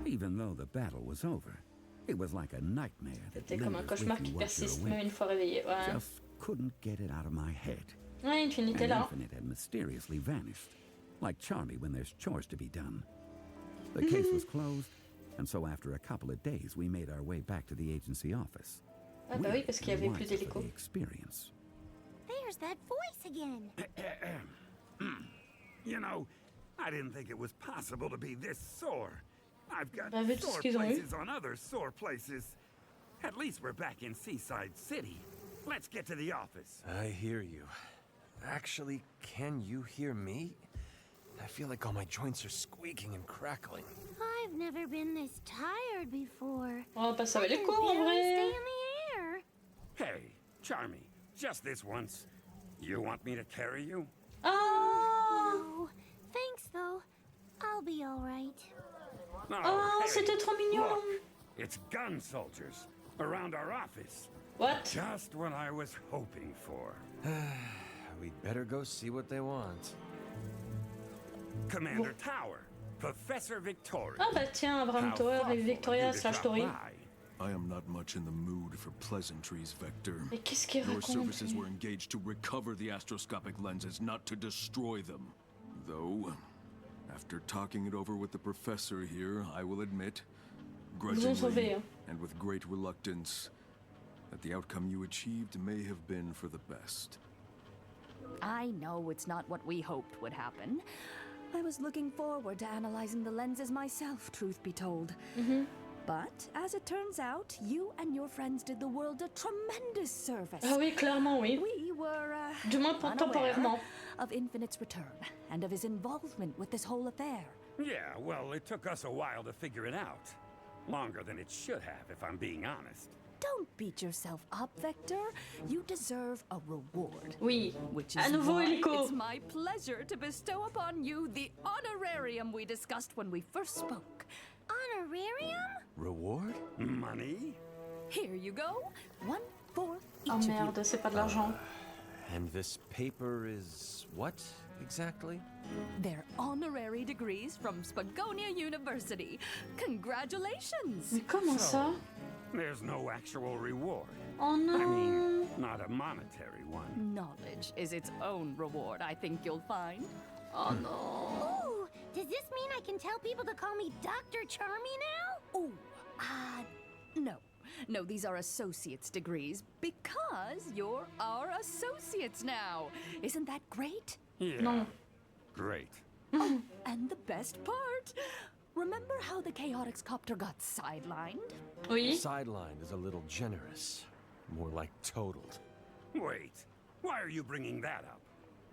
Even though the battle was over, it was like a nightmare that C'était comme un cauchemar qui persiste même une fois réveillé. Ouais. Just couldn't get it out of my head. Ouais, Infinite est là. Infinite had mysteriously vanished, like Charmy when there's chores to be done. The case was closed, and so after a couple of days, we made our way back to the agency office. Ah bah oui, parce qu'il y avait plus d'hélico. There's that voice again. You know, I didn't think it was possible to be this sore. I've got Bah, vu tout ce sore qu'ils ont eu. places on other sore places. At least we're back in Seaside City. Let's get to the office. I hear you. Actually, can you hear me? I feel like all my joints are squeaking and crackling. I've never been this tired before. Oh, bah ça va les I cours can en barely stay vrai. in the air. Hey, Charmy, just this once. You want me to carry you? Oh, No, thanks though. I'll be all right. Oh, hey, c'était trop mignon. Look, it's gun soldiers around our office. What? Just what I was hoping for. We'd better go see what they want. Commander Tower, Professor Victoria. Ah bah tiens, Abraham Tower et Victoria slash Tori. I am not much in the mood for pleasantries, Vector. Mais qu'est-ce qu'il Your raconte? services were engaged to recover the astroscopic lenses, not to destroy them. Though, after talking it over with the professor here, I will admit, grudgingly and with great reluctance, that the outcome you achieved may have been for the best. I know it's not what we hoped would happen. I was looking forward to analyzing the lenses myself, truth be told. But, as it turns out, you and your friends did the world a tremendous service. Ah oui, clairement, oui. We were Du moins pour temporairement. Of Infinite's return and of his involvement with this whole affair. Yeah, well, it took us a while to figure it out. Longer than it should have, if I'm being honest. Don't beat yourself up, Vector. You deserve a reward. Oui. Which À is nouveau, why Hélico. it's my pleasure to bestow upon you the honorarium we discussed when we first spoke. Honorarium? Reward? Money? Here you go. One for each Oh of merde, c'est pas de l'argent. And this paper is what exactly? you. They're honorary degrees from Spagonia University. Congratulations! Mais comment ça? There's no actual reward. Oh non. I mean, not a monetary one. Knowledge is its own reward, I think you'll find. Oh no. Ooh, does this mean I can tell people to call me Dr. Charmy now? Oh, no. No, these are associate's degrees because you're our associates now. Isn't that great? Yeah. Non. Great. Oh, and the best part. Remember how the Chaotix copter got sidelined? Oui. Sidelined is a little generous. More like totaled. Wait, why are you bringing that up?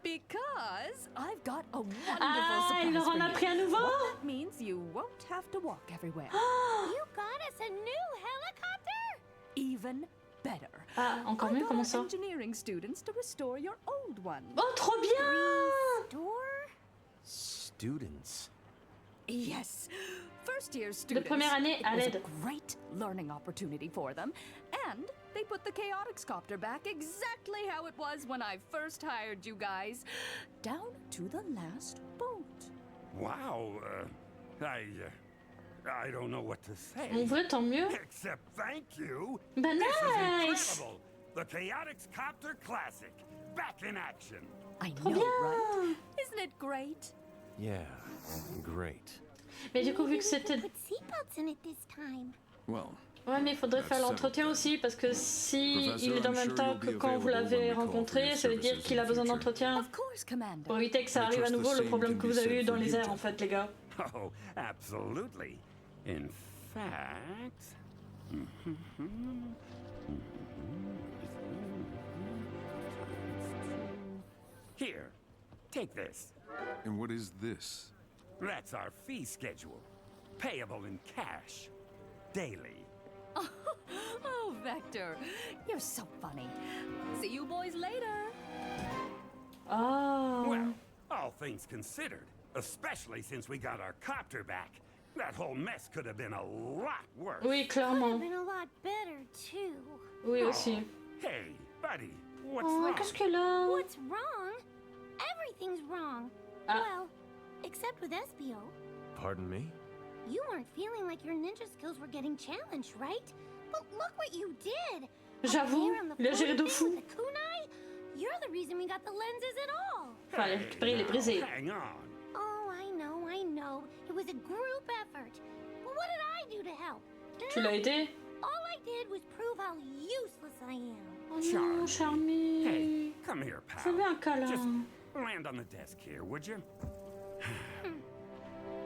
Because I've got a wonderful Ah, il surprise leur en a for pris à you. nouveau? What means you won't have to walk everywhere. You got us a new helicopter? Even better. Ah, encore mieux, I comment got ça? our engineering students to restore your old one. Oh, trop bien! Door? Students. Yes. First year students. première année à It was l'aide. a great learning opportunity for them. And they put the Chaotix copter back exactly how it was when I first hired you guys. Down to the last boat. Wow, I don't know what to say. En vrai, tant mieux. Except thank you. Bah This nice! is incredible. The Chaotix Copter Classic, back in action. I Trop know, bien! right? Isn't it great? Yeah, great. Mais du coup, vu que c'était... Put seatbelts in it this time. Well, Ouais, mais il faudrait faire l'entretien aussi, parce que si il est dans le même temps que quand vous l'avez rencontré, ça veut dire qu'il a besoin d'entretien. Of course, Commander. Pour éviter que ça arrive à nouveau, le problème que vous avez eu dans les airs, en fait, les gars. Oh, absolutely. In fact... Here, take this. and what is this? That's our fee schedule. Payable in cash. Daily. Oh, Vector, you're so funny. See you boys later. Oh. Well, all things considered, especially since we got our copter back, that whole mess could have been a lot worse. Oui, Could have clairement. been a lot better, too. Oui, aussi. Hey, buddy, what's Oh, wrong? qu'est-ce qu'elle a? What's wrong? Everything's wrong. Ah. Well, except with SBO. Pardon me? You weren't feeling like your ninja skills were getting challenged, right? But look what you did! J'avoue, il a géré de fou. With the kunai, you're the reason we got the lenses at all. Enfin, les récupérer, les briser. Hang on. Oh, I know. It was a group effort. But what did I do to help? Tu l'as aidé? All I did was prove how useless I am. Oh non, Charmy. Hey, come here, pal. Fais-lui un câlin. Just land on the desk here, would you?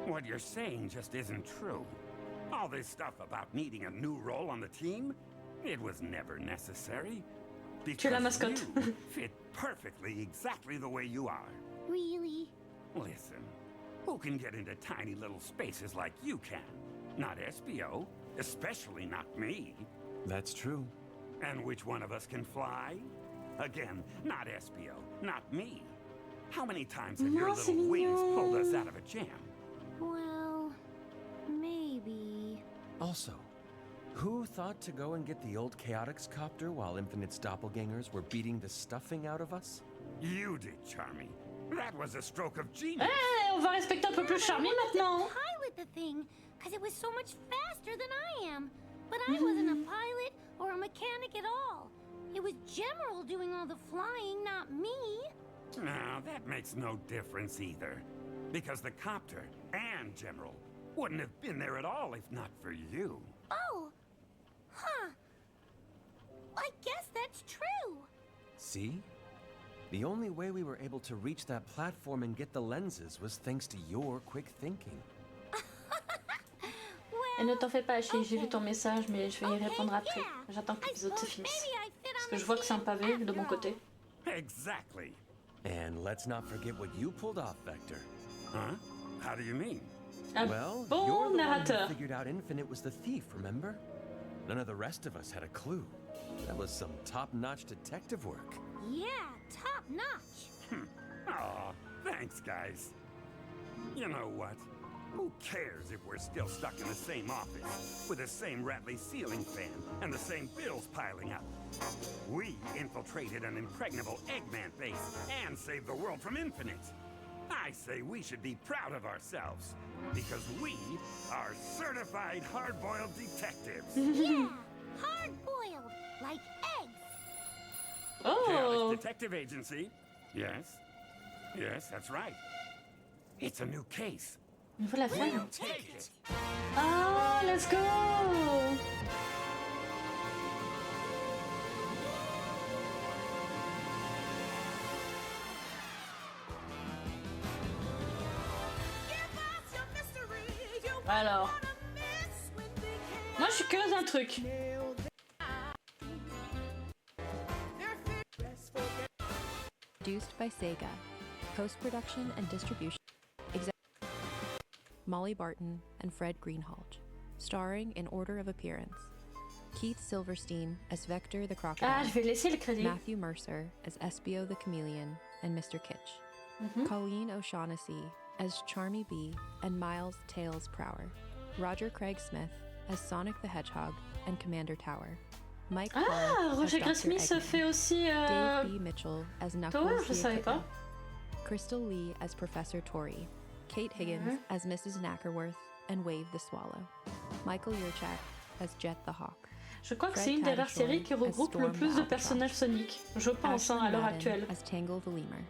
What you're saying just isn't true. All this stuff about needing a new role on the team, it was never necessary. Tu es la Because mascotte. you fit perfectly exactly the way you are. Really? Listen, who can get into tiny little spaces like you can? Not SBO, especially not me. That's true. And which one of us can fly? Again, not SBO, not me. How many times have your Non, c'est little wings mignon. pulled us out of a jam? Well, maybe. Also, who thought to go and get the old Chaotix copter while Infinite's doppelgangers were beating the stuffing out of us? You did, Charmy. That was a stroke of genius. Eh, on va respecter un peu plus Charmy maintenant. Pilot the thing, because it was so much faster than I am. But I wasn't a pilot or a mechanic at all. It was General doing all the flying, not me. No, that makes no difference either. Because the copter and General wouldn't have been there at all if not for you. Oh. Huh. I guess that's true. See? The only way we were able to reach that platform and get the lenses was thanks to your quick thinking. Et ne t'en fais pas, Achille, j'ai vu ton message, mais je vais y répondre après. J'attends que l'épisode se finisse. Parce que je vois que c'est un pavé de mon côté. Exactly. And let's not forget what you pulled off, Vector. Huh? How do you mean? Well, you're the one who figured out Infinite was the thief, remember? None of the rest of us had a clue. That was some top-notch detective work. Yeah, top notch. Aw, thanks, guys. You know what? Who cares if we're still stuck in the same office, with the same rattly ceiling fan, and the same bills piling up? We infiltrated an impregnable Eggman base and saved the world from Infinite. I say we should be proud of ourselves, because we are certified hard-boiled detectives. Yeah, hard-boiled, like eggs. Oh. Chaotix Detective Agency. Yes. Yes, that's right. It's a new case. Il faut la faire. We'll take it. Ah, let's go. Alors, moi je suis curieuse d'un truc. Produced by Sega. Post-production and distribution. Molly Barton and Fred Greenhalgh. Starring in order of appearance. Keith Silverstein as Vector the Crocodile. Ah, je vais laisser le crédit. Matthew Mercer as Espio the Chameleon and Mr. Kitsch. Colleen O'Shaughnessy as Charmy Bee and Miles Tails Prower. Roger Craig Smith as Sonic the Hedgehog and Commander Tower. Mike Pollock Roger as Craig Dr. Smith Eggman. fait aussi Dave B. Mitchell as Knuckles Tower, je the savais pas. Echidna. Crystal Lee as Professor Tori. Kate Higgins as Mrs. Knackerworth and Wave the Swallow. Michael Yurchak as Jet the Hawk. Je crois que c'est une des rares séries qui regroupe le plus de personnages Sonic. Je pense, à l'heure actuelle. As Tangle the Lemur.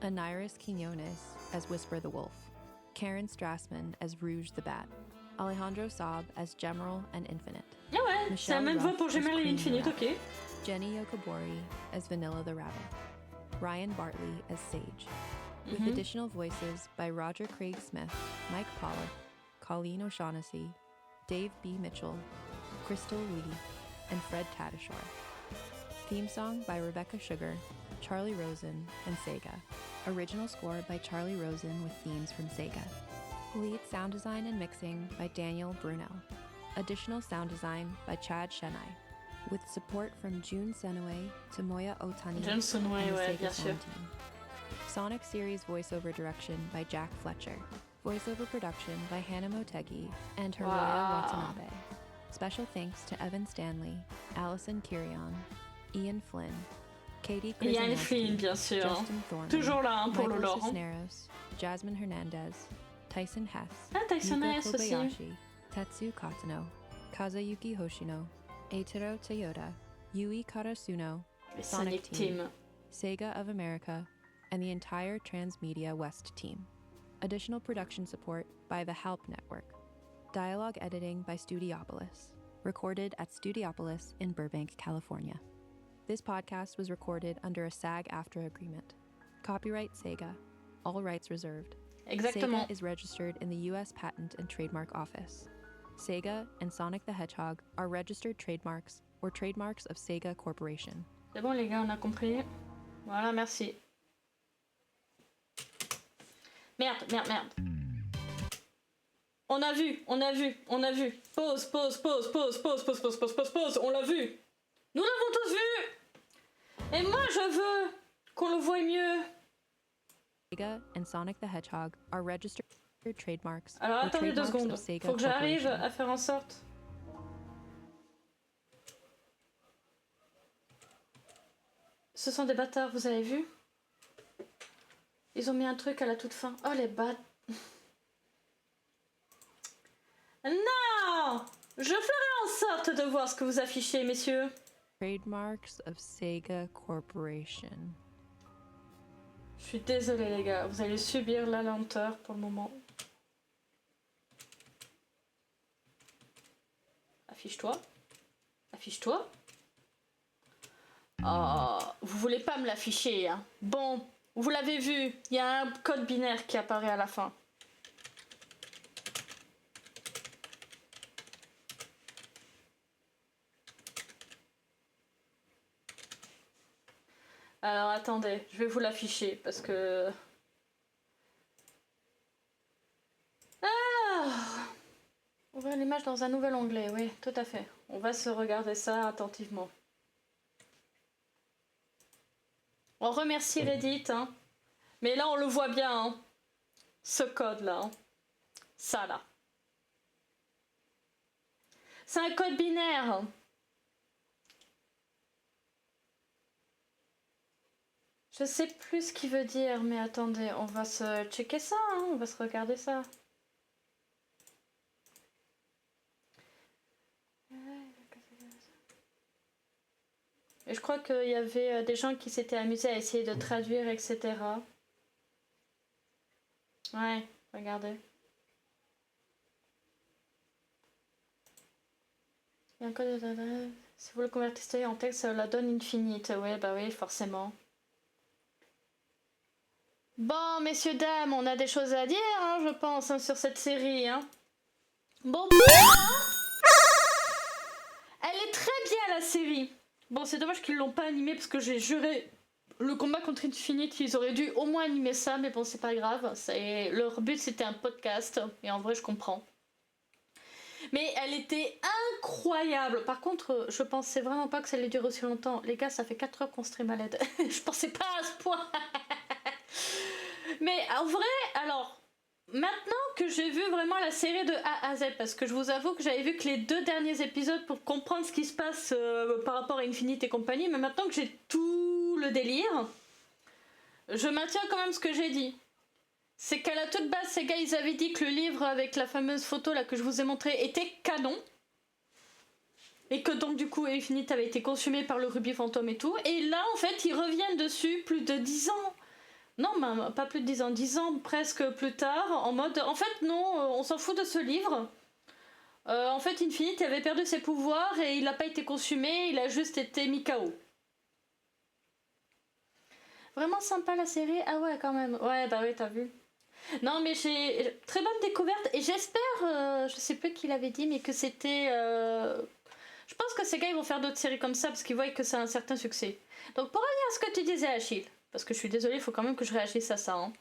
Aniris Quinones as Whisper the Wolf. Karen Strassman as Rouge the Bat. Alejandro Saab as Gemerald and Infinite. Ah ouais, c'est la même voix pour Gemerald et Infinite, ok. Jenny Yokobori as Vanilla the Rabbit. Ryan Bartley as Sage. With additional voices by Roger Craig Smith, Mike Pollock, Colleen O'Shaughnessy, Dave B. Mitchell, Crystal Lee, and Fred Tatasciore. Theme song by Rebecca Sugar, Charlie Rosen, and Sega. Original score by Charlie Rosen with themes from Sega. Lead sound design and mixing by Daniel Brunel. Additional sound design by Chad Shenai. With support from Jun Senue, Tomoya Otani, Jun Senue, and the ouais, Sega bien sound sûr. team. Sonic series voiceover direction by Jack Fletcher. Voiceover production by Hannah Motegi and Hiroya Watanabe. Special thanks to Evan Stanley, Allison Kirion, Ian Flynn, Katie Ian Flynn, Krasinski, bien sûr. Justin Thornton, Toujours là pour le Michael lore. Cisneros, Jasmine Hernandez, Tyson Hess, Ah, Tyson Yuka Hess aussi. Kobayashi, Tetsu Katano, Kazuyuki Hoshino, Eitaro Toyota, Yui Karasuno, Le Sonic Sonic Team. Sega of America, and the entire Transmedia West team. Additional production support by the Halp Network. Dialogue editing by Studiopolis. Recorded at Studiopolis in Burbank, California. This podcast was recorded under a SAG-AFTRA agreement. Copyright Sega. All rights reserved. Exactement. Sega is registered in the U.S. Patent and Trademark Office. Sega and Sonic the Hedgehog are registered trademarks or trademarks of Sega Corporation. C'est bon les gars, on a compris. Voilà, merci. Merde. On a vu. Pause. On l'a vu. Nous l'avons tous vu. Et moi, je veux qu'on le voie mieux. Sega and Sonic the Hedgehog are registered trademarks Alors or attendez 2 trademarks secondes. of Sega Faut que j'arrive Corporation. à faire en sorte. Ce sont des bâtards, vous avez vu? Ils ont mis un truc à la toute fin. Oh les bâtards. Non! Je ferai en sorte de voir ce que vous affichez, messieurs. Trademarks of Sega Corporation. Je suis désolée les gars, vous allez subir la lenteur pour le moment. Affiche-toi. Oh, vous voulez pas me l'afficher, hein? Bon, vous l'avez vu, il y a un code binaire qui apparaît à la fin. Alors attendez, je vais vous l'afficher parce que... Ah, ouvrir l'image dans un nouvel onglet, oui, tout à fait. On va se regarder ça attentivement. On remercie Reddit, hein. Mais là on le voit bien, hein. Ce code là, hein. Ça là. C'est un code binaire. Je sais plus ce qu'il veut dire, mais attendez, on va se checker ça, hein. On va se regarder ça. Et je crois qu'il y avait des gens qui s'étaient amusés à essayer de traduire, etc. Ouais, regardez. Il y a un code de... Si vous le convertissez en texte, ça la donne infinite. Ouais, bah oui, forcément. Bon, messieurs, dames, on a des choses à dire, hein, je pense, hein, sur cette série. Hein. Bon, elle est très bien, la série. Bon, c'est dommage qu'ils l'ont pas animé parce que j'ai juré le combat contre Infinite, ils auraient dû au moins animer ça, mais bon, c'est pas grave. Leur but, c'était un podcast, et en vrai, je comprends. Mais elle était incroyable. Par contre, je pensais vraiment pas que ça allait durer aussi longtemps. Les gars, ça fait 4 heures qu'on stream à l'aide. Je pensais pas à ce point. Mais en vrai, alors, maintenant que j'ai vu vraiment la série de A à Z, parce que je vous avoue que j'avais vu que les 2 derniers épisodes pour comprendre ce qui se passe par rapport à Infinite et compagnie, mais maintenant que j'ai tout le délire, je maintiens quand même ce que j'ai dit. C'est qu'à la toute base, ces gars, ils avaient dit que le livre avec la fameuse photo là que je vous ai montré était canon. Et que donc du coup Infinite avait été consumé par le rubis fantôme et tout. Et là, en fait, ils reviennent dessus plus de 10 ans. Non, même pas plus de 10 ans, 10 ans presque plus tard, en mode... En fait, non, on s'en fout de ce livre. En fait, Infinite avait perdu ses pouvoirs et il n'a pas été consumé, il a juste été mis KO. Vraiment sympa la série. Ah ouais, quand même. Ouais, bah oui, t'as vu. Non, mais j'ai très bonne découverte et j'espère, je sais plus qui l'avait dit, mais que c'était... Je pense que ces gars, ils vont faire d'autres séries comme ça parce qu'ils voient que ça a un certain succès. Donc pour revenir à ce que tu disais, Achille, parce que je suis désolée, il faut quand même que je réagisse à ça. Hein.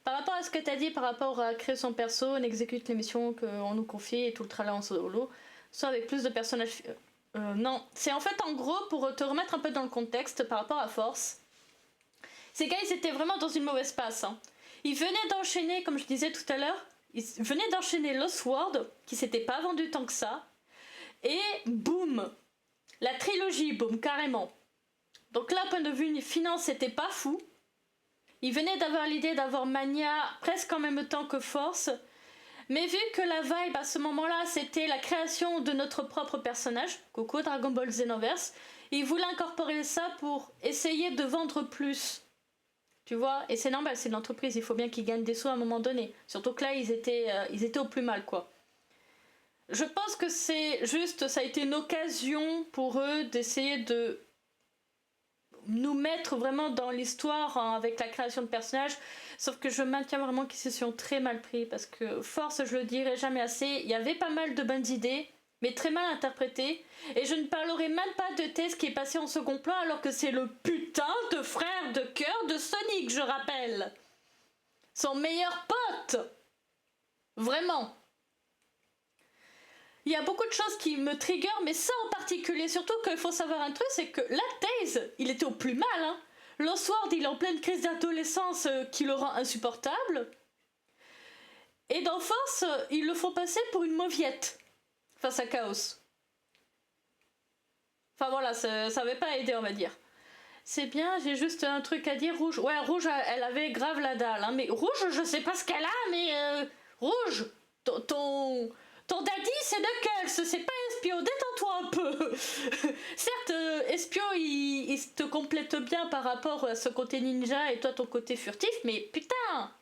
Par rapport à ce que tu as dit, par rapport à créer son perso, on exécute les missions qu'on nous confie et tout le tralala en solo, soit avec plus de personnages... non, c'est en fait en gros pour te remettre un peu dans le contexte par rapport à Force. Ces gars, ils étaient vraiment dans une mauvaise passe. Hein. Ils venaient d'enchaîner, comme je disais tout à l'heure, ils venaient d'enchaîner Lost World, qui s'était pas vendu tant que ça, et boum, la trilogie, boum, carrément. Donc là, point de vue finance, c'était pas fou. Ils venaient d'avoir l'idée d'avoir Mania presque en même temps que Force, mais vu que la vibe à ce moment-là, c'était la création de notre propre personnage, coucou Dragon Ball Xenoverse, ils voulaient incorporer ça pour essayer de vendre plus. Tu vois, et c'est normal, c'est une entreprise, il faut bien qu'ils gagnent des sous à un moment donné. Surtout que là, ils étaient au plus mal, quoi. Je pense que c'est juste, ça a été une occasion pour eux d'essayer de nous mettre vraiment dans l'histoire hein, avec la création de personnages. Sauf que je maintiens vraiment qu'ils se sont très mal pris parce que Force, je le dirai jamais assez, il y avait pas mal de bonnes idées, mais très mal interprétées. Et je ne parlerai même pas de Tess qui est passé en second plan alors que c'est le putain de frère de cœur de Sonic, je rappelle. Son meilleur pote. Vraiment. Il y a beaucoup de choses qui me triggerent, mais ça en particulier, surtout qu'il faut savoir un truc, c'est que là, Taze, il était au plus mal. Hein. Lost World, il est en pleine crise d'adolescence qui le rend insupportable. Et dans Force, ils le font passer pour une mauviette face à Chaos. Enfin voilà, ça n'avait pas aidé, on va dire. C'est bien, j'ai juste un truc à dire. Rouge, ouais, Rouge, elle avait grave la dalle. Hein, mais Rouge, je sais pas ce qu'elle a, mais Rouge, ton daddy, c'est Knuckles, c'est pas Espio, détends-toi un peu. Certes, Espio, il te complète bien par rapport à ce côté ninja et toi ton côté furtif, mais putain,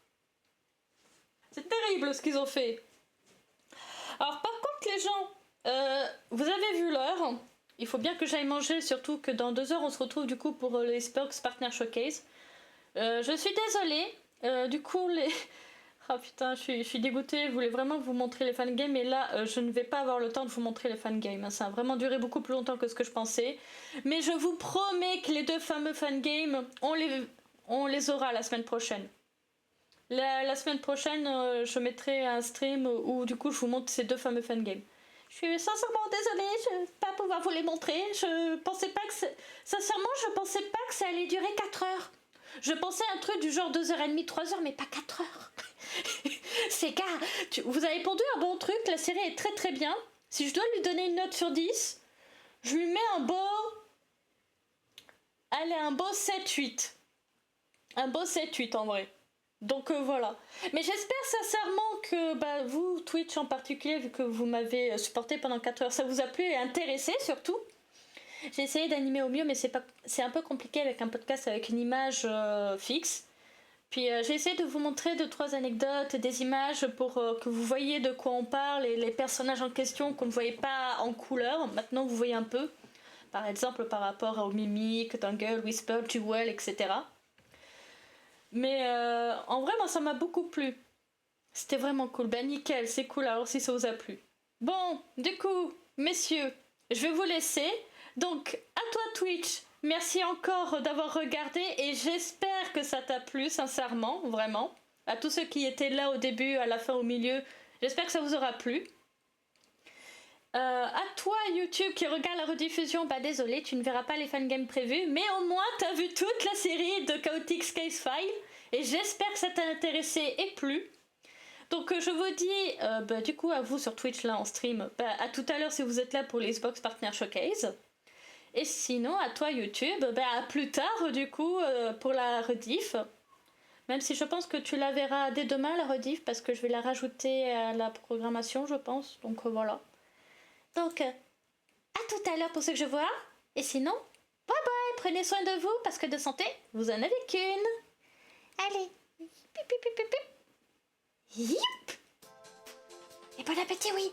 c'est terrible ce qu'ils ont fait. Alors par contre les gens, vous avez vu l'heure, il faut bien que j'aille manger, surtout que dans 2 heures on se retrouve du coup pour les Xbox Partner Showcase. Je suis désolée, du coup les... Ah putain, je suis dégoûtée, je voulais vraiment vous montrer les fangames, et là, je ne vais pas avoir le temps de vous montrer les fangames. Hein. Ça a vraiment duré beaucoup plus longtemps que ce que je pensais. Mais je vous promets que les 2 fameux fangames, on les aura la semaine prochaine. La semaine prochaine, je mettrai un stream où du coup je vous montre ces 2 fameux fangames. Je suis sincèrement désolée, je ne vais pas pouvoir vous les montrer. Sincèrement, je pensais pas que ça allait durer 4 heures. Je pensais à un truc du genre 2h30, 3h, mais pas 4 heures. C'est gars, vous avez pondu un bon truc, la série est très très bien. Si je dois lui donner une note sur 10, je lui mets un beau... Allez, un beau 7-8. Un beau 7-8 en vrai. Donc voilà. Mais j'espère sincèrement que vous, Twitch en particulier, vu que vous m'avez supporté pendant 4 heures, ça vous a plu et intéressé surtout. J'ai essayé d'animer au mieux, mais c'est un peu compliqué avec un podcast avec une image fixe. Puis j'ai essayé de vous montrer 2-3 anecdotes, des images pour que vous voyez de quoi on parle et les personnages en question qu'on ne voyait pas en couleur. Maintenant vous voyez un peu. Par exemple par rapport aux mimiques, Tangle, Whisper, Jewel, etc. Mais en vrai, moi ça m'a beaucoup plu. C'était vraiment cool. Ben nickel, c'est cool alors si ça vous a plu. Bon, du coup, messieurs, je vais vous laisser. Donc, à toi Twitch, merci encore d'avoir regardé et j'espère que ça t'a plu, sincèrement, vraiment. À tous ceux qui étaient là au début, à la fin, au milieu, j'espère que ça vous aura plu. À toi YouTube qui regarde la rediffusion, désolé, tu ne verras pas les fangames prévus, mais au moins t'as vu toute la série de Chaotix Case File et j'espère que ça t'a intéressé et plu. Donc je vous dis, du coup à vous sur Twitch là en stream, à tout à l'heure si vous êtes là pour les Xbox Partner Showcase. Et sinon à toi YouTube, à plus tard du coup pour la rediff. Même si je pense que tu la verras dès demain la rediff parce que je vais la rajouter à la programmation je pense, donc voilà. Donc, à tout à l'heure pour ceux que je vois. Et sinon, bye bye, prenez soin de vous parce que de santé, vous en avez qu'une. Allez, pip pip pip pip pip. Yip. Et bon appétit, oui.